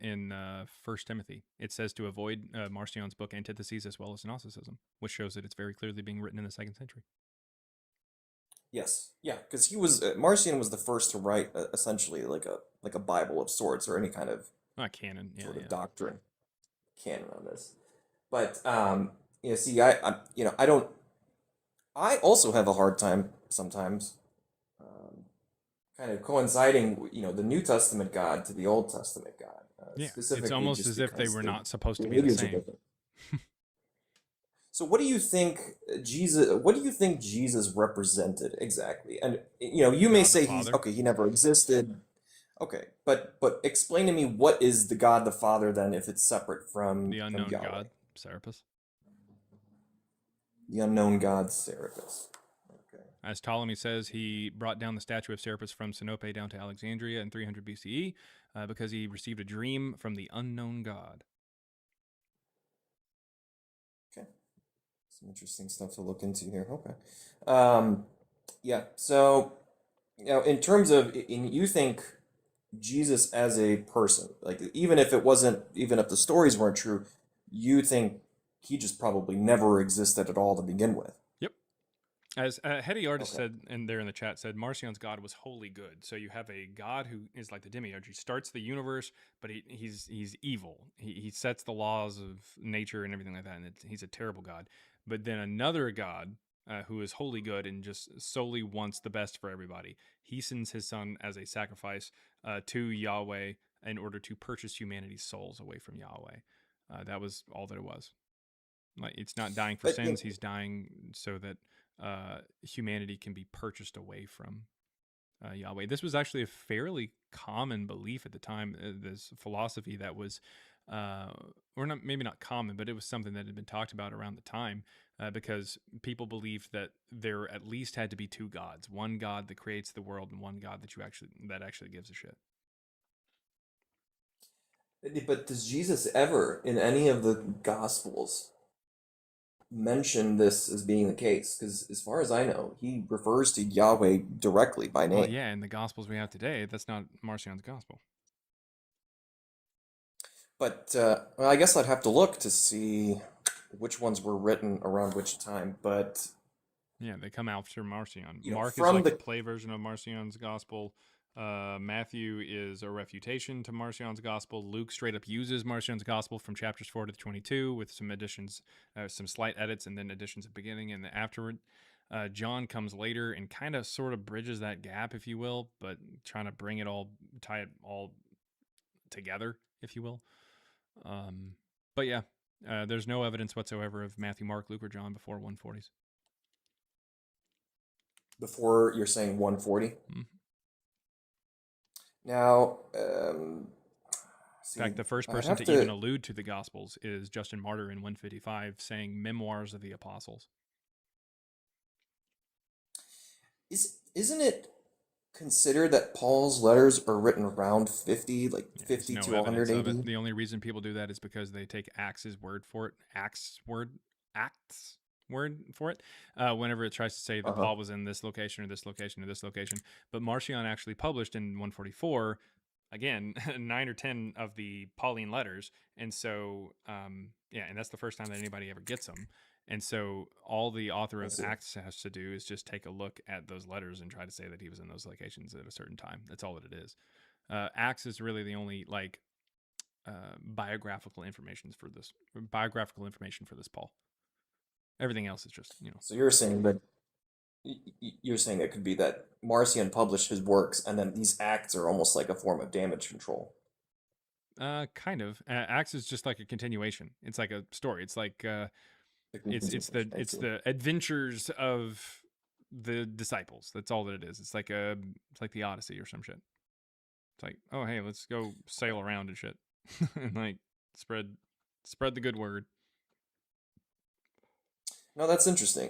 1 Timothy. It says to avoid Marcion's book Antitheses as well as Gnosticism, which shows that it's very clearly being written in the 2nd century. Yes, yeah, because he was Marcion was the first to write essentially like a Bible of sorts or any kind of Not canon. Yeah, sort of yeah. doctrine canon on this. But you know, see, I don't. I also have a hard time sometimes, kind of coinciding, you know, the New Testament God to the Old Testament God, Yeah, specifically it's almost just as if they because were the not supposed to be the behaviors are same. different. So, what do you think Jesus? What do you think Jesus represented exactly? And you know, you may God the say he's Father. okay. He never existed. Okay, but explain to me what is the God the Father then, if it's separate from The unknown Yahweh, God, Serapis. the unknown God, Serapis. As Ptolemy says, he brought down the statue of Serapis from Sinope down to Alexandria in 300 BCE because he received a dream from the unknown God. Okay, some interesting stuff to look into here. Okay, yeah. So, you know, in terms of, you think Jesus as a person, like even if the stories weren't true, you think he just probably never existed at all to begin with. Yep. As Hetty Artist Okay. said, and there in the chat said, Marcion's God was wholly good. So you have a God who is like the demiurge. He starts the universe, but he's evil. He sets the laws of nature and everything like that, and he's a terrible God. But then another God who is wholly good and just solely wants the best for everybody. He sends his son as a sacrifice to Yahweh in order to purchase humanity's souls away from Yahweh. That was all that it was. Like, it's not dying for sins. He's dying so that humanity can be purchased away from Yahweh. This was actually a fairly common belief at the time. This philosophy that was, or not, maybe not common, but it was something that had been talked about around the time because people believed that there at least had to be two gods: one God that creates the world, and one God that actually gives a shit. But does Jesus ever, in any of the Gospels, mention this as being the case? Because as far as I know, he refers to Yahweh directly by name. Well, yeah, in the Gospels we have today, that's not Marcion's Gospel. But well, I guess I'd have to look to see which ones were written around which time. But yeah, they come after Marcion. You know, Mark is from like the a play version of Marcion's Gospel. Matthew is a refutation to Marcion's Gospel. Luke straight up uses Marcion's Gospel from chapters 4 to 22 with some additions, some slight edits, and then additions at the beginning and afterward. John comes later and kind of sort of bridges that gap, if you will, but trying to bring it all, tie it all together, if you will. But yeah, there's no evidence whatsoever of Matthew, Mark, Luke, or John before 140s. Before you're saying 140? Mm-hmm. Now, in fact, the first person to even allude to the Gospels is Justin Martyr in 155, saying Memoirs of the Apostles. Isn't it considered that Paul's letters are written around 50, like 50 to 100 AD? The only reason people do that is because they take Acts' word for it. Acts word for it whenever it tries to say that Paul was in this location or this location or this location. But Marcion actually published in 144, again, 9 or 10 of the Pauline letters. And so, yeah, and that's the first time that anybody ever gets them. And so all the author of Acts has to do is just take a look at those letters and try to say that he was in those locations at a certain time. That's all that it is. Acts is really the only biographical information for this Paul. Everything else is just, you know. So you're saying it could be that Marcion published his works and then these acts are almost like a form of damage control. Kind of. Acts is just like a continuation. It's like a story. It's like it's the adventures of the disciples. That's all that it is. It's like the Odyssey or some shit. It's like, oh hey, let's go sail around and shit, and like spread the good word. No, that's interesting.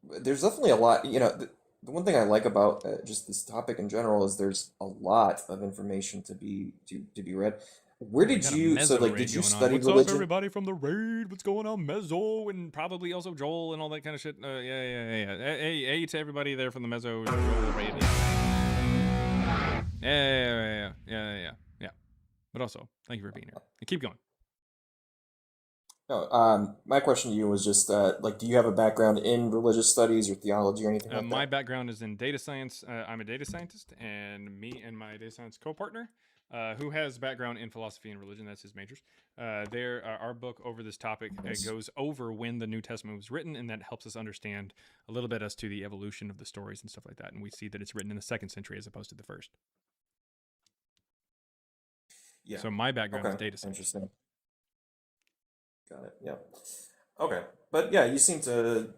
There's definitely a lot. You know, the one thing I like about just this topic in general is there's a lot of information to be read. Where did you did you study religion? What's up, everybody from the raid? What's going on, Mezzo, and probably also Joel and all that kind of shit. Yeah. Hey to everybody there from the Mezzo Joel raid. Yeah. But also, thank you for being here. And keep going. No, my question to you was just like, do you have a background in religious studies or theology or anything like My that? background is in data science. I'm a data scientist, and me and my data science co-partner, who has background in philosophy and religion, that's his majors. Our book over this topic goes over when the New Testament was written, and that helps us understand a little bit as to the evolution of the stories and stuff like that. And we see that it's written in the 2nd century as opposed to the 1st. Yeah. So my background is Okay. data science. Interesting. Got it. Yeah. Okay. But yeah, you seem to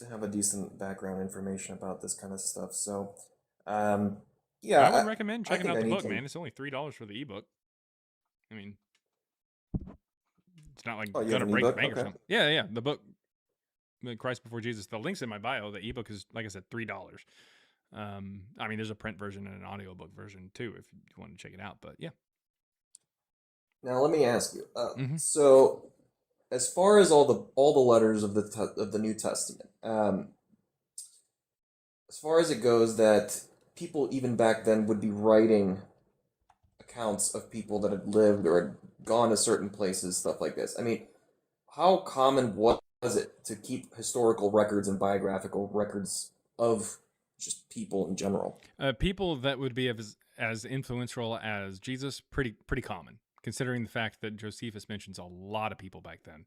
have a decent background information about this kind of stuff. So, yeah, I would recommend I checking think out I the need book, to. man. It's only $3 for the ebook. I mean, it's not like Oh, you have gonna an break the ebook? bank or Okay. something. Yeah. The book, Christ Before Jesus. The link's in my bio. The ebook is, like I said, $3. I mean, there's a print version and an audiobook version too, if you want to check it out. But yeah. Now let me ask you. Mhm. So, as far as all the letters of the New Testament, as far as it goes, that people even back then would be writing accounts of people that had lived or had gone to certain places, stuff like this. I mean, how common was it to keep historical records and biographical records of just people in general? People that would be as influential as Jesus, pretty common, considering the fact that Josephus mentions a lot of people back then.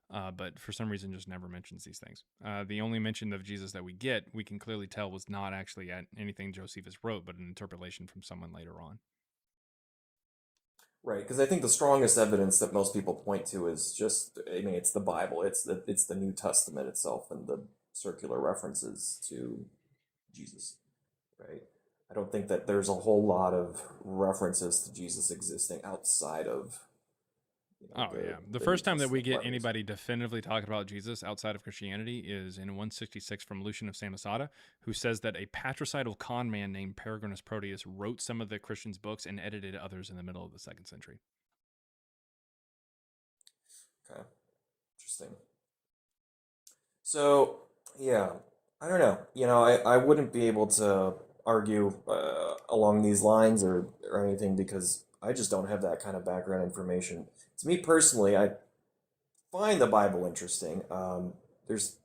But for some reason just never mentions these things. The only mention of Jesus that we get, we can clearly tell was not actually anything Josephus wrote, but an interpolation from someone later on. Right, because I think the strongest evidence that most people point to is just, I mean, it's the Bible, it's the New Testament itself and the circular references to Jesus, right? I don't think that there's a whole lot of references to Jesus existing outside of, The first time that we get anybody definitively talking about Jesus outside of Christianity is in 166 from Lucian of Samosata, who says that a patricidal con man named Peregrinus Proteus wrote some of the Christians' books and edited others in the middle of the 2nd century. Okay, interesting. So, yeah, I don't know. I wouldn't be able to argue along these lines or anything because I just don't have that kind of background information. To me personally, I find the Bible interesting. There's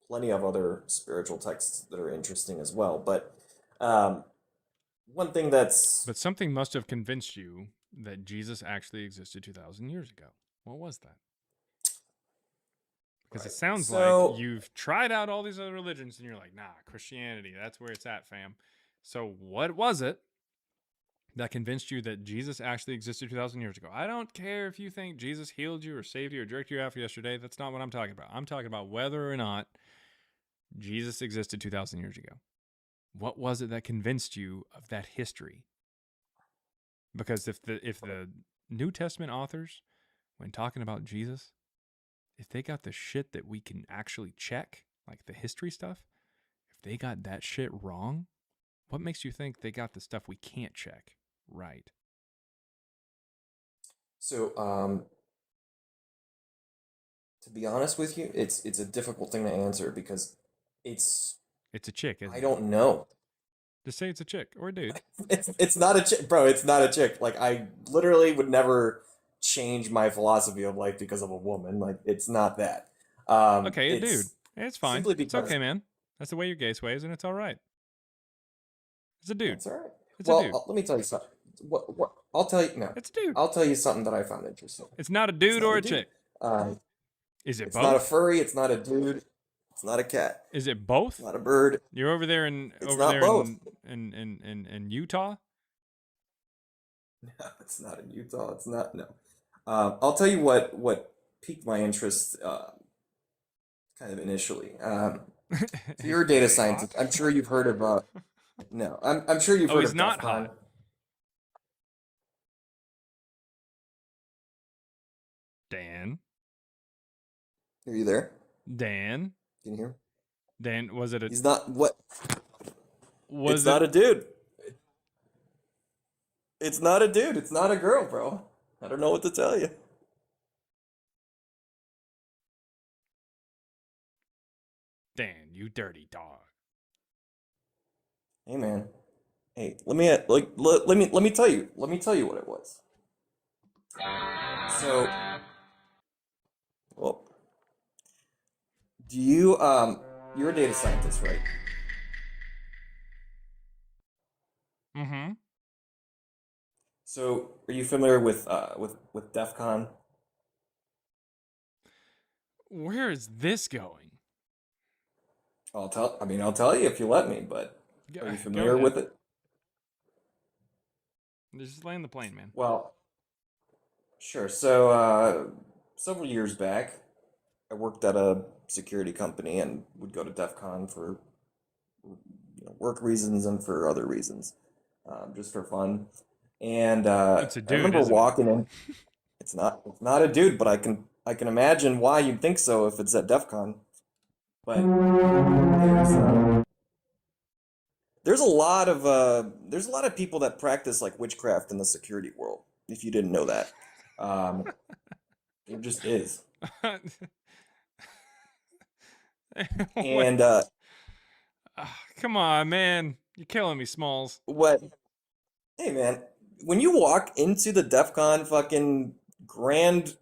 plenty of other spiritual texts that are interesting as well, but one thing that's But something must have convinced you that Jesus actually existed 2,000 years ago. What was that? Because it sounds like you've tried out all these other religions and you're like, nah, Christianity, that's where it's at, fam. So what was it that convinced you that Jesus actually existed 2,000 years ago? I don't care if you think Jesus healed you or saved you or jerked you off yesterday. That's not what I'm talking about. I'm talking about whether or not Jesus existed 2,000 years ago. What was it that convinced you of that history? Because if the New Testament authors, when talking about Jesus, if they got the shit that we can actually check, like the history stuff, if they got that shit wrong, what makes you think they got the stuff we can't check right? So, to be honest with you, it's a difficult thing to answer because it's a chick, isn't I it? don't know. Just say it's a chick or a dude. It's not a chick, bro. It's not a chick. Like, I literally would never change my philosophy of life because of a woman. Like, it's not that. Okay, a dude. It's fine. Simply It's because okay, man. That's the way your gay sways, and it's all right. It's a dude. That's all right. It's a dude. Let me tell you something. What? I'll tell you no. It's a dude. I'll tell you something that I found interesting. It's not a dude not or a a dude. chick. Is it It's both? not a furry. It's not a dude. It's not a cat. Is it both? It's not a bird. You're over there in It's not both. in Utah? No, it's not in Utah. It's not. No. I'll tell you what piqued my interest, kind of initially. So you're a data scientist. I'm sure you've heard of. No, I'm sure you've heard he's of not DEF CON. hot. Dan. Are you there? Dan. Can you hear? Dan, was it a? He's not what? Was It's not a dude. It's not a dude. It's not a girl, bro. I don't know what to tell you. Dan, you dirty dog. Hey, man. Hey, let me tell you. Let me tell you what it was. So Well, do you you're a data scientist, right? Mm-hmm. So, are you familiar with DEF CON? Where is this going? I'll tell you if you let me, but are you Go familiar ahead. with it? Just land the plane, man. Well, sure. So, several years back, I worked at a security company and would go to DEF CON for work reasons and for other reasons, just for fun. And It's a I dude, remember isn't it? walking in. It's not a dude, but I can imagine why you'd think so if it's at DEF CON. But there's a lot of people that practice like witchcraft in the security world. If you didn't know that, there just is. And come on, man, you're killing me, Smalls. what? Hey, man, when you walk into the DEF CON fucking grand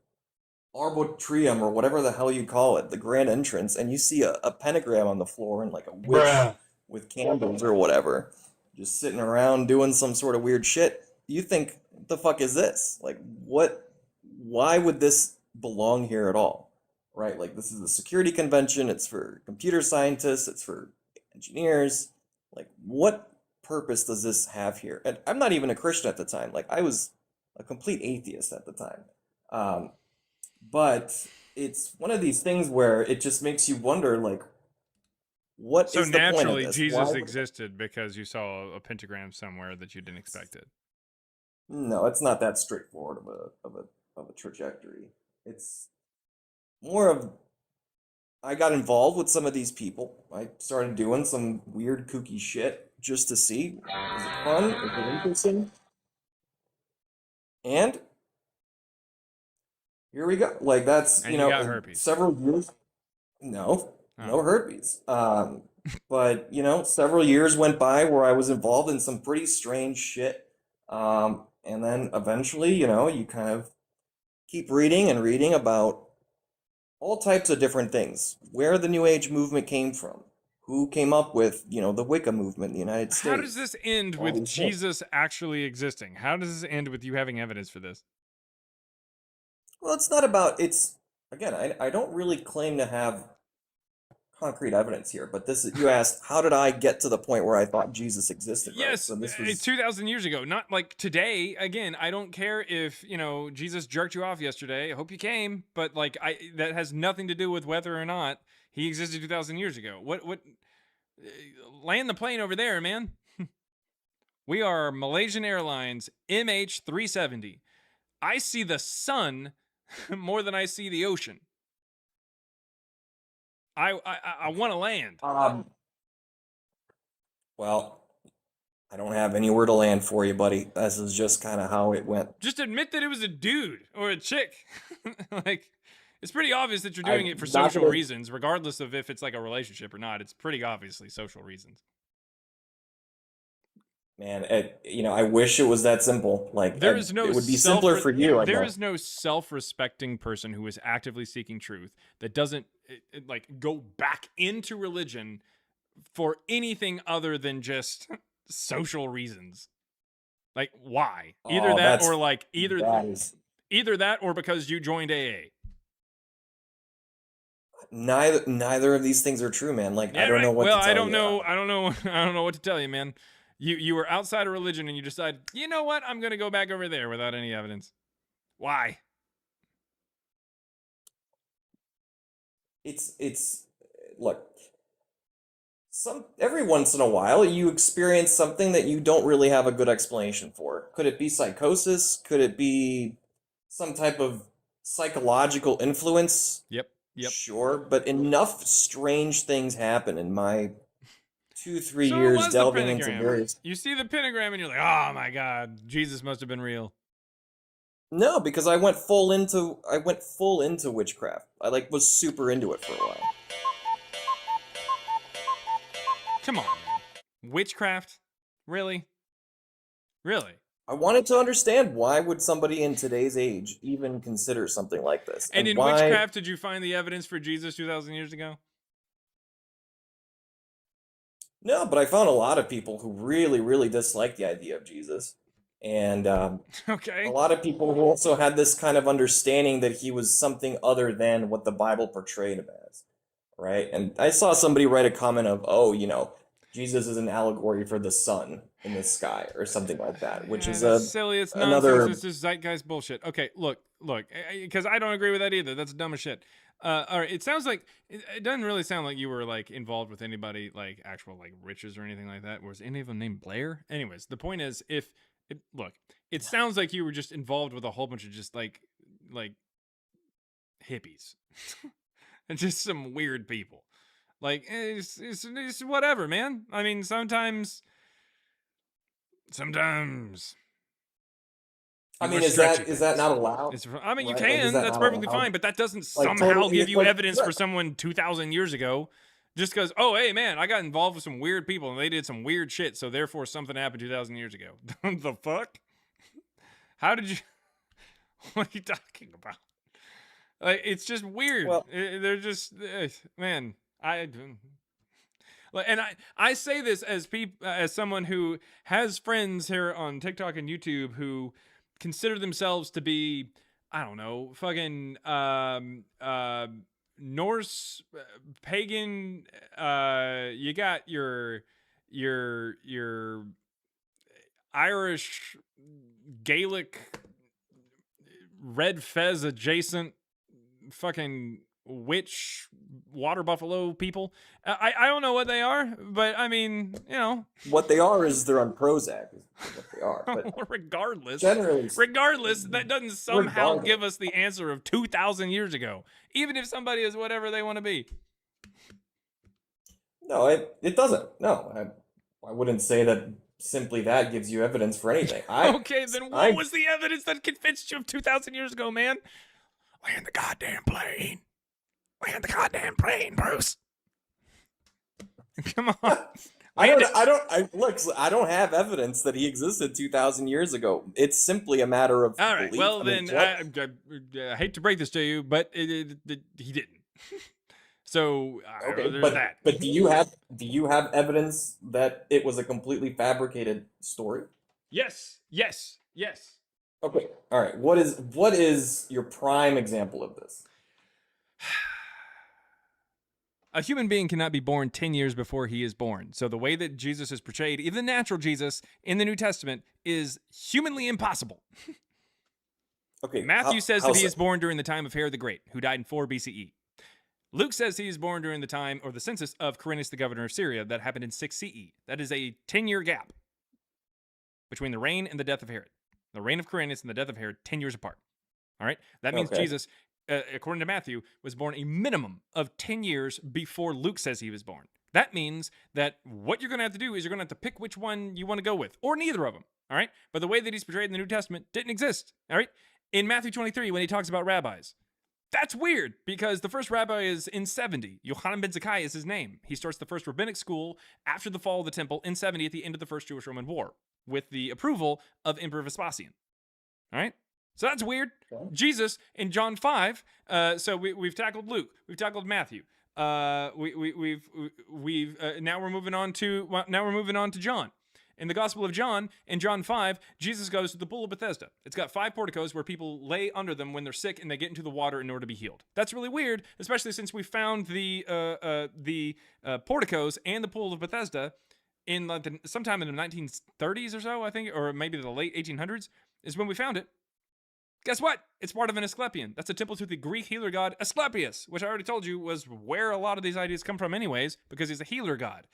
arboretum or whatever the hell you call it, the grand entrance, and you see a pentagram on the floor and like a witch Bruh. with candles or whatever, just sitting around doing some sort of weird shit, you think, what the fuck is this? Like, what? Why would this belong here at all? Right? Like, this is a security convention. It's for computer scientists. It's for engineers. Like, what purpose does this have here? And I'm not even a Christian at the time. Like, I was a complete atheist at the time. But it's one of these things where it just makes you wonder, like, what So is the point of naturally, this? Jesus existed because you saw a pentagram somewhere that you didn't expect it. No, it's not that straightforward of a trajectory. It's more of I got involved with some of these people. I started doing some weird kooky shit just to see, is it fun? Is it interesting? And here we go. Like that's And you got herpes. several years. No, Oh. no herpes. But several years went by where I was involved in some pretty strange shit. And then eventually, you kind of keep reading and reading about all types of different things. Where the New Age movement came from, who came up with, the Wicca movement in the United States. How does this end all with these things. Jesus actually existing? How does this end with you having evidence for this? Well, it's not about again, I don't really claim to have concrete evidence here, but you asked, how did I get to the point where I thought Jesus existed? Right? Yes, So this was 2,000 years ago, not like today. Again, I don't care if, Jesus jerked you off yesterday. I hope you came, but like that has nothing to do with whether or not he existed 2,000 years ago. What land the plane over there, man. We are Malaysian Airlines MH370. I see the sun more than I see the ocean. I want to land. Well, I don't have anywhere to land for you, buddy. This is just kind of how it went. Just admit that it was a dude or a chick. Like, it's pretty obvious that you're doing it for social reasons, regardless of if it's like a relationship or not. It's pretty obviously social reasons. Man, I wish it was that simple. Like, there is no it would be simpler for you. There is no self-respecting person who is actively seeking truth that doesn't like go back into religion for anything other than just social reasons. Like, why? Either that or like either that or because you joined AA. Neither of these things are true, man. Like, Yeah, I don't know what to tell you. I don't know what to tell you, man. You were outside of religion and you decide, you know what? I'm going to go back over there without any evidence. Why? Look, every once in a while you experience something that you don't really have a good explanation for. Could it be psychosis? Could it be some type of psychological influence? Yep. Sure, but enough strange things happen in my 2-3 So years it was delving the into pentagram. various. You see the pentagram and you're like, oh my God, Jesus must have been real. No, because I went full into witchcraft. I was super into it for a while. Come on, man. Witchcraft? Really? Really? I wanted to understand why would somebody in today's age even consider something like this, And in why. witchcraft, did you find the evidence for Jesus 2,000 years ago? No, but I found a lot of people who really, really dislike the idea of Jesus. And Okay. a lot of people who also had this kind of understanding that he was something other than what the Bible portrayed him as, right? And I saw somebody write a comment of, oh, Jesus is an allegory for the sun in the sky or something like that, which is That's silly. It's another. nonsense. It's just zeitgeist bullshit. Okay, look, because I don't agree with that either. That's dumb as shit. All right, it sounds like it doesn't really sound like you were like involved with anybody like actual like riches or anything like that. Was any of them named Blair? Anyways, the point is, it sounds like you were just involved with a whole bunch of just like hippies and just some weird people. Like it's whatever, man. I mean, sometimes. I mean, is that not allowed? I mean, you Right? can. That's perfectly fine, but that doesn't somehow totally, give you like, evidence for someone 2,000 years ago. Just because, oh, hey, man, I got involved with some weird people and they did some weird shit, so therefore something happened 2,000 years ago. The fuck? How did you? What are you talking about? Like, it's just weird. Well, they're just, man. And I say this as someone who has friends here on TikTok and YouTube who consider themselves to be, I don't know, fucking Norse, pagan. You got your Irish, Gaelic, red fez adjacent, fucking witch water buffalo people. I don't know what they are, but I mean, what they are is they're on Prozac. Is what they are. But regardless, generally, that doesn't somehow give us the answer of 2,000 years ago. Even if somebody is whatever they want to be. No, it doesn't. No, I wouldn't say that simply that gives you evidence for anything. Okay, then what was the evidence that convinced you of 2,000 years ago, man? Land the goddamn plane. Land the goddamn plane, Bruce. Come on. I don't have evidence that he existed 2,000 years ago. It's simply a matter of all right. belief. Well, I mean, then I hate to break this to you, but he didn't. So okay, there's that. But do you have evidence that it was a completely fabricated story? Yes. Okay. All right. What is your prime example of this? A human being cannot be born 10 years before he is born. So the way that Jesus is portrayed, even the natural Jesus in the New Testament, is humanly impossible. Okay. Matthew says that he is born during the time of Herod the Great, who died in 4 BCE. Luke says he is born during the time or the census of Quirinius, the governor of Syria, that happened in 6 CE. That is a 10-year gap between the reign and the death of Herod. The reign of Quirinius and the death of Herod, 10 years apart. All right? That means Jesus, according to Matthew, was born a minimum of 10 years before Luke says he was born. That means that what you're going to have to do is you're going to have to pick which one you want to go with, or neither of them. All right? But the way that he's portrayed in the New Testament didn't exist. All right? In Matthew 23, when he talks about rabbis, that's weird because the first rabbi is in 70. Yochanan ben Zakkai is his name. He starts the first rabbinic school after the fall of the temple in 70 at the end of the First Jewish-Roman War with the approval of Emperor Vespasian. All right? So that's weird. Okay. Jesus in John 5. So we've tackled Luke. We've tackled Matthew. Now we're moving on to John. In the Gospel of John, in John 5, Jesus goes to the Pool of Bethesda. It's got 5 porticos where people lay under them when they're sick and they get into the water in order to be healed. That's really weird, especially since we found the porticos and the Pool of Bethesda in sometime in the 1930s or so, I think, or maybe the late 1800s is when we found it. Guess what? It's part of an Asclepion. That's a temple to the Greek healer god Asclepius, which I already told you was where a lot of these ideas come from anyways, because he's a healer god.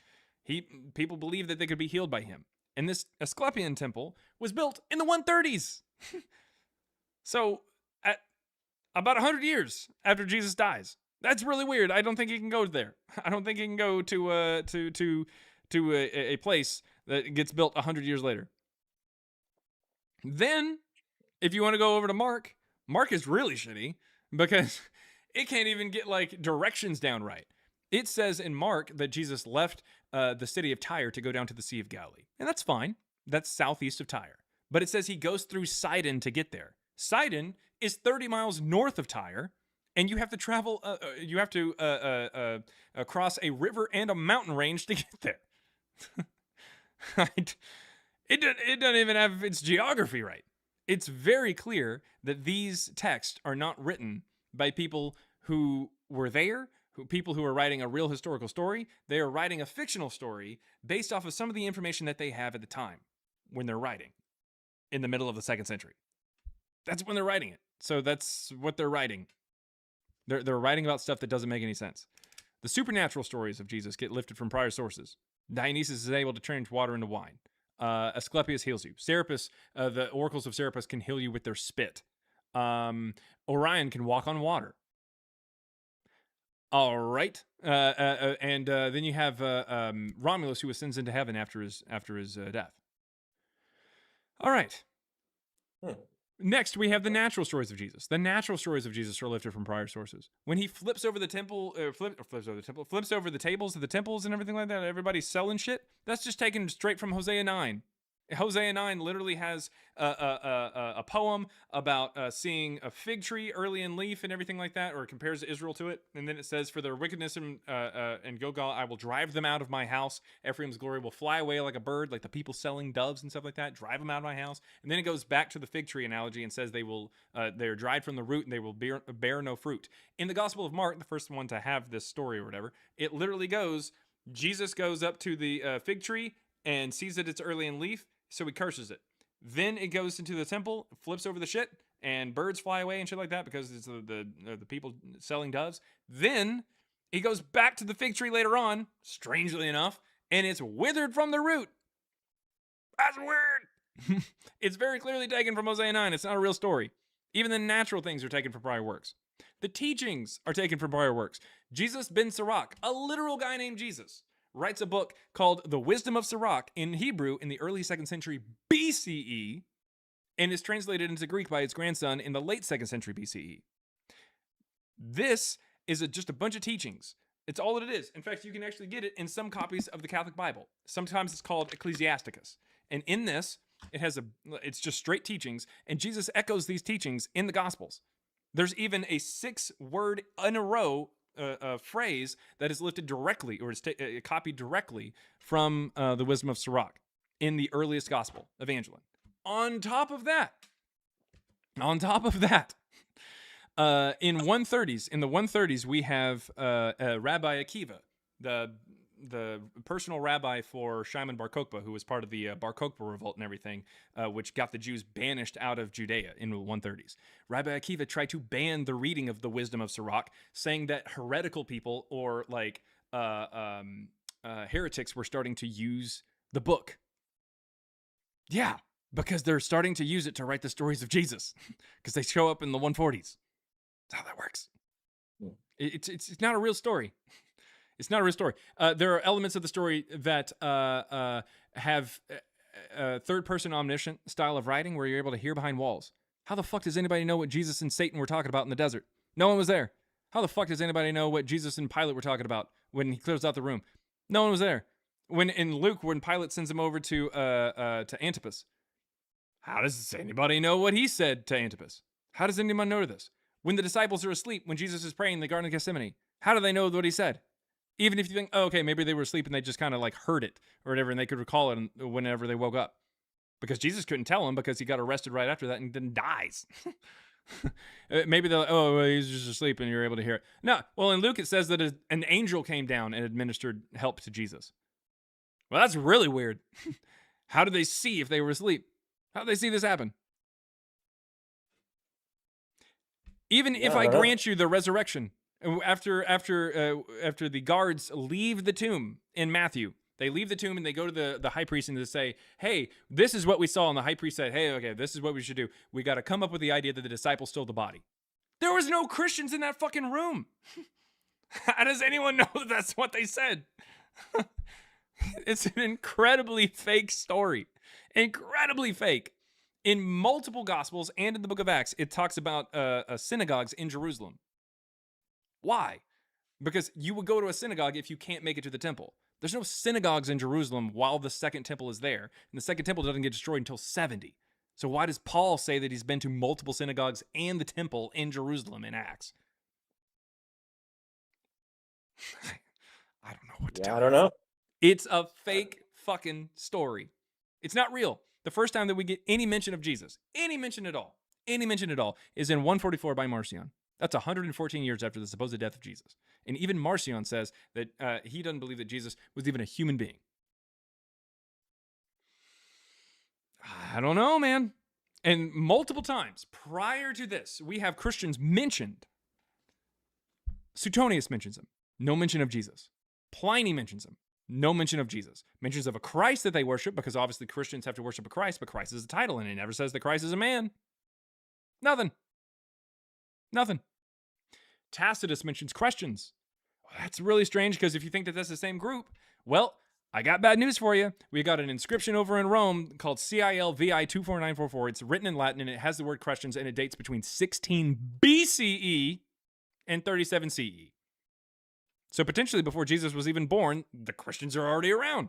People believe that they could be healed by him. And this Asclepian temple was built in the 130s. So, at about 100 years after Jesus dies. That's really weird. I don't think he can go there. I don't think he can go to a place that gets built 100 years later. Then, if you want to go over to Mark is really shitty because it can't even get like directions down right. It says in Mark that Jesus left the city of Tyre to go down to the Sea of Galilee. And that's fine. That's southeast of Tyre. but it says he goes through Sidon to get there. Sidon is 30 miles north of Tyre, and you have to travel, cross a river and a mountain range to get there. It doesn't even have its geography right. It's very clear that these texts are not written by people who were there, people who are writing a real historical story. They are writing a fictional story based off of some of the information that they have at the time when they're writing in the middle of the 2nd century. That's when they're writing it. So that's what they're writing. They're writing about stuff that doesn't make any sense. The supernatural stories of Jesus get lifted from prior sources. Dionysus is able to change water into wine. Asclepius heals you. Serapis, the oracles of Serapis can heal you with their spit. Orion can walk on water. All right. And then you have Romulus, who ascends into heaven after his death. All right. Next, we have the natural stories of Jesus. The natural stories of Jesus are lifted from prior sources. When he flips over the temple, flips over the tables of the temples and everything like that, everybody's selling shit. That's just taken straight from Hosea 9. Hosea 9 literally has a poem about seeing a fig tree early in leaf and everything like that, or it compares Israel to it. And then it says, for their wickedness in Gilgal, I will drive them out of my house. Ephraim's glory will fly away like a bird, like the people selling doves and stuff like that. Drive them out of my house. And then it goes back to the fig tree analogy and says they're dried from the root and they will bear no fruit. In the Gospel of Mark, the first one to have this story or whatever, it literally goes, Jesus goes up to the fig tree and sees that it's early in leaf, so he curses it. Then it goes into the temple, flips over the shit, and birds fly away and shit like that because it's the people selling doves. Then he goes back to the fig tree later on, strangely enough, and it's withered from the root. That's weird. It's very clearly taken from Hosea 9. It's not a real story. Even the natural things are taken from prior works. The teachings are taken from prior works. Jesus ben Sirach, a literal guy named Jesus, writes a book called The Wisdom of Sirach in Hebrew in the early 2nd century BCE and is translated into Greek by its grandson in the late 2nd century BCE. This is just a bunch of teachings. It's all that it is. In fact, you can actually get it in some copies of the Catholic Bible. Sometimes it's called Ecclesiasticus. And in this, it's just straight teachings, and Jesus echoes these teachings in the Gospels. There's even a 6-word in a row phrase that is lifted directly, or is copied directly from the Wisdom of Sirach in the earliest Gospel, Evangeline. On top of that, in the 130s, we have Rabbi Akiva, the personal rabbi for Shimon Bar Kokhba, who was part of the Bar Kokhba revolt and everything, which got the Jews banished out of Judea in the 130s. Rabbi Akiva tried to ban the reading of the Wisdom of Sirach, saying that heretical people or heretics were starting to use the book. Yeah, because they're starting to use it to write the stories of Jesus, because they show up in the 140s. That's how that works. It's not a real story. It's not a real story. There are elements of the story that have a third-person omniscient style of writing where you're able to hear behind walls. How the fuck does anybody know what Jesus and Satan were talking about in the desert? No one was there. How the fuck does anybody know what Jesus and Pilate were talking about when he clears out the room? No one was there. When in Luke, when Pilate sends him over to Antipas, how does anybody know what he said to Antipas? How does anyone know this? When the disciples are asleep, when Jesus is praying in the Garden of Gethsemane, how do they know what he said? Even if you think, oh, okay, maybe they were asleep and they just kind of heard it or whatever, and they could recall it whenever they woke up. Because Jesus couldn't tell them because he got arrested right after that and then dies. Maybe they're like, oh, well, he's just asleep and you're able to hear it. No, well, in Luke it says that an angel came down and administered help to Jesus. Well, that's really weird. How did they see if they were asleep? How did they see this happen? Even if I grant you the resurrection, after the guards leave the tomb in Matthew, they leave the tomb and they go to the high priest and they say, hey, this is what we saw. And the high priest said, hey, okay, this is what we should do. We got to come up with the idea that the disciples stole the body. There was no Christians in that fucking room. How does anyone know that that's what they said? It's an incredibly fake story. Incredibly fake. In multiple Gospels and in the book of Acts, it talks about synagogues in Jerusalem. Why? Because you would go to a synagogue if you can't make it to the temple. There's no synagogues in Jerusalem while the second temple is there. And the second temple doesn't get destroyed until 70. So why does Paul say that he's been to multiple synagogues and the temple in Jerusalem in Acts? I don't know what to tell you. I don't know. It's a fake fucking story. It's not real. The first time that we get any mention of Jesus, any mention at all, is in 144 by Marcion. That's 114 years after the supposed death of Jesus. And even Marcion says that he doesn't believe that Jesus was even a human being. I don't know, man. And multiple times prior to this, we have Christians mentioned. Suetonius mentions him. No mention of Jesus. Pliny mentions him. No mention of Jesus. Mentions of a Christ that they worship, because obviously Christians have to worship a Christ, but Christ is a title, and he never says that Christ is a man. Nothing. Tacitus mentions questions. That's really strange, because if you think that that's the same group, well, I got bad news for you. We got an inscription over in Rome called CILVI 24944. It's written in Latin, and it has the word questions, and it dates between 16 BCE and 37 CE. So potentially before Jesus was even born, the Christians are already around.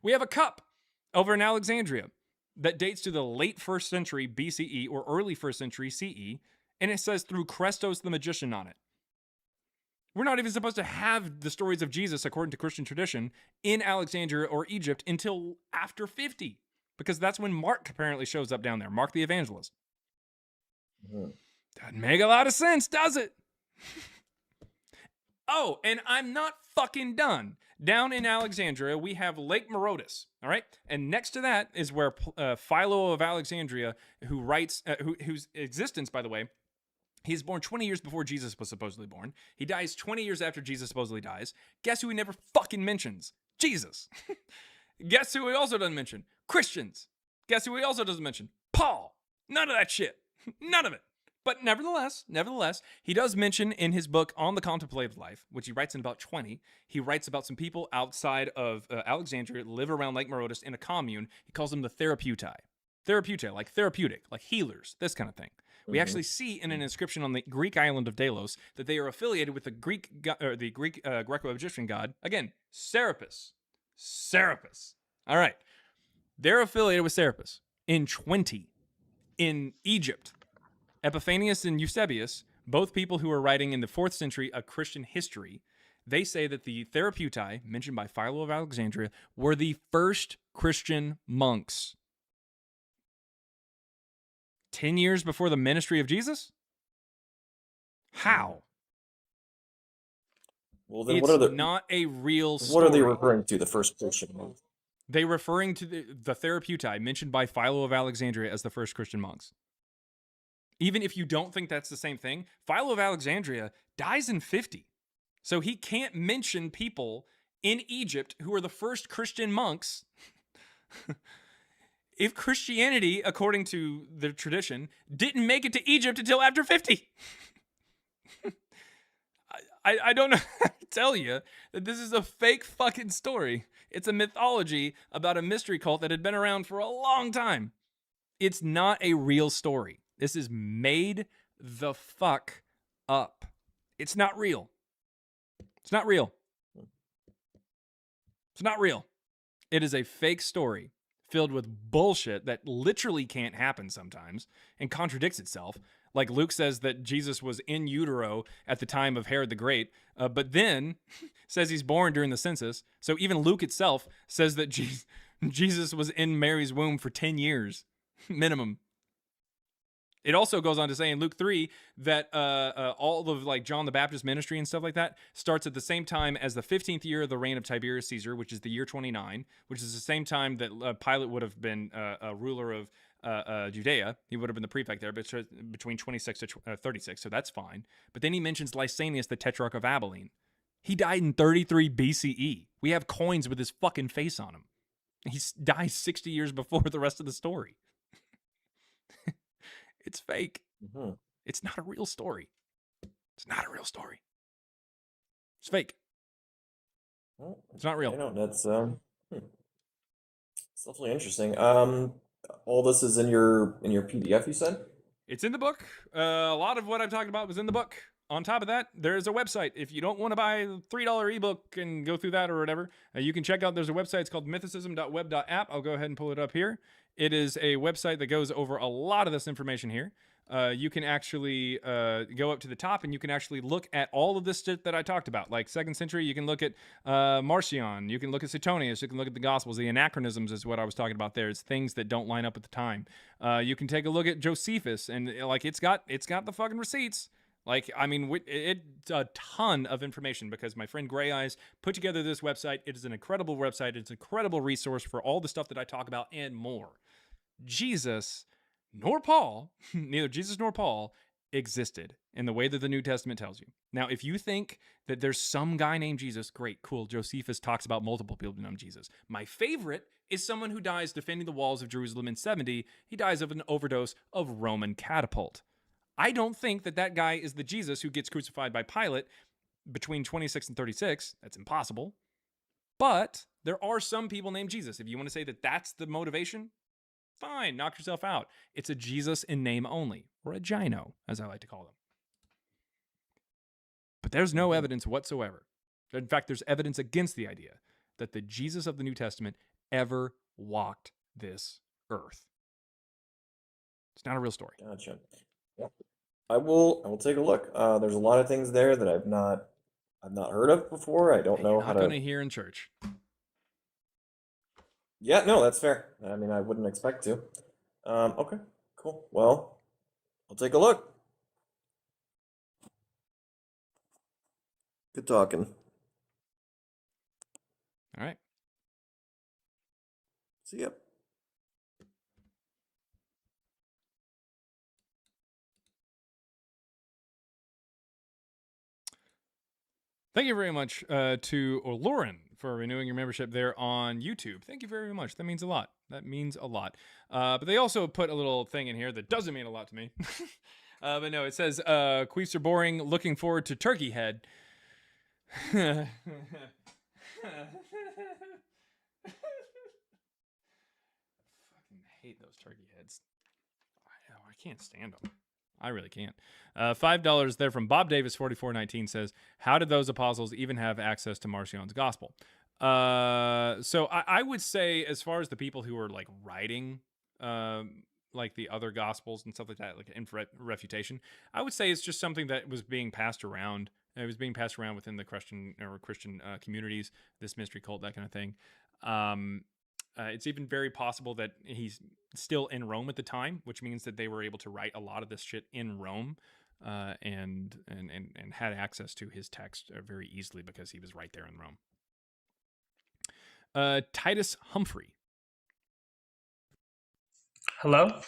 We have a cup over in Alexandria that dates to the late 1st century BCE or early 1st century CE, and it says through Chrestos the magician on it. We're not even supposed to have the stories of Jesus, according to Christian tradition, in Alexandria or Egypt until after 50, because that's when Mark apparently shows up down there, Mark the Evangelist. Doesn't make a lot of sense, does it? Oh, and I'm not fucking done. Down in Alexandria, we have Lake Marotus, all right? And next to that is where Philo of Alexandria, who writes, whose existence, by the way, he's born 20 years before Jesus was supposedly born. He dies 20 years after Jesus supposedly dies. Guess who he never fucking mentions? Jesus. Guess who he also doesn't mention? Christians. Guess who he also doesn't mention? Paul. None of that shit. None of it. But nevertheless, he does mention in his book On the Contemplative Life, which he writes in about 20, he writes about some people outside of Alexandria that live around Lake Marotus in a commune. He calls them the Therapeutai. Therapeutai, like therapeutic, like healers, this kind of thing. We actually see in an inscription on the Greek island of Delos that they are affiliated with the Greek Greco-Egyptian god, again, Serapis. Serapis. All right. They're affiliated with Serapis. In 20, in Egypt, Epiphanius and Eusebius, both people who are writing in the 4th century a Christian history, they say that the Therapeutai, mentioned by Philo of Alexandria, were the first Christian monks. 10 years before the ministry of Jesus? How? Well, then It's not a real story. what are they referring to? The first Christian monks? They're referring to the Therapeutai, mentioned by Philo of Alexandria as the first Christian monks. Even if you don't think that's the same thing, Philo of Alexandria dies in 50. So he can't mention people in Egypt who are the first Christian monks. If Christianity, according to the tradition, didn't make it to Egypt until after 50. I don't know how to tell you that this is a fake fucking story. It's a mythology about a mystery cult that had been around for a long time. It's not a real story. This is made the fuck up. It's not real. It's not real. It's not real. It is a fake story filled with bullshit that literally can't happen sometimes and contradicts itself. Like Luke says that Jesus was in utero at the time of Herod the Great, but then says he's born during the census. So even Luke itself says that Jesus was in Mary's womb for 10 years, minimum. It also goes on to say in Luke 3 that all of like John the Baptist ministry and stuff like that starts at the same time as the 15th year of the reign of Tiberius Caesar, which is the year 29, which is the same time that Pilate would have been a ruler of Judea. He would have been the prefect there, but between 26 to 36, so that's fine. But then he mentions Lysanias, the tetrarch of Abilene. He died in 33 BCE. We have coins with his fucking face on him. He dies 60 years before the rest of the story. It's fake. Mm-hmm. It's not a real story. It's not a real story. It's fake. Well, it's not real. That's it's definitely interesting. All this is in your PDF, you said? It's in the book. A lot of what I'm talking about was in the book. on top of that, there's a website. If you don't want to buy the $3 ebook and go through that or whatever, you can check out, there's a website. It's called mythicism.web.app. I'll go ahead and pull it up here. It is a website that goes over a lot of this information here. You can actually go up to the top and you can actually look at all of this shit that I talked about. Like 2nd century, you can look at Marcion, you can look at Suetonius, you can look at the Gospels. The anachronisms is what I was talking about there. It's things that don't line up at the time. You can take a look at Josephus, and like it's got the fucking receipts. Like, I mean, it's a ton of information because my friend Gray Eyes put together this website. It is an incredible website. It's an incredible resource for all the stuff that I talk about and more. Jesus nor Paul, neither Jesus nor Paul, existed in the way that the New Testament tells you. Now, if you think that there's some guy named Jesus, great, cool. Josephus talks about multiple people named Jesus. My favorite is someone who dies defending the walls of Jerusalem in 70. He dies of an overdose of Roman catapult. I don't think that that guy is the Jesus who gets crucified by Pilate between 26 and 36. That's impossible. But there are some people named Jesus. If you want to say that that's the motivation, fine, knock yourself out. It's a Jesus in name only, or a Gino, as I like to call them. But there's no evidence whatsoever. In fact, there's evidence against the idea that the Jesus of the New Testament ever walked this earth. It's not a real story. Gotcha. Yep. I will take a look. There's a lot of things there that I've not heard of before. I don't know how Not to. going to hear in church. Yeah, no, that's fair. I mean, I wouldn't expect to. Okay, cool. Well, I'll take a look. Good talking. All right. See ya. Thank you very much to Lauren for renewing your membership there on YouTube. Thank you very much. That means a lot. That means a lot. But they also put a little thing in here that doesn't mean a lot to me. But no, it says, queefs are boring. Looking forward to Turkey Head. Fucking hate those turkey heads. I can't stand them. I really can't. $5 there from Bob Davis 4419 says, how did those apostles even have access to Marcion's gospel? So I would say, as far as the people who were like writing like the other gospels and stuff like that, like in refutation, I would say it's just something that was being passed around. It was being passed around within the Christian communities, this mystery cult, that kind of thing. It's even very possible that he's still in Rome at the time, which means that they were able to write a lot of this shit in Rome, and had access to his text very easily because he was right there in Rome. Titus Humphrey. Hello?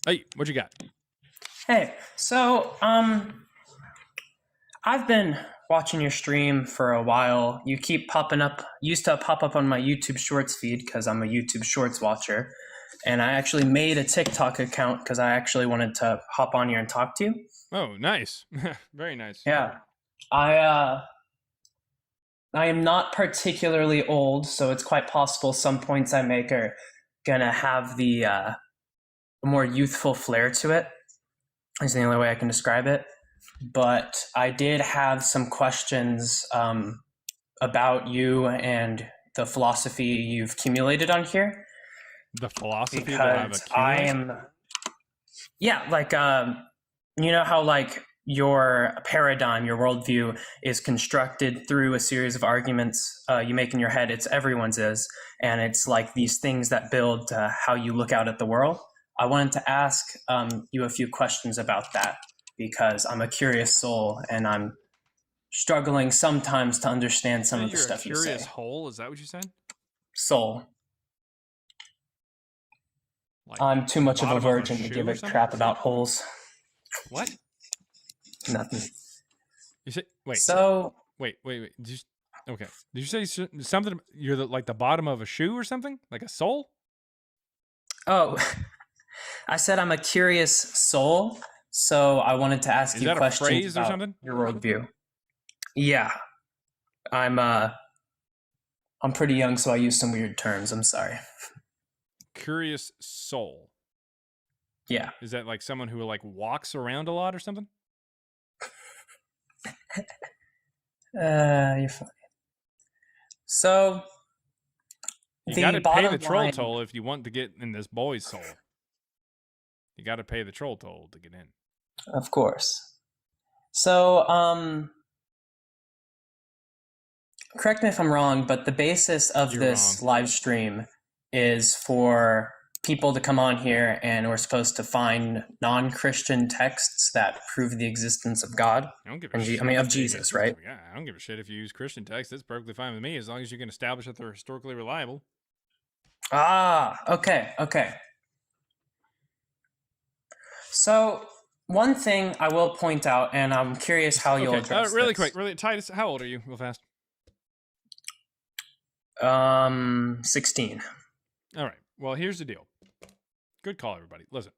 Hey, what you got? Hey, so I've been watching your stream for a while. You keep popping up, used to pop up on my YouTube Shorts feed because I'm a YouTube Shorts watcher. And I actually made a TikTok account because I actually wanted to hop on here and talk to you. Oh, nice. Very nice. Yeah. I am not particularly old, so it's quite possible some points I make are gonna have the a more youthful flair to it. Is the only way I can describe it. But I did have some questions about you and the philosophy you've accumulated on here. The philosophy because that I've accumulated? Yeah, like you know how like your paradigm, your worldview is constructed through a series of arguments you make in your head. It's everyone's is, and it's like these things that build how you look out at the world. I wanted to ask you a few questions about that because I'm a curious soul and I'm struggling sometimes to understand some of the stuff you say. Curious hole? Is that what you said? Soul. Like I'm too much of a bottom of a virgin to shoe give or a something? crap about holes. What? Nothing. You say wait. So wait. Did you, okay. Did you say something? You're like the bottom of a shoe or something? Like a sole? Oh, I said I'm a curious soul, so I wanted to ask Is you that a questions phrase or about something? your worldview. Yeah, I'm pretty young, so I use some weird terms. I'm sorry. Curious soul. Yeah. Is that like someone who like walks around a lot or something? You're funny. So You the got to pay bottom the troll line, toll if you want to get in this boy's soul. You got to pay the troll toll to get in. of course. So, correct me if I'm wrong, but the basis of You're this wrong. live stream is for people to come on here, and we're supposed to find non-Christian texts that prove the existence of God. I don't give a And shit. I mean, of if they Jesus, exist. right? Yeah, I don't give a shit if you use Christian texts. That's perfectly fine with me as long as you can establish that they're historically reliable. Ah, okay. So one thing I will point out, and I'm curious how you'll address really this. quick, really Titus, how old are you? Real fast. 16. All right. Well, here's the deal. Good call, everybody. Listen,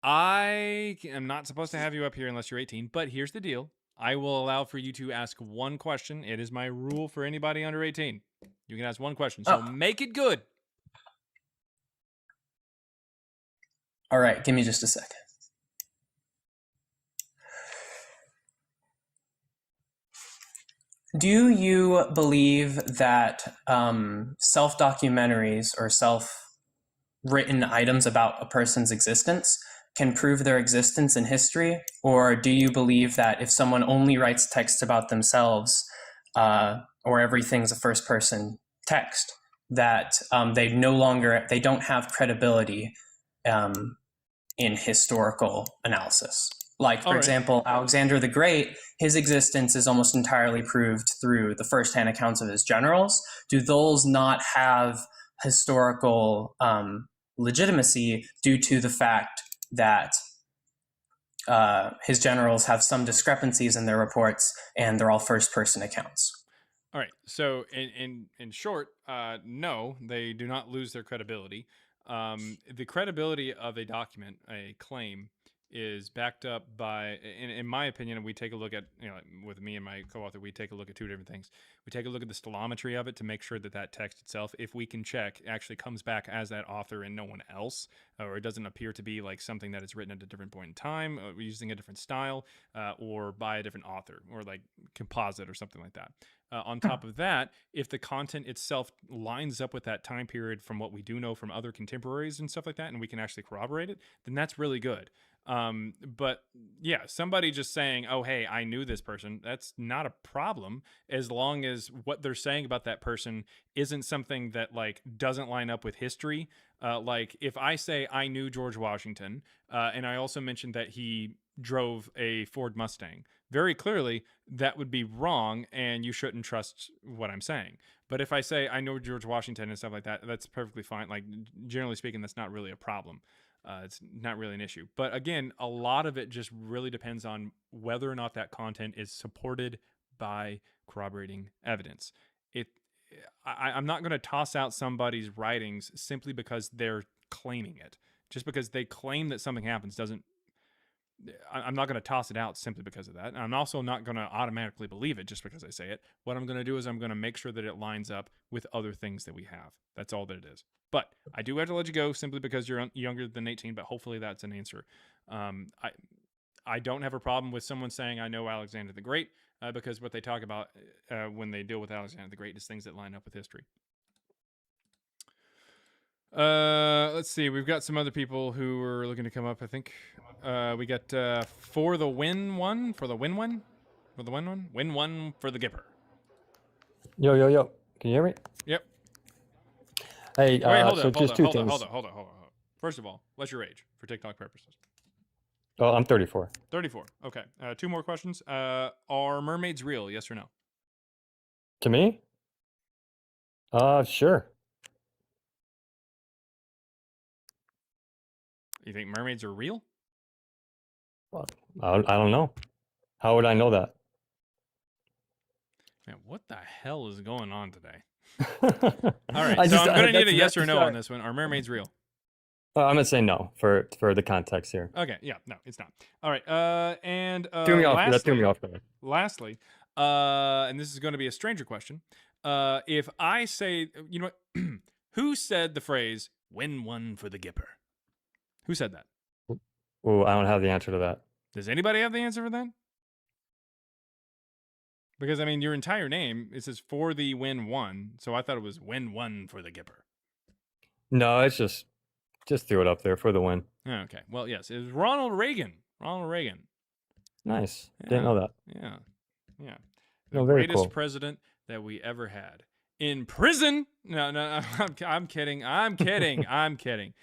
I am not supposed to have you up here unless you're 18, but here's the deal. I will allow for you to ask one question. It is my rule for anybody under 18. You can ask one question, so make it good. All right, give me just a second. Do you believe that self-documentaries or self-written items about a person's existence can prove their existence in history? Or do you believe that if someone only writes text about themselves, or everything's a first-person text, that they don't have credibility in historical analysis? Like, for example, Alexander the Great, his existence is almost entirely proved through the first-hand accounts of his generals. Do those not have historical legitimacy due to the fact that his generals have some discrepancies in their reports and they're all first-person accounts? All right. So in short, no, they do not lose their credibility. The credibility of a document, a claim, is backed up by, in my opinion, and we take a look at, with me and my co-author, we take a look at two different things. We take a look at the stilometry of it to make sure that that text itself, if we can check, actually comes back as that author and no one else, or it doesn't appear to be like something that is written at a different point in time, using a different style, or by a different author, or like composite or something like that. On top of that, if the content itself lines up with that time period from what we do know from other contemporaries and stuff like that, and we can actually corroborate it, then that's really good. But yeah, somebody just saying, oh, hey, I knew this person, that's not a problem as long as what they're saying about that person isn't something that like doesn't line up with history. Like if I say I knew George Washington, and I also mentioned that he drove a Ford Mustang, very clearly that would be wrong and you shouldn't trust what I'm saying. But if I say I know George Washington and stuff like that, that's perfectly fine. Like generally speaking, that's not really a problem. It's not really an issue. But again, a lot of it just really depends on whether or not that content is supported by corroborating evidence. I'm not going to toss out somebody's writings simply because they're claiming it. Just because they claim that something happens doesn't... I'm not going to toss it out simply because of that. And I'm also not going to automatically believe it just because I say it. What I'm going to do is I'm going to make sure that it lines up with other things that we have. That's all that it is. But I do have to let you go simply because you're younger than 18, but hopefully that's an answer. I don't have a problem with someone saying I know Alexander the Great because what they talk about when they deal with Alexander the Great is things that line up with history. Let's see. We've got some other people who are looking to come up, I think. We got for the win one for the Gipper. Yo. Can you hear me? Yep. Hey, Wait, hold so up. just two things. Hold up. First of all, what's your age for TikTok purposes? Oh, I'm 34. 34. Okay. Two more questions. Are mermaids real? Yes or no? To me? Sure. You think mermaids are real? Well, I don't know. How would I know that? Man, what the hell is going on today? All right, I'm going to need a yes or no on this one. Are mermaids real? I'm gonna say no for the context here. Okay, yeah, no, it's not. All right, and Threw me off. That threw me off there. Lastly, and this is going to be a stranger question. If I say, you know what, who said the phrase "win one for the Gipper"? Who said that? Oh, I don't have the answer to that. Does anybody have the answer for that? Because I mean, your entire name, it says for the win one, so I thought it was win one for the Gipper. No, it's just threw it up there for the win. Okay. Well, yes, it was Ronald Reagan. Ronald Reagan. Nice. Didn't know that. Yeah. Yeah. The No, very greatest cool. president that we ever had. In prison? No, I'm kidding. I'm kidding. I'm kidding.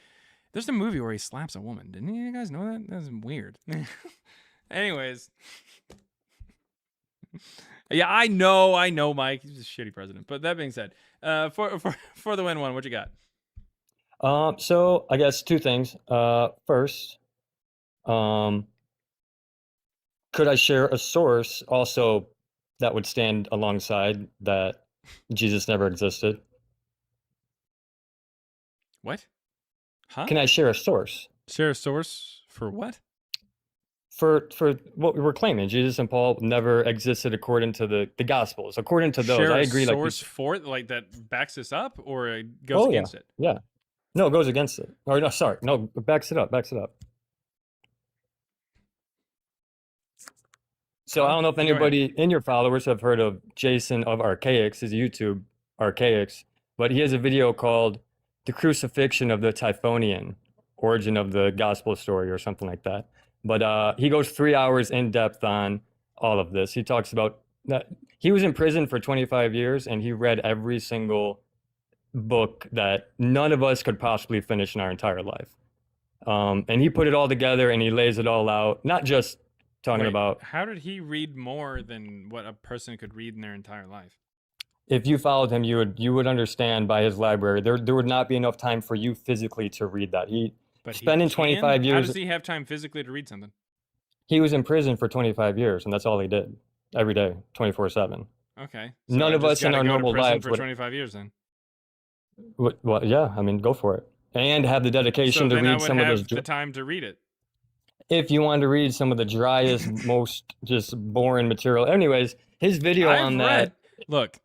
There's a movie where he slaps a woman. Didn't you guys know that? That's weird. Anyways. Yeah, I know, Mike. He's a shitty president. But that being said, for the win one, what you got? So I guess two things. First, could I share a source also that would stand alongside that Jesus never existed? What? Huh? Can I share a source? Share a source for what? For what we were claiming, Jesus and Paul never existed according to the Gospels. According to those, Share I a agree. source for it, like that backs this up, or it goes Oh yeah, against it. yeah. No, it goes against it. Or no, sorry, no, it backs it up. Backs it up. So I don't know if Go ahead. anybody in your followers have heard of Jason of Archaics, his YouTube Archaics, but he has a video called "The Crucifixion of the Typhonian: Origin of the Gospel Story" or something like that. But he goes 3 hours in depth on all of this. He talks about that he was in prison for 25 years and he read every single book that none of us could possibly finish in our entire life. And he put it all together and he lays it all out, not just talking Wait, about how did he read more than what a person could read in their entire life? if you followed him, you would understand by his library. There would not be enough time for you physically to read that. But Spending he 25 How years, does he have time physically to read something? he was in prison for 25 years, and that's all he did every day, 24/7. Okay. None I of just us in gotta our go to normal prison lives for would. 25 years then. Well, yeah, I mean, go for it, and have the So dedication to then I read would some of have those. the time to read it. If you wanted to read some of the driest, most just boring material. Anyways, his video on that. Look,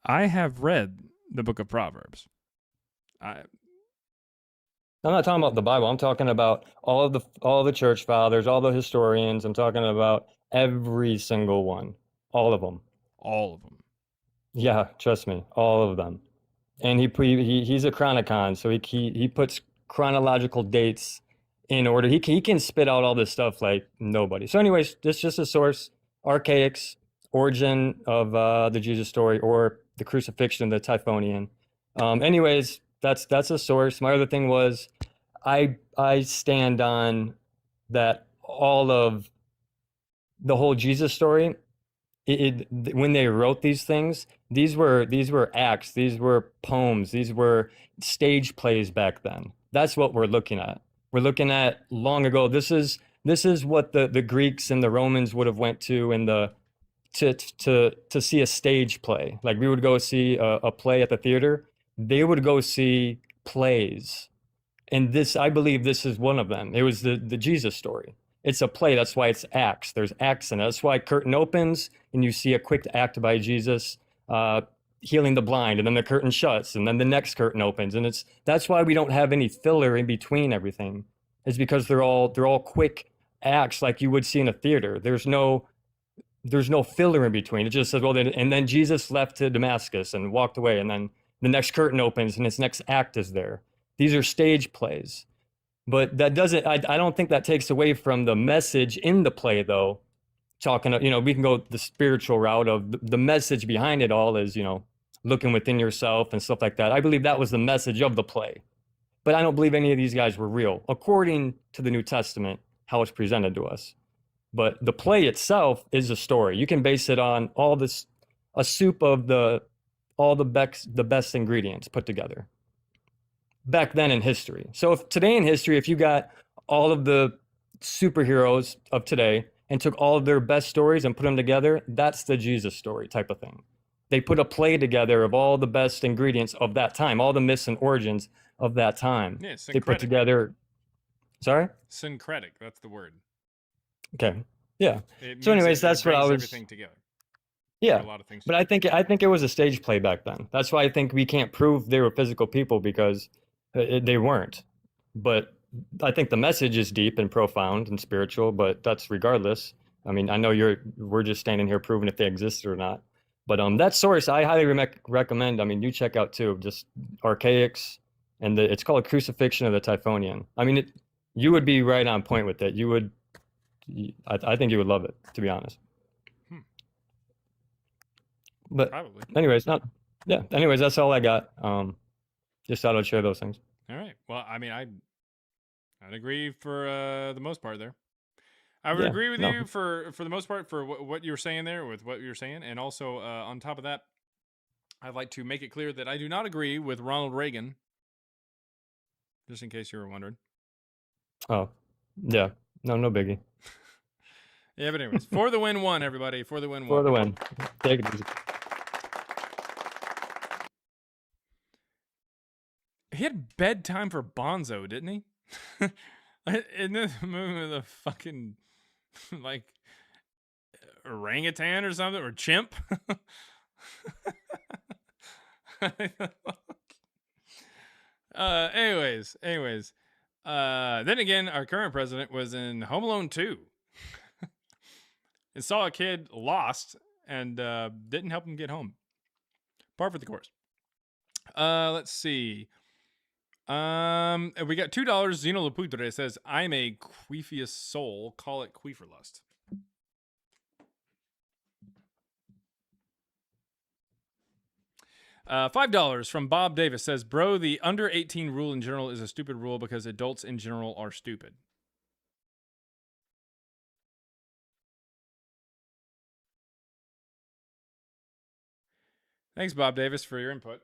I have read the book of Proverbs. I'm not talking about the Bible. I'm talking about all the church fathers, all the historians. I'm talking about every single one, all of them. All of them. Yeah, trust me, all of them. And he's a chronicon, so he puts chronological dates in order. He can spit out all this stuff like nobody. So, anyways, this is just a source: Archaics, Origin of the Jesus Story, or the Crucifixion of the Typhonian. Anyways, that's a source. My other thing was, I stand on that all of the whole Jesus story. When they wrote these things, these were acts, these were poems, these were stage plays back then. That's what we're looking at. We're looking at long ago. This is what the Greeks and the Romans would have went to in the to see a stage play. Like we would go see a play at the theater. They would go see plays. And this, I believe this is one of them. It was the Jesus story. It's a play. That's why it's acts. There's acts in it. That's why curtain opens and you see a quick act by Jesus healing the blind, and then the curtain shuts, and then the next curtain opens. And that's why we don't have any filler in between everything. It's because they're all quick acts like you would see in a theater. There's no filler in between. It just says, well, and then Jesus left to Damascus and walked away, and then the next curtain opens and his next act is there. These are stage plays. But that doesn't, I don't think that takes away from the message in the play, though. Talking, we can go the spiritual route of the message behind it all is, looking within yourself and stuff like that. I believe that was the message of the play. But I don't believe any of these guys were real, according to the New Testament, how it's presented to us. But the play itself is a story. You can base it on a soup of all the best ingredients put together. Back then in history. So if today in history, if you got all of the superheroes of today and took all of their best stories and put them together, that's the Jesus story type of thing. They put a play together of all the best ingredients of that time, all the myths and origins of that time. Yeah, they put together. Sorry? Syncretic, that's the word. Okay. Yeah. It So means anyways, it that's what I brings was. everything together. Yeah, A lot of things but I think it was a stage play back then. That's why I think we can't prove they were physical people, because they weren't. But I think the message is deep and profound and spiritual, but that's regardless. I mean, I know we're just standing here proving if they existed or not. But that source I highly recommend. I mean, you check out too. Just Archaics, and it's called Crucifixion of the Typhonian. I mean, you would be right on point with it. You would. I think you would love it, to be honest. But Probably. anyways, anyways, that's all I got. Just thought I'd share those things. All right. Well, I mean, I'd agree for the most part there. I would agree with you for the most part for what you were saying there with what you're saying, and also on top of that, I'd like to make it clear that I do not agree with Ronald Reagan. Just in case you were wondering. Oh, yeah. No biggie. Yeah, but anyways, for the win one, everybody. For the win one. For the win. Take it easy. He had bedtime for Bonzo, didn't he? In this movie, the fucking like orangutan or something, or chimp. Anyways. Then again, our current president was in Home Alone 2. And saw a kid lost and didn't help him get home. Par for the course. Let's see. We got $2. Zeno Laputre says, I'm a queefious soul. Call it queeferlust. $5 from Bob Davis says, bro, the under 18 rule in general is a stupid rule because adults in general are stupid. Thanks, Bob Davis, for your input.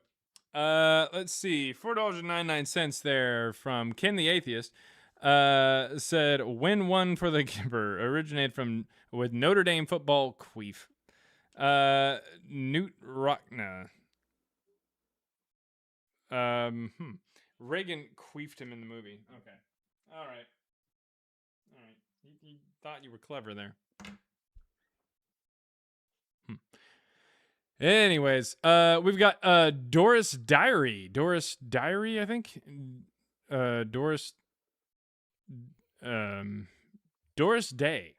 Let's see. $4.99 there from Ken the Atheist. Said, win one for the Gimper. Originated with Notre Dame football queef. Newt Rockna. Reagan queefed him in the movie. Okay. All right. You thought you were clever there. Anyways, we've got Doris Diary. Doris Diary, I think. Doris Day.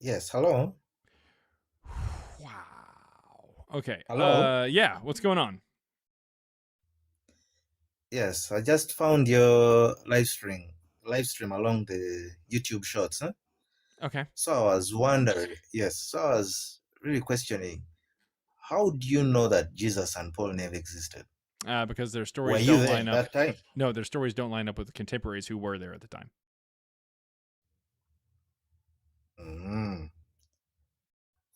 Yes, hello. Okay. Hello? Yeah, what's going on? Yes, I just found your live stream along the YouTube shorts, huh? Okay. So I was wondering, so I was really questioning, how do you know that Jesus and Paul never existed? Because their Were stories you don't there line at up. that time? No, their stories don't line up with the contemporaries who were there at the time.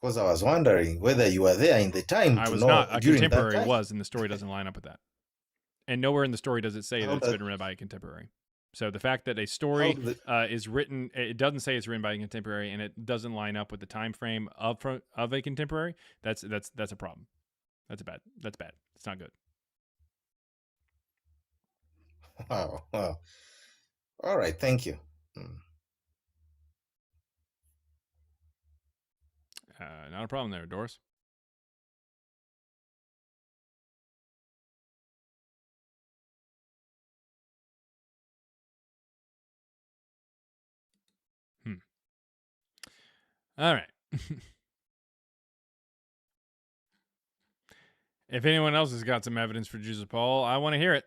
Because I was wondering whether you were there in the time I to was know not. A during that contemporary time. was, and the story doesn't line up with that. And nowhere in the story does it say How that it's does- been written by a contemporary. So the fact that a story is written, it doesn't say it's written by a contemporary, and it doesn't line up with the time frame of a contemporary. That's a problem. That's bad. It's not good. Wow. All right, thank you. Not a problem there, Doris. All right. If anyone else has got some evidence for Jesus Paul, I want to hear it.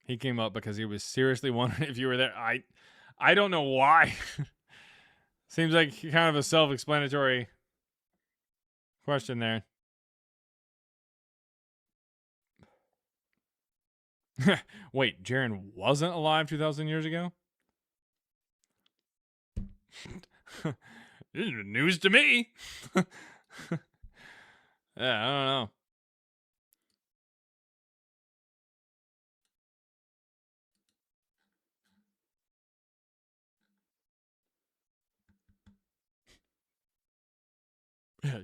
He came up because he was seriously wondering if you were there. I don't know why. Seems like kind of a self-explanatory question there. Wait, Jaren wasn't alive 2,000 years ago? This is news to me. Yeah, I don't know.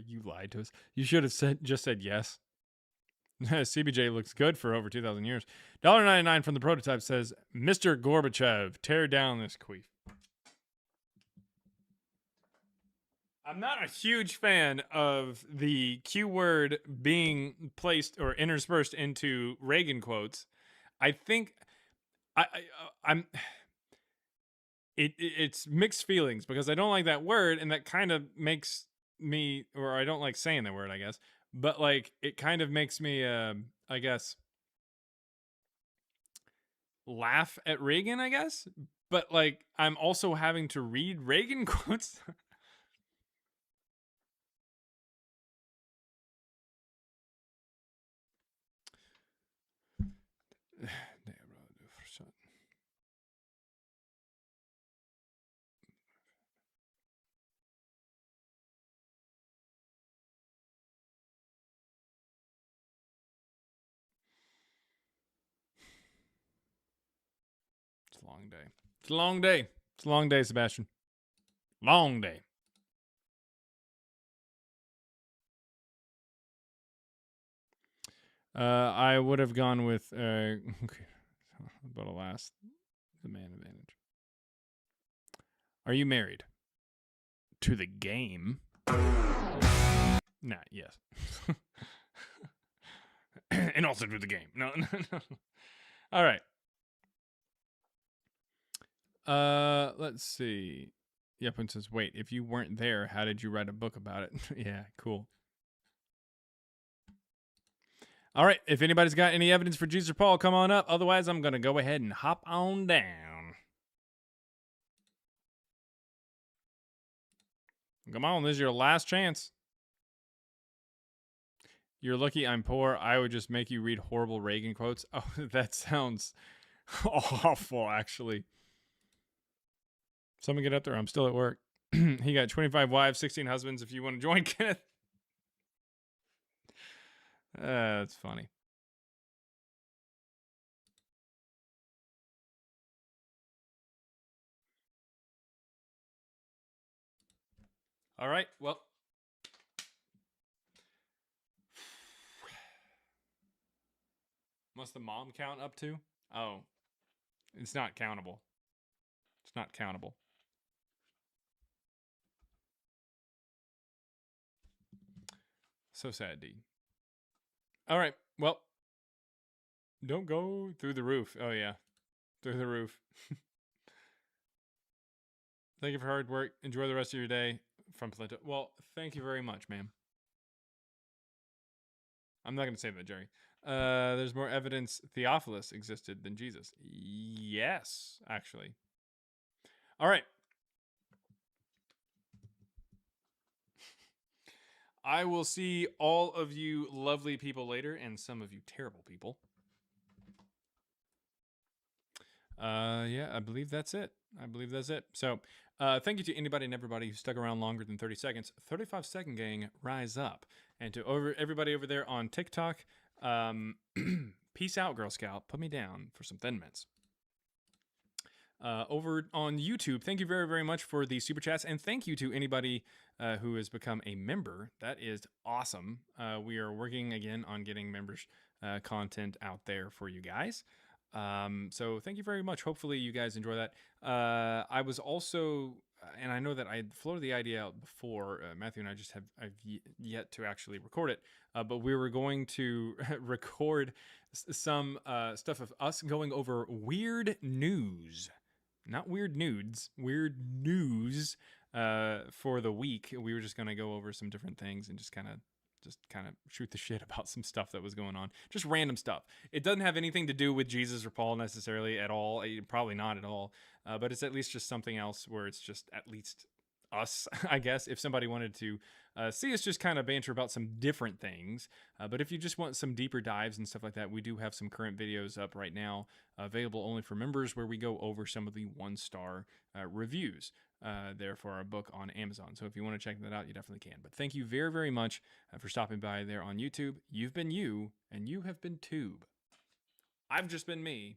You lied to us. You should have just said yes. CBJ looks good for over 2,000 years. $1.99 from the prototype says, Mr. Gorbachev, tear down this queef. I'm not a huge fan of the Q word being placed or interspersed into Reagan quotes. I think I'm. It's mixed feelings because I don't like that word, and that kind of makes me, or I don't like saying that word, I guess. But like, it kind of makes me, I guess, laugh at Reagan, I guess. But like, I'm also having to read Reagan quotes. It's a long day. It's a long day. It's a long day, Sebastian. Long day. I would have gone with okay. But alas, the man advantage. Are you married? To the game? Nah, yes. And also to the game. No. All right. Let's see. Yep, and says, wait, if you weren't there, how did you write a book about it? Yeah, cool. All right, if anybody's got any evidence for Jesus or Paul, come on up. Otherwise, I'm going to go ahead and hop on down. Come on, this is your last chance. You're lucky I'm poor. I would just make you read horrible Reagan quotes. Oh, that sounds awful, actually. Someone get up there. I'm still at work. He got 25 wives, 16 husbands. If you want to join, Kenneth. That's funny. All right. Well. What's the mom count up to? Oh. It's not countable. It's not countable. So sad, D. All right. Well. Don't go through the roof. Oh, yeah. Through the roof. Thank you for hard work. Enjoy the rest of your day. From Polenta. Well, thank you very much, ma'am. I'm not going to say that, Jerry. There's more evidence Theophilus existed than Jesus. Yes, actually. All right. I will see all of you lovely people later and some of you terrible people. Yeah, I believe that's it. So, thank you to anybody and everybody who stuck around longer than 30 seconds. 35-second gang, rise up. And to everybody over there on TikTok, peace out, Girl Scout. Put me down for some Thin Mints. Over on YouTube, thank you very, very much for the super chats, and thank you to anybody who has become a member. That is awesome. We are working again on getting members content out there for you guys. So thank you very much. Hopefully you guys enjoy that. I was also, and I know that I floated the idea out before, Matthew and I just I've yet to actually record it, but we were going to record some stuff of us going over weird news. Not weird nudes, weird news for the week. We were just going to go over some different things and just kind of shoot the shit about some stuff that was going on. Just random stuff. It doesn't have anything to do with Jesus or Paul necessarily at all. Probably not at all. But it's at least just something else where it's just at least us, I guess, if somebody wanted to see us just kind of banter about some different things. But if you just want some deeper dives and stuff like that, we do have some current videos up right now, available only for members, where we go over some of the 1-star reviews there for our book on Amazon. So if you want to check that out, you definitely can. But thank you very, very much for stopping by there on YouTube. You've been you, and you have been Tube. I've just been me.